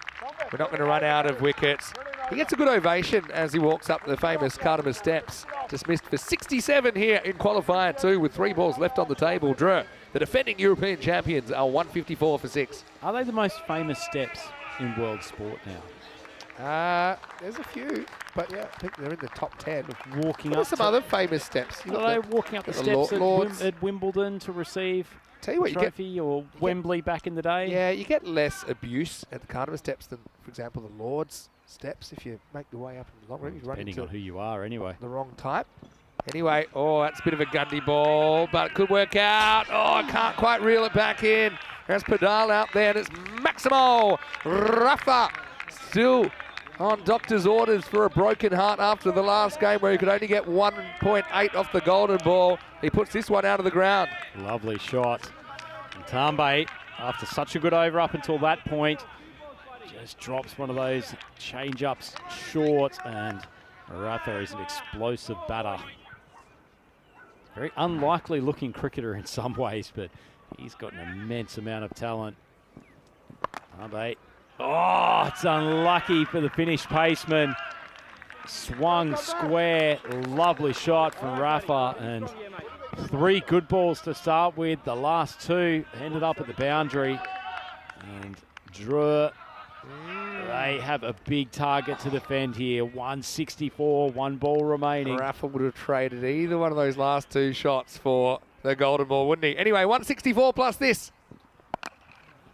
We're not going to run out of wickets. He gets a good ovation as he walks up the famous Cartama steps. Dismissed for 67 here in qualifier 2 with 3 balls left on the table. Drew, the defending European champions, are 154 for 6. Are they the most famous steps in world sport now? There's a few, but yeah, I think they're in the top 10. Walking What up are some to, other famous steps? You are got they the- walking up the the steps Lords. at Wimbledon to receive Tell you what, a you get, trophy, or Wembley back in the day? yeah, you get less abuse at the Cartama steps than, for example, the Lords steps if you make the way up in the long run. You run Depending into on who you are, anyway. the wrong type. Anyway, that's a bit of a Gundy ball, but it could work out. Can't quite reel it back in. There's Pedal out there, and it's Maximo Rafa still on doctor's orders for a broken heart after the last game where he could only get 1.8 off the golden ball. He puts this one out of the ground. Lovely shot. And Tambe, after such a good over up until that point, just drops one of those change-ups short, and Rafa is an explosive batter. Very unlikely looking cricketer in some ways, but he's got an immense amount of talent. Tambe. It's unlucky for the Finnish paceman. Swung square, lovely shot from Rafa, and 3 good balls to start with. The last 2 ended up at the boundary, and Drew, they have a big target to defend here. 164, 1 ball remaining. Rafa would have traded either one of those last 2 shots for the golden ball, wouldn't he? Anyway, 164 plus this.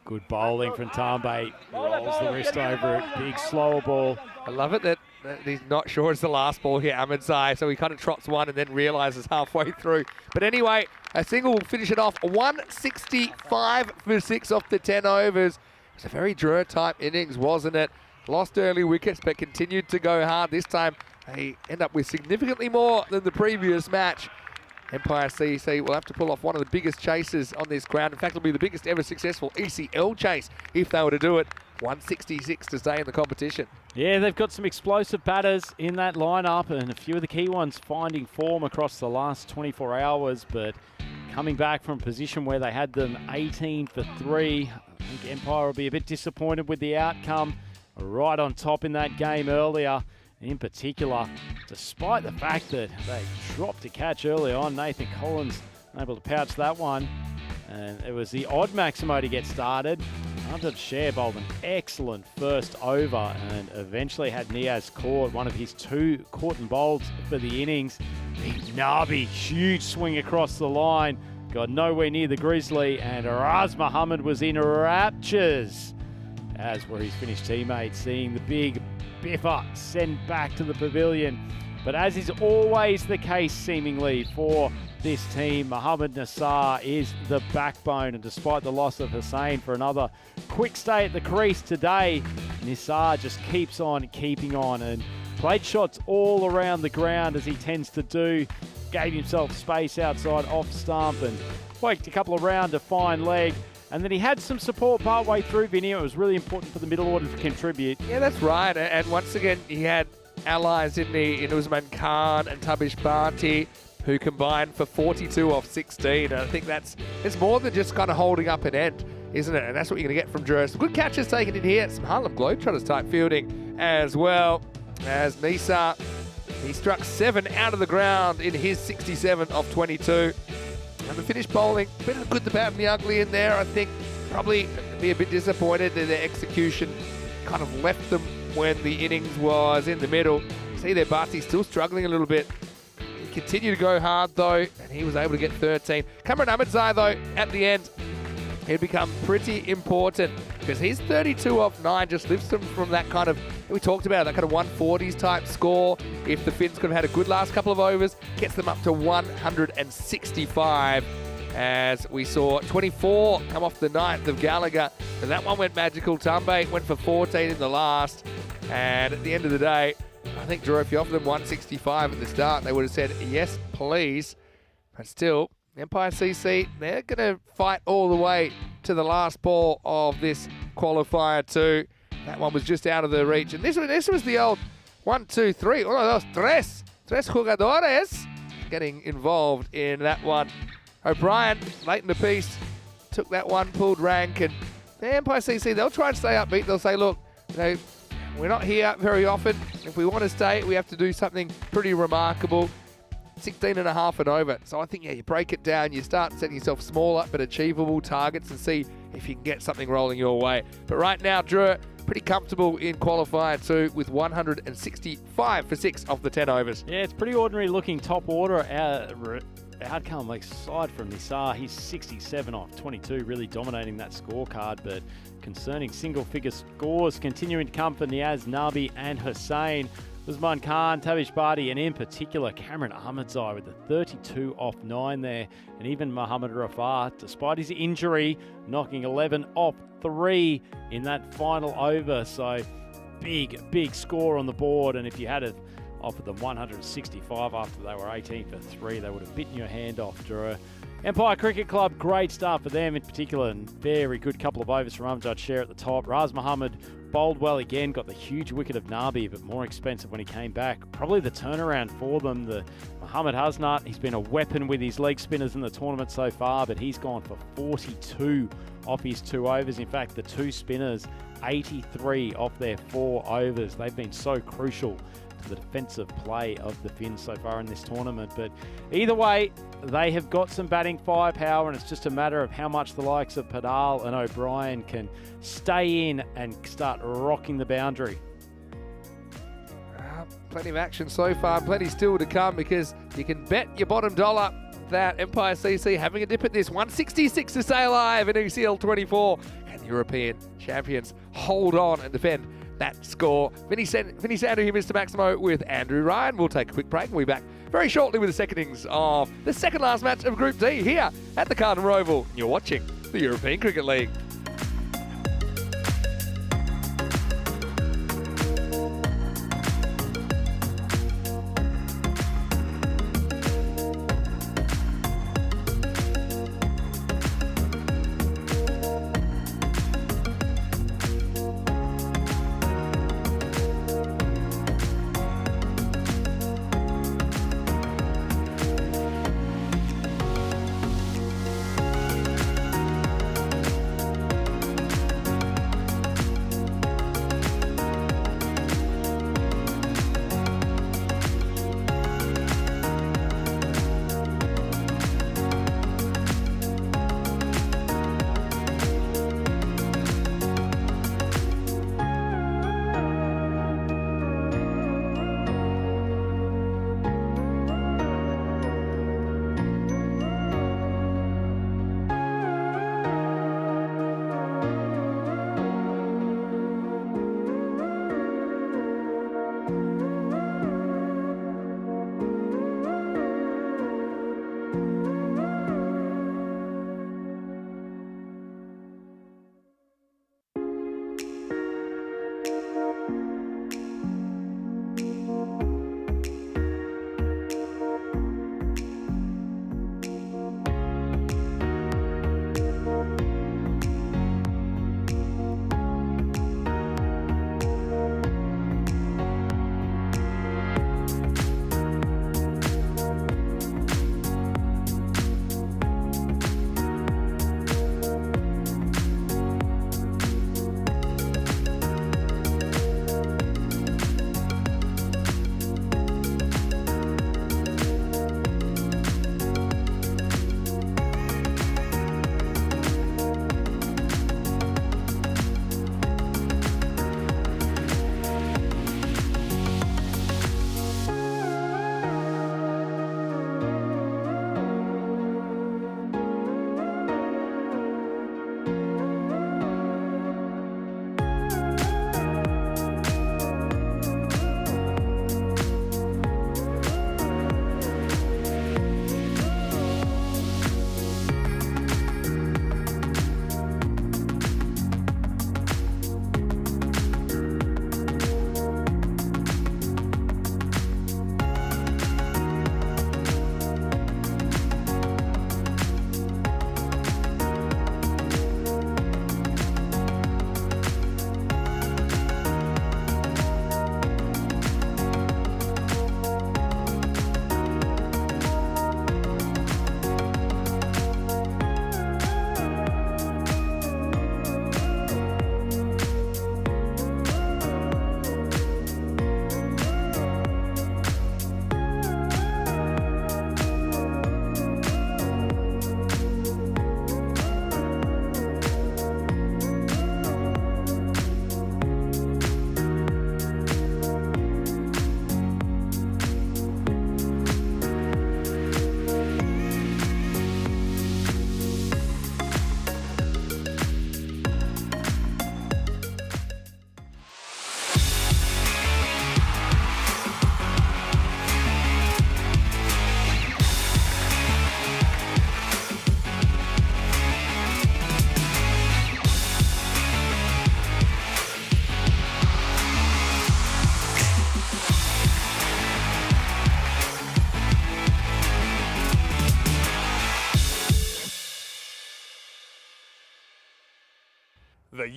Good bowling from Tambe. Rolls the wrist over it. Big slower ball. I love it that he's not sure it's the last ball here, Ahmedzai, so he kind of trots one and then realises halfway through. But anyway, a single will finish it off. 165 for 6 off the 10 overs. It's a very Drew-type innings, wasn't it? Lost early wickets, but continued to go hard. This time, they end up with significantly more than the previous match. Empire CC will have to pull off one of the biggest chases on this ground. In fact, it'll be the biggest ever successful ECL chase if they were to do it. 166 to stay in the competition. Yeah, they've got some explosive batters in that lineup, and a few of the key ones finding form across the last 24 hours, but coming back from a position where they had them 18 for 3. I think Empire will be a bit disappointed with the outcome. Right on top in that game earlier. In particular, despite the fact that they dropped a catch early on, Nathan Collins able to pouch that one. And it was the odd Maximo to get started. Hunter Share bowled an excellent first over and eventually had Niaz caught one of his 2 caught and bowled for the innings. Big Nabi, huge swing across the line. Got nowhere near the Grizzly, and Raz Muhammad was in raptures, as were his Finnish teammates, seeing the big biffer sent back to the pavilion. But as is always the case seemingly for this team, Mohammad Nassar is the backbone, and despite the loss of Hussain for another quick stay at the crease today, Nassar just keeps on keeping on and played shots all around the ground as he tends to do. Gave himself space outside off stump and worked a couple of round to fine leg. And then he had some support partway through, Vinny. It was really important for the middle order to contribute. Yeah, that's right. And once again, he had allies in Usman Khan and Tabish Bhanti, who combined for 42 off 16. And I think it's more than just kind of holding up an end, isn't it? And that's what you're going to get from Drew. Some good catches taken in here. Some Harlem Globetrotters type fielding as well. as Misa, he struck 7 out of the ground in his 67 off 22. And the finished bowling, a bit of the good, the bad, and the ugly in there. I think probably be a bit disappointed that their execution kind of left them when the innings was in the middle. See there, Barty's still struggling a little bit. He continued to go hard though, and he was able to get 13. Cameron Ahmedzai though, at the end, he'd become pretty important because his 32 off 9 just lifts them from that kind of, we talked about, that kind of 140s type score. If the Finns could have had a good last couple of overs, gets them up to 165. As we saw 24 come off the 9th of Gallagher, and that one went magical. Tumbe went for 14 in the last, and at the end of the day, I think, Drew, if you offered them 165 at the start, they would have said, yes, please. But still, Empire CC, they're going to fight all the way to the last ball of this qualifier too. That one was just out of the reach. And this was the old 1, 2, 3. Uno, dos, tres jugadores getting involved in that one. O'Brien, late in the piece, took that one, pulled rank, and the Empire CC, they'll try and stay upbeat. They'll say, look, you know, we're not here very often. If we want to stay, we have to do something pretty remarkable. 16 and a half and over. So I think, yeah, you break it down, you start setting yourself smaller but achievable targets and see if you can get something rolling your way. But right now, Drew, pretty comfortable in qualifier 2 with 165 for 6 of the 10 overs. Yeah, it's pretty ordinary looking top order outcome, like aside from Nisar. He's 67 off 22, really dominating that scorecard, but concerning single-figure scores continuing to come for Niaz, Nabi and Hussain. Usman Khan, Tavish Bharti, and in particular Cameron Ahmedzai with the 32 off 9 there, and even Mohammad Rafat, despite his injury, knocking 11 off 3 in that final over. So big score on the board, and if you had offered them 165 after they were 18 for 3, they would have bitten your hand off, Drew. Empire Cricket Club, great start for them in particular, and very good couple of overs from Amjad Sher at the top. Raz Muhammad bowled well again, got the huge wicket of Nabi, but more expensive when he came back. Probably the turnaround for them. The Muhammad Hasnat, he's been a weapon with his leg spinners in the tournament so far, but he's gone for 42 off his 2 overs. In fact, the 2 spinners, 83 off their 4 overs. They've been so crucial to the defensive play of the Finns so far in this tournament. But either way, they have got some batting firepower, and it's just a matter of how much the likes of Padal and O'Brien can stay in and start rocking the boundary. Plenty of action so far, plenty still to come, because you can bet your bottom dollar that Empire CC having a dip at this. 166 to stay alive in ECL 24, and European champions hold on and defend that score. Vinny Sandu here, Mr. Maximo, with Andrew Ryan. We'll take a quick break and we'll be back very shortly with the second innings of the second last match of Group D here at the Cartama Oval. You're watching the European Cricket League.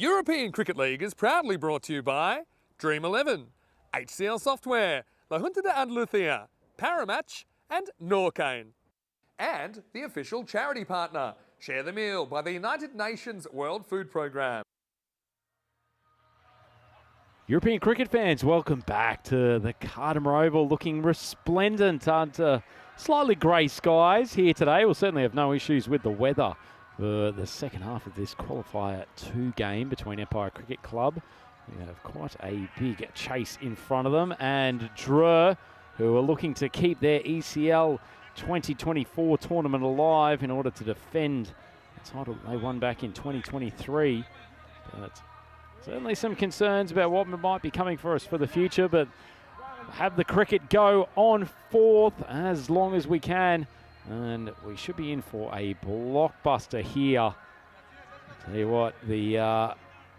European Cricket League is proudly brought to you by Dream 11, HCL Software, La Junta de Andalucía, Paramatch and Norcane. And the official charity partner, Share the Meal by the United Nations World Food Programme. European cricket fans, welcome back to the Cartama Oval, looking resplendent under slightly grey skies here today. We'll certainly have no issues with the weather for the second half of this qualifier 2 game between Empire Cricket Club. We have quite a big chase in front of them, and Dre, who are looking to keep their ECL 2024 tournament alive in order to defend the title they won back in 2023. But certainly some concerns about what might be coming for us for the future, but have the cricket go on 4th as long as we can, and we should be in for a blockbuster here. Tell you what, the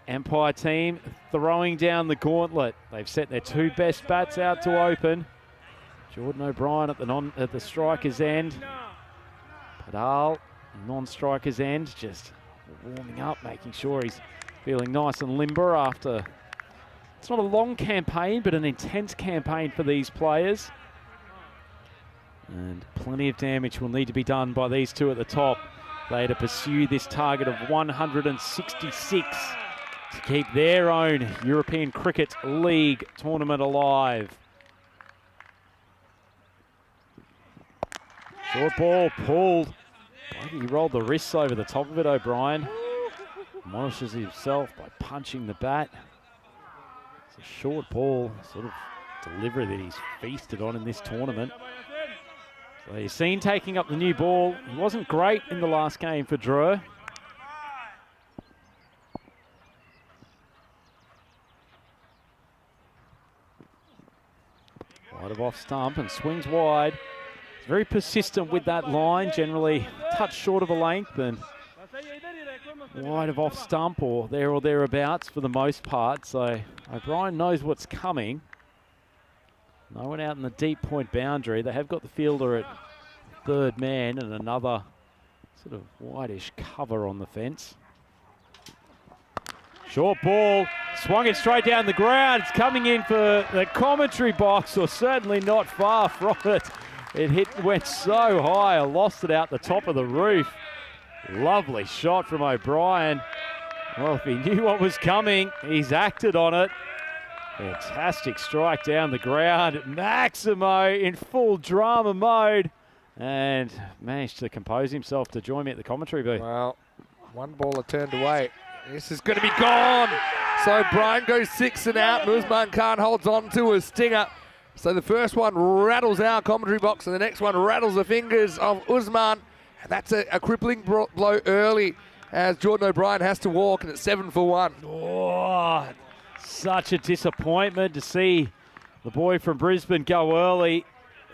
Empire team throwing down the gauntlet. They've set their 2 best bats out to open. Jordan O'Brien at the striker's end. Padal, non-striker's end, just warming up, making sure he's feeling nice and limber after, it's not a long campaign, but an intense campaign for these players. And plenty of damage will need to be done by these 2 at the top. They to pursue this target of 166 to keep their own European Cricket League tournament alive. Short ball pulled. He rolled the wrists over the top of it, O'Brien. Admonishes himself by punching the bat. It's a short ball sort of delivery that he's feasted on in this tournament. So you're seen taking up the new ball. He wasn't great in the last game for Drew. Wide of off stump and swings wide. He's very persistent with that line, generally a touch short of a length and wide of off stump or thereabouts for the most part. So O'Brien knows what's coming. No one out in the deep point boundary. They have got the fielder at 3rd man and another sort of whitish cover on the fence. Short ball, swung it straight down the ground. It's coming in for the commentary box, or certainly not far from it. It went so high, I lost it out the top of the roof. Lovely shot from O'Brien. Well, if he knew what was coming, he's acted on it. Fantastic strike down the ground. Maximo in full drama mode and managed to compose himself to join me at the commentary booth. Well, 1 baller turned away. This is going to be gone. So Brian goes 6 and out, and Usman Khan holds on to a stinger. So the first one rattles our commentary box, and the next one rattles the fingers of Usman. And that's a crippling blow early as Jordan O'Brien has to walk, and it's 7 for 1. Oh, such a disappointment to see the boy from Brisbane go early.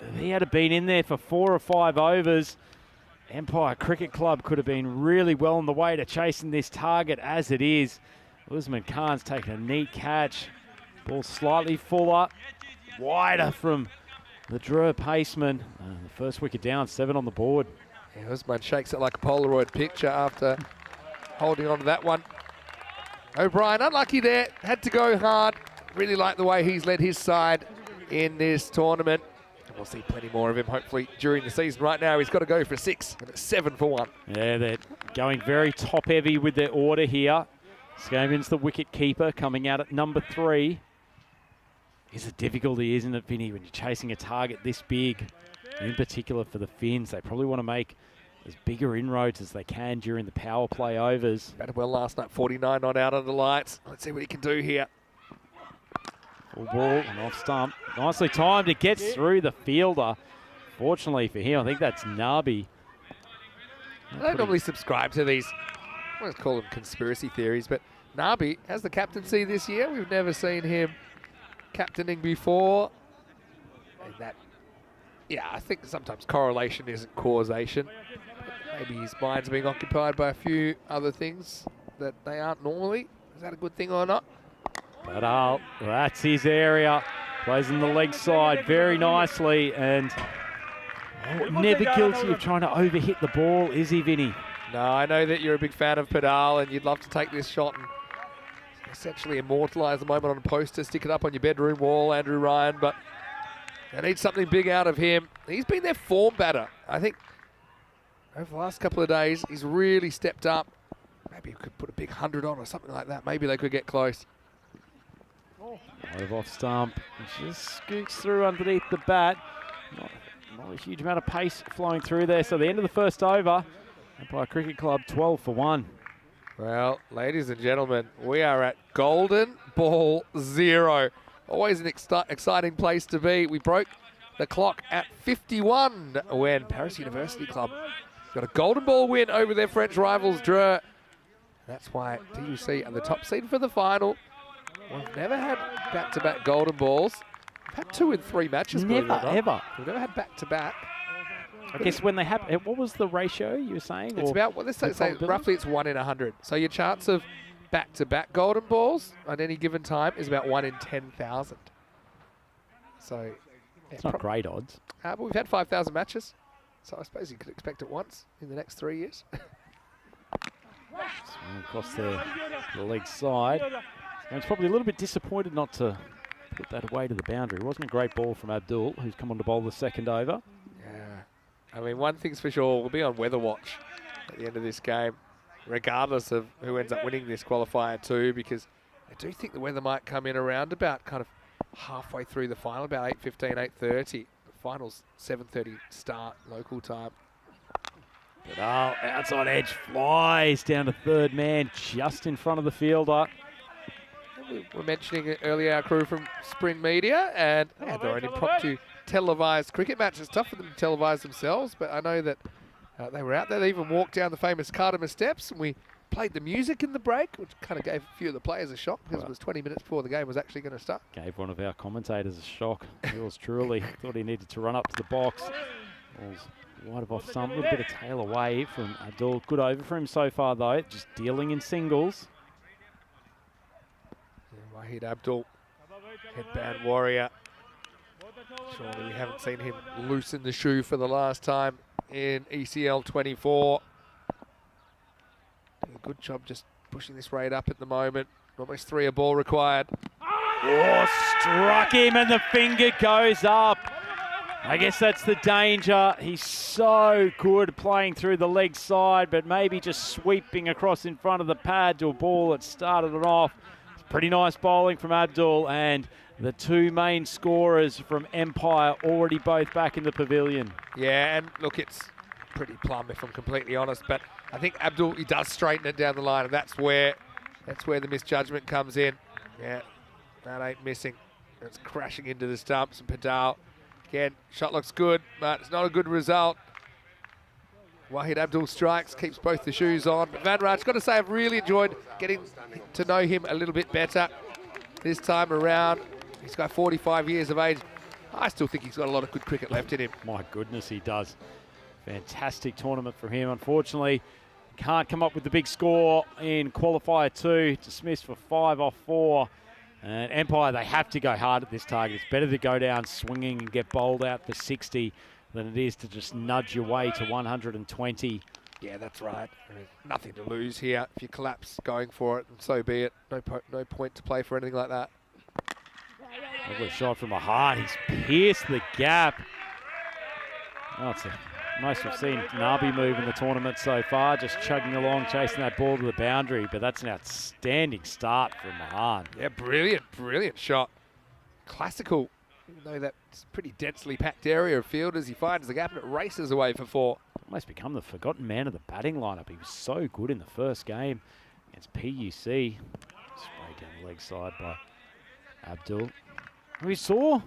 If he had been in there for 4 or 5 overs, Empire Cricket Club could have been really well on the way to chasing this target as it is. Usman Khan's taken a neat catch. Ball slightly fuller, wider from the Drew paceman. The first wicket down, 7 on the board. Yeah, Usman shakes it like a Polaroid picture after holding on to that one. O'Brien unlucky there, had to go hard. Really like the way he's led his side in this tournament. We'll see plenty more of him hopefully during the season. Right now he's got to go for 6 and it's 7 for 1. Yeah, they're going very top heavy with their order here. Scaven's the wicket keeper coming out at number 3. It's a difficulty, isn't it, Vinny, when you're chasing a target this big? In particular for the Finns, they probably want to make as bigger inroads as they can during the power play overs. Batted well last night, 49 not out under the lights. Let's see what he can do here. Full ball and off stump. Nicely timed. It gets through the fielder. Fortunately for him, I think that's Nabi. I don't normally subscribe to these, I want to call them conspiracy theories, but Nabi has the captaincy this year. We've never seen him captaining before. And that, yeah, I think sometimes correlation isn't causation. Maybe his mind's being occupied by a few other things that they aren't normally. Is that a good thing or not? But that's his area. Plays on the leg side very nicely and never guilty of trying to overhit the ball, is he, Vinny? No, I know that you're a big fan of Padal and you'd love to take this shot and essentially immortalise the moment on a poster, stick it up on your bedroom wall, Andrew Ryan, but they need something big out of him. He's been their form batter. I think over the last couple of days, he's really stepped up. Maybe you could put a big 100 on or something like that. Maybe they could get close. Over off stump. He just scoots through underneath the bat. Not a huge amount of pace flowing through there. So the end of the first over. Empire Cricket Club 12 for 1. Well, ladies and gentlemen, we are at golden ball 0. Always an exciting place to be. We broke the clock at 51 when Paris University Club got a golden ball win over their French rivals, Dreux. That's why TUC are the top seed for the final. We've never had back-to-back golden balls. We've had 2 in 3 matches. Never, ever. We've never had back-to-back. I guess when they have, what was the ratio you were saying? It's about, well, let's say roughly it's 1 in 100. So your chance of back-to-back golden balls on any given time is about 1 in 10,000. So yeah, it's not great odds. But we've had 5,000 matches. So I suppose you could expect it once in the next 3 years. Swing across the leg side. And it's probably a little bit disappointed not to put that away to the boundary. It wasn't a great ball from Abdul, who's come on to bowl the second over. Yeah. I mean, one thing's for sure, we'll be on weather watch at the end of this game, regardless of who ends up winning this qualifier too, because I do think the weather might come in around about kind of halfway through the final, about 8:15, 8:30. The final's 7:30 start local time. But outside edge flies down to third man, just in front of the fielder. We were mentioning it earlier, our crew from Spring Media, and they had their own impromptu televised cricket match. It's tough for them to televise themselves, but I know that they were out there. They even walked down the famous Cartama steps, and we played the music in the break, which kind of gave a few of the players a shock because it was 20 minutes before the game was actually going to start. Gave one of our commentators a shock. Yours truly. Thought he needed to run up to the box. Ball's wide of off stump, a little bit of tail away from Abdul. Good over for him so far, though. Just dealing in singles. Wahid Abdul, headband warrior. Surely we haven't seen him loosen the shoe for the last time in ECL 24. Doing a good job just pushing this rate up at the moment. Almost 3 a ball required. Oh, struck him and the finger goes up. I guess that's the danger. He's so good playing through the leg side, but maybe just sweeping across in front of the pad to a ball that started it off. Pretty nice bowling from Abdul, and the 2 main scorers from Empire already both back in the pavilion. Yeah, and look, it's pretty plumb if I'm completely honest, but I think Abdul, he does straighten it down the line, and that's where the misjudgment comes in. Yeah, that ain't missing. It's crashing into the stumps, and Padal, again, shot looks good, but it's not a good result. Wahid Abdul strikes, keeps both the shoes on. But Van Raj, got to say, I've really enjoyed getting to know him a little bit better this time around. He's got 45 years of age. I still think he's got a lot of good cricket left in him. My goodness, he does. Fantastic tournament for him. Unfortunately, can't come up with the big score in qualifier 2. Dismissed for 5 off 4. And Empire, they have to go hard at this target. It's better to go down swinging and get bowled out for 60 than it is to just nudge your way to 120. Yeah, that's right. There's nothing to lose here. If you collapse going for it, and so be it. No point to play for anything like that. Lovely shot from Mahad. He's pierced the gap. Oh, it's the most we've seen Nabi move in the tournament so far, just chugging along, chasing that ball to the boundary. But that's an outstanding start from Mahad. Yeah, brilliant shot. Classical. Even though that's a pretty densely packed area of fielders, he finds the gap and it races away for 4. Almost become the forgotten man of the batting lineup. He was so good in the first game against PUC. Sprayed down the leg side by Abdul. We saw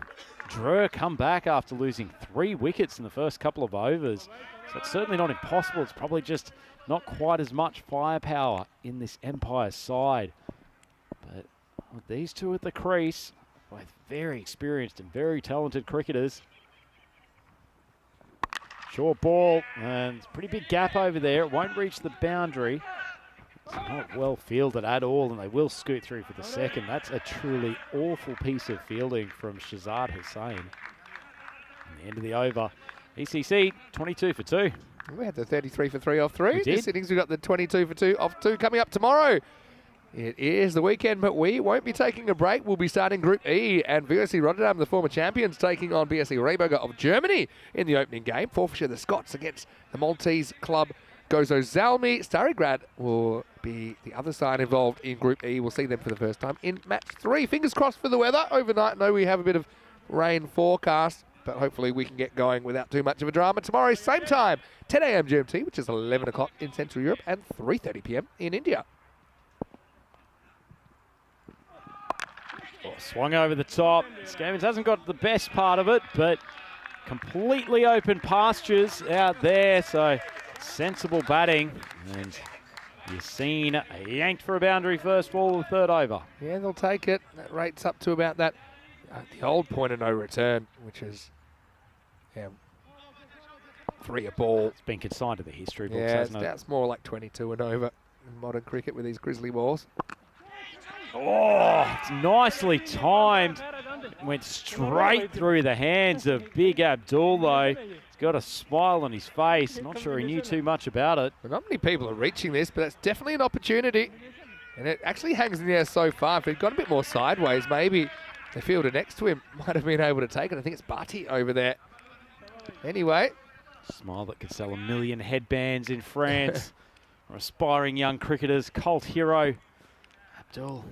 Dreux come back after losing 3 wickets in the first couple of overs. So it's certainly not impossible. It's probably just not quite as much firepower in this Empire side. But with these two at the crease, both very experienced and very talented cricketers. Short ball, and it's a pretty big gap over there. It won't reach the boundary. It's not well fielded at all, and they will scoot through for the second. That's a truly awful piece of fielding from Shazad Hussain. And the end of the over. ECC, 22 for 2. We had the 33 for 3 off 3. We did. This innings, we got the 22 for 2 off 2 coming up tomorrow. It is the weekend, but we won't be taking a break. We'll be starting Group E, and VSC Rotterdam, the former champions, taking on BSC Rehberger of Germany in the opening game. Forfeiture the Scots against the Maltese club Gozo Zalmi. Starigrad will be the other side involved in Group E. We'll see them for the first time in match 3. Fingers crossed for the weather overnight. No, we have a bit of rain forecast, but hopefully we can get going without too much of a drama. Tomorrow, same time, 10 a.m. GMT, which is 11 o'clock in Central Europe, and 3:30 p.m. in India. Oh, swung over the top. Scammons hasn't got the best part of it, but completely open pastures out there, so sensible batting. And you've seen yanked for a boundary first ball of the third over. Yeah, they'll take it. That rates up to about that, the old point of no return, which is 3 a ball. It's been consigned to the history books, Yeah, hasn't it? that's more like 22 and over in modern cricket with these grizzly balls. Oh, it's nicely timed. Went straight through the hands of Big Abdul, though. He's got a smile on his face. Not sure he knew too much about it. Well, not many people are reaching this, but it's definitely an opportunity. And it actually hangs in the air so far. If he'd gone a bit more sideways, maybe the fielder next to him might have been able to take it. I think it's Bati over there. Anyway. Smile that could sell 1 million headbands in France. For aspiring young cricketers, cult hero, Abdul.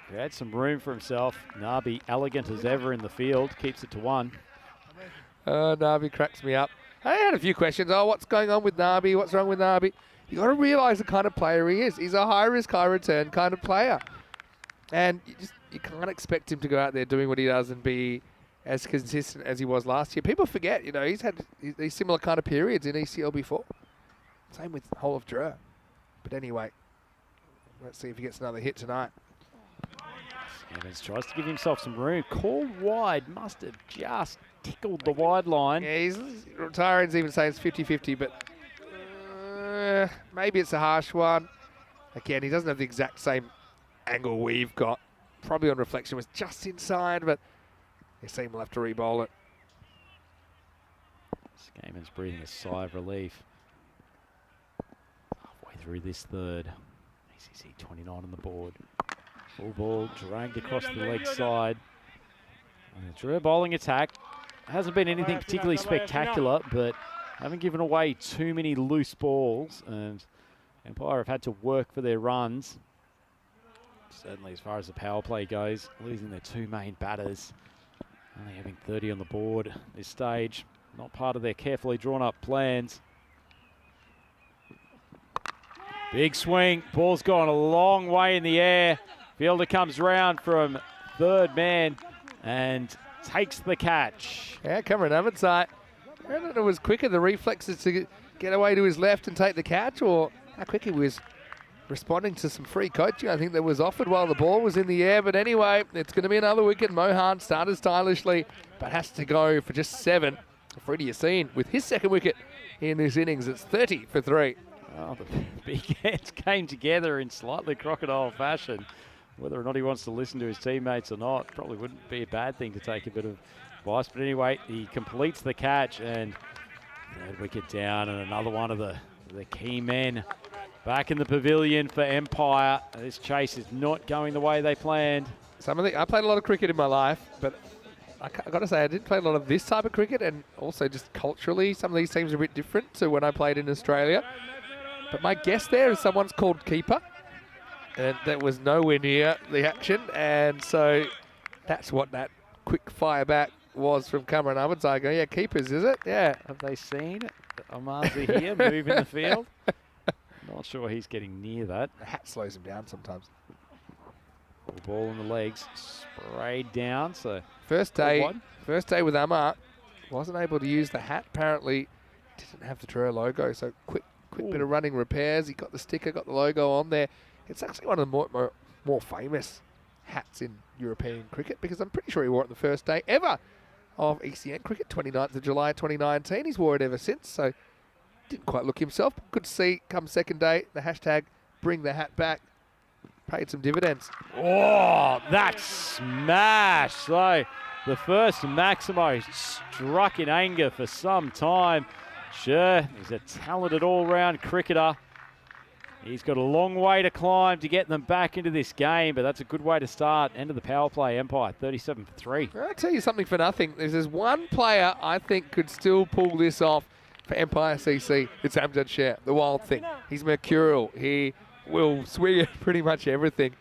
He had some room for himself. Nabi, elegant as ever in the field, keeps it to 1. Nabi cracks me up. I had a few questions. Oh, what's going on with Nabi? What's wrong with Nabi? You got to realise the kind of player he is. He's a high risk, high return kind of player. And you can't expect him to go out there doing what he does and be as consistent as he was last year. People forget, he's had these similar kind of periods in ECL before. Same with whole of Drer. But anyway, let's see if he gets another hit tonight. Evans tries to give himself some room. Called wide, must have just tickled the wide line. Yeah, retiring's even saying it's 50-50, but maybe it's a harsh one. Again, he doesn't have the exact same angle we've got. Probably on reflection was just inside, but they seem we'll have to re-bowl it. Skaman's breathing a sigh of relief. Halfway through this third. ACC 29 on the board. Full ball dragged across the leg side. Drew bowling attack. Hasn't been anything particularly spectacular, but haven't given away too many loose balls, and Empire have had to work for their runs. Certainly as far as the power play goes, losing their 2 main batters. Only having 30 on the board at this stage. Not part of their carefully drawn up plans. Big swing, ball's gone a long way in the air. Fielder comes round from third man and takes the catch. Yeah, Cameron Amatsai. I don't know if it was quicker, the reflexes to get away to his left and take the catch, or how quick he was responding to some free coaching I think that was offered while the ball was in the air. But anyway, it's going to be another wicket. Mohan started stylishly, but has to go for just 7. Freddie Yassine with his second wicket in this innings. It's 30 for 3. Well, the big hands came together in slightly crocodile fashion. Whether or not he wants to listen to his teammates or not, probably wouldn't be a bad thing to take a bit of advice. But anyway, he completes the catch, and third wicket down, and another one of the key men back in the pavilion for Empire. This chase is not going the way they planned. I played a lot of cricket in my life, but I got to say I didn't play a lot of this type of cricket, and also just culturally, some of these teams are a bit different to when I played in Australia. But my guess there is someone's called keeper, and that was nowhere near the action, and so that's what that quick fire back was from Cameron Amatsai. Yeah, keepers, is it? Yeah. Have they seen Amazi here moving the field? Not sure he's getting near that. The hat slows him down sometimes. Ball in the legs, sprayed down. So first day with Amar, wasn't able to use the hat. Apparently, didn't have the Truro logo. So quick bit of running repairs. He got the sticker, got the logo on there. It's actually one of the more famous hats in European cricket, because I'm pretty sure he wore it the first day ever of ECN cricket, 29th of July 2019. He's wore it ever since. So didn't quite look himself. Good to see come second day, the hashtag bring the hat back paid some dividends. Oh, that smash. So the first Maximo struck in anger for some time. Sure, he's a talented all-round cricketer. He's got a long way to climb to get them back into this game, but that's a good way to start. End of the power play, Empire, 37 for 3. I'll tell you something for nothing. There's one player I think could still pull this off for Empire CC. It's Amjad Sher, the wild thing. He's mercurial. He will swing at pretty much everything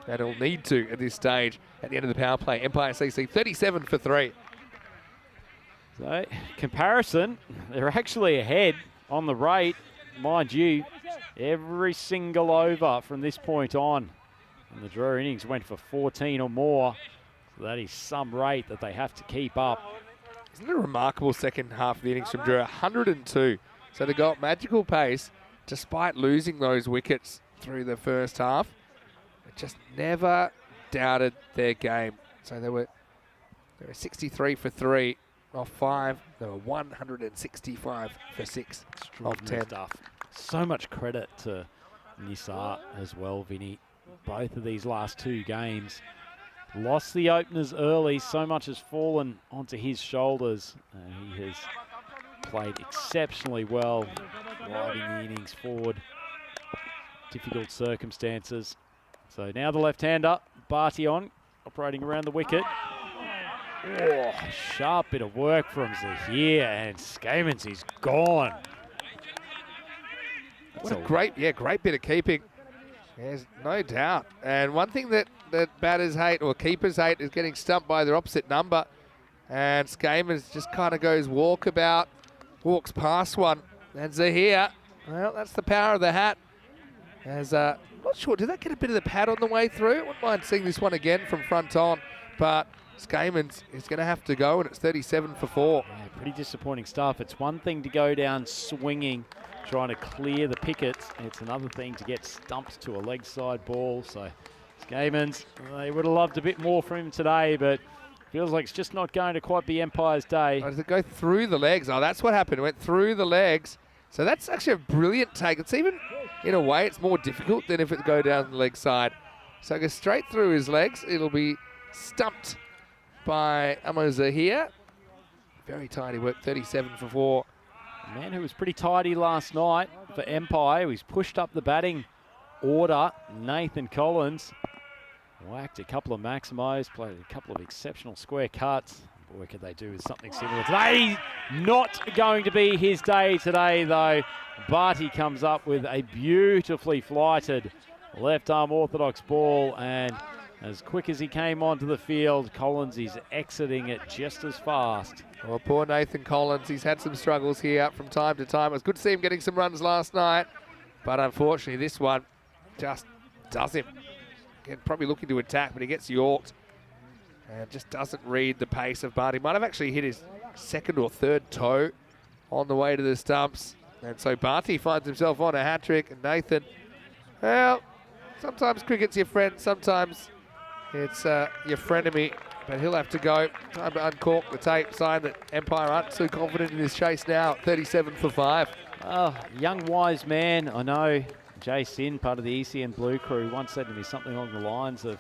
that he'll need to at this stage at the end of the power play. Empire CC, 37 for 3. So, comparison, they're actually ahead on the rate, mind you. Every single over from this point on. And the draw innings went for 14 or more. So that is some rate that they have to keep up. Isn't it a remarkable second half of the innings from Drew? 102. So they got magical pace despite losing those wickets through the first half. They just never doubted their game. So they were 63 for 3 off 5. They were 165 for 6 off 10. Stuff. So much credit to Nisar as well, Vinny. Both of these last 2 games. Lost the openers early. So much has fallen onto his shoulders. He has played exceptionally well, riding the innings forward. Difficult circumstances. So now the left-hander, Barty on, operating around the wicket. Oh, sharp bit of work from Zahir, and Skamans is gone. What a great bit of keeping. There's no doubt. And one thing that batters hate, or keepers hate, is getting stumped by their opposite number. And Skamans just kind of goes walkabout, walks past one. And Zahir, well, that's the power of the hat. As not sure, did that get a bit of the pad on the way through? I wouldn't mind seeing this one again from front on. But Skamans is going to have to go, and it's 37 for 4. Yeah, pretty disappointing stuff. It's one thing to go down swinging, trying to clear the pickets. It's another thing to get stumped to a leg side ball. So Skamans, they would have loved a bit more from him today, but feels like it's just not going to quite be Empire's day. Oh, does it go through the legs? Oh, that's what happened. It went through the legs. So that's actually a brilliant take. It's even, in a way, it's more difficult than if it go down the leg side. So it goes straight through his legs. It'll be stumped by Amo Zahir. Very tidy work, 37 for 4. A man who was pretty tidy last night for Empire. He's pushed up the batting order. Nathan Collins whacked a couple of maximos, played a couple of exceptional square cuts. Boy, could they do with something similar today. Not going to be his day today, though. Barty comes up with a beautifully flighted left-arm orthodox ball, and as quick as he came onto the field, Collins is exiting it just as fast. Well, poor Nathan Collins, he's had some struggles here from time to time. It was good to see him getting some runs last night, but unfortunately this one just does him. Again, probably looking to attack, but he gets yorked and just doesn't read the pace of Barty. Might have actually hit his second or third toe on the way to the stumps. And so Barty finds himself on a hat-trick, and Nathan, well, sometimes cricket's your friend, sometimes it's your frenemy, but he'll have to go. Time to uncork the tape, sign that Empire aren't too confident in this chase now, 37 for 5. Oh, young wise man, I know. Jay Sin, part of the ECN Blue Crew, once said to me something along the lines of,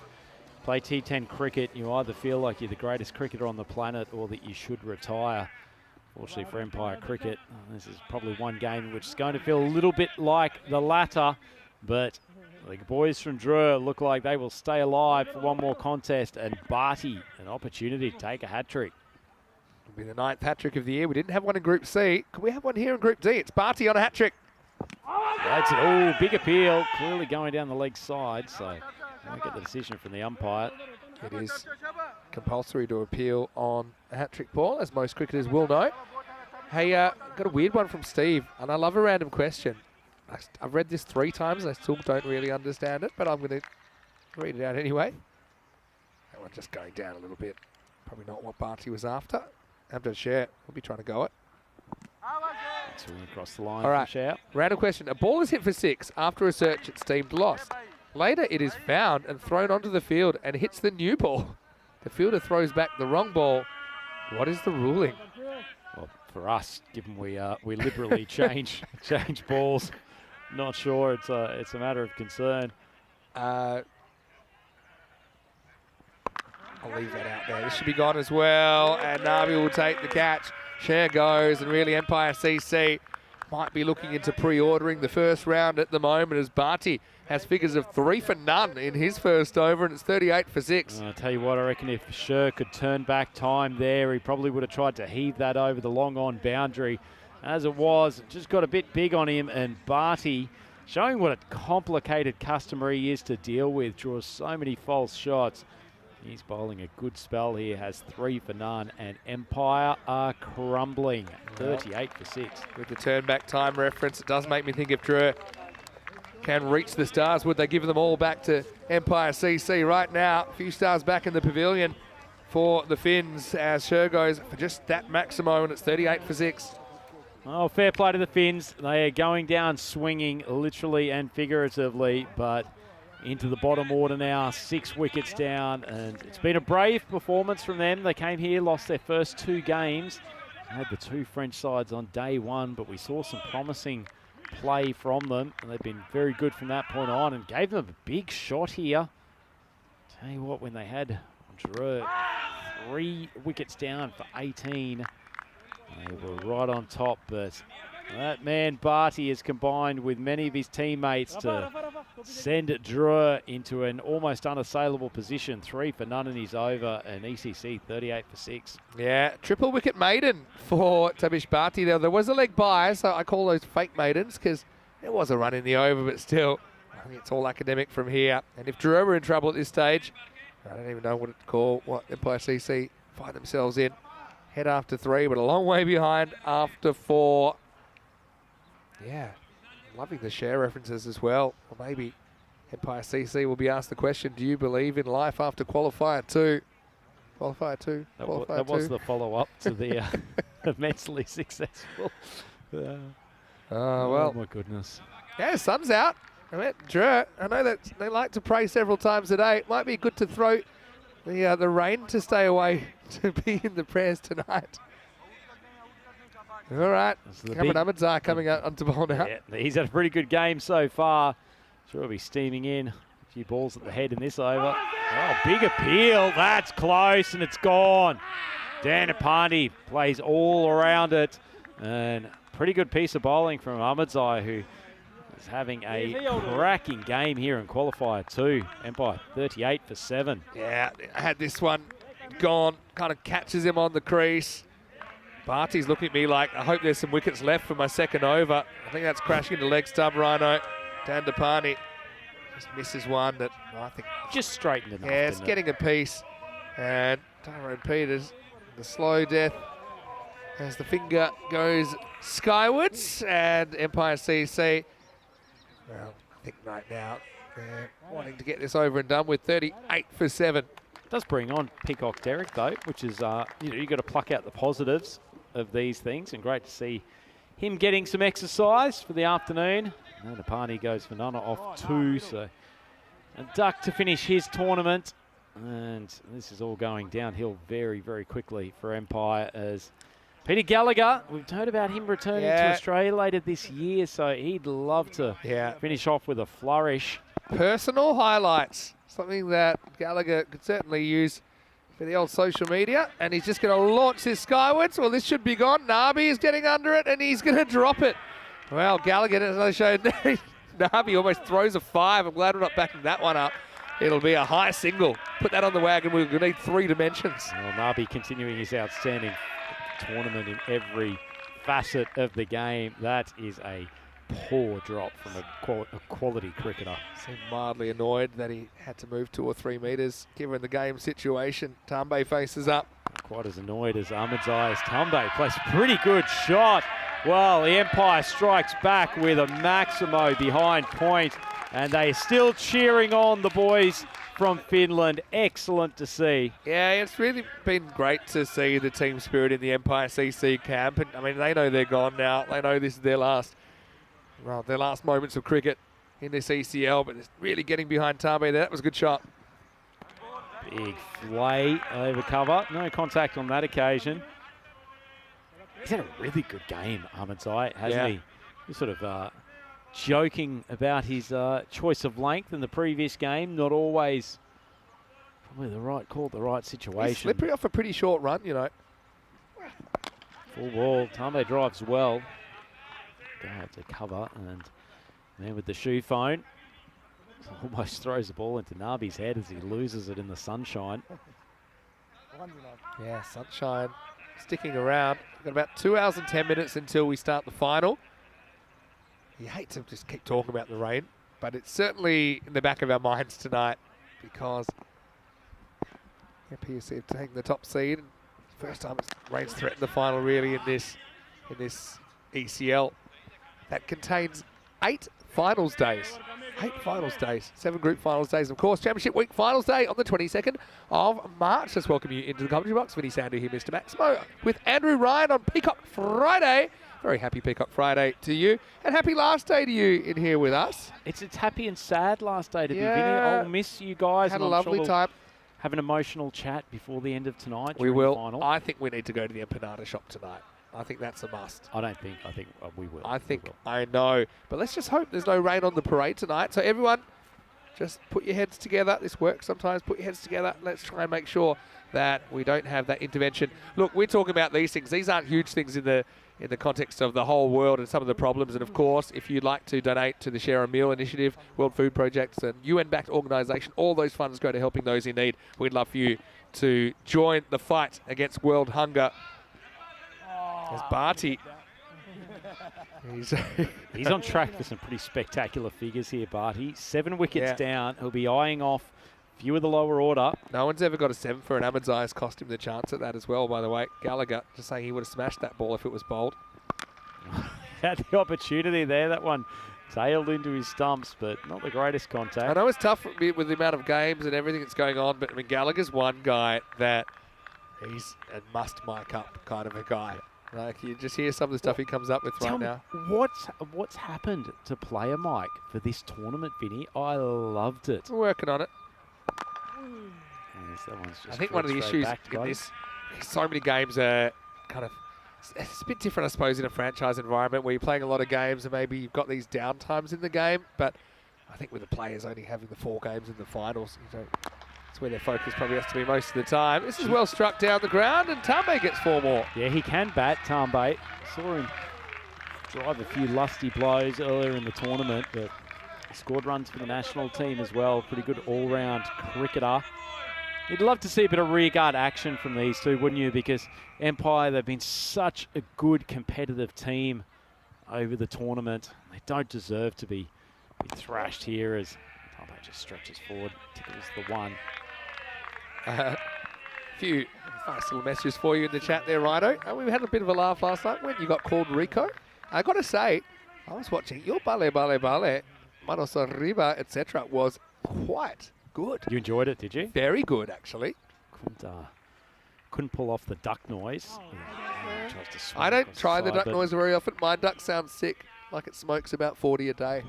play T10 cricket, you either feel like you're the greatest cricketer on the planet or that you should retire. Fortunately for Empire Cricket, this is probably one game which is going to feel a little bit like the latter, but the boys from Drew look like they will stay alive for one more contest, and Barty, an opportunity to take a hat-trick. It'll be the 9th hat-trick of the year. We didn't have one in Group C. Can we have one here in Group D? It's Barty on a hat-trick. That's it. Oh, big appeal. Clearly going down the leg side, so won't get the decision from the umpire. It is compulsory to appeal on a hat-trick ball, as most cricketers will know. Hey, got a weird one from Steve, and I love a random question. I've read this 3 times, and I still don't really understand it, but I'm going to read it out anyway. That one just going down a little bit. Probably not what Barty was after. Amjad Sher will be trying to go it. Swing across the line. All right, shout. Random question. A ball is hit for 6. After a search, it's deemed lost. Later, it is found and thrown onto the field and hits the new ball. The fielder throws back the wrong ball. What is the ruling? Well, for us, given we liberally change balls, not sure. It's a matter of concern. I'll leave that out there. This should be gone as well, and Nabi will take the catch. Share goes, and really Empire CC might be looking into pre-ordering the first round at the moment, as Barty has figures of 3 for none in his first over, and it's 38 for 6. I'll tell you what, I reckon if Sher could turn back time there, he probably would have tried to heave that over the long on boundary. As it was, just got a bit big on him, and Barty, showing what a complicated customer he is to deal with, draws so many false shots. He's bowling a good spell here, has 3 for none, and Empire are crumbling, 38 for 6. With the turn back time reference, it does make me think if Drew can reach the stars, would they give them all back to Empire CC right now? A few stars back in the pavilion for the Finns, as Sher goes for just that Maximo, and it's 38 for 6. Oh, fair play to the Finns. They are going down swinging, literally and figuratively, but into the bottom order now, 6 wickets down, and it's been a brave performance from them. They came here, lost their first 2 games, had the 2 French sides on day 1, but we saw some promising play from them, and they've been very good from that point on, and gave them a big shot here. Tell you what, when they had Drew 3 wickets down for 18, they were right on top, but that man Barty has combined with many of his teammates to send Drew into an almost unassailable position. 3 for none in his over, and ECC 38 for 6. Yeah, triple wicket maiden for Tabish Barty. There was a leg by, so I call those fake maidens because there was a run in the over, but still, I think it's all academic from here. And if Drew were in trouble at this stage, I don't even know what to call what Empire CC find themselves in. Head after 3, but a long way behind after 4. Yeah, loving the share references as well. Or maybe Empire CC will be asked the question, do you believe in life after qualifier 2? Qualifier 2? That was the follow-up to the immensely successful. Well, my goodness. Yeah, sun's out. I know that they like to pray several times a day. It might be good to throw the rain to stay away to be in the prayers tonight. All right, Cameron Ahmedzai coming out onto bowl now. Yeah, he's had a pretty good game so far. Sure, he'll be steaming in. A few balls at the head in this over. Oh, big appeal. That's close, and it's gone. Dan Apandi plays all around it. And pretty good piece of bowling from Ahmedzai, who is having a cracking game here in qualifier 2. Empire 38 for 7. Yeah, I had this one gone. Kind of catches him on the crease. Barty's looking at me like, I hope there's some wickets left for my second over. I think that's crashing into leg stump, Rhino. Dandapani just misses one that I think... Just straightened enough. Yeah, it's getting a piece. And Tyrone Peters, the slow death, as the finger goes skywards. And Empire CC, well, I think right now, they're wanting to get this over and done with, 38 for 7. It does bring on Peacock Derek, though, which is, you've got to pluck out the positives of these things, and great to see him getting some exercise for the afternoon. And Apani goes for none off 2, so a duck to finish his tournament. And this is all going downhill very, very quickly for Empire, as Peter Gallagher, we've heard about him returning to Australia later this year, so he'd love to finish off with a flourish. Personal highlights, something that Gallagher could certainly use for the old social media, and he's just going to launch this skywards. Well, this should be gone. Nabi is getting under it, and he's going to drop it. Well, Gallagher, as I showed, Nabi almost throws a 5. I'm glad we're not backing that one up. It'll be a high single. Put that on the wagon. We're going to need 3 dimensions. Well, Nabi continuing his outstanding tournament in every facet of the game. That is a poor drop from a quality cricketer. Seemed mildly annoyed that he had to move 2 or 3 metres given the game situation. Tambe faces up. Quite as annoyed as Ahmedzai as Tambe plays a pretty good shot. Well, the Empire strikes back with a Maximo behind point, and they're still cheering on the boys from Finland. Excellent to see. Yeah, it's really been great to see the team spirit in the Empire CC camp. And I mean, they know they're gone now. They know this is their last moments of cricket in this ECL, but it's really getting behind Tambe there. That was a good shot. Big flay over cover. No contact on that occasion. He's had a really good game, Ahmedzai, hasn't he? He's sort of joking about his choice of length in the previous game. Not always probably the right call, the right situation. He's slippery off a pretty short run, you know. Full ball. Tame drives well. Go out to cover, and then with the shoe phone, almost throws the ball into Nabi's head as he loses it in the sunshine. Yeah, sunshine sticking around. We've got about 2 hours and 10 minutes until we start the final. You hate to just keep talking about the rain, but it's certainly in the back of our minds tonight because PSC have taken the top seed. First time rain's threatened the final really in this ECL that contains 8 finals days. 8 finals days, 7 group finals days, of course. Championship week finals day on the 22nd of March. Let's welcome you into the commentary box. Vinny Sandu here, Mr. Maximo, with Andrew Ryan on Peacock Friday. Very happy Peacock Friday to you, and happy last day to you in here with us. It's happy and sad last day to be Vinny. I'll miss you guys. Had a lovely time. Have an emotional chat before the end of tonight. We will. The final. I think we need to go to the empanada shop tonight. I think that's a must. I don't think. I think we will. I know. But let's just hope there's no rain on the parade tonight. So everyone, just put your heads together. This works sometimes. Put your heads together. Let's try and make sure that we don't have that intervention. Look, we're talking about these things. These aren't huge things in the context of the whole world and some of the problems. And of course, if you'd like to donate to the Share a Meal Initiative, World Food Projects, and UN-backed organisation, all those funds go to helping those in need. We'd love for you to join the fight against world hunger. There's Barty. He's on track for some pretty spectacular figures here, Barty. 7 wickets down. He'll be eyeing off a few of the lower order. No one's ever got a 7 for an Ahmedzai's cost him the chance at that as well, by the way. Gallagher just saying he would have smashed that ball if it was bowled. Had the opportunity there. That one tailed into his stumps, but not the greatest contact. I know it's tough with the amount of games and everything that's going on, but I mean, Gallagher's one guy that he's a must mic up kind of a guy. Like, you just hear some of the stuff he comes up with right now. What's happened to player mic for this tournament, Vinny? I loved it. We're working on it. Yes, that one's just I think one of the issues in this, so many games are kind of, it's a bit different, I suppose, in a franchise environment where you're playing a lot of games and maybe you've got these downtimes in the game. But I think with the players only having the 4 games in the finals, that's where their focus probably has to be most of the time. This is well struck down the ground, and Tambe gets 4 more. Yeah, he can bat, Tambe. Saw him drive a few lusty blows earlier in the tournament, but he scored runs for the national team as well. Pretty good all-round cricketer. You'd love to see a bit of rearguard action from these two, wouldn't you? Because Empire, they've been such a good competitive team over the tournament. They don't deserve to be thrashed here as Tambe just stretches forward, tickles the one. A few nice little messages for you in the chat there, Rhino. We had a bit of a laugh last night when you got called Rico. I got to say, I was watching your bale, manos arriba, etc. was quite good. You enjoyed it, did you? Very good, actually. Couldn't pull off the duck noise. I don't try the duck noise very often. My duck sounds sick, like it smokes about 40 a day.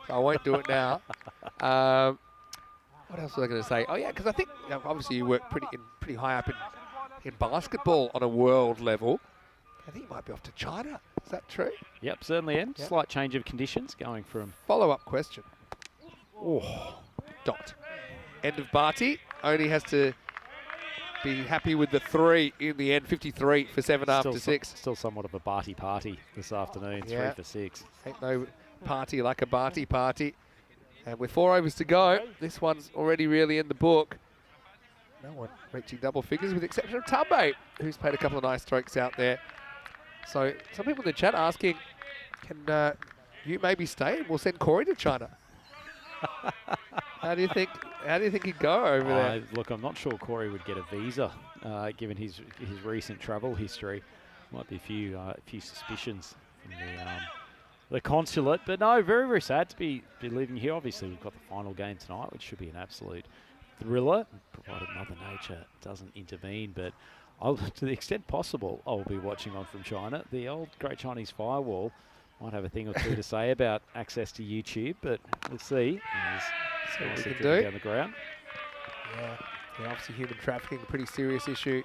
So I won't do it now. What else was I going to say? Oh, yeah, because I think obviously you work pretty high up in basketball on a world level. I think you might be off to China. Is that true? Yep, certainly am. Yep. Slight change of conditions going from... Follow-up question. Oh. Dot. End of Barty. Only has to be happy with the 3 in the end. 53 for 7 after 6. Still somewhat of a Barty party this afternoon. 3 for 6. Ain't no party like a Barty party. And with 4 overs to go, this one's already really in the book. No one reaching double figures with the exception of Tambe, who's played a couple of nice strokes out there. So some people in the chat asking, can you maybe stay and we'll send Corey to China? How do you think he'd go over there? Look, I'm not sure Corey would get a visa, given his recent travel history. Might be a few suspicions from the consulate, but no, very, very sad to be leaving here. Obviously, we've got the final game tonight, which should be an absolute thriller, provided Mother Nature doesn't intervene. But to the extent possible, I'll be watching on from China. The old Great Chinese Firewall might have a thing or two to say about access to YouTube, but we'll see. See what we can do. Down the ground. Yeah, obviously human trafficking, a pretty serious issue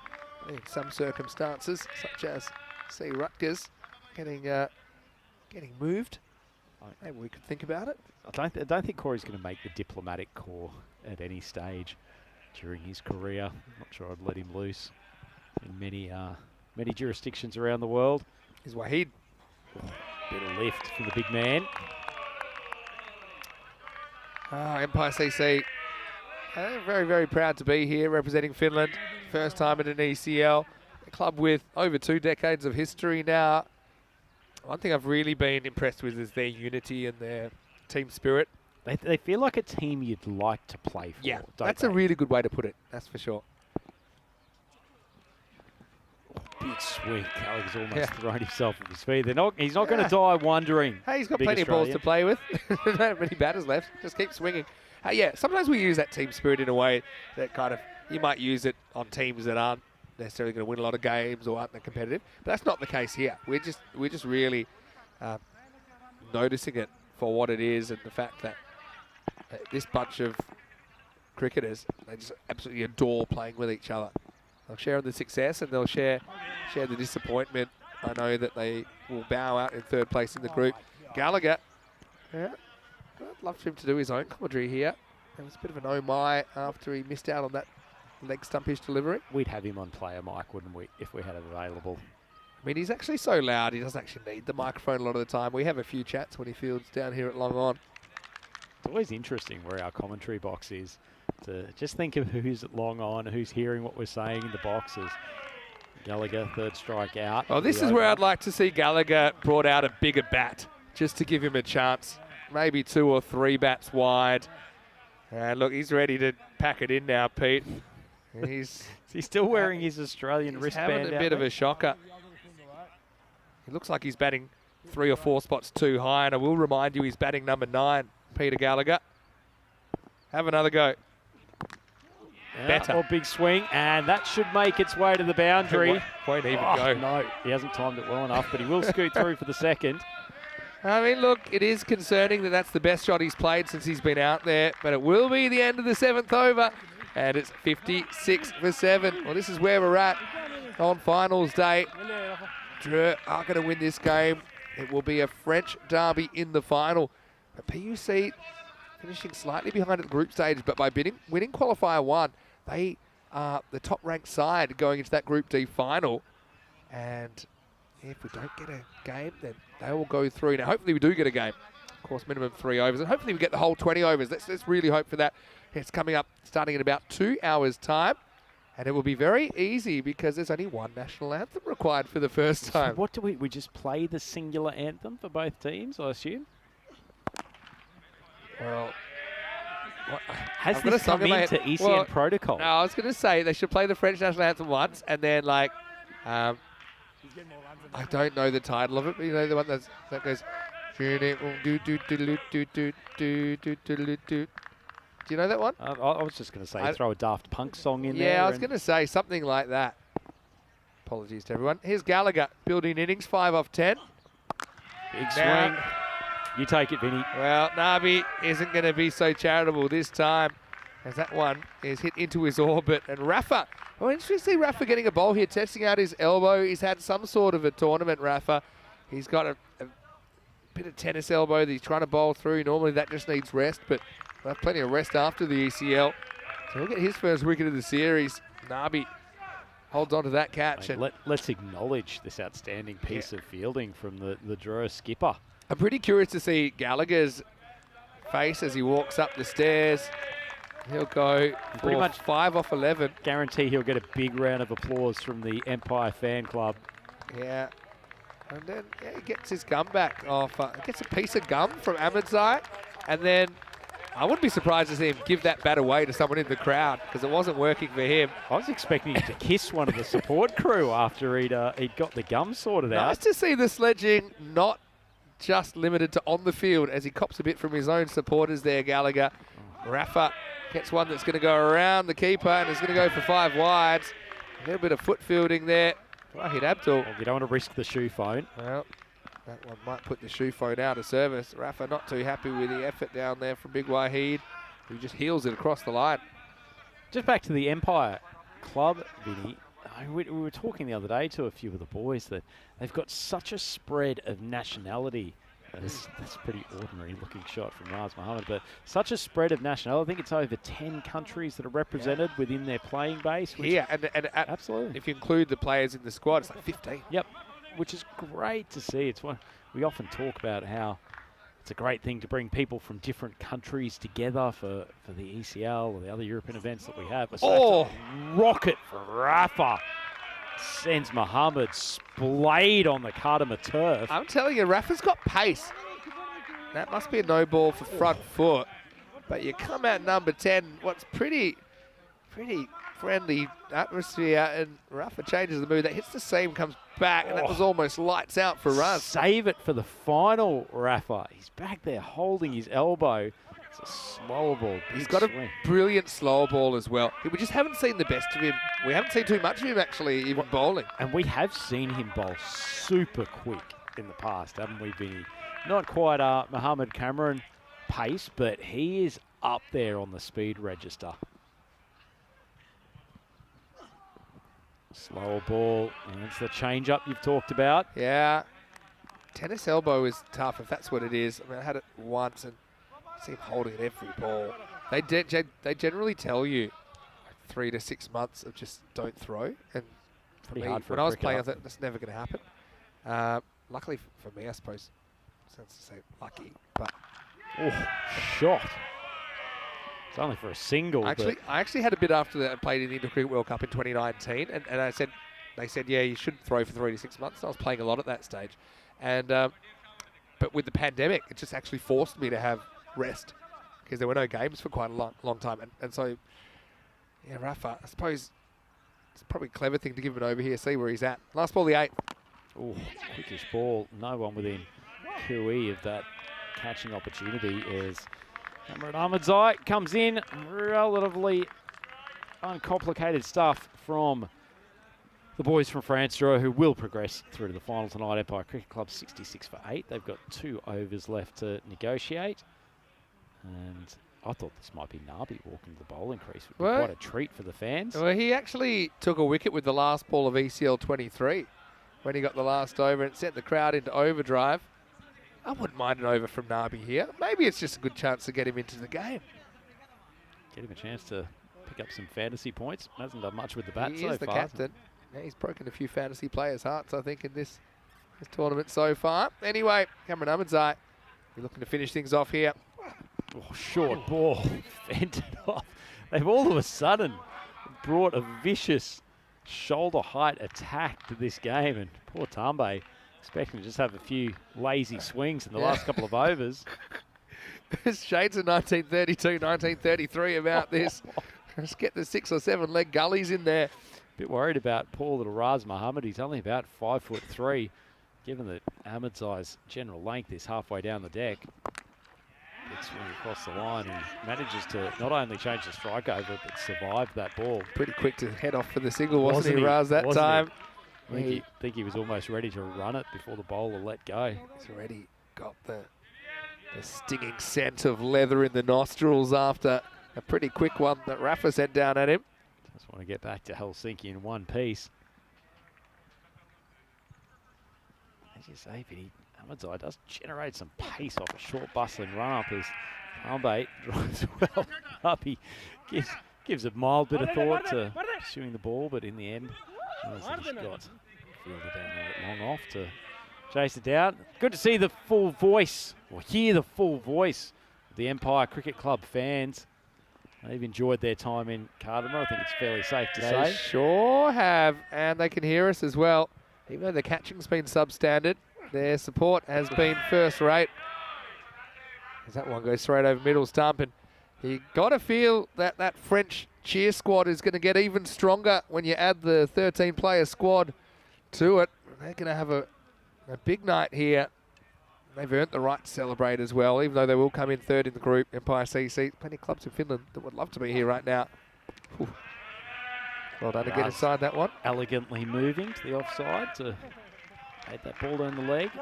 in some circumstances, such as, say, Rutgers getting moved. Maybe we could think about it. I don't think Corey's going to make the diplomatic corps at any stage during his career. I'm not sure I'd let him loose in many many jurisdictions around the world. Is Wahid. Bit of lift from the big man. Empire CC. Very, very proud to be here representing Finland. First time at an ECL. A club with over 2 decades of history now. One thing I've really been impressed with is their unity and their team spirit. They feel like a team you'd like to play for. Yeah, don't that's they? a really good way to put it. That's for sure. Big swing. Gallagher's almost thrown himself off his feet. He's not going to die wondering. Hey, he's got Big plenty of balls Australian. to play with. Don't have many batters left. Just keep swinging. Yeah, sometimes we use that team spirit in a way that kind of, you might use it on teams that aren't necessarily going to win a lot of games or aren't that competitive. But that's not the case here. We're just really noticing it for what it is, and the fact that this bunch of cricketers, they just absolutely adore playing with each other. They'll share in the success and they'll share the disappointment. I know that they will bow out in 3rd place in the group. Gallagher, I'd love for him to do his own commentary here. There was a bit of an oh my after he missed out on that leg stumpish delivery. We'd have him on player mic, wouldn't we, if we had it available? I mean, he's actually so loud, he doesn't actually need the microphone a lot of the time. We have a few chats when he fields down here at Long On. It's always interesting where our commentary box is, to just think of who's at Long On, who's hearing what we're saying in the boxes. Gallagher, 3rd strike out. Oh, this is where I'd like to see Gallagher brought out a bigger bat, just to give him a chance. Maybe 2 or 3 bats wide. And look, he's ready to pack it in now, Pete. He's still wearing his Australian wristband. Having a bit of a shocker. He looks like he's batting 3 or 4 spots too high, and I will remind you he's batting number 9, Peter Gallagher. Have another go. Better. Or big swing, and that should make its way to the boundary. Won't even go. No, he hasn't timed it well enough, but he will scoot through for the second. I mean, look, it is concerning that that's the best shot he's played since he's been out there, but it will be the end of the 7th over, and it's 56 for 7. Well, this is where we're at on finals day. Dreux are going to win this game. It will be a French derby in the final. But PUC finishing slightly behind at the group stage, but by winning qualifier 1, they are the top-ranked side going into that Group D final. And if we don't get a game, then they will go through. Now, hopefully we do get a game. Of course, minimum 3 overs. And hopefully we get the whole 20 overs. Let's really hope for that. It's coming up starting in about 2 hours' time. And it will be very easy because there's only 1 national anthem required for the first time. So what do we just play the singular anthem for both teams, I assume? Well, has this come into ECN protocol? No, I was going to say they should play the French national anthem once, and then like, I don't know the title of it, but you know the one that goes. Do you know that one? I was just going to say throw a Daft Punk song in there. Yeah, I was going to say something like that. Apologies to everyone. Here's Gallagher building innings, 5 off 10. Big swing. You take it, Vinny. Well, Nabi isn't going to be so charitable this time, as that one is hit into his orbit. And Rafa, well, interesting to see Rafa getting a bowl here, testing out his elbow. He's had some sort of a tournament, Rafa. He's got a bit of tennis elbow that he's trying to bowl through. Normally that just needs rest, but we'll have plenty of rest after the ECL. So he'll get his first wicket of the series. Nabi holds on to that catch. Mate, let's acknowledge this outstanding piece of fielding from the Dreux skipper. I'm pretty curious to see Gallagher's face as he walks up the stairs. He'll go pretty much 5 off 11. Guarantee he'll get a big round of applause from the Empire fan club. Yeah. And then he gets his gum back off. Gets a piece of gum from Ahmedzai. And then I wouldn't be surprised to see him give that bat away to someone in the crowd because it wasn't working for him. I was expecting him to kiss one of the support crew after he'd got the gum sorted out. Nice to see the sledging not just limited to on the field as he cops a bit from his own supporters there, Gallagher. Rafa gets one that's going to go around the keeper and is going to go for 5 wides. A little bit of foot fielding there. Wahid Abdul. Well, you don't want to risk the shoe phone. Well, that one might put the shoe phone out of service. Rafa not too happy with the effort down there from Big Wahid, who just heels it across the line. Just back to the Empire club, Vinny. We were talking the other day to a few of the boys that they've got such a spread of nationality That's a pretty ordinary looking shot from Raz Mohammed, but such a spread of nationality. I think it's over 10 countries that are represented within their playing base. Yeah, and absolutely. If you include the players in the squad, it's like 15. Yep, which is great to see. It's one we often talk about, how it's a great thing to bring people from different countries together for the ECL or the other European events that we have. Oh, rocket for Rafa. Sends Mohammed splayed on the Cartama turf. I'm telling you, Rafa's got pace. That must be a no ball for front foot. But you come out number 10, what's pretty friendly atmosphere, and Rafa changes the move. That hits the seam, comes back, and that was almost lights out for Raz. Save it for the final, Rafa. He's back there holding his elbow. It's a slower ball. He's got a brilliant slower ball as well. We just haven't seen the best of him. We haven't seen too much of him, actually, even bowling. And we have seen him bowl super quick in the past, haven't we, Vinny? Not quite Mohammed Cameron pace, but he is up there on the speed register. Slower ball, and it's the change-up you've talked about. Yeah. Tennis elbow is tough, if that's what it is. I mean, I had it once, and I see him holding it every ball. They generally tell you 3 to 6 months of just don't throw. And for me, when I was playing, I thought that's never going to happen. Luckily for me, I suppose. Sounds to say lucky, but shot. It's only for a single. I actually had a bit after that. I played in the Indoor Cricket World Cup in 2019, and they said, yeah, you should throw for 3 to 6 months. I was playing a lot at that stage, and but with the pandemic, it just actually forced me to have rest because there were no games for quite a long time, and so yeah, Rafa, I suppose it's probably a clever thing to give him over here, see where he's at. Last ball, the 8. Oh, quickish ball. No one within QE of that catching opportunity is Cameron Ahmedzai. Comes in, relatively uncomplicated stuff from the boys from France, who will progress through to the final tonight. Empire Cricket Club 66 for 8. They've got 2 overs left to negotiate. And I thought this might be Nabi walking to the bowling crease. It would be quite a treat for the fans. Well, he actually took a wicket with the last ball of ECL 23 when he got the last over and sent the crowd into overdrive. I wouldn't mind an over from Nabi here. Maybe it's just a good chance to get him into the game. Get him a chance to pick up some fantasy points. Hasn't done much with the bat so far. He is the captain. Yeah, he's broken a few fantasy players' hearts, I think, in this tournament so far. Anyway, Cameron Ahmedzai, you're looking to finish things off here. Oh, short ball, fended off. They've all of a sudden brought a vicious shoulder height attack to this game, and poor Tambe expecting to just have a few lazy swings in the last couple of overs. Shades of 1932, 1933 about this. Just get the 6 or 7 leg gullies in there. Bit worried about poor little Raz Mohammed. He's only about 5'3", given that Ahmedzai's general length is halfway down the deck. Big swing across the line. He manages to not only change the strike over, but survive that ball. Pretty quick to head off for the single, wasn't he, Raz, that time? I think he was almost ready to run it before the bowler let go. He's already got the stinging scent of leather in the nostrils after a pretty quick one that Rafa sent down at him. Just want to get back to Helsinki in one piece. As you say, Vinny, Ahmedzai does generate some pace off a short bustling run-up as Tambe drives well up. He gives a mild bit of thought to pursuing the ball, but in the end, he's got fielder down there at long off to chase it down. Good to see the full voice, or hear the full voice of the Empire Cricket Club fans. They've enjoyed their time in Cartama, I think it's fairly safe to say. They sure have, and they can hear us as well. Even though the catching's been substandard, their support has been first rate. As that one goes straight over middle stump, and you got to feel that that French cheer squad is going to get even stronger when you add the 13-player squad to it. They're going to have a big night here. They've earned the right to celebrate as well, even though they will come in third in the group. Empire CC, plenty of clubs in Finland that would love to be here right now. Whew. Well done to get inside that one. Elegantly moving to the offside to add that ball down the leg.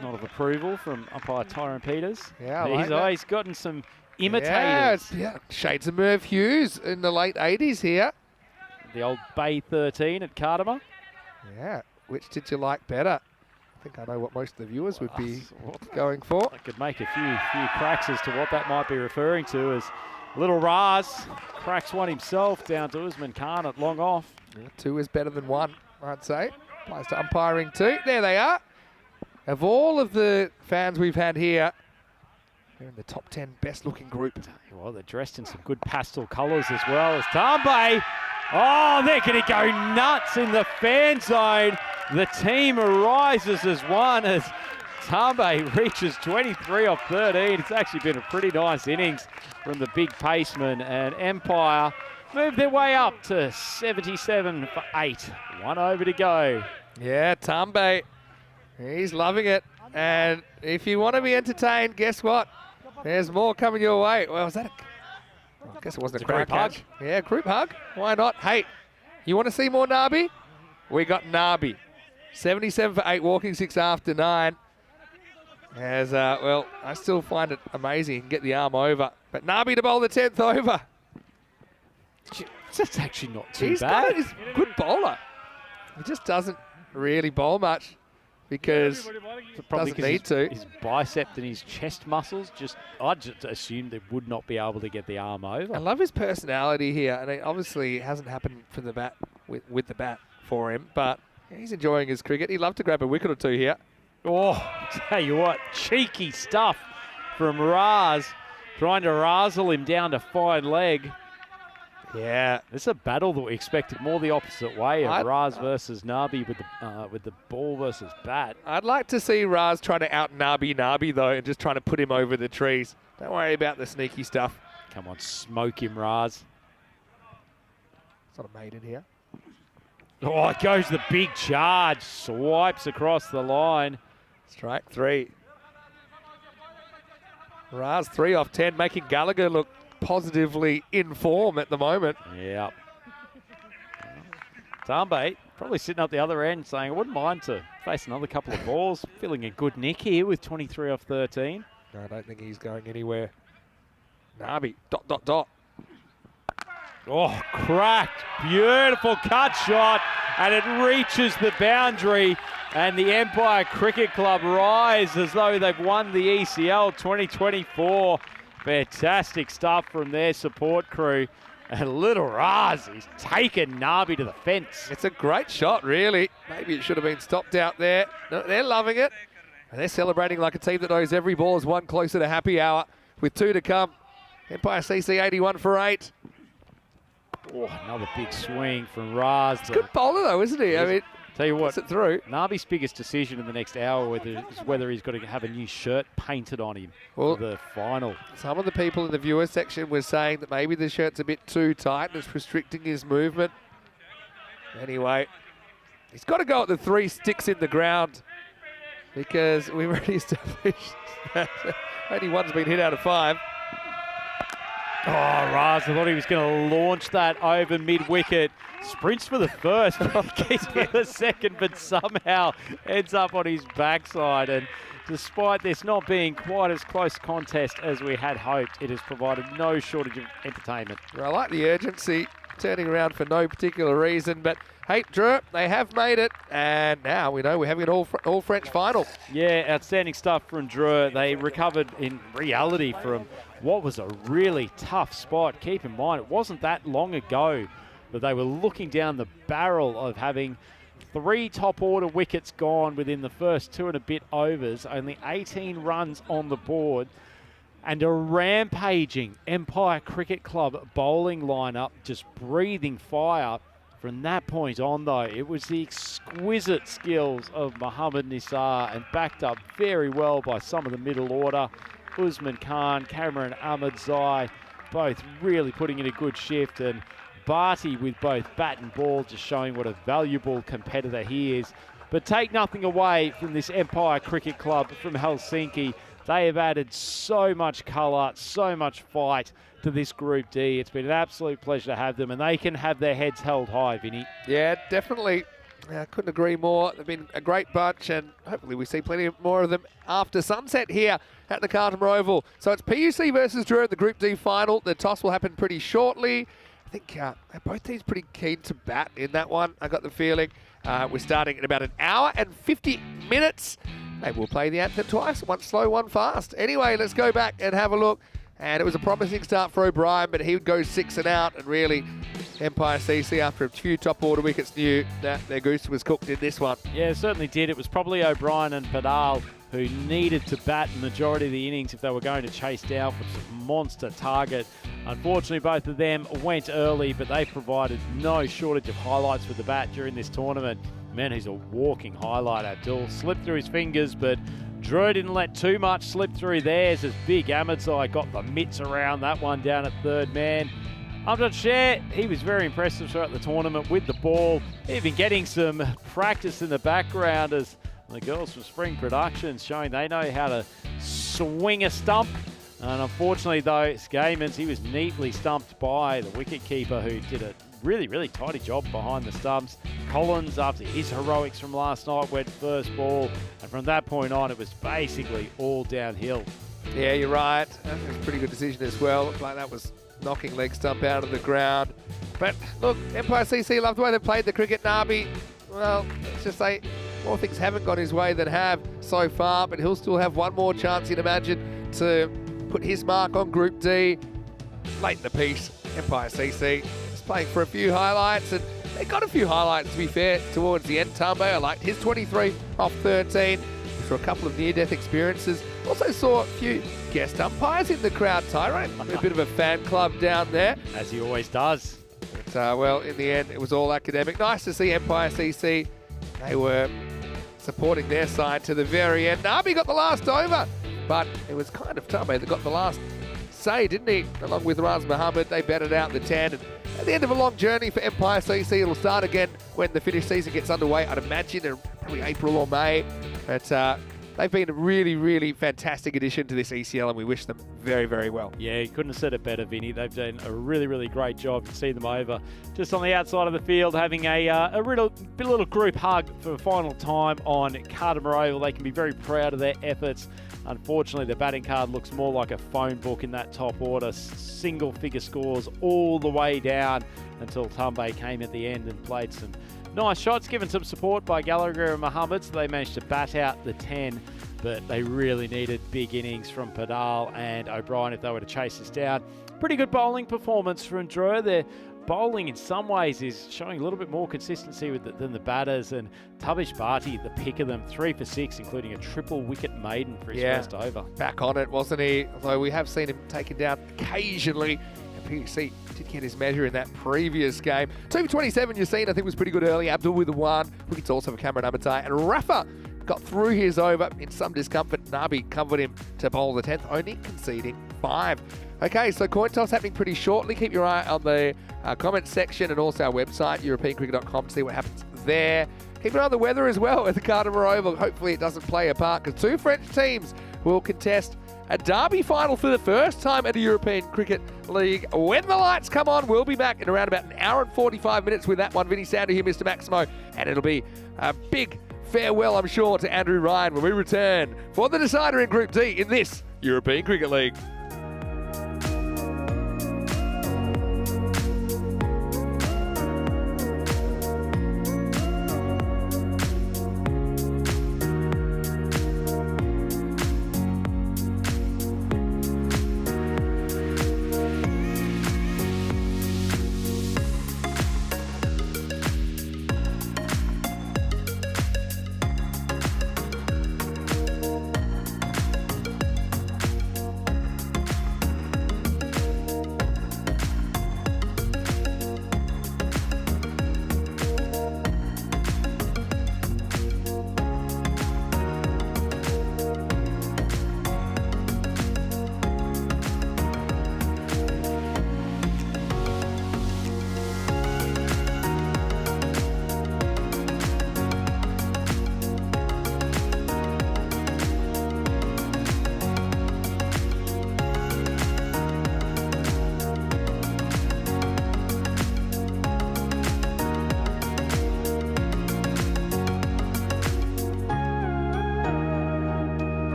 Nod of approval from umpire Tyrone Peters. Yeah, he's gotten some imitators. Yeah, shades of Merv Hughes in the late 80s here. The old Bay 13 at Cartama. Yeah, which did you like better? think I know what most of the viewers would be going for. I could make a few cracks as to what that might be referring to as little Raz cracks one himself down to Usman Khan at long off. Yeah, 2 is better than 1, I'd say. Applies to umpiring 2. There they are. Of all of the fans we've had here, they're in the top 10 best looking group. Well, they're dressed in some good pastel colours as well as Tambe. Oh, they're going to go nuts in the fan zone. The team arises as one as Tambe reaches 23 off 13. It's actually been a pretty nice innings from the big paceman, and Empire move their way up to 77 for 8. 1 over to go. Yeah, Tambe, he's loving it. And if you want to be entertained, guess what? There's more coming your way. Well, was that I guess it wasn't a crowd group hug. catch. Yeah, group hug. Why not? Hey, you want to see more Nabi? We got Nabi. 77 for 8, walking 6 after 9. As, well, I still find it amazing he can get the arm over. But Nabi to bowl the 10th over. That's actually not too He's bad. He's a good bowler. He just doesn't really bowl much because Probably doesn't need to. His bicep and his chest muscles, I'd just assume they would not be able to get the arm over. I love his personality here, and it obviously hasn't happened for the bat with the bat for him, but he's enjoying his cricket. He'd love to grab a wicket or 2 here. Oh, tell you what, cheeky stuff from Raz, trying to razzle him down to fine leg. Yeah, This is a battle that we expected more the opposite way of Raz versus Nabi with the ball versus bat. I'd like to see Raz trying to out Nabi though, and just trying to put him over the trees. Don't worry about the sneaky stuff. Come on, smoke him, Raz. It's not a maiden here. Oh, it goes the big charge, swipes across the line. Strike 3. Raz 3 off 10, making Gallagher look positively in form at the moment. Yep. Tambe probably sitting up the other end saying, I wouldn't mind to face another couple of balls. Feeling a good nick here with 23 off 13. No, I don't think he's going anywhere. Nabi, ... Oh, cracked. Beautiful cut shot. And it reaches the boundary. And the Empire Cricket Club rise as though they've won the ECL 2024. Fantastic stuff from their support crew. And little Raz, he's taken Nabi to the fence. It's a great shot, really. Maybe it should have been stopped out there. No, they're loving it. And they're celebrating like a team that knows every ball is one closer to happy hour with 2 to come. Empire CC 81 for 8. Oh, another big swing from Raz. It's a good bowler, though, isn't he? I mean, tell you what, gets it through. Nabi's biggest decision in the next hour is whether he's got to have a new shirt painted on him for the final. Some of the people in the viewer section were saying that maybe the shirt's a bit too tight and it's restricting his movement. Anyway, he's got to go at the 3 sticks in the ground because we've already established that only one's been hit out of 5. Oh, Raz, I thought he was going to launch that over mid-wicket. Sprints for the first, gets for the second, but somehow ends up on his backside. And despite this not being quite as close contest as we had hoped, it has provided no shortage of entertainment. I like the urgency, turning around for no particular reason, but hey, Drew, they have made it, and now we know we're having an all-French final. Yeah, outstanding stuff from Drew. They recovered in reality from what was a really tough spot. Keep in mind, it wasn't that long ago that they were looking down the barrel of having 3 top-order wickets gone within the first 2 and a bit overs, only 18 runs on the board, and a rampaging Empire Cricket Club bowling lineup just breathing fire. From that point on, though, it was the exquisite skills of Mohammad Nisar and backed up very well by some of the middle order. Usman Khan, Cameron Ahmadzai, both really putting in a good shift, and Barty with both bat and ball just showing what a valuable competitor he is. But take nothing away from this Empire Cricket Club from Helsinki. They have added so much colour, so much fight to this Group D. It's been an absolute pleasure to have them, and they can have their heads held high, Vinny. Yeah, definitely. I couldn't agree more. They've been a great bunch, and hopefully we see plenty more of them after sunset here at the Cartama Oval. So it's PUC versus Drew at the Group D final. The toss will happen pretty shortly. think both teams pretty keen to bat in that one. I got the feeling. We're starting in about an hour and 50 minutes. Maybe we'll play the anthem twice, one slow, one fast. Anyway, let's go back and have a look. And it was a promising start for O'Brien, but he would go 6 and out. And really, Empire CC, after a few top order wickets, knew that their goose was cooked in this one. Yeah, it certainly did. It was probably O'Brien and Padal who needed to bat the majority of the innings if they were going to chase down for some monster target. Unfortunately, both of them went early, but they provided no shortage of highlights with the bat during this tournament. Man, he's a walking highlight, Abdul. Slipped through his fingers, but Drew didn't let too much slip through theirs as Big Amadsai got the mitts around that one down at third man. Amjad Sher, he was very impressive throughout the tournament with the ball, even getting some practice in the background as the girls from Spring Productions showing they know how to swing a stump. And unfortunately, though, Skamans, he was neatly stumped by the wicketkeeper who did a really, really tidy job behind the stumps. Collins, after his heroics from last night, went first ball. And from that point on, it was basically all downhill. Yeah, you're right. That was a pretty good decision as well. Looked like that was knocking leg stump out of the ground. But look, Empire CC loved the way they played the cricket. Nabi, well, let's just say more things haven't gone his way than have so far, but he'll still have one more chance, you'd imagine, to put his mark on Group D. Late in the piece, Empire CC is playing for a few highlights, and they got a few highlights, to be fair, towards the end. Tambo, I liked his 23 off 13. We saw a couple of near-death experiences. Also saw a few guest umpires in the crowd, Tyrone. A bit of a fan club down there. As he always does. But, well, in the end, it was all academic. Nice to see Empire CC. They were supporting their side to the very end. Nabi got the last over, but it was kind of Tambo that got the last say, didn't he? Along with Raz Muhammad, they batted out the 10. And at the end of a long journey for Empire CC, it'll start again when the Finnish season gets underway. I'd imagine in probably April or May. But they've been a really, really fantastic addition to this ECL, and we wish them very, very well. Yeah, you couldn't have said it better, Vinny. They've done a really, really great job to see them over. Just on the outside of the field, having a little group hug for the final time on Cartama Oval. They can be very proud of their efforts. Unfortunately, the batting card looks more like a phone book in that top order. Single-figure scores all the way down until Tumbe came at the end and played some nice shots, given some support by Gallagher and Muhammad, so they managed to bat out the 10, but they really needed big innings from Padal and O'Brien if they were to chase this down. Pretty good bowling performance from Drew. Their bowling in some ways is showing a little bit more consistency than the batters, and Tabish Bhatti, the pick of them, 3 for 6, including a triple wicket maiden for his first over. Back on it, wasn't he? Although we have seen him taken down occasionally. PDC did get his measure in that previous game. 2 for 27, you've seen, I think was pretty good early. Abdul with the 1. Wickets also for Cameron Amatai. And Rafa got through his over in some discomfort. Nabi covered him to bowl the 10th, only conceding 5. Okay, so coin toss happening pretty shortly. Keep your eye on the comments section and also our website, europeancricket.com, to see what happens there. Keep an eye on the weather as well at the Cartama Oval. Hopefully it doesn't play a part, because 2 French teams will contest a derby final for the first time at the European Cricket League. When the lights come on, we'll be back in around about an hour and 45 minutes with that one. Vinny Sandu here, Mr. Maximo, and it'll be a big farewell, I'm sure, to Andrew Ryan when we return for the decider in Group D in this European Cricket League.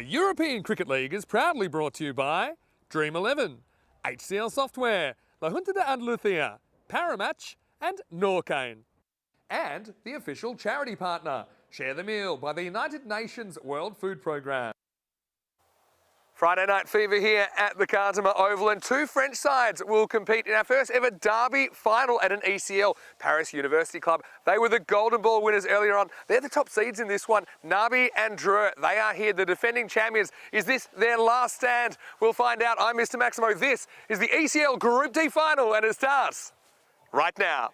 European Cricket League is proudly brought to you by Dream 11, HCL Software, La Junta de Andalucía, Paramatch and Norcane. And the official charity partner, Share the Meal by the United Nations World Food Programme. Friday night fever here at the Cartama Oval, and two French sides will compete in our first ever derby final at an ECL. Paris University Club, they were the Golden Ball winners earlier on. They're the top seeds in this one. Nabi and Dreux, they are here, the defending champions. Is this their last stand? We'll find out. I'm Mr. Maximo. This is the ECL Group D final, and it starts right now.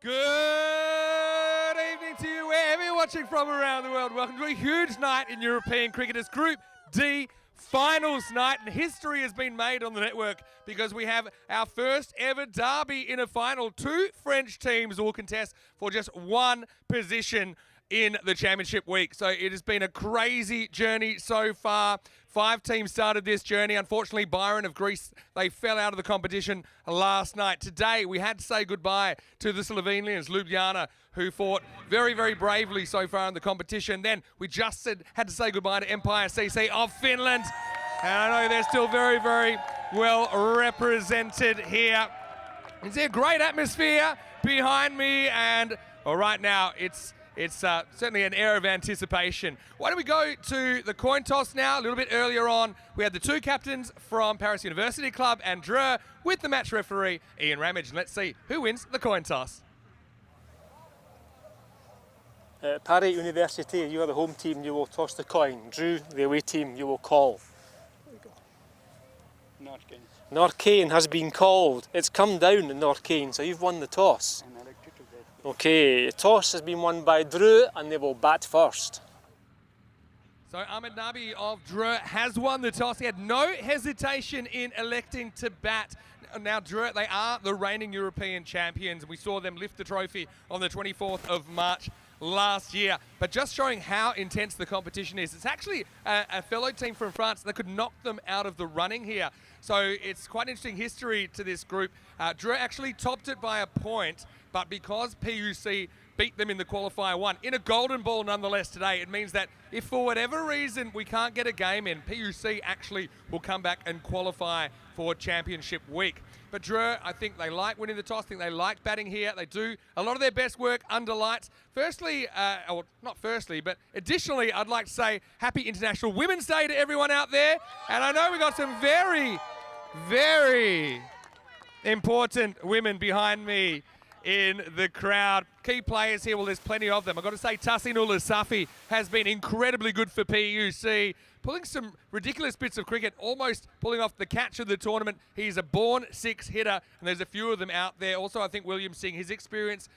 Good evening to you wherever you're watching from around the world. Welcome to a huge night in European cricket. It's Group D finals night, and history has been made on the network because we have our first ever derby in a final. Two French teams will contest for just one position in the championship week. So it has been a crazy journey so far. 5 teams started this journey. Unfortunately, Byron of Greece, they fell out of the competition last night. Today, we had to say goodbye to the Slovenians, Luiana, who fought very, very bravely so far in the competition. Then we just had to say goodbye to Empire CC of Finland. And I know they're still very, very well represented here. It's a great atmosphere behind me, and right now it's certainly an air of anticipation. Why don't we go to the coin toss now? A little bit earlier on, we had the two captains from Paris University Club and Dreux with the match referee, Ian Ramage. And let's see who wins the coin toss. Paris Université, you are the home team, you will toss the coin. Dreux, the away team, you will call. Norcane has been called. It's come down in Norcane, so you've won the toss. Okay, toss has been won by Dreux, and they will bat first. So Ahmed Nabi of Dreux has won the toss. He had no hesitation in electing to bat. Now Dreux, they are the reigning European champions. We saw them lift the trophy on the 24th of March last year. But just showing how intense the competition is. It's actually a fellow team from France that could knock them out of the running here. So it's quite interesting history to this group. Dreux actually topped it by a point, but because PUC beat them in the qualifier 1, in a golden ball nonetheless today, it means that if for whatever reason we can't get a game in, PUC actually will come back and qualify for championship week. But Dreux, I think they like winning the toss. I think they like batting here. They do a lot of their best work under lights. Firstly, or not firstly, but additionally, I'd like to say Happy International Women's Day to everyone out there. And I know we got some very, very important women behind me in the crowd. Key players here, well, there's plenty of them. I've got to say, Tassin Safi has been incredibly good for PUC, pulling some ridiculous bits of cricket, almost pulling off the catch of the tournament. He's a born 6 hitter, and there's a few of them out there. Also, I think William Singh, his experience,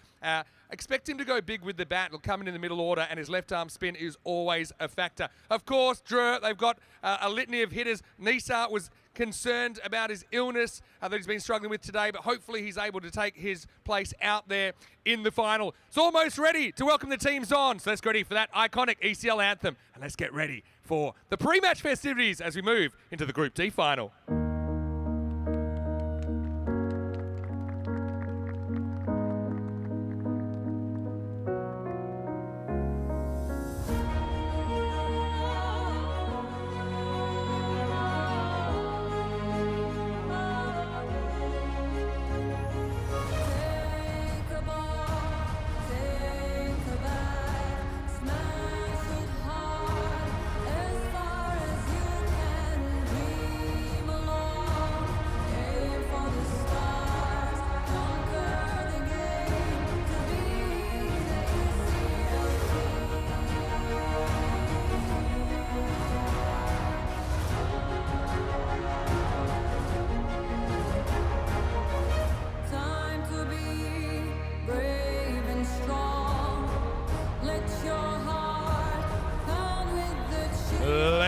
expect him to go big with the bat. He'll come in the middle order, and his left arm spin is always a factor. Of course, Dreux, they've got a litany of hitters. Nisa was concerned about his illness that he's been struggling with today, but hopefully he's able to take his place out there in the final. It's almost ready to welcome the teams on, so let's get ready for that iconic ECL anthem, and let's get ready for the pre-match festivities as we move into the Group D final.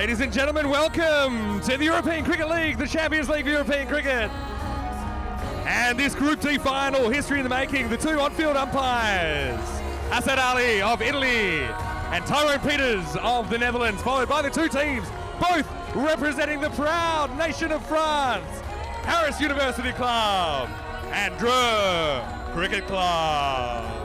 Ladies and gentlemen, welcome to the European Cricket League, the Champions League of European Cricket. And this Group D final, history in the making, the two on-field umpires, Asad Ali of Italy and Tyrone Peters of the Netherlands, followed by the two teams, both representing the proud nation of France, Paris University Club and Dreux Cricket Club.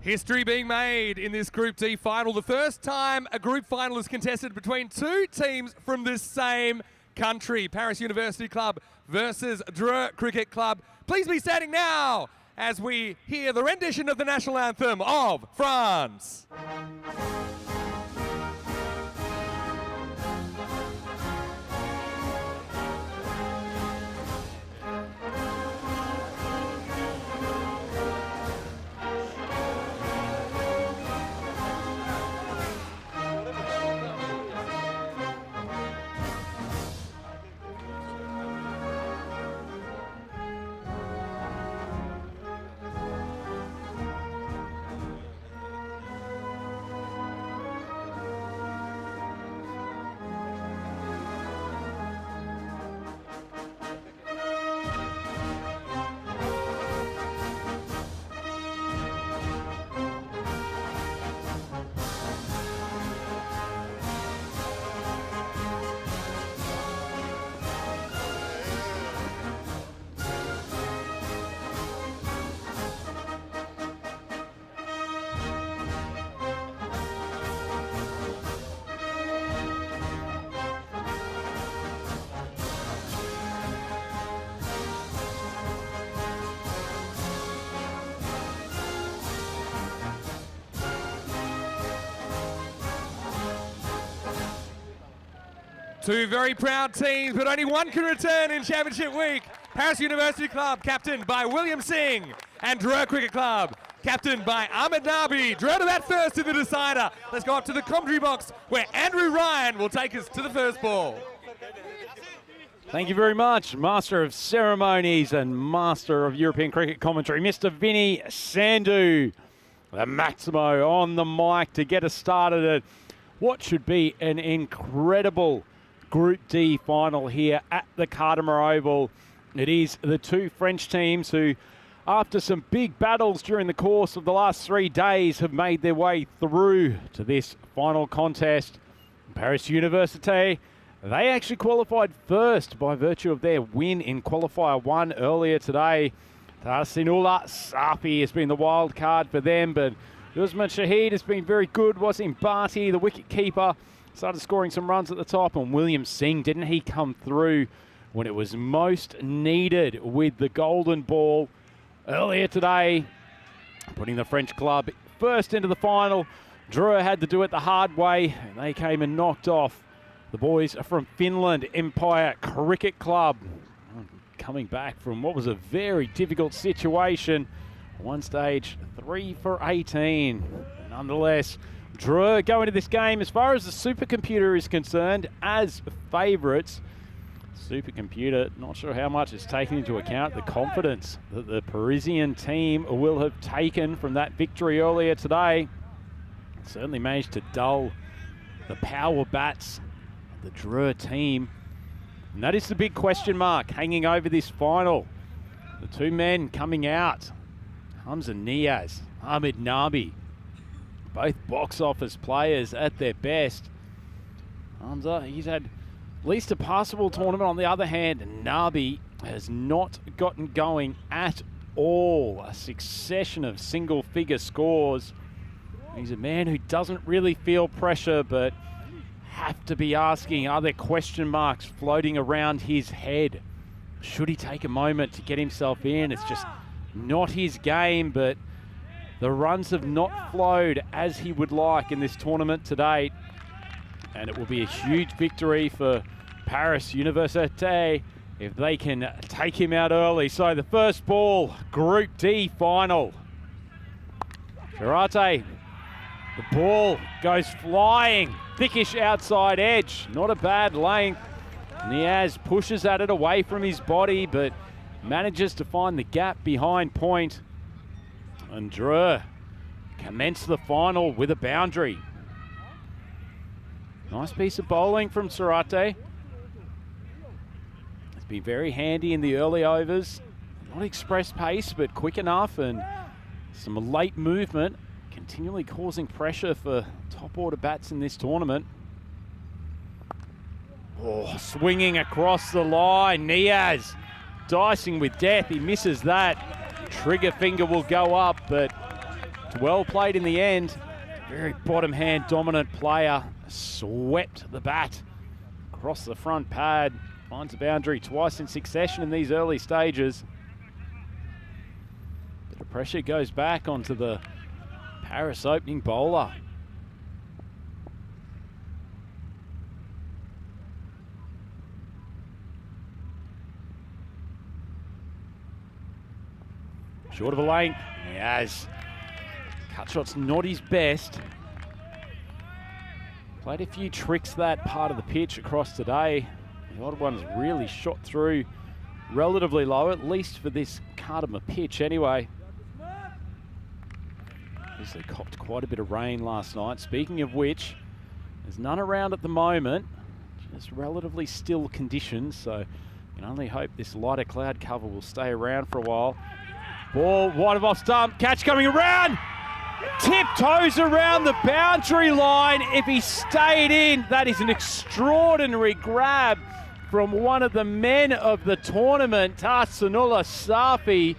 History being made in this Group D final. The first time a group final is contested between two teams from the same country. Paris University Club versus Dreux Cricket Club. Please be standing now as we hear the rendition of the national anthem of France. Two very proud teams, but only one can return in Championship Week. Paris University Club, captained by William Singh, and Dreux Cricket Club, captained by Ahmed Nabi. Dreux to bat first in the decider. Let's go up to the commentary box, where Andrew Ryan will take us to the first ball. Thank you very much, Master of Ceremonies and Master of European Cricket Commentary, Mr. Vinny Sandhu, the Maximo on the mic to get us started at what should be an incredible Group D final here at the Cartama Oval. It is the two French teams who, after some big battles during the course of the last 3 days, have made their way through to this final contest. Paris Université, they actually qualified first by virtue of their win in qualifier 1 earlier today. Tahsinullah Safi has been the wild card for them, but Usman Shahid has been very good. Wasim Bhatti, the wicket keeper, started scoring some runs at the top, and William Singh, didn't he come through when it was most needed with the golden ball earlier today, putting the French club first into the final. Dreux had to do it the hard way, and they came and knocked off the boys from Finland, Empire Cricket Club, coming back from what was a very difficult situation. One stage, 3 for 18. Nonetheless, Dreux go into this game, as far as the supercomputer is concerned, as favourites. Supercomputer, not sure how much is taken into account the confidence that the Parisian team will have taken from that victory earlier today. Certainly managed to dull the power bats of the Dreux team. And that is the big question mark hanging over this final. The two men coming out, Hamza Niaz, Ahmed Nabi, both box office players at their best. Hamza, he's had at least a passable tournament. On the other hand, Nabi has not gotten going at all. A succession of single-figure scores. He's a man who doesn't really feel pressure, but have to be asking, are there question marks floating around his head? Should he take a moment to get himself in? It's just not his game, but the runs have not flowed as he would like in this tournament to date. And it will be a huge victory for Paris Université if they can take him out early. So the first ball, Group D final. Charate, the ball goes flying, thickish outside edge, not a bad length. Niaz pushes at it away from his body, but manages to find the gap behind point. And Dreux commence the final with a boundary. Nice piece of bowling from Sarate. It's been very handy in the early overs. Not express pace, but quick enough, and some late movement, continually causing pressure for top order bats in this tournament. Oh, swinging across the line. Niaz dicing with death. He misses that. Trigger finger will go up, but it's well played in the end. Very bottom hand dominant player. Swept the bat across the front pad. Finds a boundary twice in succession in these early stages. Bit of pressure goes back onto the Paris opening bowler. Short of a length. Yes. Cut shot's not his best. Played a few tricks that part of the pitch across today. The odd one's really shot through relatively low, at least for this Cartama pitch anyway. Obviously copped quite a bit of rain last night. Speaking of which, there's none around at the moment. Just relatively still conditions, so you can only hope this lighter cloud cover will stay around for a while. Ball wide of off stump, catch coming around! Tiptoes around the boundary line. If he stayed in, that is an extraordinary grab from one of the men of the tournament, Tarsanullah Safi.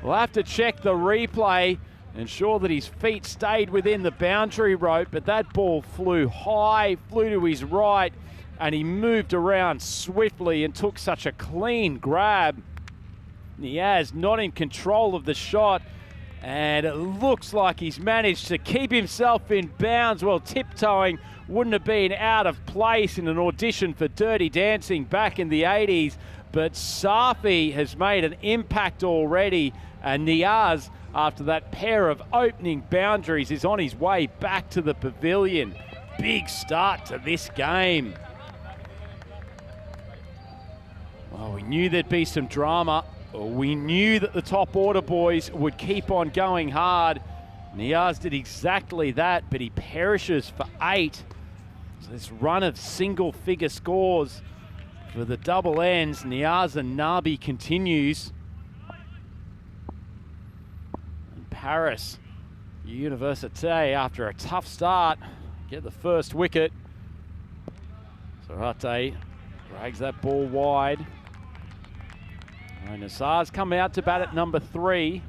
We'll have to check the replay, ensure that his feet stayed within the boundary rope, but that ball flew high, flew to his right, and he moved around swiftly and took such a clean grab. Niaz not in control of the shot, and it looks like he's managed to keep himself in bounds. Well, tiptoeing wouldn't have been out of place in an audition for Dirty Dancing back in the 80s, but Safi has made an impact already, and Niaz, after that pair of opening boundaries, is on his way back to the pavilion. Big start to this game. Well, we knew there'd be some drama. We knew that the top order boys would keep on going hard. Niaz did exactly that, but he perishes for 8. So this run of single-figure scores for the double ends, Niaz and Nabi continues. And Paris Université, after a tough start, get the first wicket. Sarate drags that ball wide. Nassar's come out to bat at number 3.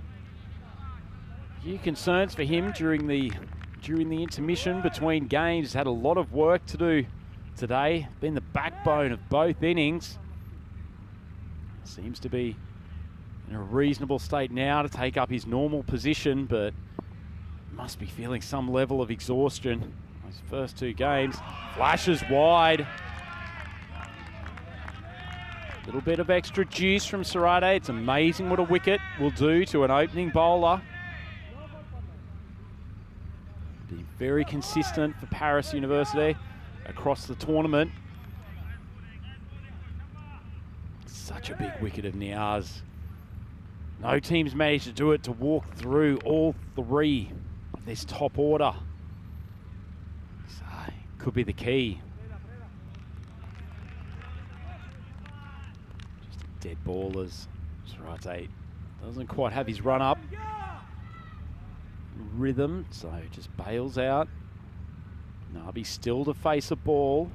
A few concerns for him during the intermission between games. He's had a lot of work to do today. Been the backbone of both innings. Seems to be in a reasonable state now to take up his normal position, but must be feeling some level of exhaustion. Those first 2 games. Flashes wide. Little bit of extra juice from Sarate. It's amazing what a wicket will do to an opening bowler. Be very consistent for Paris Université across the tournament. Such a big wicket of Niaz. No team's managed to do it, to walk through all 3 of this top order. So, could be the key. Dead ballers. Sarate doesn't quite have his run up rhythm, so just bails out. Nabi still to face a ball.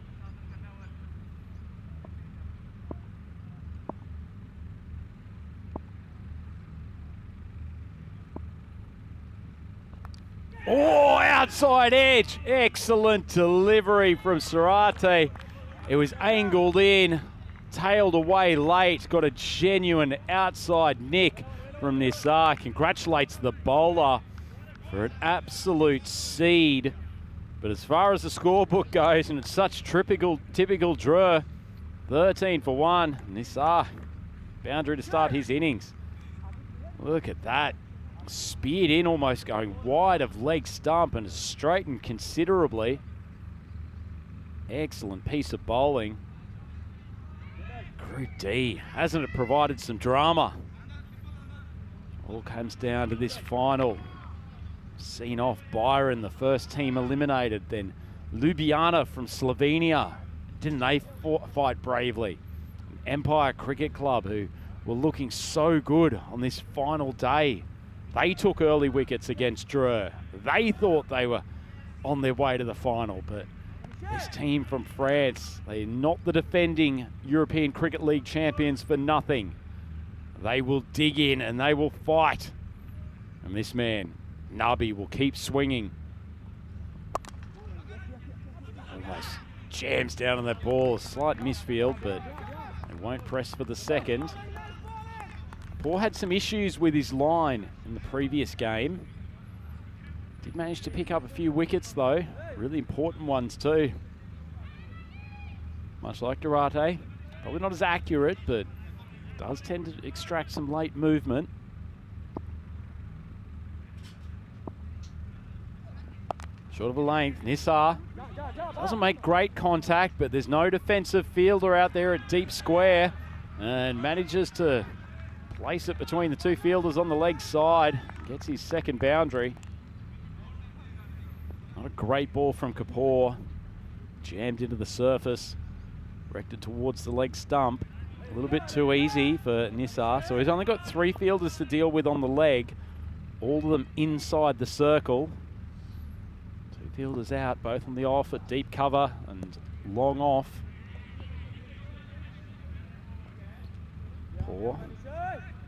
Oh, outside edge. Excellent delivery from Sarate. It was angled in, tailed away late, got a genuine outside nick from Nisar. Congratulates the bowler for an absolute seed. But as far as the scorebook goes, and it's such typical Drew, 13 for 1. Nisar, boundary to start his innings. Look at that. Speared in, almost going wide of leg stump, and straightened considerably. Excellent piece of bowling. Group D, hasn't it provided some drama? All comes down to this final. Seen off Byron, the first team eliminated. Then Luiana from Slovenia. Didn't they fight bravely? Empire Cricket Club, who were looking so good on this final day. They took early wickets against Drew. They thought they were on their way to the final, but this team from France, they're not the defending European Cricket League champions for nothing. They will dig in and they will fight. And this man, Nabi, will keep swinging. Almost jams down on that ball. A slight misfield, but it won't press for the second. Paul had some issues with his line in the previous game. Did manage to pick up a few wickets though. Really important ones too. Much like Durate. Probably not as accurate, but does tend to extract some late movement. Short of a length, Nisar doesn't make great contact, but there's no defensive fielder out there at deep square, and manages to place it between the two fielders on the leg side. Gets his second boundary. Not a great ball from Kapoor. Jammed into the surface. Directed towards the leg stump. A little bit too easy for Nisar. So he's only got 3 fielders to deal with on the leg. All of them inside the circle. 2 fielders out, both on the off at deep cover and long off. Poor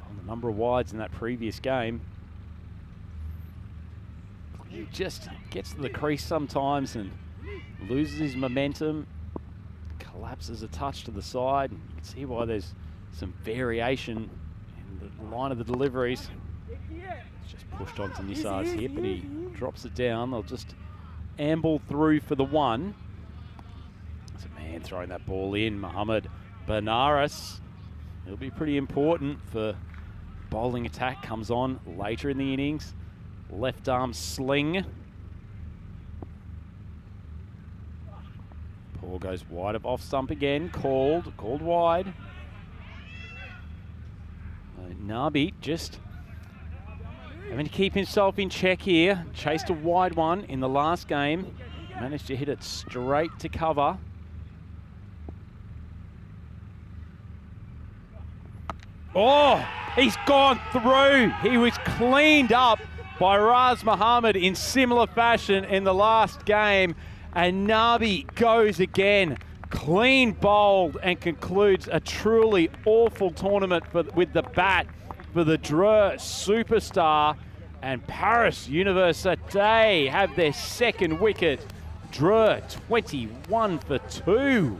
on the number of wides in that previous game. He just gets to the crease sometimes and loses his momentum. Collapses a touch to the side. You can see why there's some variation in the line of the deliveries. It's just pushed onto Nisar's hip and he drops it down. They'll just amble through for the 1. There's a man throwing that ball in, Mohammed Benares. He'll be pretty important for bowling attack. Comes on later in the innings. Left arm sling. Ball goes wide of off stump again. Called wide. Nabi just having to keep himself in check here. Chased a wide one in the last game. Managed to hit it straight to cover. Oh, he's gone through. He was cleaned up by Raz Muhammad in similar fashion in the last game. And Nabi goes again, clean bowled, and concludes a truly awful tournament with the bat for the Drew superstar. And Paris Université have their second wicket. Drew 21 for 2.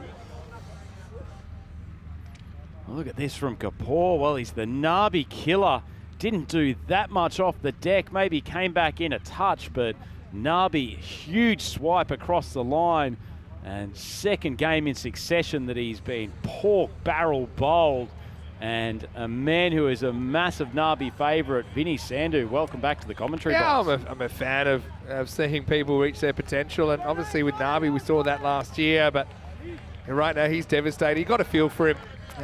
Look at this from Kapoor. Well, he's the Nabi killer. Didn't do that much off the deck. Maybe came back in a touch, but Nabi, huge swipe across the line, and second game in succession that he's been pork barrel bowled. And a man who is a massive Nabi favourite, Vinny Sandhu, welcome back to the commentary box. I'm a fan of seeing people reach their potential, and obviously with Nabi we saw that last year, but right now he's devastated. You got a feel for him.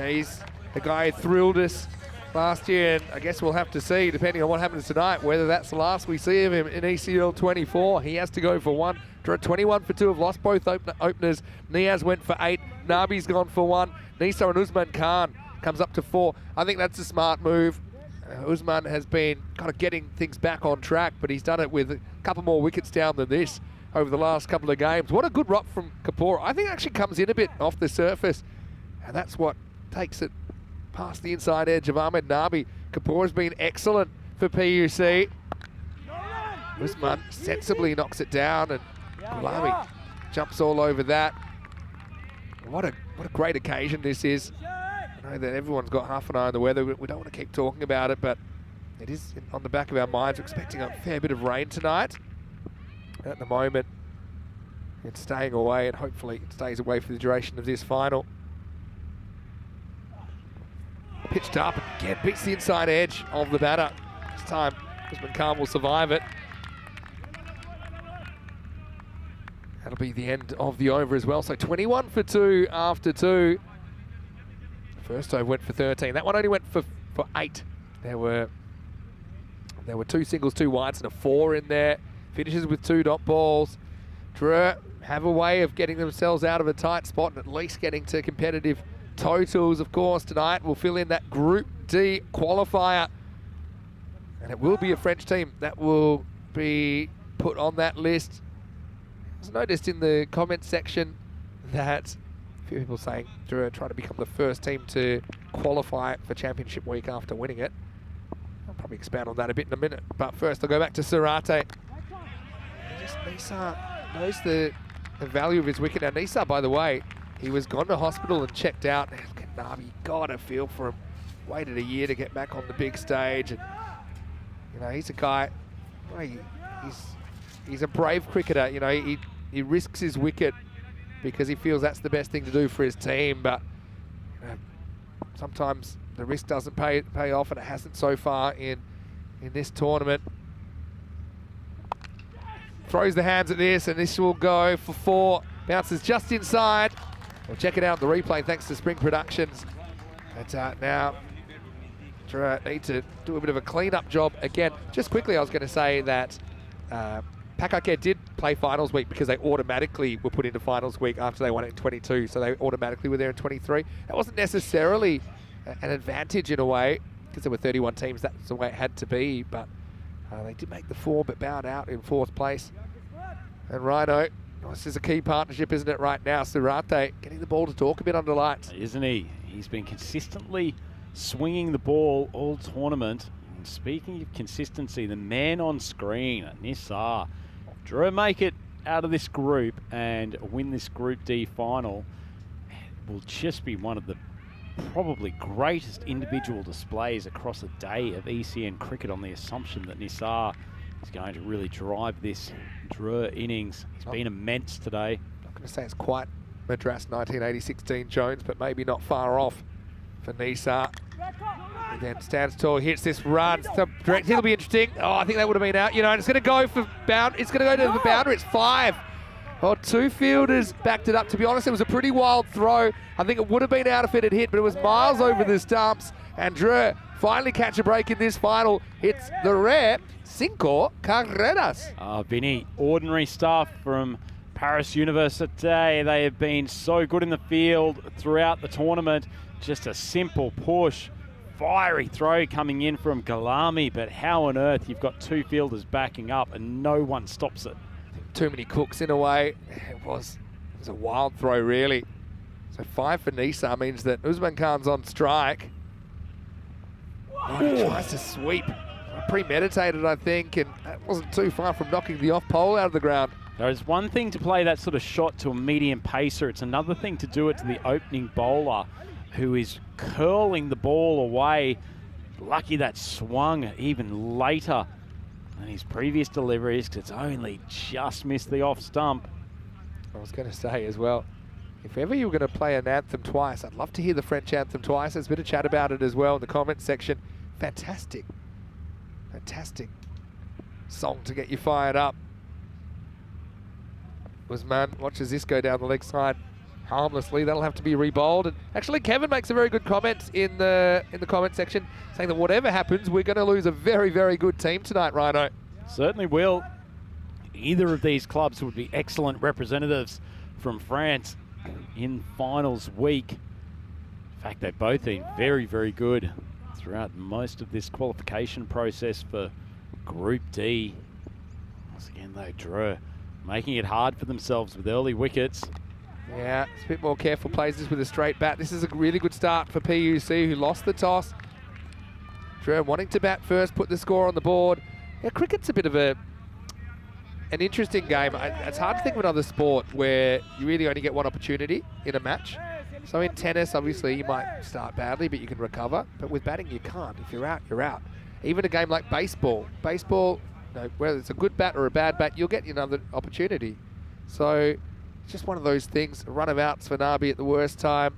He's a guy who thrilled us last year, and I guess we'll have to see, depending on what happens tonight, whether that's the last we see of him in ECL 24. He has to go for 1. 21 for 2 have lost both openers. Niaz went for 8. Nabi's gone for 1. Nisa and Usman Khan comes up to 4. I think that's a smart move. Usman has been kind of getting things back on track, but he's done it with a couple more wickets down than this over the last couple of games. What a good rock from Kapoor. I think it actually comes in a bit off the surface, and that's what takes it past the inside edge of Ahmed Nabi. Kapoor has been excellent for PUC. Usman sensibly knocks it down, and Gulami jumps all over that. What a great occasion this is. I know that everyone's got half an eye on the weather. We don't want to keep talking about it, but it is on the back of our minds. We're expecting a fair bit of rain tonight. At the moment, it's staying away, and hopefully it stays away for the duration of this final. Pitched up, and again beats the inside edge of the batter. This time, Usman Khan will survive it. That'll be the end of the over as well. So 21 for 2 after 2. First over went for 13. That one only went for 8. There were 2 singles, 2 wides, and a 4 in there. Finishes with 2 dot balls. Dre have a way of getting themselves out of a tight spot and at least getting to competitive totals, of course, tonight. We'll fill in that Group D qualifier. And it will be a French team that will be put on that list. I was noticed in the comments section that a few people saying Dre trying to become the first team to qualify for championship week after winning it. I'll probably expand on that a bit in a minute. But first I'll go back to Surate. Nisar knows the value of his wicket. Now Nisar, by the way, he was gone to hospital and checked out. And look at Nabi, got a feel for him. Waited a year to get back on the big stage. And, you know, he's a guy, he's a brave cricketer. You know, he risks his wicket because he feels that's the best thing to do for his team. But sometimes the risk doesn't pay off, and it hasn't so far in this tournament. Throws the hands at this, and this will go for 4. Bounces just inside. We'll check it out on the replay thanks to Spring Productions. But now need to do a bit of a clean-up job again. Just quickly, I was going to say that Pakake did play finals week because they automatically were put into finals week after they won it in 22, so they automatically were there in 23. That wasn't necessarily an advantage in a way because there were 31 teams. That's the way it had to be, but they did make the 4, but bowed out in 4th place. And Rhino, this is a key partnership, isn't it, right now? Surate getting the ball to talk a bit under lights. Isn't he? He's been consistently swinging the ball all tournament. And speaking of consistency, the man on screen, Nisar, Drew make it out of this group and win this Group D final. It will just be one of the probably greatest individual displays across a day of ECN cricket, on the assumption that Nisar is going to really drive this Drew innings. He's been immense today. Not going to say it's quite Madras 1980-16 Jones, but maybe not far off for Nisar. And then stands tall, hits this run. So direct hit will be interesting. Oh, I think that would have been out. You know, and it's going to go for boundary. It's going to go to the boundary. It's 5. Well, 2 fielders backed it up. To be honest, it was a pretty wild throw. I think it would have been out if it had hit, but it was miles over the stumps. And Drew finally catch a break in this final. It's the rare 5 carreras. Vinny, ordinary stuff from Paris Université. They have been so good in the field throughout the tournament. Just a simple push. Fiery throw coming in from Gulami, but how on earth you've got 2 fielders backing up and no one stops it? Too many cooks in a way. It was a wild throw, really. So 5 for Nisar means that Usman Khan's on strike. Oh, he tries to sweep. Premeditated, I think, and that wasn't too far from knocking the off pole out of the ground. There's one thing to play that sort of shot to a medium pacer. It's another thing to do it to the opening bowler, who is curling the ball away. Lucky that swung even later than his previous deliveries, because it's only just missed the off stump. I was going to say as well, if ever you were going to play an anthem twice, I'd love to hear the French anthem twice. There's a bit of chat about it as well in the comments section. Fantastic. Fantastic song to get you fired up. Usman watches this go down the leg side harmlessly. That'll have to be re-bowled. And actually, Kevin makes a very good comment in the comment section, saying that whatever happens, we're going to lose a very, very good team tonight, Rhino. Certainly will. Either of these clubs would be excellent representatives from France in finals week. In fact, they've both been very, very good throughout most of this qualification process for Group D. Once again, though, Drew making it hard for themselves with early wickets. Yeah, it's a bit more careful, plays this with a straight bat. This is a really good start for PUC, who lost the toss. Drew wanting to bat first, put the score on the board. Yeah, cricket's a bit of a an interesting game. It's hard to think of another sport where you really only get one opportunity in a match. So in tennis, obviously, you might start badly, but you can recover. But with batting, you can't. If you're out, you're out. Even a game like baseball. Baseball, you know, whether it's a good bat or a bad bat, you'll get another opportunity. So it's just one of those things. A run of outs for Nabi at the worst time.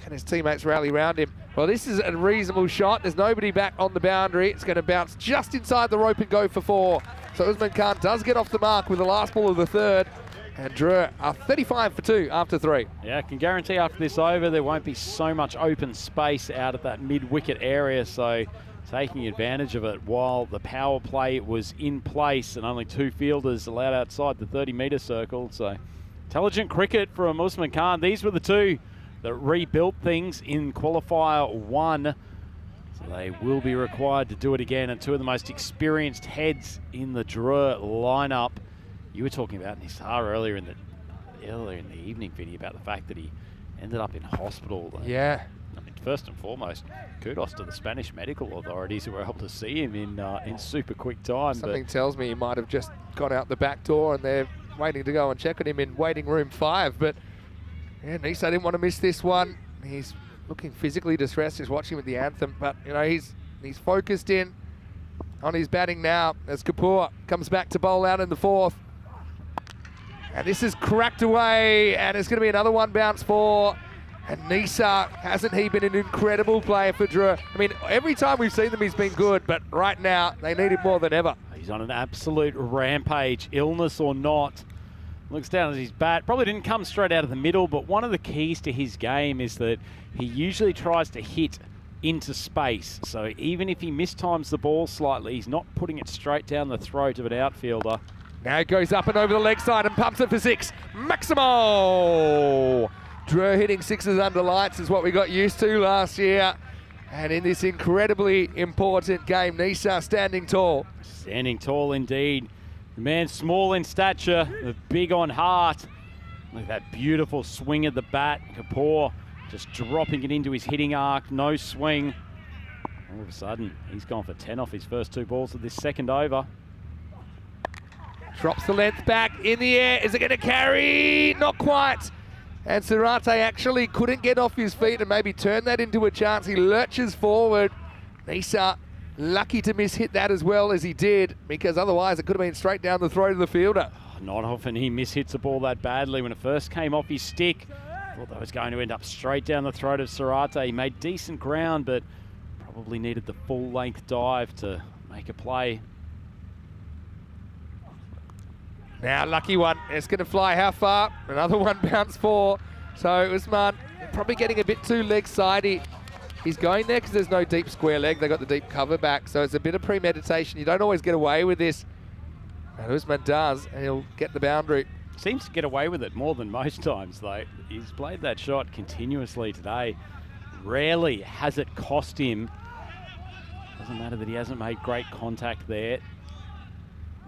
Can his teammates rally around him? Well, this is a reasonable shot. There's nobody back on the boundary. It's going to bounce just inside the rope and go for 4. So Usman Khan does get off the mark with the last ball of the third. And Drew are 35 for 2 after 3. Yeah, I can guarantee after this over, there won't be so much open space out of that mid-wicket area. So taking advantage of it while the power play was in place and only 2 fielders allowed outside the 30-metre circle. So intelligent cricket from Usman Khan. These were the 2 that rebuilt things in qualifier 1. So they will be required to do it again. And 2 of the most experienced heads in the Drew lineup. You were talking about Nisar earlier in the evening, Vinny, about the fact that he ended up in hospital. Yeah. I mean, first and foremost, kudos to the Spanish medical authorities who were able to see him in super quick time. Something tells me he might have just got out the back door and they're waiting to go and check on him in waiting room 5. But yeah, Nisa didn't want to miss this one. He's looking physically distressed just watching with the anthem. But, you know, he's focused in on his batting now as Kapoor comes back to bowl out in the 4th. And this is cracked away, and it's going to be another 1 bounce 4. And Nisa, hasn't he been an incredible player for Drew? I mean, every time we've seen them, he's been good, but right now, they need him more than ever. He's on an absolute rampage, illness or not. Looks down at his bat. Probably didn't come straight out of the middle, but one of the keys to his game is that he usually tries to hit into space. So even if he mistimes the ball slightly, he's not putting it straight down the throat of an outfielder. Now it goes up and over the leg side and pumps it for 6. Maximo! Drew hitting 6s under lights is what we got used to last year. And in this incredibly important game, Nisa standing tall. Standing tall indeed. The man small in stature, but big on heart. Look at that beautiful swing of the bat. Kapoor just dropping it into his hitting arc, no swing. All of a sudden, he's gone for 10 off his first 2 balls of this second over. Drops the length back in the air. Is it going to carry? Not quite. And Surate actually couldn't get off his feet and maybe turn that into a chance. He lurches forward. Nisa lucky to miss-hit that as well as he did, because otherwise it could have been straight down the throat of the fielder. Not often he mishits a ball that badly. When it first came off his stick, thought that was going to end up straight down the throat of Surate. He made decent ground, but probably needed the full-length dive to make a play. Now, lucky one. It's going to fly how far? Another 1 bounce 4. So Usman probably getting a bit too leg sidey. He's going there because there's no deep square leg. They got the deep cover back. So it's a bit of premeditation. You don't always get away with this. And Usman does, and he'll get the boundary. Seems to get away with it more than most times, though. He's played that shot continuously today. Rarely has it cost him. Doesn't matter that he hasn't made great contact there.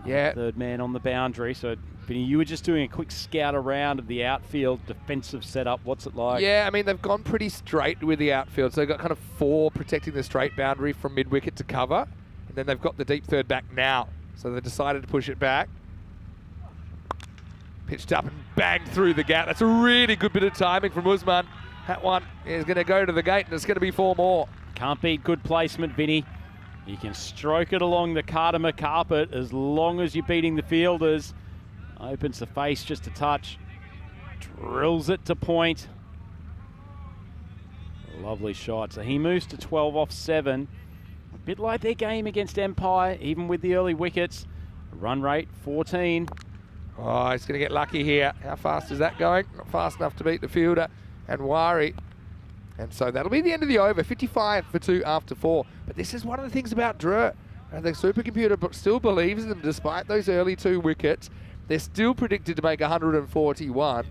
Yeah. 3rd man on the boundary. So, Vinny, you were just doing a quick scout around of the outfield defensive setup. What's it like? Yeah, I mean, they've gone pretty straight with the outfield. So they've got kind of 4 protecting the straight boundary from mid-wicket to cover. And then they've got the deep 3rd back now. So they decided to push it back. Pitched up and banged through the gap. That's a really good bit of timing from Usman. That one is going to go to the gate, and it's going to be 4 more. Can't beat good placement, Vinny. You can stroke it along the Cartama carpet as long as you're beating the fielders. Opens the face just a touch. Drills it to point. Lovely shot. So he moves to 12 off 7. A bit like their game against Empire, even with the early wickets. Run rate, 14. Oh, he's going to get lucky here. How fast is that going? Not fast enough to beat the fielder and Wari. And so that'll be the end of the over. 55 for 2 after 4. But this is one of the things about Drew. The supercomputer still believes in them despite those early 2 wickets. They're still predicted to make 141.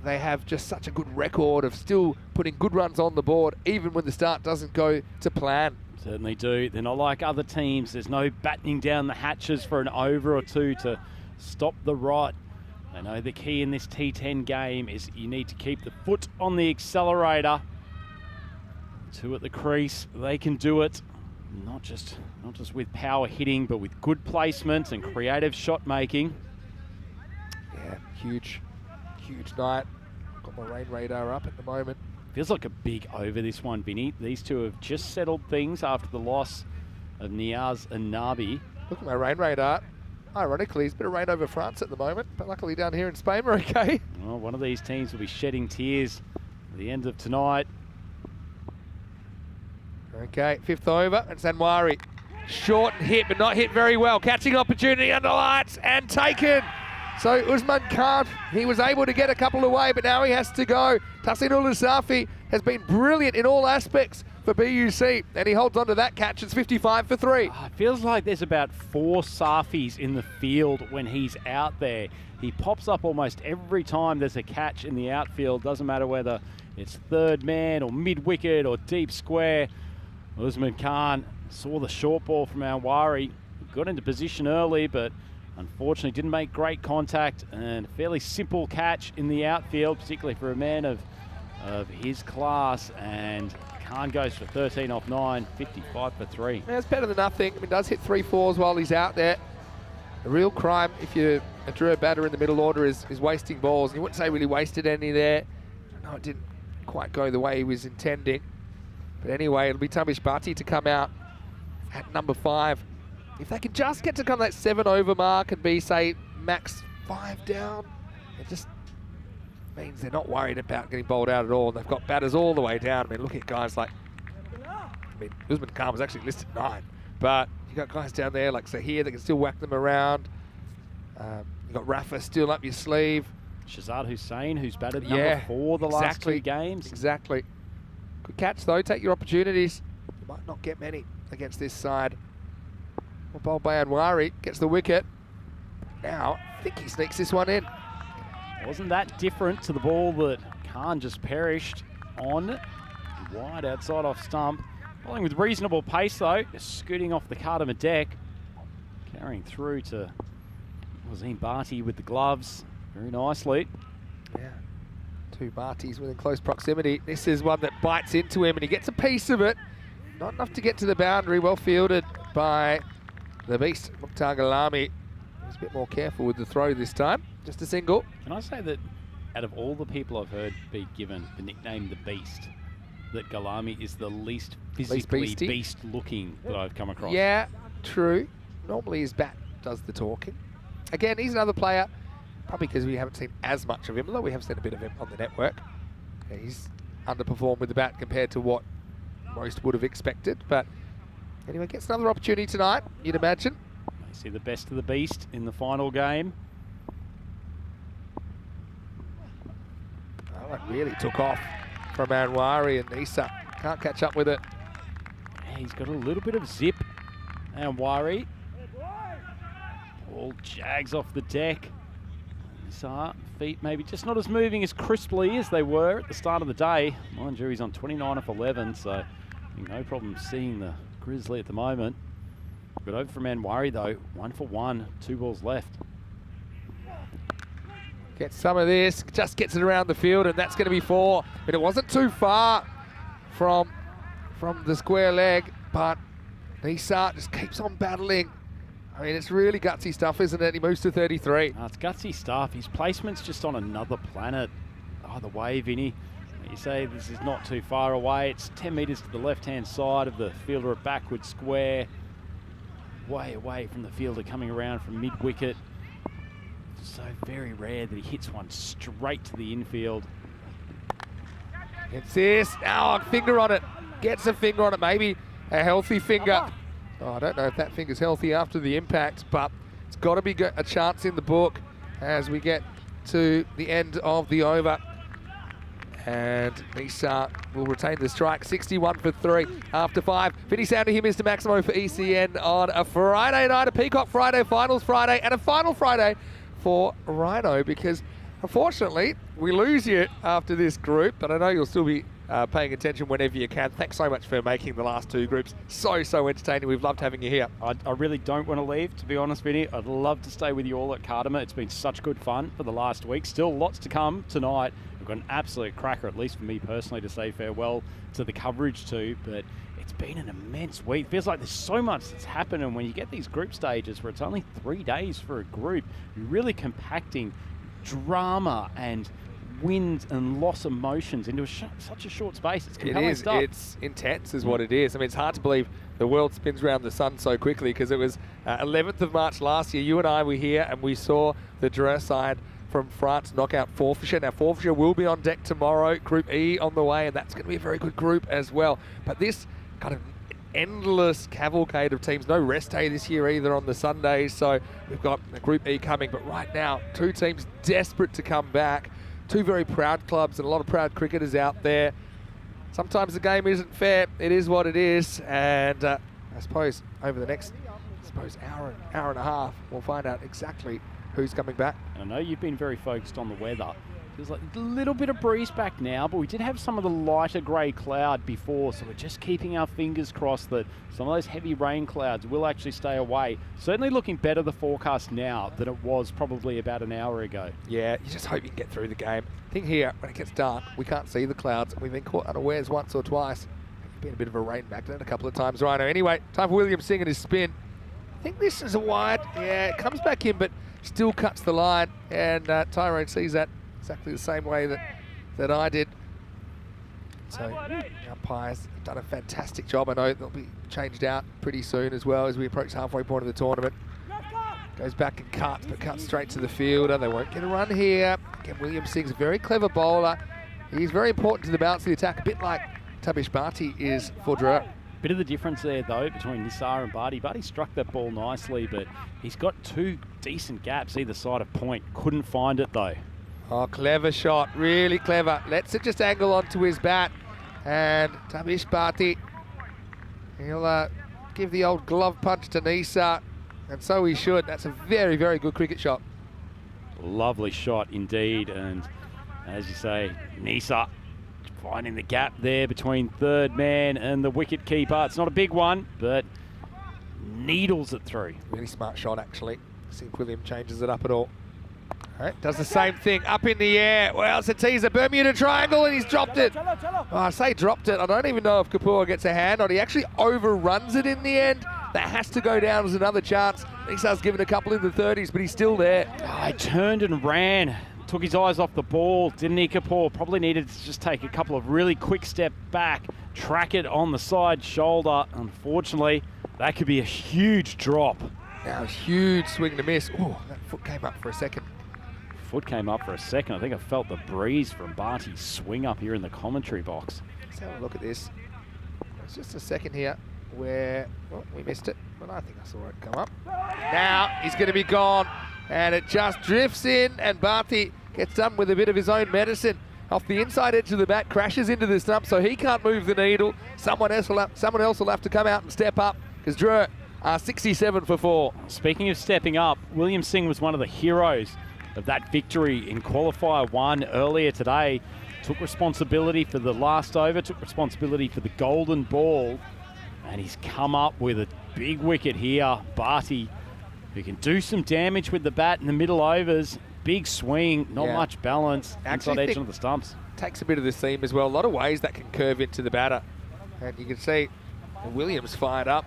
They have just such a good record of still putting good runs on the board, even when the start doesn't go to plan. Certainly do. They're not like other teams. There's no battening down the hatches for an over or 2 to stop the rot. I know the key in this T10 game is you need to keep the foot on the accelerator. 2 at the crease. They can do it. Not just with power hitting, but with good placement and creative shot making. Yeah, huge night. Got my rain radar up at the moment. Feels like a big over this one, Vinny. These two have just settled things after the loss of Niaz and Nabi. Look at my rain radar. Ironically, it's a bit of rain over France at the moment, but luckily down here in Spain we're okay. Well, one of these teams will be shedding tears at the end of tonight. Okay, 5th over, and Sanwari. Short and hit, but not hit very well. Catching opportunity under lights and taken. So Usman Khan, he was able to get a couple away, but now he has to go. Tahsin Ulusafi has been brilliant in all aspects for BUC, and he holds on to that catch. It's 55 for 3. It feels like there's about 4 Safis in the field when he's out there. He pops up almost every time there's a catch in the outfield. Doesn't matter whether it's third man or mid-wicket or deep square. Usman Khan saw the short ball from Anwari, got into position early, but unfortunately didn't make great contact, and a fairly simple catch in the outfield, particularly for a man of his class. And Khan goes for 13 off 9, 55 for 3. Yeah, it's better than nothing. I mean, does hit 3 4s while he's out there. A real crime if you're a Drew batter in the middle order is wasting balls. You wouldn't say really wasted any there. No, it didn't quite go the way he was intending. But anyway, it'll be Tamish Bhatti to come out at number 5. If they can just get to kind of that 7 over mark and be, say, max 5 down, it just means they're not worried about getting bowled out at all. They've got batters all the way down. I mean, look at guys like, Usman Khan was actually listed 9, but you got guys down there like Sahir that can still whack them around. You got Rafa still up your sleeve. Shazad Hussain, who's batted number 4 the last 2 games. Exactly. Good catch though, take your opportunities. You might not get many against this side. Well, bowled by Anwari, gets the wicket. Now, I think he sneaks this one in. Wasn't that different to the ball that Khan just perished on? Wide outside off stump. Bowling with reasonable pace though, just scooting off the Cartama deck. Carrying through to Wazim Bhatti with the gloves very nicely. Yeah. 2 Bhartis within close proximity. This is one that bites into him and he gets a piece of it. Not enough to get to the boundary. Well fielded by the beast, Mukhtar Ghalami. He's a bit more careful with the throw this time. Just a single. Can I say that out of all the people I've heard be given the nickname the Beast, that Ghalami is the least physically beast-looking that I've come across? Yeah, true. Normally his bat does the talking. Again, he's another player, probably because we haven't seen as much of him, although we have seen a bit of him on the network. Yeah, he's underperformed with the bat compared to what most would have expected, but anyway, gets another opportunity tonight, you'd imagine. They see the best of the Beast in the final game. Oh, it really took off from Anwari, and Issa can't catch up with it. Yeah, he's got a little bit of zip. Anwari. Ball jags off the deck. Issa, feet maybe just not as moving as crisply as they were at the start of the day. Mind you, he's on 29 off 11, so no problem seeing the Grizzly at the moment. Good over from Anwari though, 1 for 1, 2 balls left. Gets some of this, just gets it around the field, and that's going to be 4. But it wasn't too far from the square leg, but Issa just keeps on battling. I mean, it's really gutsy stuff, isn't it? He moves to 33. It's gutsy stuff. His placement's just on another planet. Either way, Vinny, you say this is not too far away. It's 10 metres to the left-hand side of the fielder at backward square. Way away from the fielder coming around from mid-wicket. So very rare that he hits one straight to the infield. It's this. Oh, a finger on it. Gets a finger on it, maybe a healthy finger. Oh, I don't know if that finger's healthy after the impact, but it's got to be a chance in the book as we get to the end of the over. And Issa will retain the strike. 61 for 3 after 5. Vinny sounding here, Mr. Maximo for ECN on a Friday night, a Peacock Friday, Finals Friday, and a Final Friday for Rhino, because unfortunately we lose you after this group, but I know you'll still be paying attention whenever you can. Thanks so much for making the last 2 groups so entertaining. We've loved having you here. I really don't want to leave, to be honest, Vinny. I'd love to stay with you all at Cartama. It's been such good fun for the last week. Still lots to come tonight. We've got an absolute cracker, at least for me personally, to say farewell to the coverage to. But it's been an immense week. Feels like there's so much that's happened, and when you get these group stages where it's only 3 days for a group, you're really compacting drama and wins and loss emotions into such a short space. It's compelling stuff. It's intense is what it is. I mean, it's hard to believe the world spins around the sun so quickly, because it was 11th of March last year. You and I were here and we saw the Dreux side from France knock out Forfarshire. Now, Forfarshire will be on deck tomorrow. Group E on the way, and that's going to be a very good group as well. But this kind of endless cavalcade of teams. No rest day this year either on the Sundays, so we've got Group E coming. But right now, 2 teams desperate to come back. 2 very proud clubs and a lot of proud cricketers out there. Sometimes the game isn't fair. It is what it is. And I suppose over the next, hour and a half, we'll find out exactly who's coming back. I know you've been very focused on the weather. Feels like a little bit of breeze back now, but we did have some of the lighter grey cloud before, so we're just keeping our fingers crossed that some of those heavy rain clouds will actually stay away. Certainly looking better, the forecast now, than it was probably about an hour ago. Yeah, you just hope you can get through the game. Thing here, when it gets dark, we can't see the clouds. We've been caught unawares once or twice. It's been a bit of a rain back then a couple of times, Rhino. Anyway, time for William Singh and his spin. I think this is a wide. Yeah, it comes back in, but still cuts the line. And Tyrone sees that exactly the same way that I did. So the umpires have done a fantastic job. I know they'll be changed out pretty soon as well as we approach halfway point of the tournament. Goes back and cuts, but cuts straight to the fielder. They won't get a run here. Again, William Singh's a very clever bowler. He's very important to the balance of the attack, a bit like Tabish Bharti is for Dreux. Bit of the difference there, though, between Nisar and Bharti. Bharti struck that ball nicely, but he's got 2 decent gaps either side of point. Couldn't find it, though. Oh, clever shot, really clever. Lets it just angle onto his bat. And Tabish Bharti, he'll give the old glove punch to Nisar. And so he should. That's a very, very good cricket shot. Lovely shot indeed. And as you say, Nisar finding the gap there between third man and the wicket keeper. It's not a big one, but needles it through. Really smart shot, actually. See if William changes it up at all. All right, does the same thing, up in the air. Well, it's a teaser, Bermuda Triangle, and he's dropped it. Oh, I say dropped it. I don't even know if Kapoor gets a hand on it. He actually overruns it in the end. That has to go down as another chance. Nisar's given a couple in the 30s, but he's still there. Oh, he turned and ran. Took his eyes off the ball, didn't he, Kapoor? Probably needed to just take a couple of really quick step back, track it on the side shoulder. Unfortunately, that could be a huge drop. Now, a huge swing to miss. Oh, that foot came up for a second. Foot came up for a second. I think I felt the breeze from Bharti's swing up here in the commentary box. Let's have a look at this. It's just a second here where, well, we missed it, but I think I saw it come up. Now he's going to be gone, and it just drifts in, and Bharti gets done with a bit of his own medicine. Off the inside edge of the bat, crashes into the stump, so he can't move the needle. Someone else will have to come out and step up, because Dreux are 67 for 4. Speaking of stepping up, William Singh was one of the heroes of that victory in qualifier 1 earlier today. Took responsibility for the last over, took responsibility for the golden ball, and he's come up with a big wicket here. Bharti, who can do some damage with the bat in the middle overs. Big swing, not much balance, inside edge of the stumps. Takes a bit of the seam as well. A lot of ways that can curve into the batter. And you can see Williams fired up.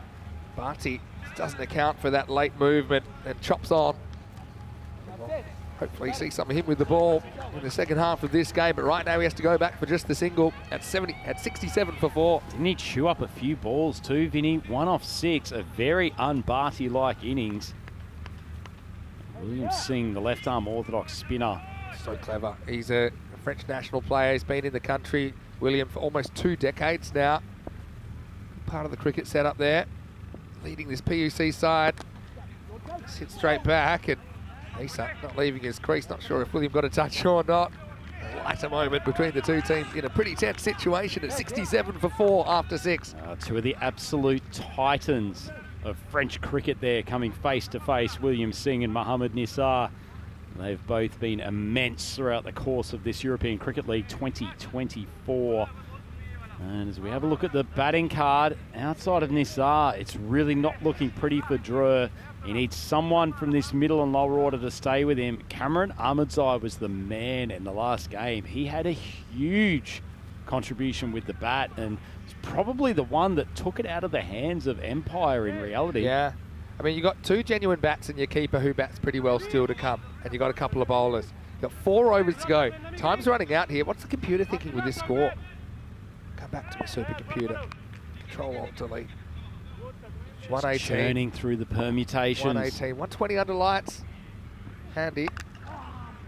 Bharti doesn't account for that late movement and chops on. Hopefully see some of him with the ball in the second half of this game, but right now he has to go back for just the single at 67 for 4. Didn't he chew up a few balls too, Vinny? 1 off 6, a very un-Bharti-like innings. William Singh, the left-arm orthodox spinner. So clever. He's a French national player. He's been in the country, William, for almost 2 decades now. Part of the cricket setup there. Leading this PUC side. Sits straight back, and Nisar not leaving his crease. Not sure if William got a touch or not. A lighter moment between the 2 teams in a pretty tense situation at 67 for 4 after 6. 2 of the absolute titans of French cricket there coming face to face, William Singh and Mohammad Nisar. They've both been immense throughout the course of this European Cricket League 2024. And as we have a look at the batting card, outside of Nisar, it's really not looking pretty for Drew. He needs someone from this middle and lower order to stay with him. Cameron Ahmadzai was the man in the last game. He had a huge contribution with the bat, and it's probably the one that took it out of the hands of Empire in reality. Yeah. I mean, you got 2 genuine bats and your keeper who bats pretty well still to come, and you got a couple of bowlers. You got 4 overs to go. Time's running out here. What's the computer thinking with this score? Come back to my supercomputer. Control-Alt-Delete. 118. Churning through the permutations. 118. 120 under lights. Handy.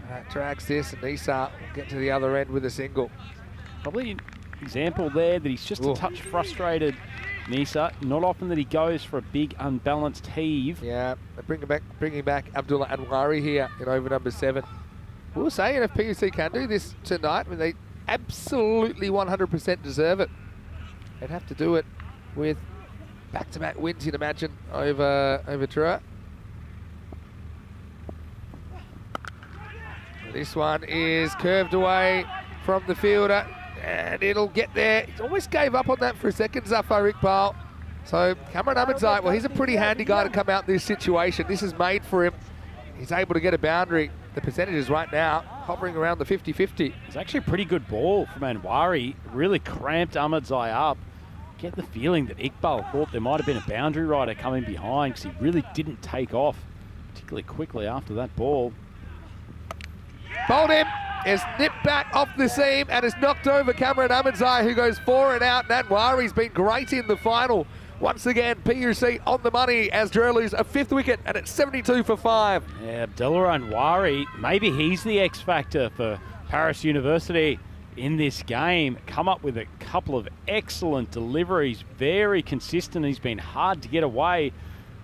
That drags this, and Nisar will get to the other end with a single. Probably an example there that he's just a touch frustrated, Nisar. Not often that he goes for a big unbalanced heave. Yeah, they're bringing back Abdullah Anwari here in over number 7. We'll say if PUC can do this tonight, I mean, they absolutely 100% deserve it. They'd have to do it with back-to-back wins, you'd imagine, over Trua. This one is curved away from the fielder, and it'll get there. He almost gave up on that for a second, Zafar Iqbal. So Cameron Ahmadzai, well, he's a pretty handy guy to come out in this situation. This is made for him. He's able to get a boundary. The percentages right now hovering around the 50-50. It's actually a pretty good ball from Anwari. Really cramped Ahmadzai up. Get the feeling that Iqbal thought there might have been a boundary rider coming behind, because he really didn't take off particularly quickly after that ball. Bowled him, is nipped back off the seam and has knocked over Cameron Ahmadzai, who goes 4 and out. And Anwari's been great in the final. Once again, PUC on the money as Drew lose a 5th wicket, and it's 72 for 5. Yeah, Abdullah Anwari, maybe he's the X factor for Paris University in this game. Come up with a couple of excellent deliveries, very consistent. He's been hard to get away.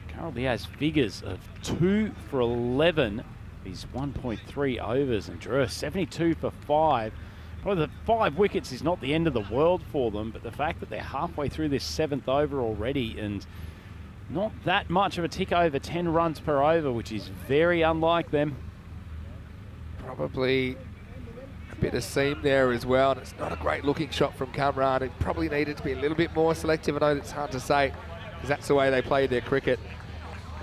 Currently has figures of 2 for 11. He's 1.3 overs, and Drew 72 for 5. Probably the 5 wickets is not the end of the world for them, but the fact that they're halfway through this 7th over already and not that much of a tick over 10 runs per over, which is very unlike them. Probably a bit of seam there as well, and it's not a great looking shot from Kamran. It probably needed to be a little bit more selective. I know it's hard to say because that's the way they play their cricket.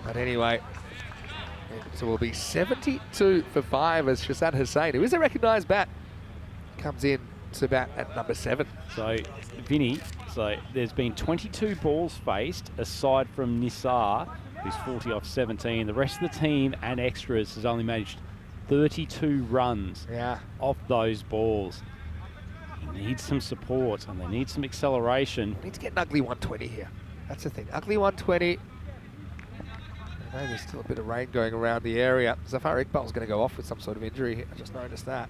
But anyway, so we'll be 72 for 5 as Shazad Hussain, who is a recognised bat, comes in to bat at number 7. So, Vinny, there's been 22 balls faced, aside from Nisar, who's 40 off 17. The rest of the team and extras has only managed 32 runs off those balls. He needs some support, and they need some acceleration. Need to get an ugly 120 here. That's the thing. Ugly 120. I know there's still a bit of rain going around the area. Zafar Iqbal's going to go off with some sort of injury here. I just noticed that.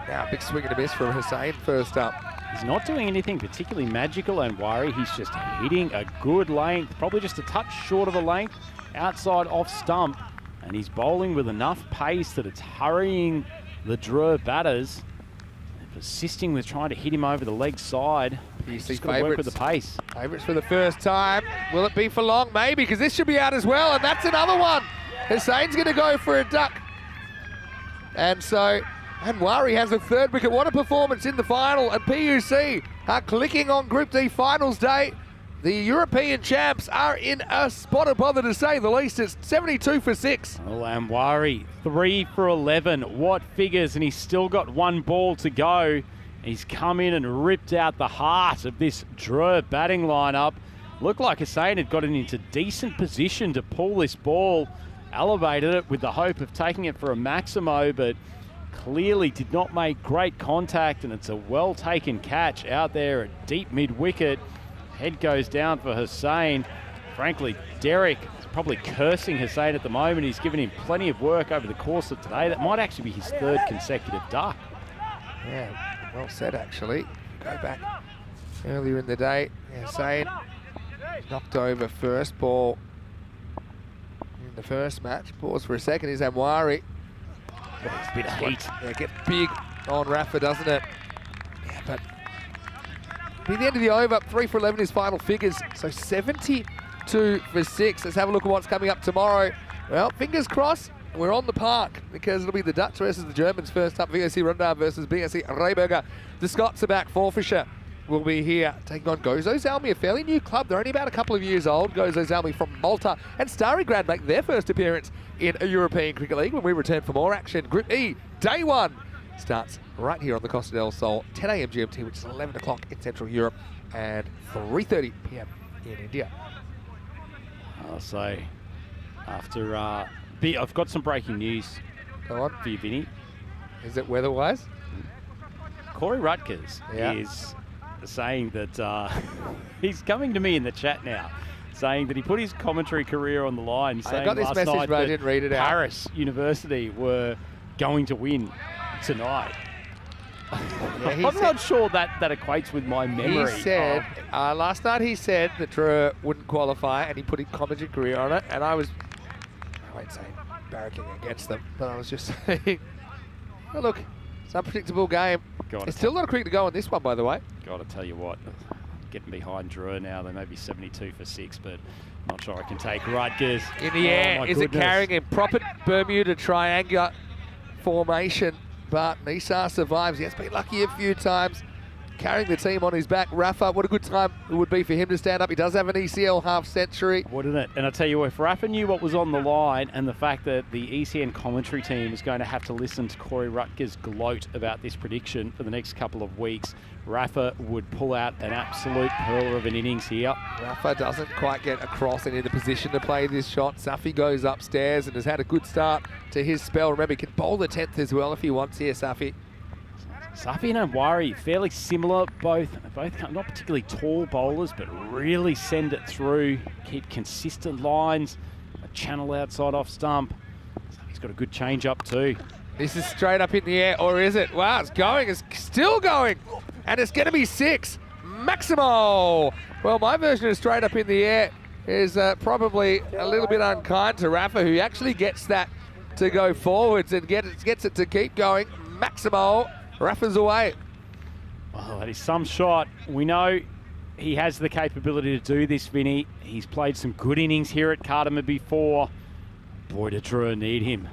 Now, big swing and a miss from Hussain first up. He's not doing anything particularly magical, Anwari. He's just hitting a good length, probably just a touch short of a length, outside off stump. And he's bowling with enough pace that it's hurrying the Drew batters. They're persisting with trying to hit him over the leg side. He's just got to work with the pace. Favourites for the first time. Will it be for long? Maybe, because this should be out as well, and that's another one. Hussain's going to go for a duck. And so Anwari has a 3rd wicket. What a performance in the final, and PUC are clicking on Group D finals day. The European champs are in a spot of bother, to say the least. It's 72 for 6. Well, Anwari, 3 for 11. What figures, and he's still got 1 ball to go. He's come in and ripped out the heart of this Drew batting lineup. Looked like Hussain had gotten into decent position to pull this ball, elevated it with the hope of taking it for a Maximo, but clearly did not make great contact, and it's a well-taken catch out there at deep mid-wicket. Head goes down for Hussain. Frankly, Derek is probably cursing Hussain at the moment. He's given him plenty of work over the course of today. That might actually be his 3rd consecutive duck. Yeah, well said, actually. Go back earlier in the day. Hussain knocked over first ball in the first match. Pause for a second. Here's Anwari. It's a bit of heat. Yeah, get big on Rafa, doesn't it? Yeah, but by the end of the over, 3 for 11 is final figures. So 72 for 6. Let's have a look at what's coming up tomorrow. Well, fingers crossed, we're on the park, because it'll be the Dutch versus the Germans first up. VSC Rundam versus BSC Rehberger. The Scots are back. Forfisher will be here taking on Gozo Zalmi, a fairly new club. They're only about a couple of years old. Gozo Zalmi from Malta and Starry Grad make their first appearance in a European Cricket League when we return for more action. Group E, day one, starts right here on the Costa del Sol, 10 a.m. GMT, which is 11 o'clock in Central Europe and 3:30 p.m. in India. So, after I've got some breaking news Go on. for you, Vinny. Is it weather-wise? Corey Rutgers is saying that he's coming to me in the chat now, saying that he put his commentary career on the line. I got this message, but I didn't read it out. Paris University were going to win tonight. I'm not sure that equates with my memory. He said, last night he said that Drew wouldn't qualify and he put his commentary career on it, and I won't say barracking against them, but I was just saying, oh, look, it's an unpredictable game. There's still a lot of cricket to go on this one, by the way. Got to tell you what, getting behind Drew now, they may be 72 for 6, but not sure I can take Rutgers. In the air, is it carrying him? Proper Bermuda triangular formation, but Nisar survives. He has been lucky a few times, carrying the team on his back. Rafa, what a good time it would be for him to stand up. He does have an ECL half-century. Wouldn't it? And I tell you what, if Rafa knew what was on the line and the fact that the ECN commentary team is going to have to listen to Corey Rutgers gloat about this prediction for the next couple of weeks, Rafa would pull out an absolute pearl of an innings here. Rafa doesn't quite get across and in a position to play this shot. Safi goes upstairs and has had a good start to his spell. Remember, he can bowl the 10th as well if he wants here, Safi. Safi and Anwari, fairly similar, both not particularly tall bowlers, but really send it through, keep consistent lines, a channel outside off stump. He's got a good change up too. This is straight up in the air, or is it? Wow, it's going, it's still going, and it's going to be 6. Maximo! Well, my version of straight up in the air is probably a little bit unkind to Rafa, who actually gets that to go forwards and gets it to keep going. Maximo, Rafa's away. Oh, that is some shot. We know he has the capability to do this, Vinny. He's played some good innings here at Cartama before. Boy, did Drew need him.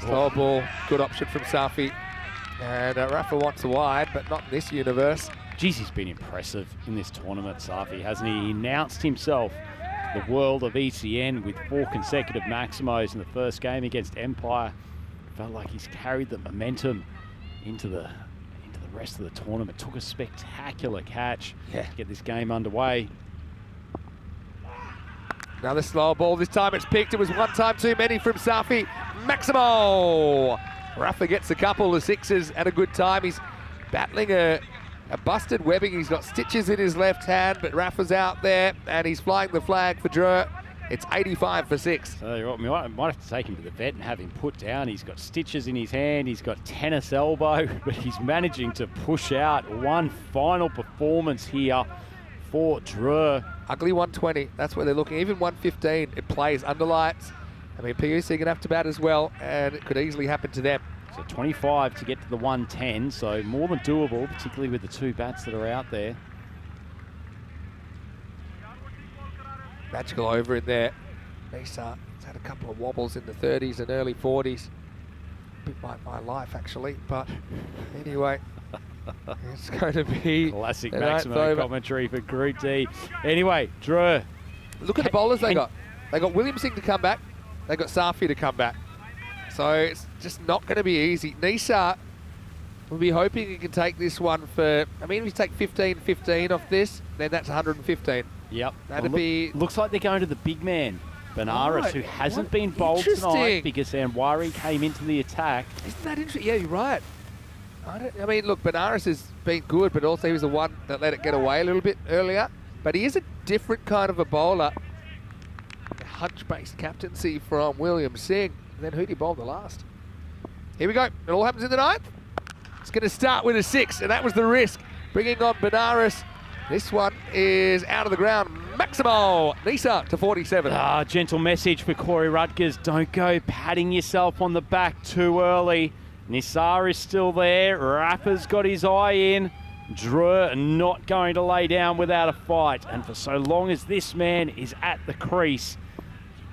Slow ball, good option from Safi. And Rafa wants a wide, but not in this universe. Geez, he's been impressive in this tournament, Safi, hasn't he? He announced himself the world of ECN with 4 consecutive Maximos in the first game against Empire. Felt like he's carried the momentum into the rest of the tournament. Took a spectacular catch to get this game underway. Another slow ball. This time it's picked. It was one time too many from Safi. Maximo! Rafa gets a couple of 6s at a good time. He's battling a busted webbing. He's got stitches in his left hand, but Rafa's out there and he's flying the flag for Drew. It's 85 for 6. So you might have to take him to the vet and have him put down. He's got stitches in his hand. He's got tennis elbow, but he's managing to push out one final performance here for Drew. Ugly 120. That's where they're looking. Even 115. It plays under lights. I mean, PUC going to have to bat as well, and it could easily happen to them. So 25 to get to the 110, so more than doable, particularly with the 2 bats that are out there. Magical over in there. Nisar has had a couple of wobbles in the 30s and early 40s. A bit like my life, actually. But anyway, it's going to be classic Maximo commentary for Group D. Anyway, Drew. Look at the bowlers they got. They got Williamson to come back. They got Safi to come back. So it's just not going to be easy. Nisar will be hoping he can take this one for, I mean, if you take 15-15 off this, then that's 115. Yep. That'd be... Looks like they're going to the big man, Benares, who hasn't been bowled tonight because Anwari came into the attack. Isn't that interesting? Yeah, you're right. I mean, look, Benares has been good, but also he was the one that let it get away a little bit earlier. But he is a different kind of a bowler. A hunch-based captaincy from William Singh. And then who did he bowl the last? Here we go. It all happens in the 9th. It's going to start with a 6, and that was the risk. Bringing on Benares. This one is out of the ground. Maximo Nisar to 47. Gentle message for Corey Rutgers. Don't go patting yourself on the back too early. Nisar is still there. Rafa's got his eye in. Drew not going to lay down without a fight. And for so long as this man is at the crease,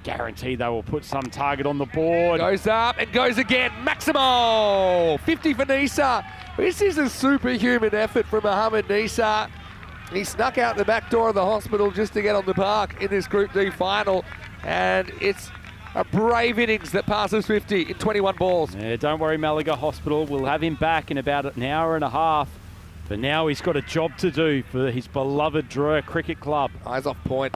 guarantee they will put some target on the board. Goes up and goes again. Maximo! 50 for Nisar. This is a superhuman effort from Mohamed Nisa. He snuck out the back door of the hospital just to get on the park in this Group D final, and it's a brave innings that passes 50 in 21 balls. Yeah, don't worry, Malaga Hospital. We'll have him back in about an hour and a half. For now, he's got a job to do for his beloved Drua Cricket Club. Eyes off point.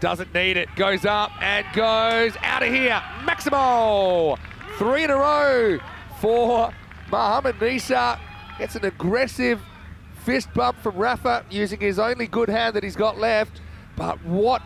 Doesn't need it. Goes up and goes out of here. Maximo! 3 in a row for Mohamed Nisa. Gets an aggressive fist bump from Rafa using his only good hand that he's got left. But what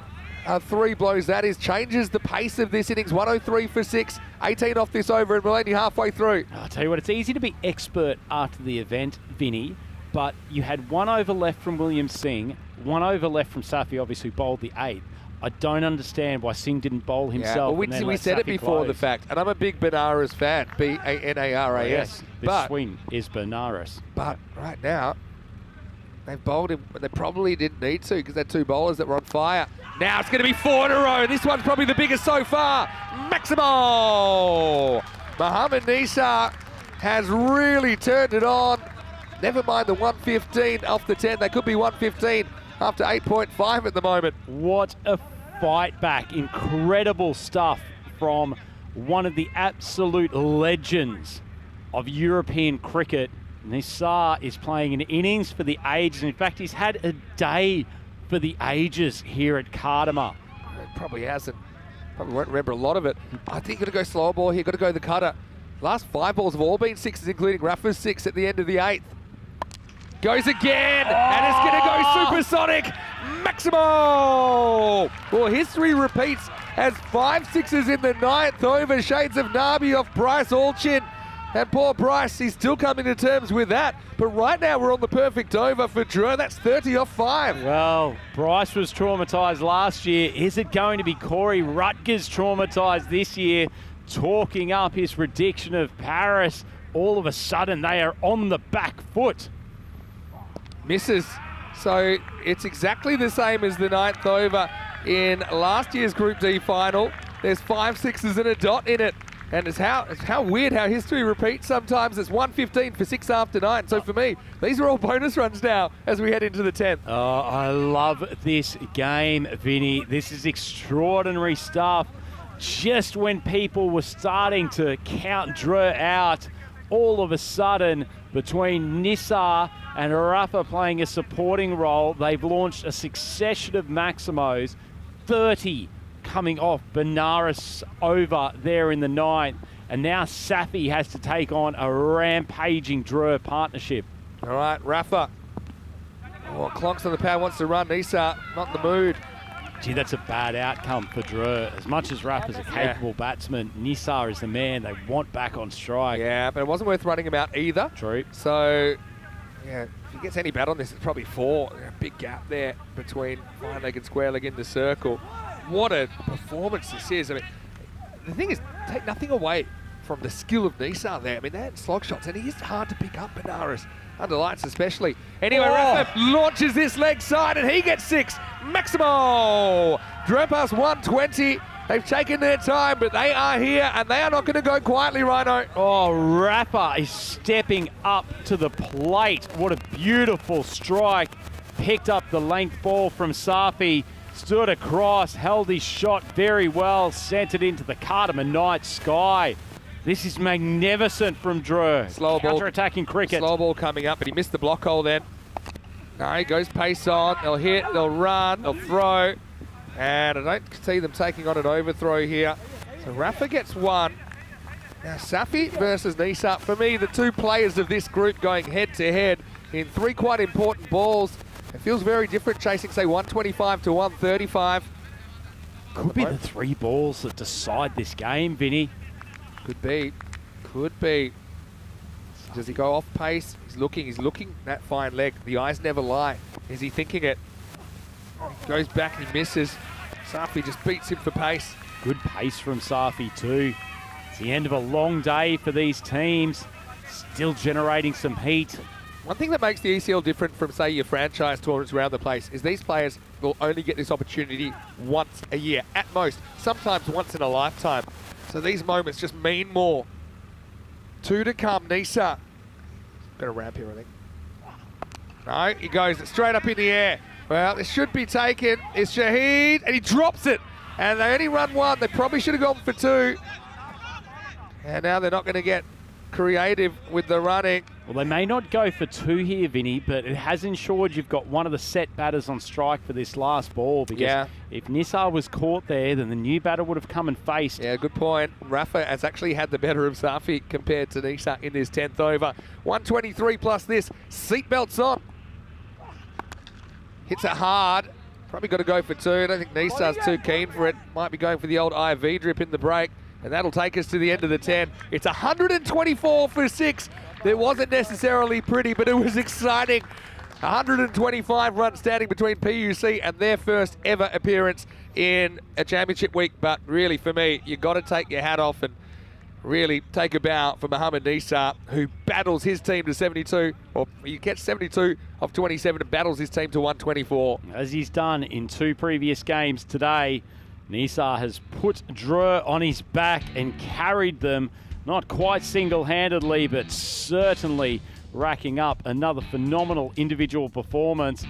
a 3 blows that is. Changes the pace of this innings. 103 for 6. 18 off this over and we're only halfway through. I'll tell you what, it's easy to be expert after the event, Vinny. But you had 1 over left from William Singh, 1 over left from Safi, obviously who bowled the 8th. I don't understand why Singh didn't bowl himself. Yeah, well, we said it before the fact, and I'm a big Benaras fan, Benaras. Yes, this swing is Benaras. But right now, they've bowled him, but they probably didn't need to because they're 2 bowlers that were on fire. Now it's going to be 4 in a row. This one's probably the biggest so far. Maximo! Mohamed Nisa has really turned it on. Never mind the 115 off the 10. They could be 115 after 8.5 at the moment. What a fight back. Incredible stuff from one of the absolute legends of European cricket. Nisa is playing an innings for the ages. In fact, he's had a day for the ages here at Cartama. It probably hasn't. Probably won't remember a lot of it. I think you've got to go slow ball here. Got to go the cutter. Last 5 balls have all been 6s, including Rafa's 6 at the end of the 8th. Goes again, and it's going to go supersonic. Maximo! Well, history repeats as 5 6s in the 9th over. Shades of Nabi off Bryce Allchin. And poor Bryce, he's still coming to terms with that. But right now we're on the perfect over for Drua. That's 30 off 5. Well, Bryce was traumatised last year. Is it going to be Corey Rutgers traumatised this year? Talking up his prediction of Paris. All of a sudden, they are on the back foot. Misses. So it's exactly the same as the 9th over in last year's Group D final. There's 5 6s and a dot in it. And it's how weird how history repeats sometimes. It's 115 for 6 after 9. So for me, these are all bonus runs now as we head into the 10th. Oh, I love this game, Vinny. This is extraordinary stuff. Just when people were starting to count Drua out, all of a sudden, between Nisa and Rafa playing a supporting role, they've launched a succession of Maximos, 30 coming off Benaras over there in the 9th. And now Safi has to take on a rampaging Drua partnership. All right, Rafa. Oh, Clonks on the pad, wants to run. Nisa, not in the mood. Gee, that's a bad outcome for Drua. As much as Rafa's a capable batsman, Nisa is the man they want back on strike. Yeah, but it wasn't worth running him out either. True. So, yeah, if he gets any bat on this, it's probably 4. A big gap there between fine leg and square leg in the circle. What a performance this is. I mean, the thing is, take nothing away from the skill of Nisa there. I mean, they had slog shots, and he is hard to pick up, Benaras. Under lights especially. Anyway, Rafa launches this leg side and he gets 6. Maximo! Drua past 120. They've taken their time, but they are here and they are not going to go quietly, Rhino. Oh, Rafa is stepping up to the plate. What a beautiful strike. Picked up the length ball from Safi. Stood across, held his shot very well, sent it into the Cartama night sky. This is magnificent from Drua. Slow ball. Counter-attacking cricket. Slow ball coming up, but he missed the block hole then. No, he goes pace on. They'll hit, they'll run, they'll throw. And I don't see them taking on an overthrow here. So Rafa gets 1. Now Safi versus Nisa. For me, the 2 players of this group going head-to-head in 3 quite important balls. It feels very different chasing, say, 125 to 135. Could be the 3 balls that decide this game, Vinny. Could be. Could be. Does he go off pace? He's looking that fine leg. The eyes never lie. Is he thinking it? Goes back and he misses. Safi just beats him for pace. Good pace from Safi too. It's the end of a long day for these teams. Still generating some heat. One thing that makes the ECL different from, say, your franchise tournaments around the place is these players will only get this opportunity once a year, at most. Sometimes once in a lifetime. So these moments just mean more. 2 to come. Nisa Going to ramp here, I think. No, he goes straight up in the air. Well, this should be taken. It's Shahid, and he drops it. And they only run one. They probably should have gone for two. And now they're not going to get creative with the running. Well, they may not go for two here, Vinny, but it has ensured you've got one of the set batters on strike for this last ball. Because if Nisar was caught there, then the new batter would have come and faced. Yeah, good point. Rafa has actually had the better of Safi compared to Nisar in this 10th over. 123 plus this. Seatbelts on. Hits it hard. Probably got to go for two. I don't think Nisar's too keen for it. Might be going for the old IV drip in the break. And that'll take us to the end of the 10. It's 124 for 6. It wasn't necessarily pretty, but it was exciting. 125 runs standing between PUC and their first ever appearance in a championship week. But really, for me, you've got to take your hat off and really take a bow for Mohamed Nisar, who battles his team to 72, or he gets 72 of 27 and battles his team to 124. As he's done in two previous games today, Nisar has put Dreux on his back and carried them, not quite single-handedly, but certainly racking up another phenomenal individual performance.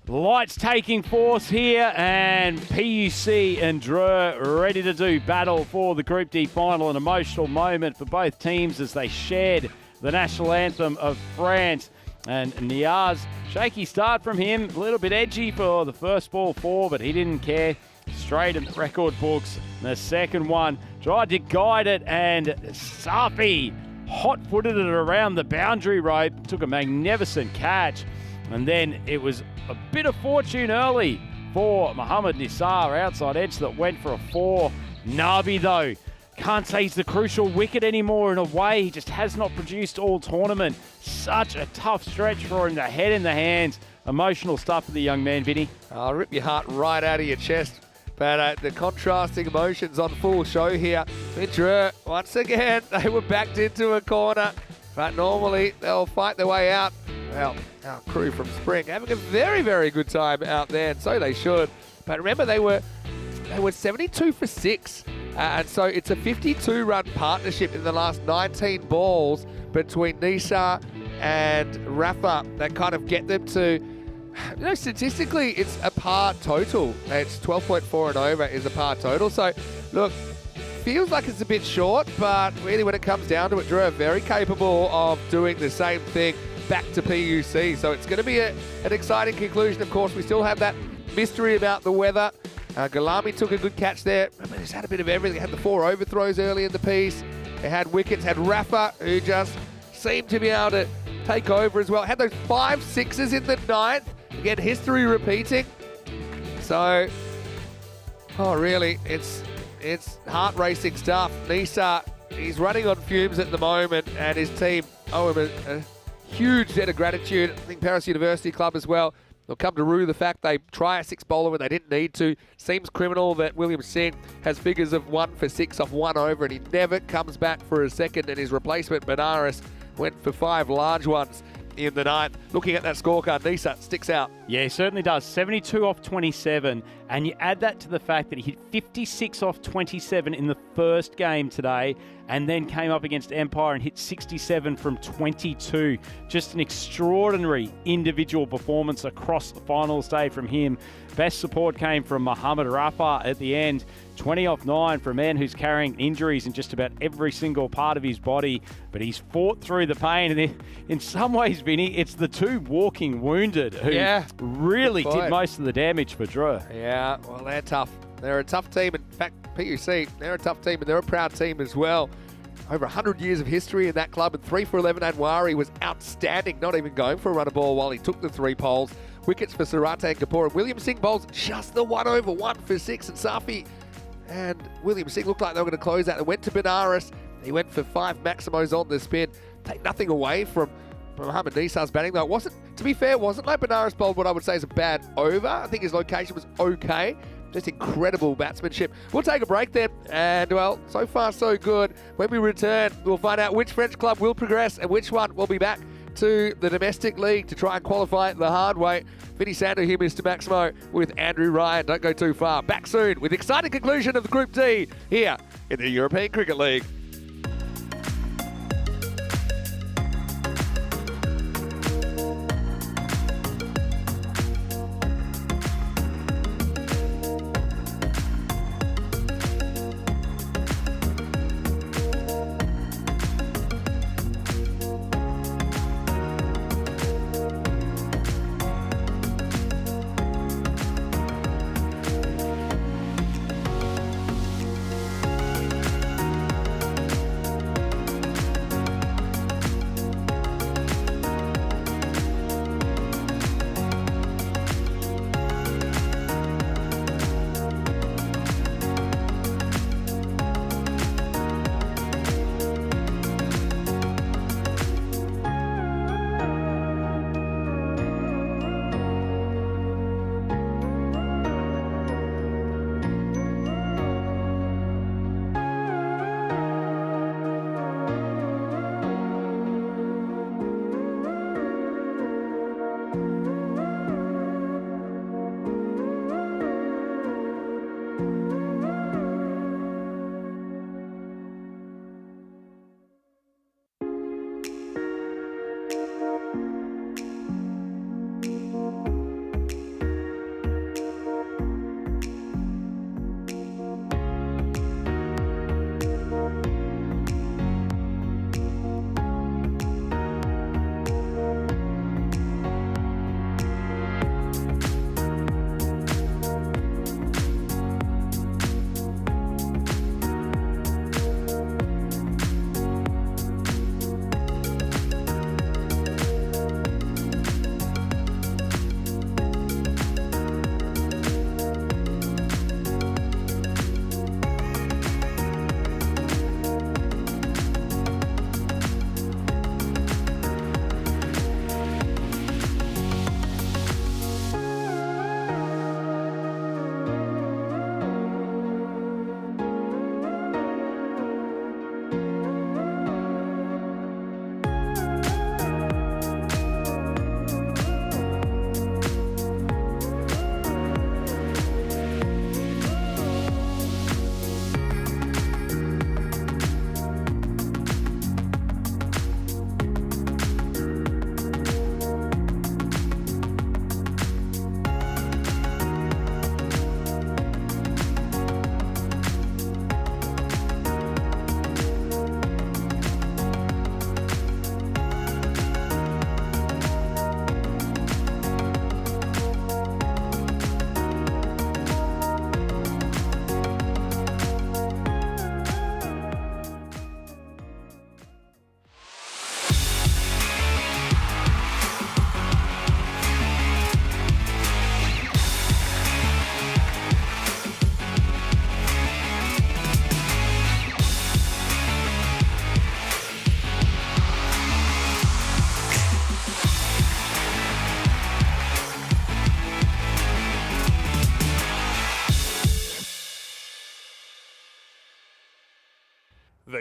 Lights taking force here, and PUC and Dreux ready to do battle for the Group D final. An emotional moment for both teams as they shared the national anthem of France. And Niaz, shaky start from him, a little bit edgy for the first ball four, but he didn't care. Straight in the record books. The second one tried to guide it, and Safi hot-footed it around the boundary rope, took a magnificent catch, and then it was a bit of fortune early for Mohamed Nisar, outside edge that went for a 4. Nabi, though, can't say he's the crucial wicket anymore in a way. He just has not produced all tournament. Such a tough stretch for him, the head in the hands. Emotional stuff for the young man, Vinny. I'll rip your heart right out of your chest. But the contrasting emotions on full show here. Dreux, once again, they were backed into a corner. But normally, they'll fight their way out. Well, our crew from Spring having a very, very good time out there, and so they should. But remember, they were 72 for 6. And so it's a 52-run partnership in the last 19 balls between Nisar and Rafa that kind of get them to... You know, statistically, it's a par total. It's 12.4 and over is a par total. So, look, feels like it's a bit short, but really when it comes down to it, Dreux are very capable of doing the same thing back to PUC. So it's going to be an exciting conclusion. Of course, we still have that mystery about the weather. Galami took a good catch there. Remember, he's had a bit of everything. Had the 4 overthrows early in the piece. They had wickets. Had Rafa, who just seemed to be able to take over as well. Had those 5 sixes in the 9th. Again, history repeating. So, really, it's heart-racing stuff. Nisar, he's running on fumes at the moment, and his team owe him a huge debt of gratitude. I think Paris University Club as well. They'll come to rue the fact they try a 6-bowler when they didn't need to. Seems criminal that William Singh has figures of 1 for 6 off 1 over, and he never comes back for a second, and his replacement, Benares, went for 5 large ones in the 9th. Looking at that scorecard, Nisar sticks out. Yeah, he certainly does. 72 off 27, and you add that to the fact that he hit 56 off 27 in the first game today, and then came up against Empire and hit 67 from 22. Just an extraordinary individual performance across the finals day from him. Best support came from Mohamed Rafa at the end. 20 off 9 for a man who's carrying injuries in just about every single part of his body, but he's fought through the pain. And in some ways, Vinny, it's the 2 walking wounded who really did most of the damage for Dreux. Yeah, well, they're tough. They're a tough team. In fact, PUC, they're a tough team, and they're a proud team as well. Over 100 years of history in that club, and 3 for 11. Anwari was outstanding, not even going for a run of ball while he took the 3 poles. Wickets for Sarate and Kapoor. And William Singh bowls just the 1 over, 1 for 6. And Safi and William Singh looked like they were going to close out. They went to Benares. He went for 5 Maximos on the spin. Take nothing away from Mohamed Nisar's batting, though. It wasn't, to be fair, it wasn't like Benares bowled what I would say is a bad over. I think his location was okay. Just incredible batsmanship. We'll take a break then, and well, so far so good. When we return, we'll find out which French club will progress and which one will be back to the domestic league to try and qualify the hard way. Vinny Sandu here, Mr. Maximo, with Andrew Ryan. Don't go too far. Back soon with the exciting conclusion of the Group D here in the European Cricket League.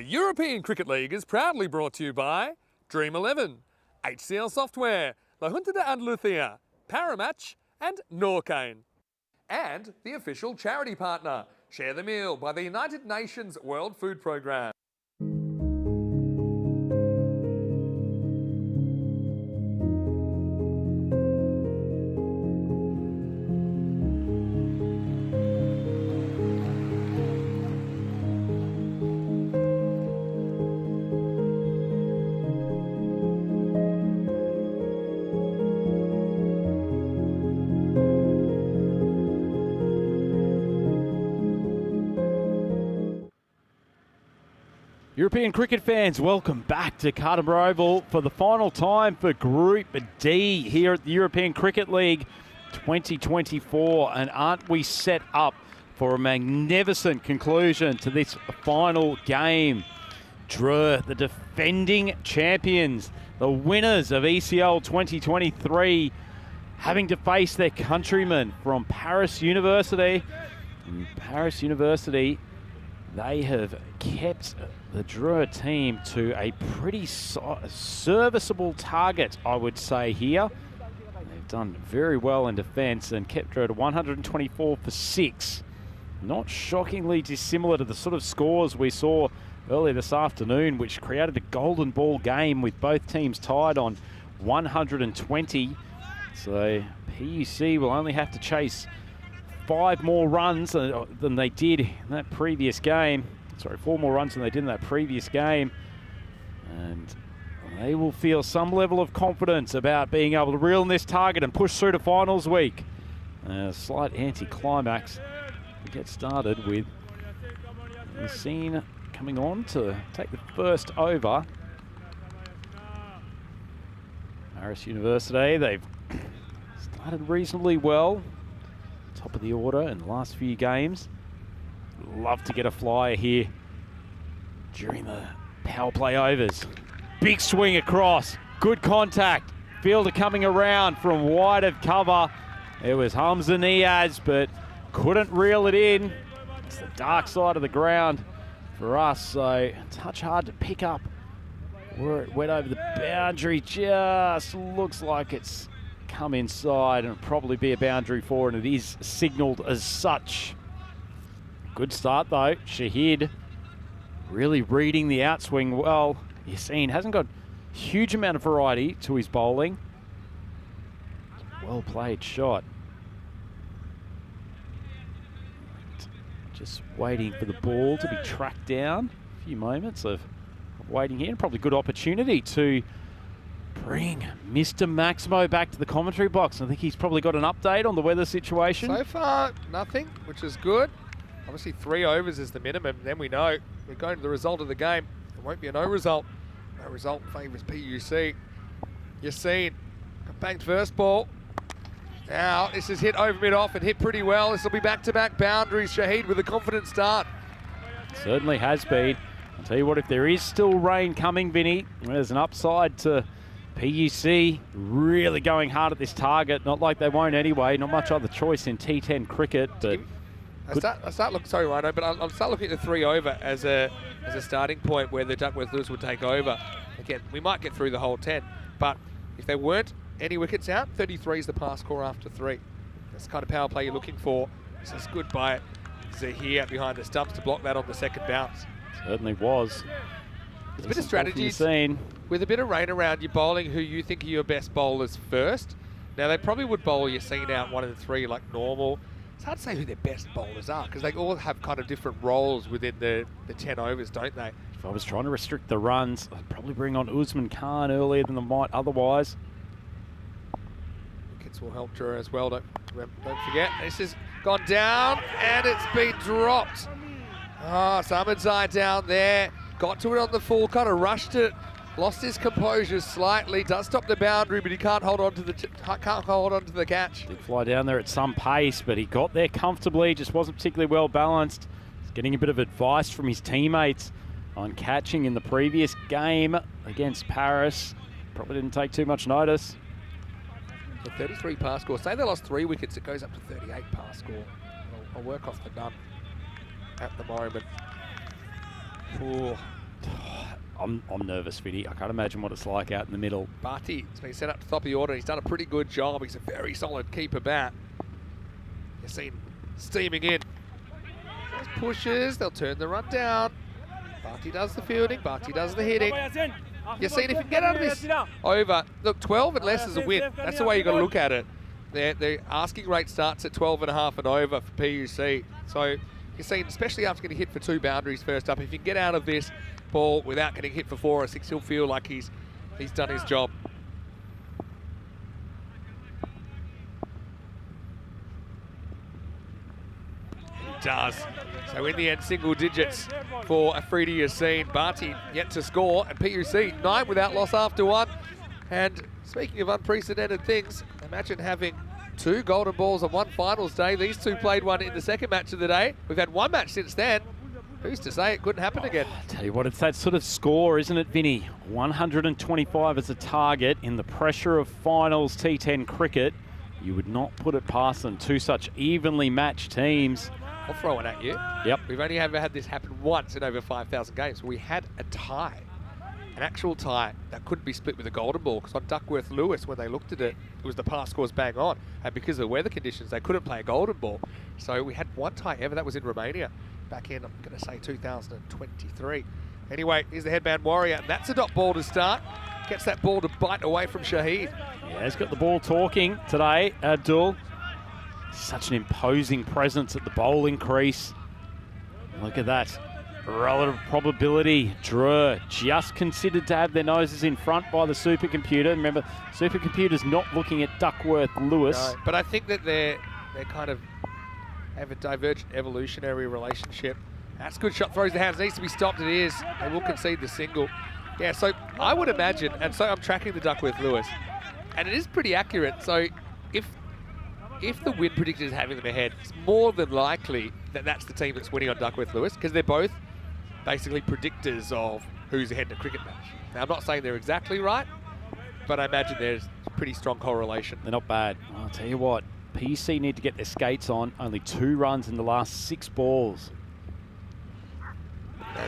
The European Cricket League is proudly brought to you by Dream 11, HCL Software, La Junta de Andalucía, Paramatch and Norcane. And the official charity partner, Share the Meal by the United Nations World Food Programme. European cricket fans, welcome back to Cartama Oval for the final time for Group D here at the European Cricket League 2024. And aren't we set up for a magnificent conclusion to this final game? Dreux, the defending champions, the winners of ECL 2023, having to face their countrymen from Paris University. And Paris University, they have kept the Dreux team to a pretty serviceable target, I would say, here. They've done very well in defence and kept Dreux to 124 for 6. Not shockingly dissimilar to the sort of scores we saw earlier this afternoon, which created a golden ball game with both teams tied on 120. So PUC will only have to chase 5 more runs than they did in that previous game. Sorry, 4 more runs than they did in that previous game. And they will feel some level of confidence about being able to reel in this target and push through to finals week. A slight anti-climax to get started with the scene coming on to take the first over. Paris University, they've started reasonably well. Top of the order in the last few games. Love to get a flyer here during the power play overs. Big swing across, good contact. Fielder coming around from wide of cover. It was Hamza Niaz, but couldn't reel it in. It's the dark side of the ground for us, so touch hard to pick up where it went over the boundary. Just looks like it's come inside, and it'll probably be a boundary for, and it is signalled as such. Good start though. Shahid really reading the outswing well. Yassine hasn't got a huge amount of variety to his bowling. Well played shot. Just waiting for the ball to be tracked down. A few moments of waiting here, and probably good opportunity to bring Mr. Maximo back to the commentary box. I think he's probably got an update on the weather situation. So far, nothing, which is good. Obviously, 3 overs is the minimum. Then we know we're going to the result of the game. It won't be a no result. No result favours PUC. Yassine banked first ball. Now, this is hit over mid-off and hit pretty well. This will be back-to-back boundaries. Shahid with a confident start. Certainly has been. I'll tell you what, if there is still rain coming, Vinny, there's an upside to PUC really going hard at this target. Not like they won't anyway. Not much other choice in T10 cricket. But I start looking, sorry Rhino, but I'll start looking at the 3 over as a starting point where the Duckworth Lewis would take over. Again, we might get through the whole 10, but if there weren't any wickets out, 33 is the pass score after 3. That's the kind of power play you're looking for. This is good by Zahir behind the stumps to block that on the second bounce. Certainly was. There's a bit of strategies with a bit of rain around. You're bowling who you think are your best bowlers first. Now, they probably would bowl Yassine out 1 of the 3 like normal. It's hard to say who their best bowlers are because they all have kind of different roles within the 10 overs, don't they? If I was trying to restrict the runs, I'd probably bring on Usman Khan earlier than I might otherwise. Wickets will help Dreux as well, don't forget. This has gone down and it's been dropped. Ah, Samadzai down there. Got to it on the full, kind of rushed it. Lost his composure slightly. Does stop the boundary, but he can't hold on to the catch. Did fly down there at some pace, but he got there comfortably. Just wasn't particularly well balanced. He's getting a bit of advice from his teammates on catching in the previous game against Paris. Probably didn't take too much notice. So 33 pass score. Say they lost 3 wickets, it goes up to 38 pass score. I'll work off the gun at the moment. Ooh, I'm nervous, Vinny. I can't imagine what it's like out in the middle. Barty's been sent up to the top of the order. He's done a pretty good job. He's a very solid keeper bat. You've seen steaming in. Those pushes, they'll turn the run down. Barty does the fielding, Barty does the hitting. You've seen if you can get out of this over. Look, 12 and less is a win. That's the way you've got to look at it. The asking rate starts at 12.5 and over for PUC. So you've seen, especially after getting hit for 2 boundaries first up, if you can get out of this ball without getting hit for 4 or 6, he'll feel like he's done his job. He does. So in the end, single digits for Afridi Yassin. Barty yet to score, and PUC 9 without loss after 1. And speaking of unprecedented things, imagine having 2 golden balls on 1 finals day. These 2 played one in the second match of the day. We've had 1 match since then. Who's to say it couldn't happen again? I tell you what, it's that sort of score, isn't it, Vinny? 125 as a target in the pressure of finals T10 cricket. You would not put it past them. 2 such evenly matched teams. I'll throw it at you. Yep. We've only ever had this happen once in over 5,000 games. We had a tie, an actual tie that couldn't be split with a golden ball, because on Duckworth-Lewis, when they looked at it, it was the pass scores bang on. And because of the weather conditions, they couldn't play a golden ball. So we had 1 tie ever. That was in Romania back in, I'm going to say, 2023. Anyway, here's the headband warrior. And that's a dot ball to start. Gets that ball to bite away from Shahid. Yeah, he's got the ball talking today, Abdul. Such an imposing presence at the bowling crease. Look at that. Relative probability. Drew just considered to have their noses in front by the supercomputer. Remember, supercomputer's not looking at Duckworth-Lewis. No, but I think that they're kind of have a divergent evolutionary relationship. That's a good shot, throws the hands, needs to be stopped, it is. They will concede the single. Yeah, so I would imagine, and so I'm tracking the Duckworth-Lewis, and it is pretty accurate. So if the win predictor is having them ahead, it's more than likely that that's the team that's winning on Duckworth-Lewis, because they're both basically predictors of who's ahead in a cricket match. Now, I'm not saying they're exactly right, but I imagine there's a pretty strong correlation. They're not bad. I'll tell you what, PUC need to get their skates on. Only 2 runs in the last 6 balls.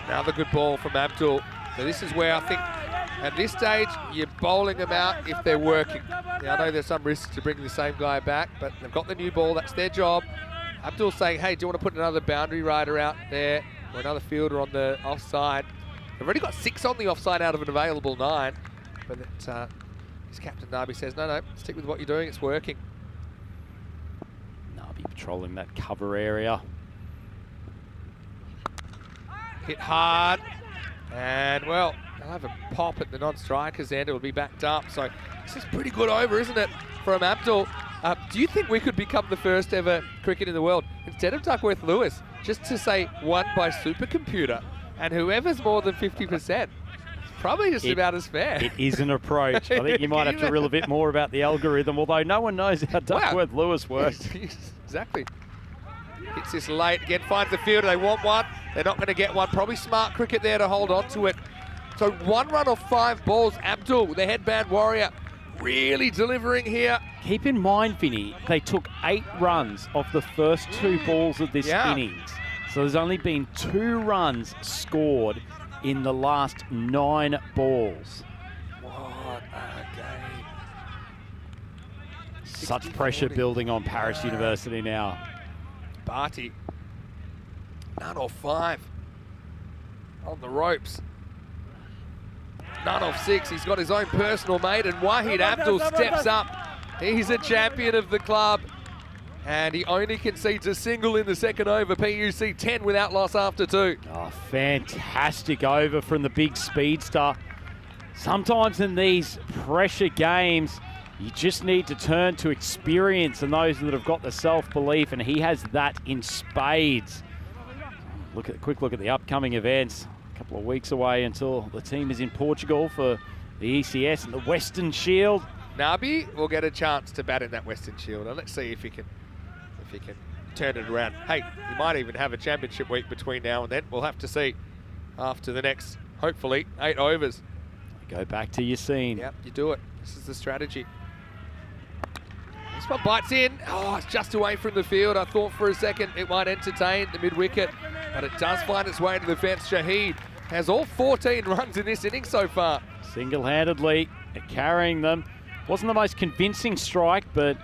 Another good ball from Abdul. So this is where I think at this stage you're bowling them out if they're working. Now, I know there's some risks to bringing the same guy back, but they've got the new ball, that's their job. Abdul's saying, hey, do you want to put another boundary rider out there or another fielder on the offside? They've already got 6 on the offside out of an available 9, but his captain Nabi says, no, stick with what you're doing, it's working. Nabi patrolling that cover area. Hit hard, and well, they'll have a pop at the non-strikers end. It'll be backed up. So this is pretty good over, isn't it, from Abdul? Do you think we could become the first ever cricket in the world, instead of Duckworth-Lewis, just to say won by supercomputer, and whoever's more than 50%? Probably just about as fair. It is an approach. I think you might have to reel a bit more about the algorithm, although no one knows how Duckworth-Lewis works. Exactly. Hits this late, again finds the fielder, they want one, they're not going to get one. Probably smart cricket there to hold on to it. So 1 run off 5 balls. Abdul, the headband warrior, really delivering here. Keep in mind, Vinny, they took 8 runs off the first 2 balls of this innings. So there's only been 2 runs scored in the last 9 balls. What a game. Such pressure building on Paris University now. Barty, none off 5. On the ropes. None off 6. He's got his own personal mate, and Wahid Abdul steps up. He's a champion of the club, and he only concedes a single in the second over. PUC 10 without loss after 2. Oh, fantastic over from the big speedster. Sometimes in these pressure games, you just need to turn to experience and those that have got the self-belief, and he has that in spades. Quick look at the upcoming events. A couple of weeks away until the team is in Portugal for the ECS and the Western Shield. Nabi will get a chance to bat in that Western Shield, and let's see if he can turn it around. Hey, he might even have a championship week between now and then. We'll have to see after the next, hopefully, 8 overs. Go back to your scene. Yep, you do it. This is the strategy. This one bites in. Oh, it's just away from the field. I thought for a second it might entertain the mid-wicket, but it does find its way to the fence. Shahid has all 14 runs in this inning so far. Single-handedly carrying them. Wasn't the most convincing strike, but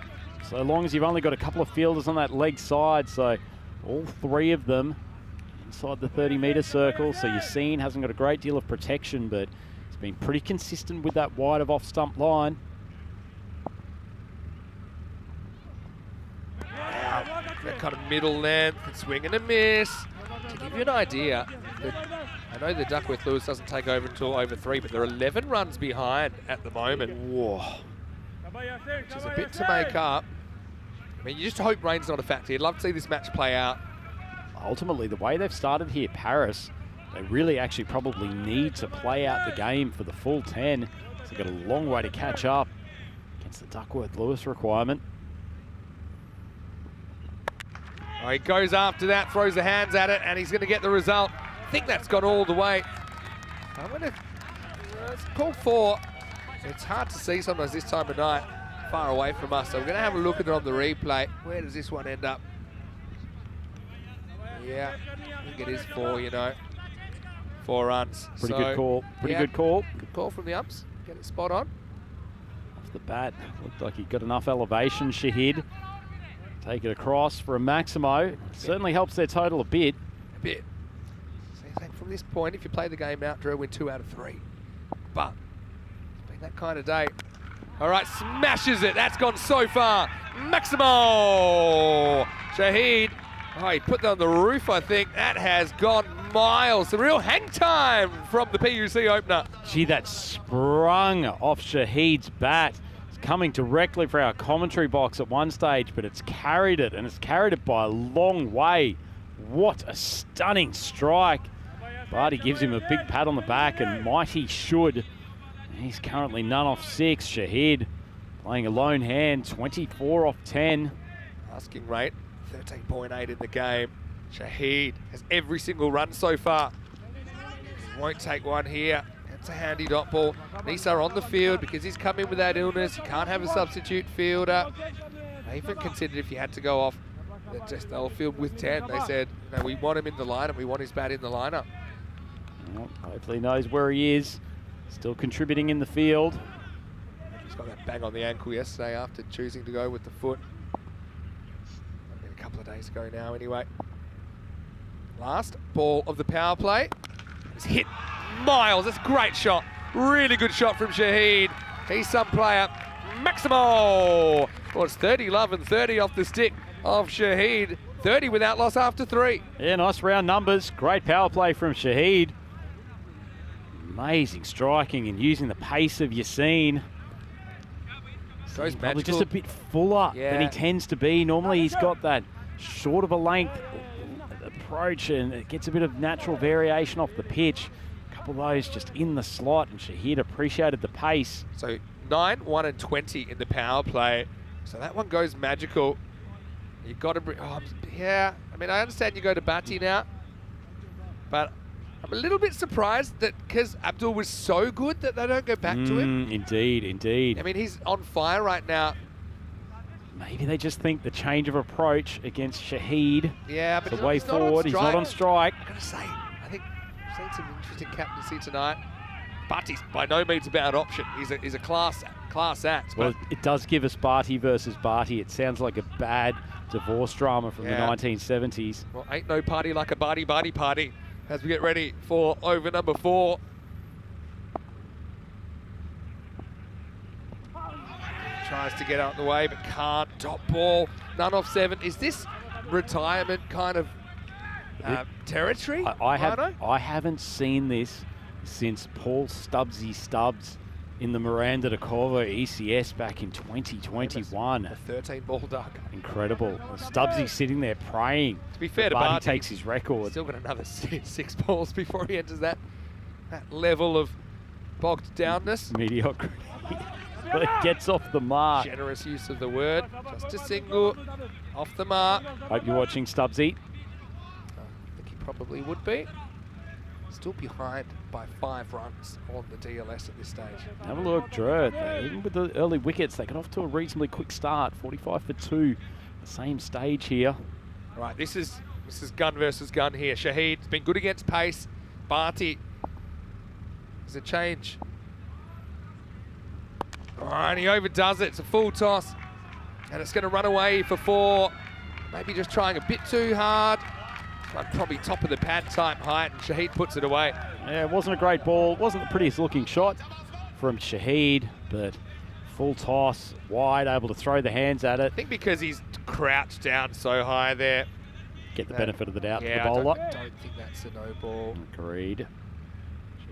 so long as you've only got a couple of fielders on that leg side, so all three of them inside the 30-metre circle. So Yassine hasn't got a great deal of protection, but he's been pretty consistent with that wide of off-stump line. That kind of middle length, swing and a miss. To give you an idea, I know the Duckworth Lewis doesn't take over until over 3, but they're 11 runs behind at the moment. Whoa. Which is a bit to make up. I mean, you just hope rain's not a factor. You'd love to see this match play out. Ultimately, the way they've started here, Paris, they really actually probably need to play out the game for the full 10. So they've got a long way to catch up against the Duckworth Lewis requirement. Oh, he goes after that, throws the hands at it, and he's going to get the result. I think that's gone all the way. I'm going to call 4. It's hard to see sometimes this time of night, far away from us. So we're going to have a look at it on the replay. Where does this one end up? Yeah, I think it is 4, you know. 4 runs. Pretty good call. Pretty good call. Good call from the umps. Get it spot on. Off the bat, looked like he got enough elevation, Shahid. Take it across for a Maximo. Certainly helps their total a bit. A bit. So I think from this point, if you play the game out, Drew win 2 out of 3. But it's been that kind of day. All right, smashes it. That's gone so far. Maximo! Shahid. Oh, he put that on the roof, I think. That has gone miles. The real hang time from the PUC opener. Gee, that sprung off Shahid's bat. Coming directly for our commentary box at one stage, but it's carried it, and it's carried it by a long way. What a stunning strike. Barty gives him a big pat on the back, and mighty should. He's currently none off 6. Shahid playing a lone hand, 24 off 10. Asking rate, 13.8 in the game. Shahid has every single run so far. Won't take one here. It's a handy dot ball. Nisa on the field because he's come in with that illness. You can't have a substitute fielder. They even considered if you had to go off, they'll field with 10. They said, no, we want him in the lineup. We want his bat in the lineup. Well, hopefully he knows where he is. Still contributing in the field. He's got that bang on the ankle yesterday after choosing to go with the foot. A couple of days ago now anyway. Last ball of the power play. It's hit miles. That's a great shot. Really good shot from Shahid. He's some player. Maximo! Well, it's 30 love and 30 off the stick of Shahid. 30 without loss after 3. Yeah, nice round numbers. Great power play from Shahid. Amazing striking and using the pace of Yassine. Goes Probably magical. just a bit fuller than he tends to be. Normally he's got that short of a length approach, and it gets a bit of natural variation off the pitch. A couple of those just in the slot, and Shahid appreciated the pace. So 9, 1 and 20 in the power play. So that one goes magical. You've got to bring, yeah, I mean, I understand you go to Bhatti now, but I'm a little bit surprised that because Abdul was so good that they don't go back to him. Indeed, indeed. I mean, he's on fire right now. Maybe they just think the change of approach against Shahid. Yeah, but the way forward. He's not on strike. I've got to say, I think I've seen some interesting captaincy tonight. Bhatti's by no means a bad option. He's a class act. Well, it does give us Barty versus Barty. It sounds like a bad divorce drama from the 1970s. Well, ain't no party like a Barty party as we get ready for over number 4. Tries to get out of the way, but can't. Top ball, none off 7. Is this retirement kind of territory? I haven't seen this since Paul Stubbsy Stubbs in the Miranda de Corvo ECS back in 2021. A 13-ball duck. Incredible. Stubbsy's sitting there praying. To be fair to Barty Barty, takes his record. Still got another 6 balls before he enters that level of bogged downness. Mediocrity. But it gets off the mark. Generous use of the word. Just a single, off the mark. Hope you're watching Stubbsy. I think he probably would be. Still behind by 5 runs on the DLS at this stage. Have a look, Drew. Even with the early wickets, they got off to a reasonably quick start. 45 for 2. The same stage here. Right, this is gun versus gun here. Shahid's been good against pace. Barty There's a change. Oh, and he overdoes it. It's a full toss. And it's going to run away for 4. Maybe just trying a bit too hard. But probably top of the pad type height, and Shahid puts it away. Yeah, it wasn't a great ball. It wasn't the prettiest looking shot from Shahid, but full toss, wide, able to throw the hands at it. I think because he's crouched down so high there. Get the benefit of the doubt to the I bowler. don't think that's a no ball. Agreed.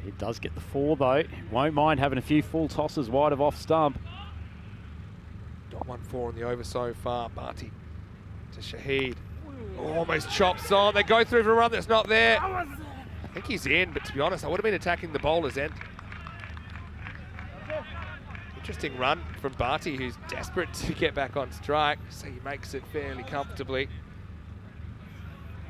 Shahid does get the 4 though. Won't mind having a few full tosses wide of off stump. Got 1-4 on the over so far. Barty to Shahid. Almost chops on. They go through for a run that's not there. I think he's in, but to be honest, I would have been attacking the bowler's end. Interesting run from Barty, who's desperate to get back on strike. So he makes it fairly comfortably.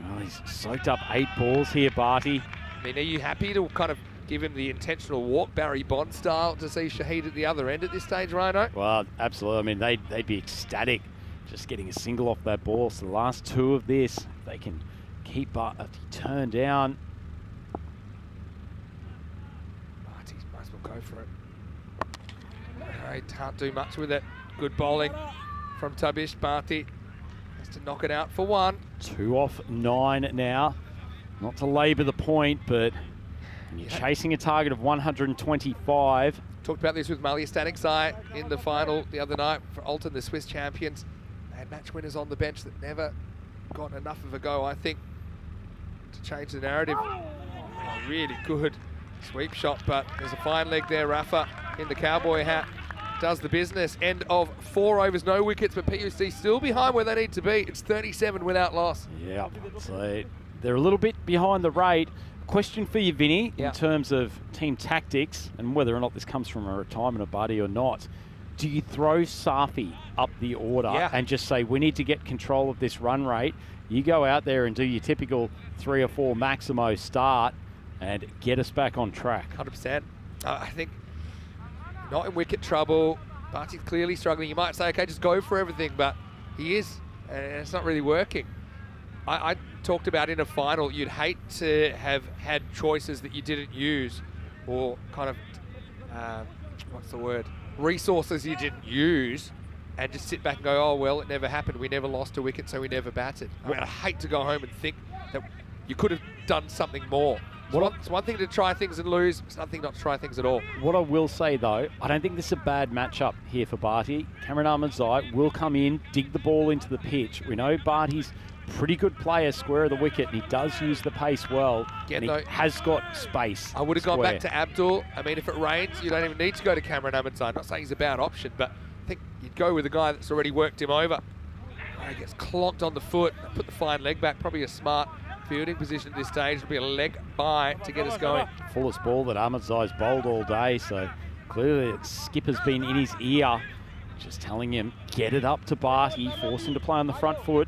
Well, he's soaked up 8 balls here, Barty. I mean, are you happy to kind of give him the intentional walk, Barry Bond style, to see Shahid at the other end at this stage, Rhino? Well, absolutely. I mean, they'd be ecstatic just getting a single off that ball. So the last 2 of this, if they can keep Barty turned down. Barty might as well go for it. He can't do much with it. Good bowling from Tabish. Barty has to knock it out for 1. 2 off 9 now. Not to labour the point, but when you're chasing a target of 125. Talked about this with Malia Staniksai in the final the other night for Alton, the Swiss champions. They had match winners on the bench that never got enough of a go, I think, to change the narrative. Oh, really good sweep shot, but there's a fine leg there. Rafa in the cowboy hat does the business. End of 4 overs, no wickets, but PUC still behind where they need to be. It's 37 without loss. Yeah, so they're a little bit behind the rate. Question for you, Vinny, in terms of team tactics and whether or not this comes from a retirement of Barty or not. Do you throw Safi up the order and just say, we need to get control of this run rate? You go out there and do your typical 3 or 4 Maximo start and get us back on track. 100%. I think not in wicket trouble. Barty's clearly struggling. You might say, okay, just go for everything, but he is, and it's not really working. I talked about in a final, you'd hate to have had choices that you didn't use, or kind of, what's the word? Resources you didn't use, and just sit back and go, oh, well, it never happened. We never lost a wicket, so we never batted. I mean, I hate to go home and think that you could have done something more. It's one thing to try things and lose. It's another thing not to try things at all. What I will say, though, I don't think this is a bad matchup here for Barty. Cameron Ahmadzai will come in, dig the ball into the pitch. We know Barty's pretty good player, square of the wicket, and he does use the pace well. Again, and he has got space. I would have gone back to Abdul. I mean, if it rains, you don't even need to go to Cameron Ahmadzai. I'm not saying he's a bad option, but I think you'd go with a guy that's already worked him over. He gets clonked on the foot, put the fine leg back. Probably a smart fielding position at this stage. It'll be a leg by to get us going. Fullest ball that Ahmadzai's bowled all day, so clearly the skipper's been in his ear, just telling him, get it up to Barty, force him to play on the front foot.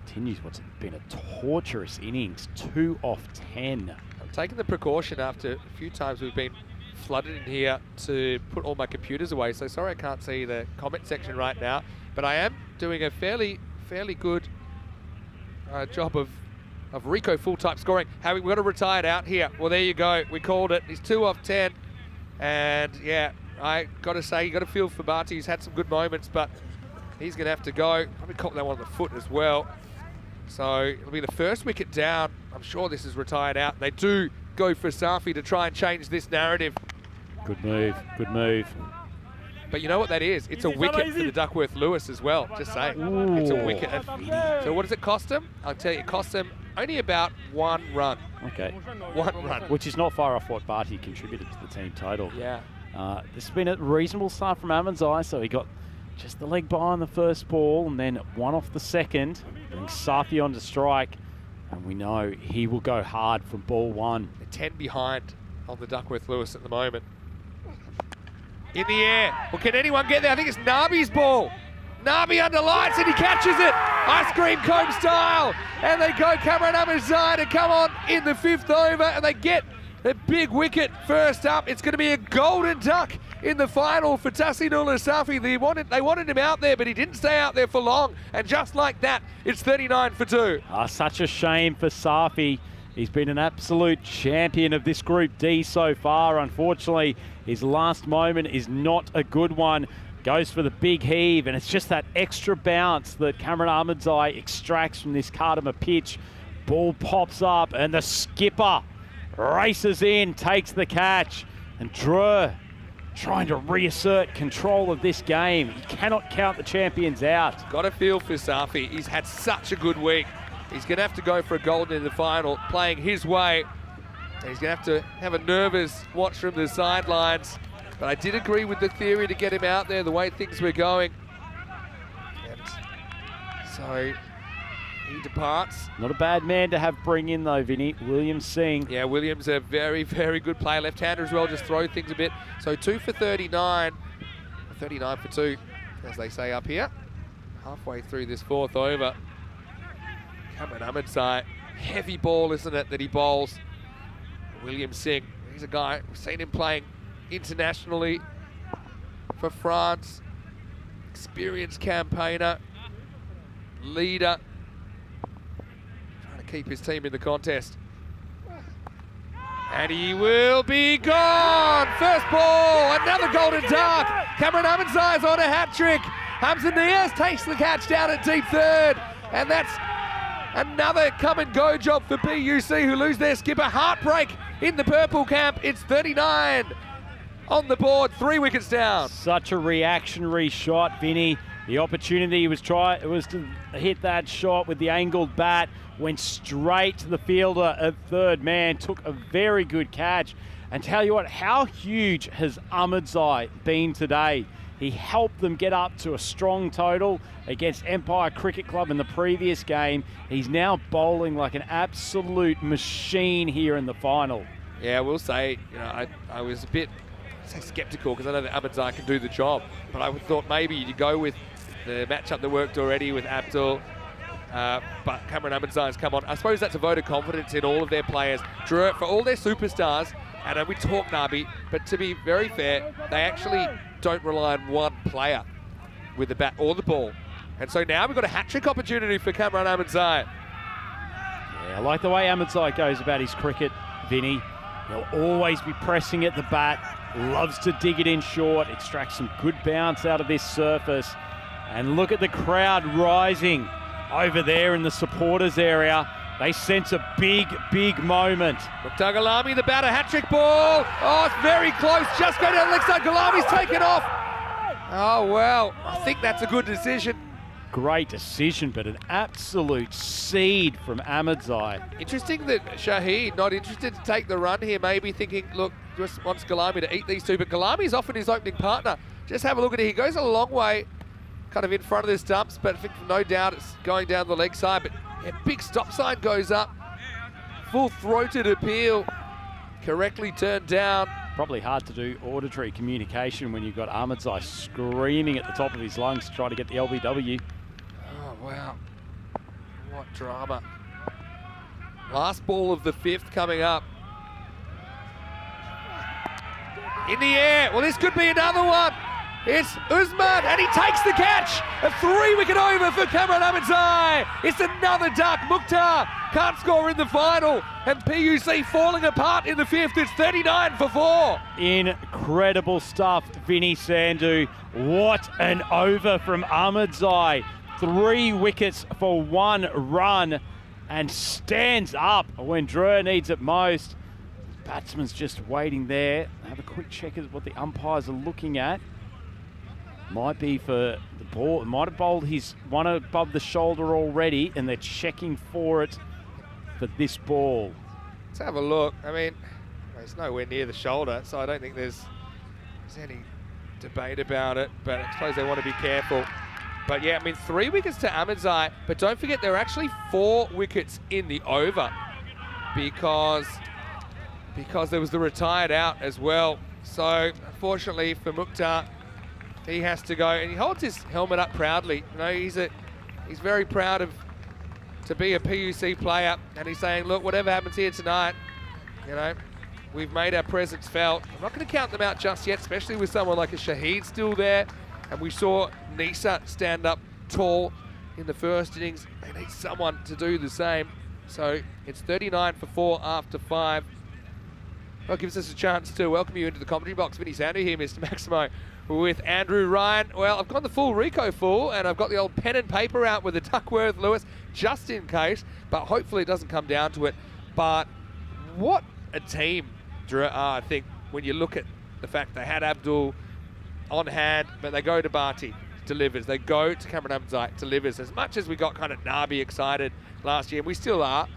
Continues what's been a torturous innings, 2 off 10. I'm taking the precaution after a few times we've been flooded in here to put all my computers away, so sorry I can't see the comment section right now, but I am doing a fairly good job of Rico full type scoring. We've got a retired out here. Well, there you go. We called it. He's 2 off 10. And yeah, I got to say, you got to feel for Barty. He's had some good moments, but he's going to have to go. Probably caught that one on the foot as well. So it'll be the first wicket down. I'm sure this is retired out. They do go for Safi to try and change this narrative. Good move. Good move. But you know what that is? It's a wicket for the Duckworth Lewis as well. Just saying. Ooh. It's a wicket. So what does it cost him? I'll tell you, it costs him only about 1 run. Okay. 1 run. Which is not far off what Barty contributed to the team total. Yeah. This has been a reasonable start from Ahmadzai, so he got just the leg by on the first ball and then 1 off the second. Brings Safi on to strike, and we know he will go hard from ball 1. They're 10 behind on the Duckworth Lewis at the moment. In the air. Well, can anyone get there? I think it's Nabi's ball. Nabi under lights and he catches it. Ice cream cone style. And they go Cameron Ahmadzai to come on in the 5th over, and they get the big wicket first up. It's going to be a golden duck in the final for Tassinullah Safi. They wanted him out there, but he didn't stay out there for long. And just like that, it's 39 for 2. Such a shame for Safi. He's been an absolute champion of this Group D so far. Unfortunately, his last moment is not a good one. Goes for the big heave, and it's just that extra bounce that Cameron Ahmadzai extracts from this Cartama pitch. Ball pops up, and the skipper races in, takes the catch, and Drew trying to reassert control of this game. He cannot count the champions out. Got a feel for Safi. He's had such a good week. He's going to have to go for a golden in the final, playing his way. And he's going to have a nervous watch from the sidelines. But I did agree with the theory to get him out there, the way things were going. And so he departs. Not a bad man to have bring in though, Vinny. William Singh. Yeah, William's a very, very good player. Left-hander as well, just throw things a bit. So 2 for 39. 39 for 2, as they say up here. Halfway through this fourth over. Cameron Ahmadzai, heavy ball, isn't it, that he bowls. William Singh, he's a guy, we've seen him playing internationally for France. Experienced campaigner, leader, trying to keep his team in the contest. And he will be gone! First ball, another golden duck. Cameron Ahmadzai's on a hat-trick. Hamza Niaz takes the catch down at deep third. And that's another come-and-go job for PUC, who lose their skipper. Heartbreak in the purple camp. It's 39 on the board, 3 wickets down. Such a reactionary shot, Vinny. The opportunity was to hit that shot with the angled bat. Went straight to the fielder at third man. Took a very good catch. And tell you what, how huge has Ahmadzai been today? He helped them get up to a strong total against Empire Cricket Club in the previous game. He's now bowling like an absolute machine here in the final. Yeah, I will say, you know, I was a bit sceptical because I know that Ahmadzai can do the job, but I thought maybe you go with the matchup that worked already with Abdul, but Cameron Ahmadzai's come on. I suppose that's a vote of confidence in all of their players. Drew, for all their superstars, and we talk Nabi, but to be very fair, they actually don't rely on one player with the bat or the ball. And so now we've got a hat-trick opportunity for Cameron Ahmadzai. Yeah, I like the way Ahmadzai goes about his cricket, Vinny. He'll always be pressing at the bat, loves to dig it in short, extracts some good bounce out of this surface. And look at the crowd rising over there in the supporters area. They sense a big, big moment. Mukhtar Gulami, the batter, hat-trick ball. Oh, it's very close. Just go down the leg side. Gulami's taken off. Oh, well, I think that's a good decision. Great decision, but an absolute seed from Ahmadzai. Interesting that Shahid not interested to take the run here, maybe thinking, look, just wants Gulami to eat these two, but Gulami's often his opening partner. Just have a look at it. He goes a long way, kind of in front of the stumps, but I think no doubt it's going down the leg side. But yeah, big stop sign goes up. Full-throated appeal, correctly turned down. Probably hard to do auditory communication when you've got Ahmadzai screaming at the top of his lungs to try to get the LBW. Oh, wow. What drama. Last ball of the fifth coming up. In the air. Well, this could be another one. It's Usman, and he takes the catch. A 3-wicket over for Cameron Ahmadzai. It's another duck. Mukhtar can't score in the final, and PUC falling apart in the fifth. It's 39 for 4. Incredible stuff, Vinny Sandhu. What an over from Ahmadzai. 3 wickets for 1 run, and stands up when Drew needs it most. Batsman's just waiting there. Have a quick check at what the umpires are looking at. Might be for the ball. Might have bowled his one above the shoulder already, and they're checking for it for this ball. Let's have a look. I mean, it's nowhere near the shoulder, so I don't think there's any debate about it, but I suppose they want to be careful. But yeah, I mean, 3 wickets to Ahmadzai, but don't forget there are actually 4 wickets in the over because there was the retired out as well. So unfortunately for Mukhtar, he has to go, and he holds his helmet up proudly. You know, he's very proud to be a PUC player, and he's saying, look, whatever happens here tonight, you know, we've made our presence felt. I'm not going to count them out just yet, especially with someone like a Shahid still there, and we saw Nisa stand up tall in the first innings. They need someone to do the same. So it's 39 for 4 after 5. Well, gives us a chance to welcome you into the commentary box. Vinny Sandu here, Mr. Maximo, with Andrew Ryan. Well, I've got the full Rico full, and I've got the old pen and paper out with the Duckworth Lewis, just in case, but hopefully it doesn't come down to it. But what a team, Drew, I think, when you look at the fact they had Abdul on hand, but they go to Barty, delivers. They go to Cameron Abzai, delivers. As much as we got kind of Nabi excited last year, and we still are,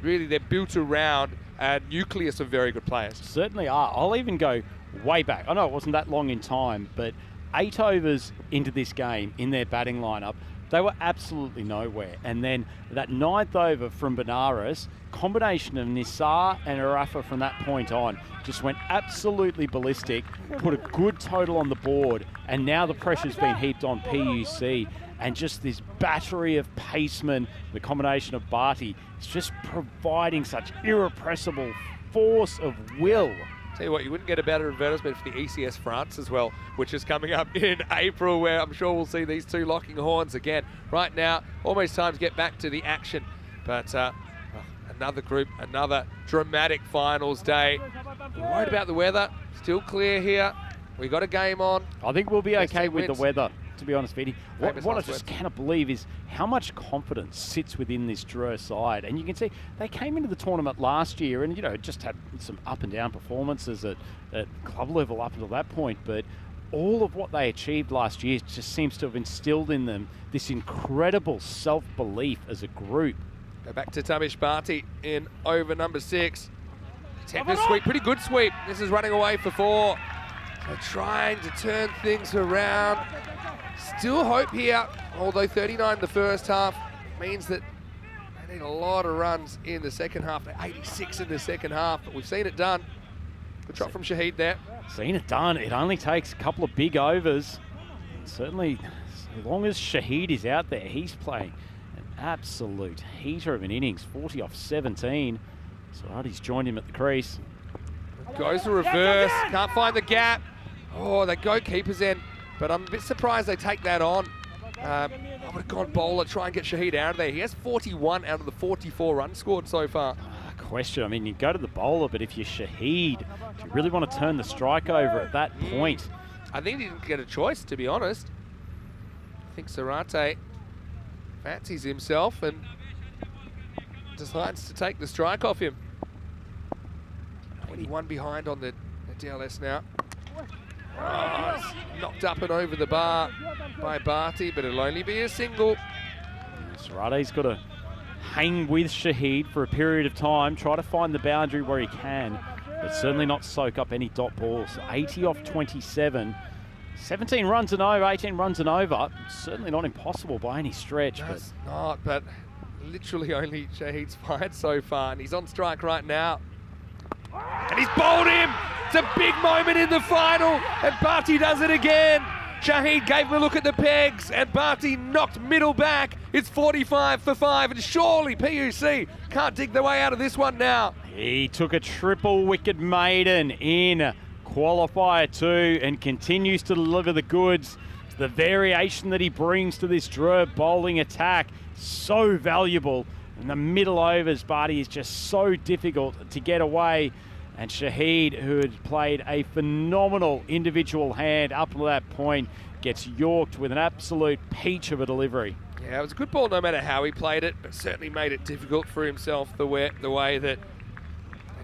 really they're built around a nucleus of very good players. Certainly are. I'll even go way back. I know it wasn't that long in time, but 8 overs into this game in their batting lineup, they were absolutely nowhere. And then that 9th over from Benares, combination of Nisar and Arafa from that point on, just went absolutely ballistic, put a good total on the board, and now the pressure's been heaped on PUC. And just this battery of pacemen, the combination of Barty, it's just providing such irrepressible force of will. Tell you what, you wouldn't get a better advertisement for the ECS France as well, which is coming up in April, where I'm sure we'll see these two locking horns again. Right now, almost time to get back to the action. But another group, another dramatic finals day. We're worried about the weather. Still clear here. We got a game on. I think we'll be okay with the weather, to be honest, Vinny. What I just words. cannot believe is how much confidence sits within this Dreux side. And you can see they came into the tournament last year and, you know, just had some up and down performances at club level up until that point. But all of what they achieved last year just seems to have instilled in them this incredible self-belief as a group. Go back to Tabish Barty in over number 6. Temper sweep, pretty good sweep. This is running away for 4. So trying to turn things around. Still hope here, although 39 in the first half means that they need a lot of runs in the second half. They're 86 in the second half, but we've seen it done. Good shot from Shahid there. Seen it done. It only takes a couple of big overs. Certainly, as long as Shahid is out there, he's playing an absolute heater of an innings. 40 off 17. Sarati's joined him at the crease. Goes to reverse, can't find the gap. Oh, they go keeper's end, but I'm a bit surprised they take that on. I would have gone bowler, try and get Shahid out of there. He has 41 out of the 44 runs scored so far. Question, I mean, you go to the bowler, but if you're Shahid, do you really want to turn the strike over at that point? I think he didn't get a choice, to be honest. I think Sarate fancies himself and decides to take the strike off him. 21 behind on the DLS now. Oh, it's knocked up and over the bar by Barty, but it'll only be a single. Sarate's got to hang with Shahid for a period of time, try to find the boundary where he can, but certainly not soak up any dot balls. 80 off 27. 17 runs and over, 18 runs and over. Certainly not impossible by any stretch. It's not, but literally only Shahid's fired so far, and he's on strike right now. And he's bowled him! It's a big moment in the final, and Barty does it again. Shahid gave him a look at the pegs, and Barty knocked middle back. It's 45 for 5, and surely PUC can't dig their way out of this one now. He took a triple wicket maiden in qualifier 2 and continues to deliver the goods. The variation that he brings to this Dreux bowling attack, so valuable. In the middle overs, Barty is just so difficult to get away. And Shahid, who had played a phenomenal individual hand up to that point, gets yorked with an absolute peach of a delivery. Yeah, it was a good ball no matter how he played it, but certainly made it difficult for himself the way that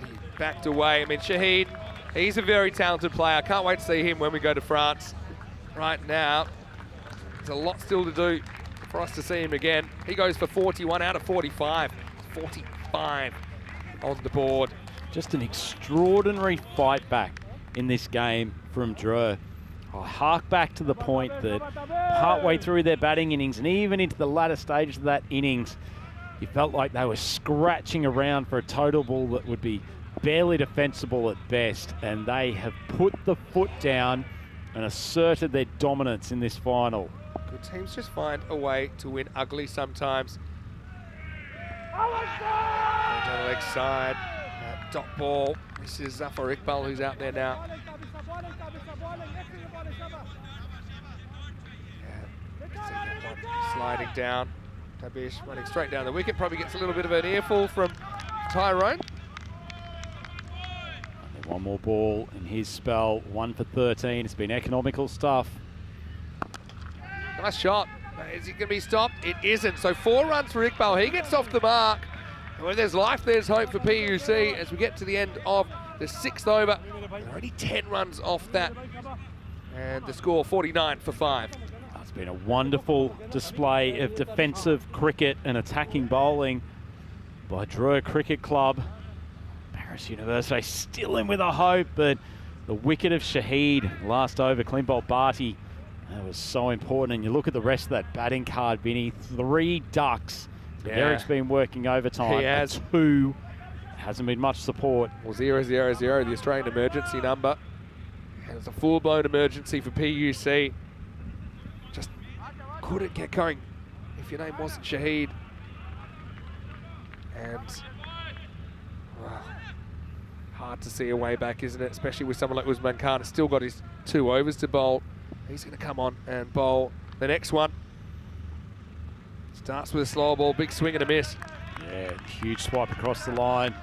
he backed away. I mean, Shahid, he's a very talented player. I can't wait to see him when we go to France. Right now, there's a lot still to do for us to see him again. He goes for 41 out of 45. 45 on the board. Just an extraordinary fight back in this game from Dreux. I hark back to the point that partway through their batting innings and even into the latter stages of that innings, you felt like they were scratching around for a total ball that would be barely defensible at best, and they have put the foot down and asserted their dominance in this final. Good teams just find a way to win ugly sometimes. Down the leg side. Dot ball. This is Zafar Iqbal who's out there now. Yeah, sliding down. Tabish running straight down the wicket, probably gets a little bit of an earful from Tyrone. And one more ball in his spell, 1 for 13. It's been economical stuff. Nice shot. Is it going to be stopped? It isn't. So 4 runs for Iqbal. He gets off the mark. And when there's life, there's hope for PUC as we get to the end of the 6th over. They're only 10 runs off that. And the score 49 for 5. It's been a wonderful display of defensive cricket and attacking bowling by Drua Cricket Club. Paris University still in with a hope, but the wicket of Shahid last over, clean bowled Barty, that was so important. And you look at the rest of that batting card, Vinny, 3 ducks. Yeah. Eric's been working overtime. He has. 2. Hasn't been much support. Well, 0-0-0, the Australian emergency number. And it's a full-blown emergency for PUC. Just couldn't get going if your name wasn't Shahid. And wow, hard to see a way back, isn't it? Especially with someone like Usman Khan. Has still got his 2 overs to bowl. He's going to come on and bowl the next one. Starts with a slow ball, big swing and a miss. Yeah, huge swipe across the line.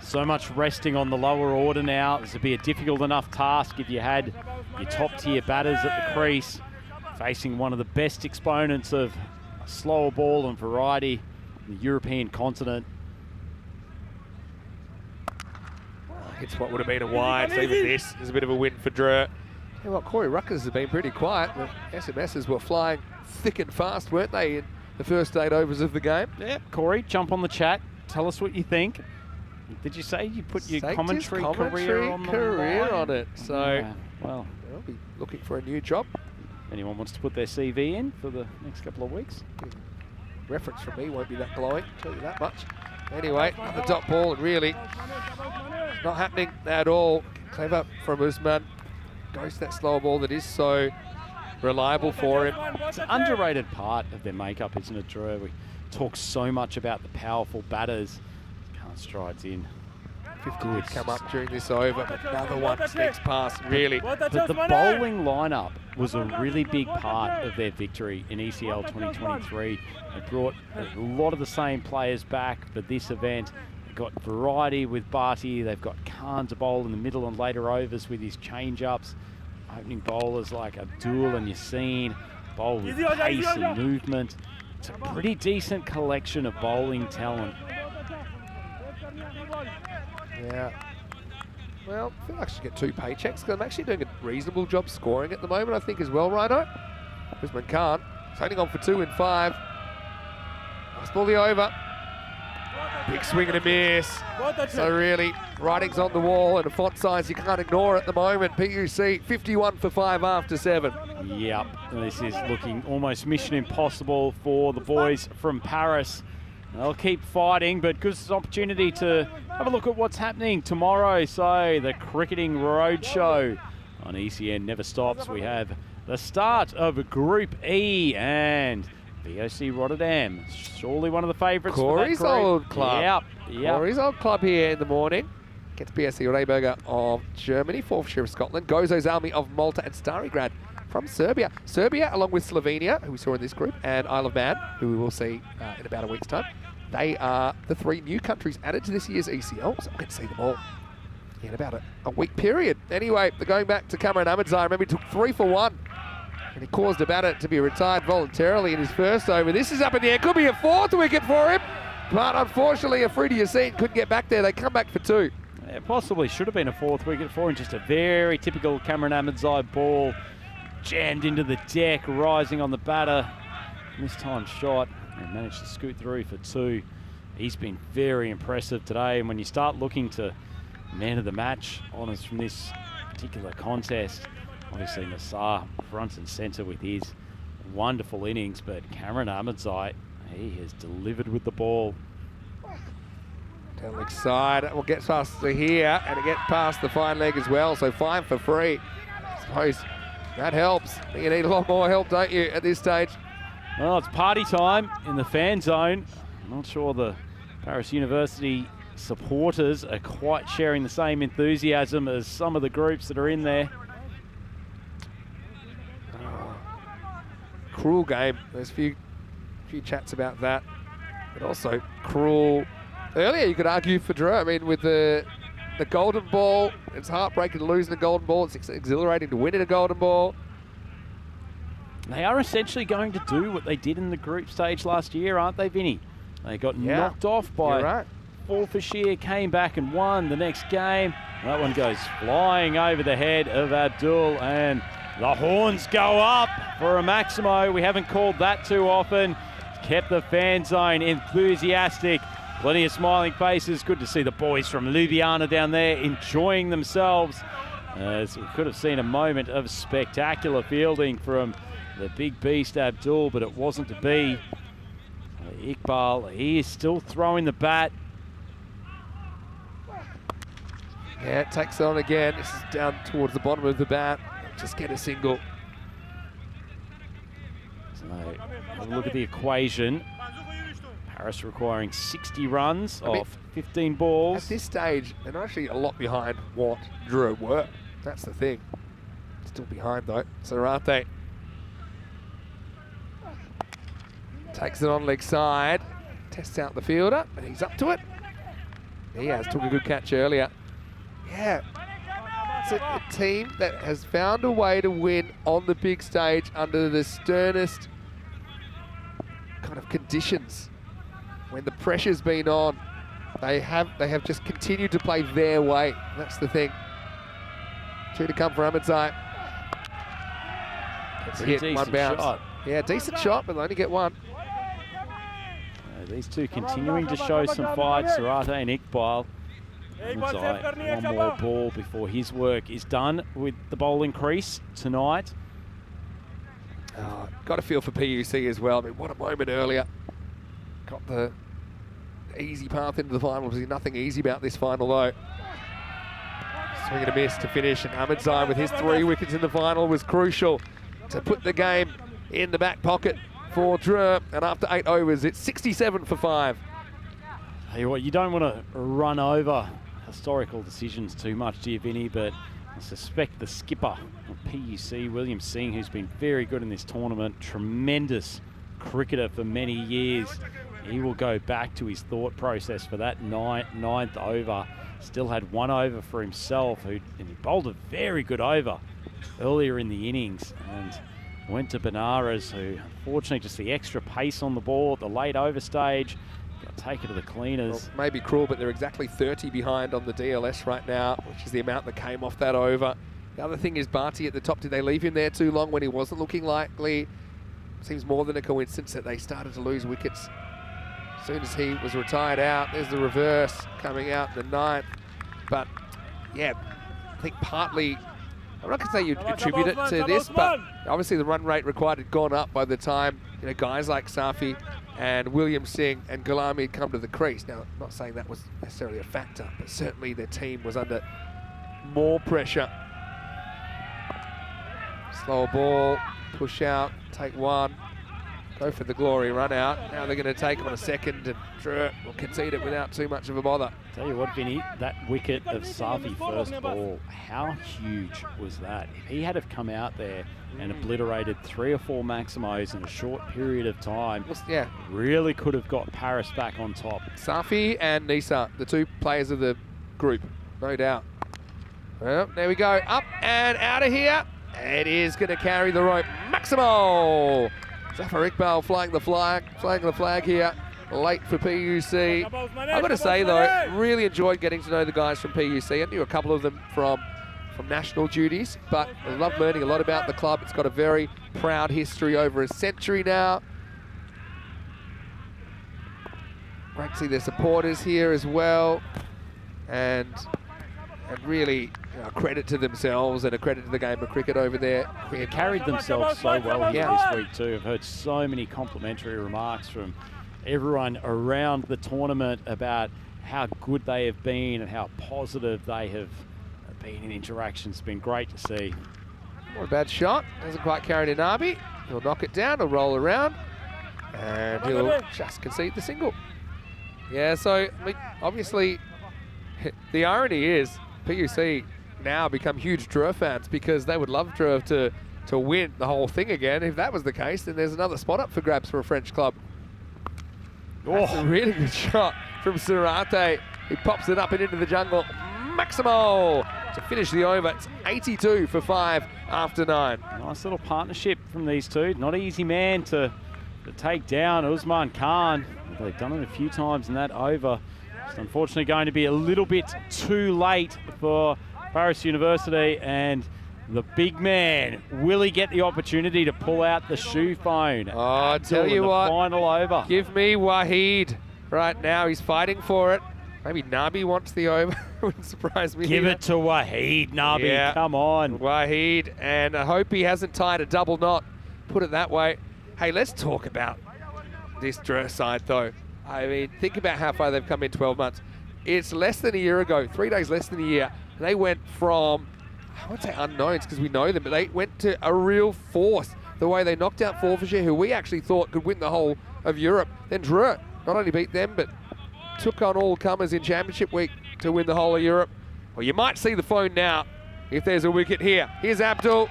So much resting on the lower order now. This would be a difficult enough task if you had your top tier batters at the crease facing one of the best exponents of slower ball and variety in the European continent. It's what would have been a wide, so even this is a bit of a win for Drua. Hey, well, Corey Ruckers has been pretty quiet. The SMSs were flying thick and fast, weren't they, in the first 8 overs of the game? Yeah, Corey, jump on the chat. Tell us what you think. Did you say you put your commentary career on the line? on it? So, yeah, well, they'll be looking for a new job. Anyone wants to put their CV in for the next couple of weeks? Reference from me won't be that glowing, I'll tell you that much. Anyway, the dot ball, and really not happening at all. Clever from Usman. Goes to that slow ball that is so reliable for him. It's an underrated part of their makeup, isn't it, Drew? We talk so much about the powerful batters. Can't strides in. 50 would come up during this over, but another one sneaks past, really. But the bowling lineup was a really big part of their victory in ECL 2023. They brought a lot of the same players back for this event. They've got variety with Barty. They've got Khan to bowl in the middle and later overs with his change-ups. Opening bowlers like Abdul and Yassine, bowl with pace and movement. It's a pretty decent collection of bowling talent. Yeah. Well, I feel like I should get 2 paychecks because I'm actually doing a reasonable job scoring at the moment, I think, as well, Rhino. Usman Khan is holding on for 2 in 5. Last ball the over. Big swing and a miss. So really, writing's on the wall and a font size you can't ignore at the moment. PUC 51 for 5 after 7. Yep, this is looking almost mission impossible for the boys from Paris. They'll keep fighting, but gives us an opportunity to have a look at what's happening tomorrow. So the Cricketing Roadshow on ECN never stops. We have the start of Group E and VOC Rotterdam. Surely one of the favourites for that Corey's group. old club. Yep. Corey's old club here in the morning. Gets BSC Rehberger of Germany, Forfarshire of Scotland, Gozo's Army of Malta, and Starigrad from Serbia. Serbia, along with Slovenia, who we saw in this group, and Isle of Man, who we will see in about a week's time. They are the 3 new countries added to this year's ECL, so we'll get to see them all in about a week period. Anyway, they're going back to Cameron Ahmedzai. Remember, he took 3 for 1, and he caused a batter to be retired voluntarily in his first over. This is up in the air. Could be a 4th wicket for him, but unfortunately, Afridi Yassine couldn't get back there. They come back for 2. Yeah, possibly should have been a 4th wicket for him. Just a very typical Cameron Ahmedzai ball. Jammed into the deck, rising on the batter. Mistimed shot and managed to scoot through for 2. He's been very impressive today, and when you start looking to man of the match honours from this particular contest, obviously Nassar front and centre with his wonderful innings, but Cameron Ahmedzai, he has delivered with the ball. Down leg side, will get past to here, and it gets past the fine leg as well, so 5 for 3. I suppose that helps. You need a lot more help, don't you, at this stage? Well, it's party time in the fan zone. I'm not sure the Paris University supporters are quite sharing the same enthusiasm as some of the groups that are in there. Cruel game. There's a A few chats about that. But also cruel. Earlier you could argue for Drew. I mean, with the golden ball, it's heartbreaking to lose in the golden ball. It's exhilarating to win in a golden ball. They are essentially going to do what they did in the group stage last year, aren't they, Vinny? They got knocked off by Forfashire, came back and won the next game. That one goes flying over the head of Abdul, and the horns go up for a Maximo. We haven't called that too often. Kept the fan zone enthusiastic. Plenty of smiling faces. Good to see the boys from Luiana down there enjoying themselves. As we could have seen a moment of spectacular fielding from the big beast Abdul, but it wasn't to be. Iqbal, he is still throwing the bat. Yeah, it takes it on again. This is down towards the bottom of the bat. Just get a single. So, have a look at the equation. Paris requiring 60 runs off 15 balls. At this stage, they're actually a lot behind what Drew were. That's the thing. Still behind though. Sarate takes it on leg side. Tests out the fielder, and he's up to it. He has. Took a good catch earlier. Yeah. It's a team that has found a way to win on the big stage under the sternest kind of conditions. When the pressure's been on, they have just continued to play their way. That's the thing. Two to come for Ahmadzai. Gets hit, one bounce. Shot. Yeah, decent shot, but they only get one. These two continuing to show some fight, Sarate and Iqbal. Ahmadzai, one more ball before his work is done with the bowling crease tonight. Got a feel for PUC as well. I mean, what a moment earlier. Got the easy path into the final. There's nothing easy about this final though. Swing and a miss to finish, and Ahmadzai with his 3 wickets in the final was crucial to put the game in the back pocket for Drew. And after 8 overs, it's 67 for 5. Tell you what, you don't want to run over historical decisions too much, do you, Vinny? But I suspect the skipper of PUC, William Singh, who's been very good in this tournament, tremendous cricketer for many years, he will go back to his thought process for that ninth over. Still had 1 over for himself, and he bowled a very good over earlier in the innings, and went to Benares, who unfortunately just the extra pace on the ball at the late over stage got taken to the cleaners. Well, maybe cruel, but they're exactly 30 behind on the DLS right now, which is the amount that came off that over. The other thing is Barty at the top. Did they leave him there too long when he wasn't looking likely? Seems more than a coincidence that they started to lose wickets as soon as he was retired out. There's the reverse coming out in the 9th. But yeah, I think partly, I'm not going to say you attribute it to this, but obviously the run rate required had gone up by the time guys like Safi and William Singh and Gulami had come to the crease. Now, I'm not saying that was necessarily a factor, but certainly their team was under more pressure. Slower ball, push out, take 1, go for the glory run out. Now they're going to take on a second, and Drew will concede it without too much of a bother. Tell you what, Vinny, that wicket of Safi first ball, how huge was that? If he had have come out there and obliterated 3 or 4 Maximos in a short period of time, yeah, really could have got Paris back on top. Safi and Nisa, the 2 players of the group, no doubt. Well, there we go, up and out of here. It is going to carry the rope. Maximo! Zafar Iqbal flying the flag here. Late for PUC. I've got to say though, really enjoyed getting to know the guys from PUC. I knew a couple of them from national duties, but I love learning a lot about the club. It's got a very proud history over a century now. Great to see their supporters here as well, and really a credit to themselves and a credit to the game of cricket over there. They carried themselves so well here this week too. I've heard so many complimentary remarks from everyone around the tournament about how good they have been and how positive they have been in interactions. It's been great to see. Not a bad shot. Doesn't quite carry Nabi. He'll knock it down, he'll roll around, and he'll just concede the single. Yeah, so I mean, obviously the irony is PUC now become huge Drew fans because they would love Drew to win the whole thing again. If that was the case, then there's another spot up for grabs for a French club. That's a really good shot from Surate. He pops it up and into the jungle. Maximo to finish the over. It's 82 for 5 after 9. Nice little partnership from these two. Not an easy man to take down Usman Khan. They've done it a few times in that over. It's unfortunately going to be a little bit too late for Paris University, and the big man, will he get the opportunity to pull out the shoe phone? Oh, I tell you what, final over. Give me Wahid right now. He's fighting for it. Maybe Nabi wants the over. Wouldn't surprise me. Give either. it to Wahid, Nabi. Yeah. Come on. Wahid, and I hope he hasn't tied a double knot. Put it that way. Hey, let's talk about this Drur side, though. I mean, think about how far they've come in 12 months. It's less than a year ago, 3 days less than a year. And they went from, I won't say unknowns because we know them, but they went to a real force. The way they knocked out Forfarshire, who we actually thought could win the whole of Europe. Then Drur not only beat them, but took on all comers in Championship Week to win the whole of Europe. Well, you might see the phone now if there's a wicket here. Here's Abdul.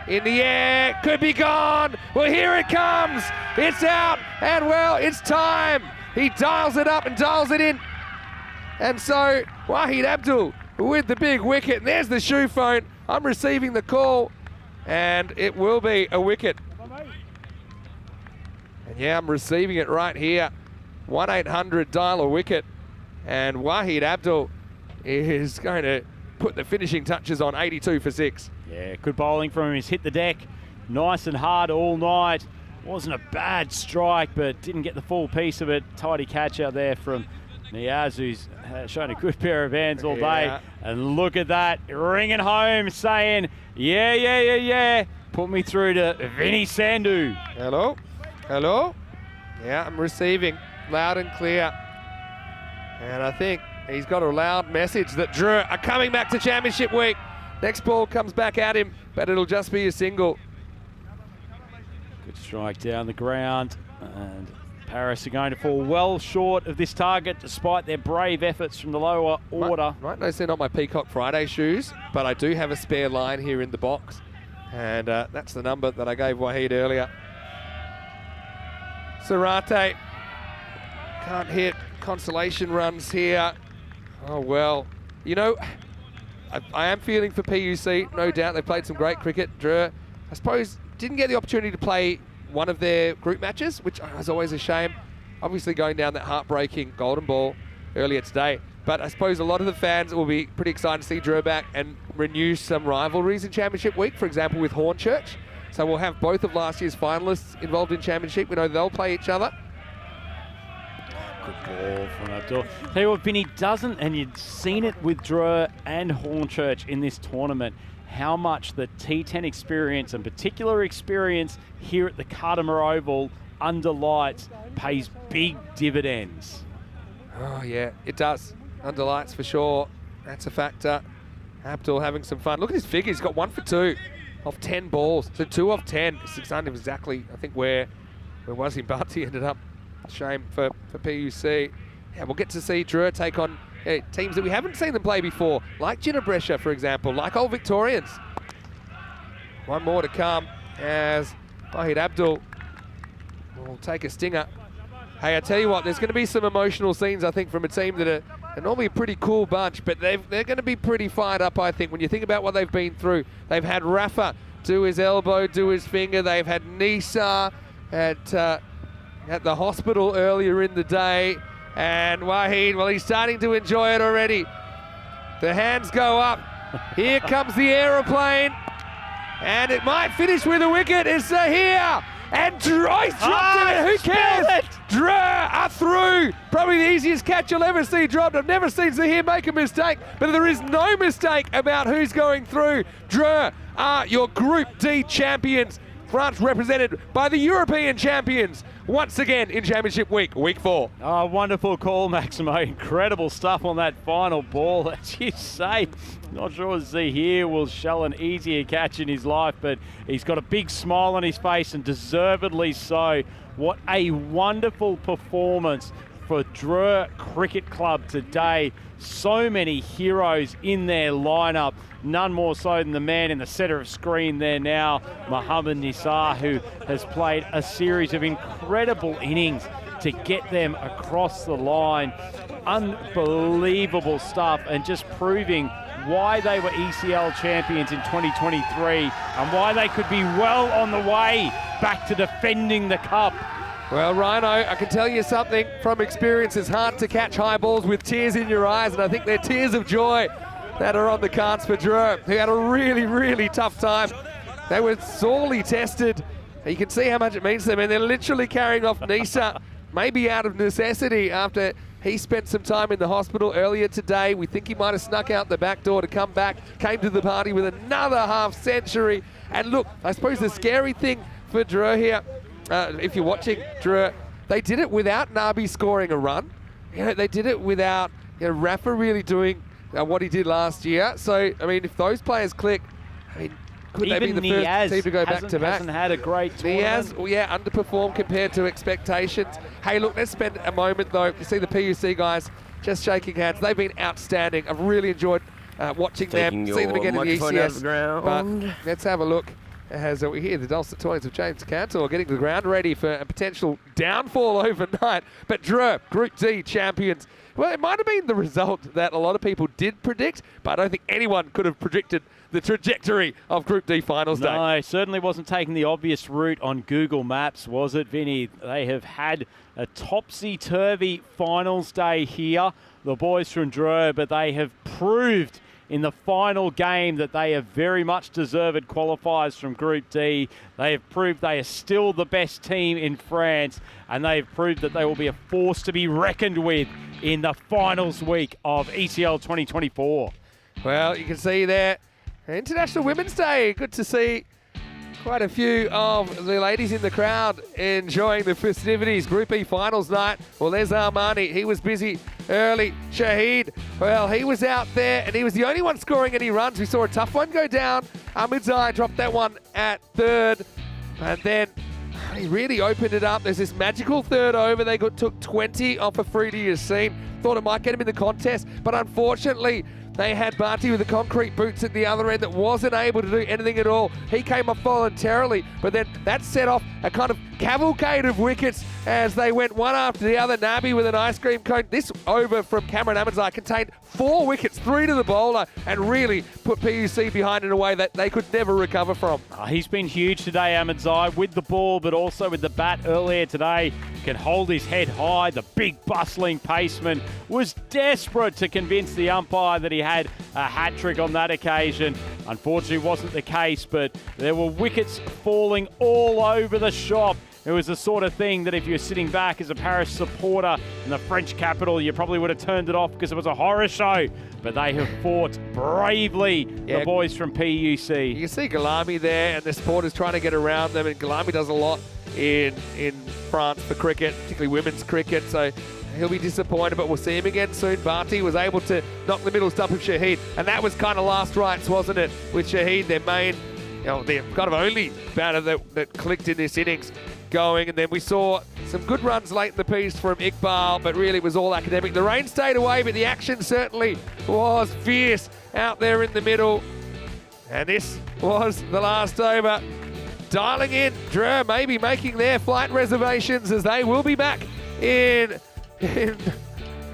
In the air, could be gone. Well, here it comes. It's out, and well, it's time. He dials it up and dials it in. And so, Wahid Abdul with the big wicket. And there's the shoe phone. I'm receiving the call, and it will be a wicket. And yeah, I'm receiving it right here. 1-800 dial a wicket. And Wahid Abdul is going to put the finishing touches on 82 for 6. Yeah, good bowling from him. He's hit the deck nice and hard all night. Wasn't a bad strike, but didn't get the full piece of it. Tidy catch out there from Niaz, who's shown a good pair of hands all day. And look at that, ringing home, saying, yeah. Put me through to Vinny Sandhu. Hello? Hello? Yeah, I'm receiving loud and clear. And I think he's got a loud message that Drur are coming back to Championship Week. Next ball comes back at him, but it'll just be a single. Good strike down the ground, and Paris are going to fall well short of this target despite their brave efforts from the lower order. Might notice they're not my Peacock Friday shoes, but I do have a spare line here in the box, and that's the number that I gave Wahid earlier. Surate can't hit consolation runs here. Oh well, you know, I am feeling for PUC, no doubt. They've played some great cricket. Drur, I suppose, didn't get the opportunity to play one of their group matches, which was always a shame. Obviously going down that heartbreaking golden ball earlier today. But I suppose a lot of the fans will be pretty excited to see Drur back and renew some rivalries in Championship Week, for example, with Hornchurch. So we'll have both of last year's finalists involved in Championship. We know they'll play each other. Good ball from Abdul. Tell you what, Vinny doesn't, and you'd seen it with Drur and Hornchurch in this tournament, how much the T10 experience and particular experience here at the Cartama Oval under lights pays big dividends. Oh yeah, it does. Under lights for sure. That's a factor. Abdul having some fun. Look at his figure. He's got 1 for 2 off 10 balls. So 2 off 10. 600 exactly, I think, where Wasim Bhatti ended up. Shame for PUC. Yeah, we'll get to see Drur take on teams that we haven't seen them play before, like Ginebrescia, for example, like Old Victorians. One more to come as Wahid Abdul will take a stinger. Hey, I tell you what, there's going to be some emotional scenes, I think, from a team that are normally a pretty cool bunch, but they're going to be pretty fired up, I think, when you think about what they've been through. They've had Rafa do his elbow, do his finger. They've had Nisa at the hospital earlier in the day. And Wahid, well, he's starting to enjoy it already. The hands go up. Here comes the aeroplane. And it might finish with a wicket. It's here. And Droyce dropped it. Who cares? Drur are through. Probably the easiest catch you'll ever see dropped. I've never seen Zahir make a mistake, but there is no mistake about who's going through. Drur are your Group D champions. France represented by the European champions once again in Championship Week, Week 4. Oh, wonderful call, Maximo. Incredible stuff on that final ball, as you say. Not sure Zahir will show an easier catch in his life, but he's got a big smile on his face, and deservedly so. What a wonderful performance for Drur Cricket Club today. So many heroes in their lineup. None more so than the man in the centre of screen there now, Mohammad Nisar, who has played a series of incredible innings to get them across the line. Unbelievable stuff, and just proving why they were ECL champions in 2023 and why they could be well on the way back to defending the cup. Well, Rhino, I can tell you something from experience. It's hard to catch high balls with tears in your eyes, and I think they're tears of joy that are on the cards for Drew, who had a really, really tough time. They were sorely tested. You can see how much it means to them, and they're literally carrying off Nisa, maybe out of necessity after he spent some time in the hospital earlier today. We think he might have snuck out the back door to come back, came to the party with another half century. And look, I suppose the scary thing for Drew here, if you're watching Drew, they did it without Nabi scoring a run. You know, they did it without Rafa really doing what he did last year. So, I mean, if those players click, I mean, could they be the first team to go back-to-back? Hasn't had a great tournament. Niaz, yeah, underperformed compared to expectations. Hey, look, let's spend a moment, though. You see the PUC guys just shaking hands. They've been outstanding. I've really enjoyed watching them, seeing them again in the ECS. But let's have a look as we hear the dulcet tones of James Cantor getting the ground ready for a potential downfall overnight. But Drew, Group D champions. Well, it might have been the result that a lot of people did predict, but I don't think anyone could have predicted the trajectory of Group D Finals Day. No, certainly wasn't taking the obvious route on Google Maps, was it, Vinny? They have had a topsy-turvy Finals Day here, the boys from Drew, but they have proved in the final game that they are very much deserved qualifiers from Group D. They have proved they are still the best team in France, and they have proved that they will be a force to be reckoned with in the finals week of ECL 2024. Well, you can see there, International Women's Day. Good to see quite a few of the ladies in the crowd enjoying the festivities. Group E finals night. Well, there's Armani. He was busy early. Shahid, well, he was out there and he was the only one scoring any runs. We saw a tough one go down. Ahmedzai dropped that one at third. And then he really opened it up. There's this magical third over. They took 20 off a Freedy Yassine. Thought it might get him in the contest, but unfortunately, they had Barty with the concrete boots at the other end that wasn't able to do anything at all. He came off voluntarily, but then that set off a kind of cavalcade of wickets as they went one after the other. Nabi with an ice cream cone. This over from Cameron Ahmedzai contained 4 wickets, 3 to the bowler, and really put PUC behind in a way that they could never recover from. He's been huge today, Ahmedzai, with the ball, but also with the bat earlier today. Can hold his head high. The big bustling paceman was desperate to convince the umpire that he had a hat-trick on that occasion. Unfortunately, wasn't the case, but there were wickets falling all over the shop. It was the sort of thing that if you were sitting back as a Paris supporter in the French capital, you probably would have turned it off because it was a horror show. But they have fought bravely, the boys from PUC. You can see Galami there, and the supporters trying to get around them, and Galami does a lot in France for cricket, particularly women's cricket, so he'll be disappointed, but we'll see him again soon. Barty was able to knock the middle stump of Shahid, and that was kind of last rites, wasn't it, with Shahid, their main, their kind of only batter that clicked in this innings going. And then we saw some good runs late in the piece from Iqbal, but really it was all academic. The rain stayed away, but the action certainly was fierce out there in the middle. And this was the last over. Dialing in, Drew maybe making their flight reservations as they will be back in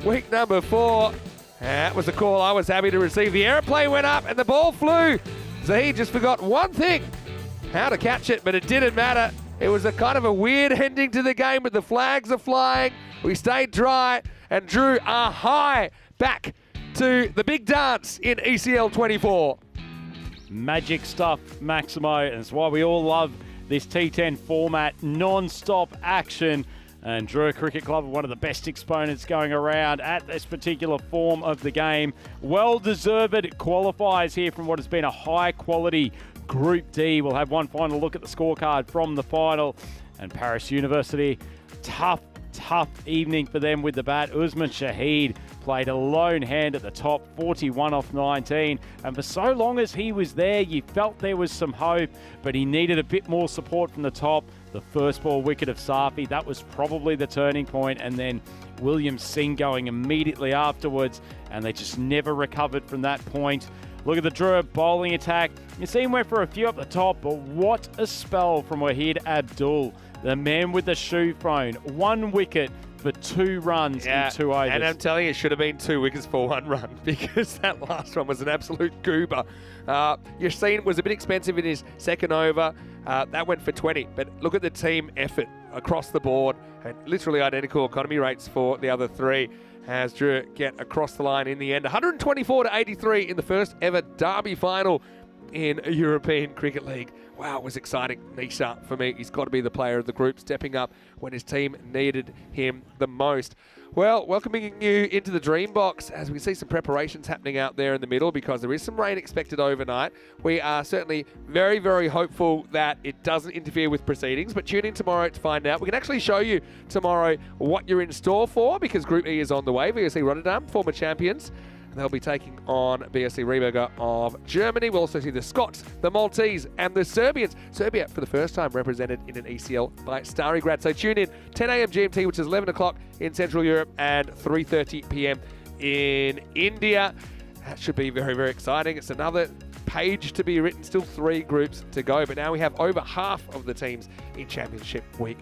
week number 4. That was a call I was happy to receive. The aeroplane went up and the ball flew. Zahid just forgot one thing, how to catch it, but it didn't matter. It was a kind of a weird ending to the game, but the flags are flying. We stayed dry and drew a high back to the big dance in ECL 24. Magic stuff, Maximo, and it's why we all love this T10 format, non-stop action. And Drew Cricket Club are one of the best exponents going around at this particular form of the game. Well-deserved qualifiers here from what has been a high-quality Group D. We'll have one final look at the scorecard from the final. And Paris University, tough evening for them with the bat. Usman Shahid played a lone hand at the top, 41 off 19. And for so long as he was there, you felt there was some hope, but he needed a bit more support from the top. The first ball wicket of Safi, that was probably the turning point. And then William Singh going immediately afterwards, and they just never recovered from that point. Look at the Drew bowling attack. You see him went for a few up the top, but what a spell from Wahid Abdul, the man with the shoe phone. 1 wicket for 2 runs in 2 overs. And I'm telling you, it should have been 2 wickets for 1 run because that last one was an absolute goober. Yassine was a bit expensive in his second over. That went for 20. But look at the team effort across the board. And literally identical economy rates for the other 3 as Drew get across the line in the end. 124 to 83 in the first ever Derby final in a European Cricket League. Wow, it was exciting. Nisha, for me, he's got to be the player of the group, stepping up when his team needed him the most. Well, welcoming you into the Dream Box as we see some preparations happening out there in the middle because there is some rain expected overnight. We are certainly very, very hopeful that it doesn't interfere with proceedings, but tune in tomorrow to find out. We can actually show you tomorrow what you're in store for because Group E is on the way. VSC Rotterdam, former champions. They'll be taking on BSC Rieberger of Germany. We'll also see the Scots, the Maltese, and the Serbians. Serbia, for the first time, represented in an ECL by Starigrad. So tune in, 10 a.m. GMT, which is 11 o'clock in Central Europe, and 3:30 p.m. in India. That should be very, very exciting. It's another page to be written, still 3 groups to go. But now we have over half of the teams in Championship Week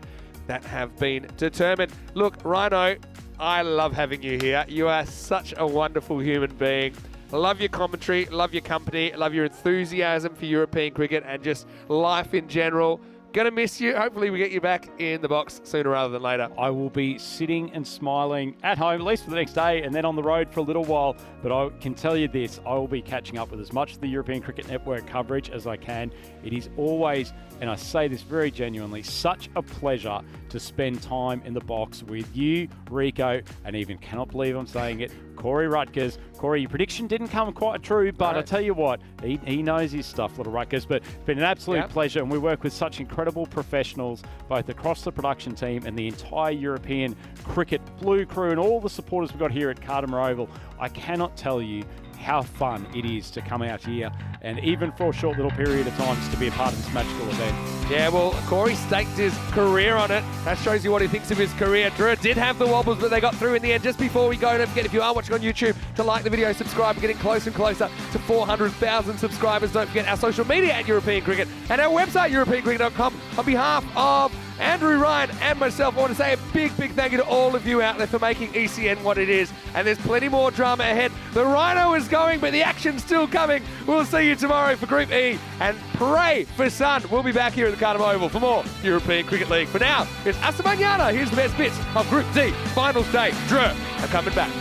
that have been determined. Look, Rhino, I love having you here. You are such a wonderful human being. Love your commentary, love your company, love your enthusiasm for European cricket and just life in general. Gonna miss you. Hopefully we get you back in the box sooner rather than later. I will be sitting and smiling at home, at least for the next day, and then on the road for a little while. But I can tell you this, I will be catching up with as much of the European Cricket Network coverage as I can. It is always, and I say this very genuinely, such a pleasure to spend time in the box with you, Rico, and even cannot believe I'm saying it, Corey Rutgers. Corey, your prediction didn't come quite true, but I tell you what, he knows his stuff, little Rutgers. But it's been an absolute pleasure, and we work with such incredible professionals, both across the production team and the entire European Cricket Blue crew and all the supporters we've got here at Cartama Oval. I cannot tell you how fun it is to come out here and even for a short little period of time just to be a part of this magical event. Yeah, well, Corey staked his career on it. That shows you what he thinks of his career. Drew did have the wobbles, but they got through in the end. Just before we go, don't forget, if you are watching on YouTube, to like the video, subscribe. We're getting closer and closer to 400,000 subscribers. Don't forget our social media at European Cricket and our website, europeancricket.com. On behalf of Andrew, Ryan, and myself, I want to say a big, big thank you to all of you out there for making ECN what it is. And there's plenty more drama ahead. The Rhino is going, but the action's still coming. We'll see you tomorrow for Group E. And pray for sun. We'll be back here at the Cartama Oval for more European Cricket League. For now, it's Hasta mañana. Here's the best bits of Group D. Final stage. Drew, I'm coming back.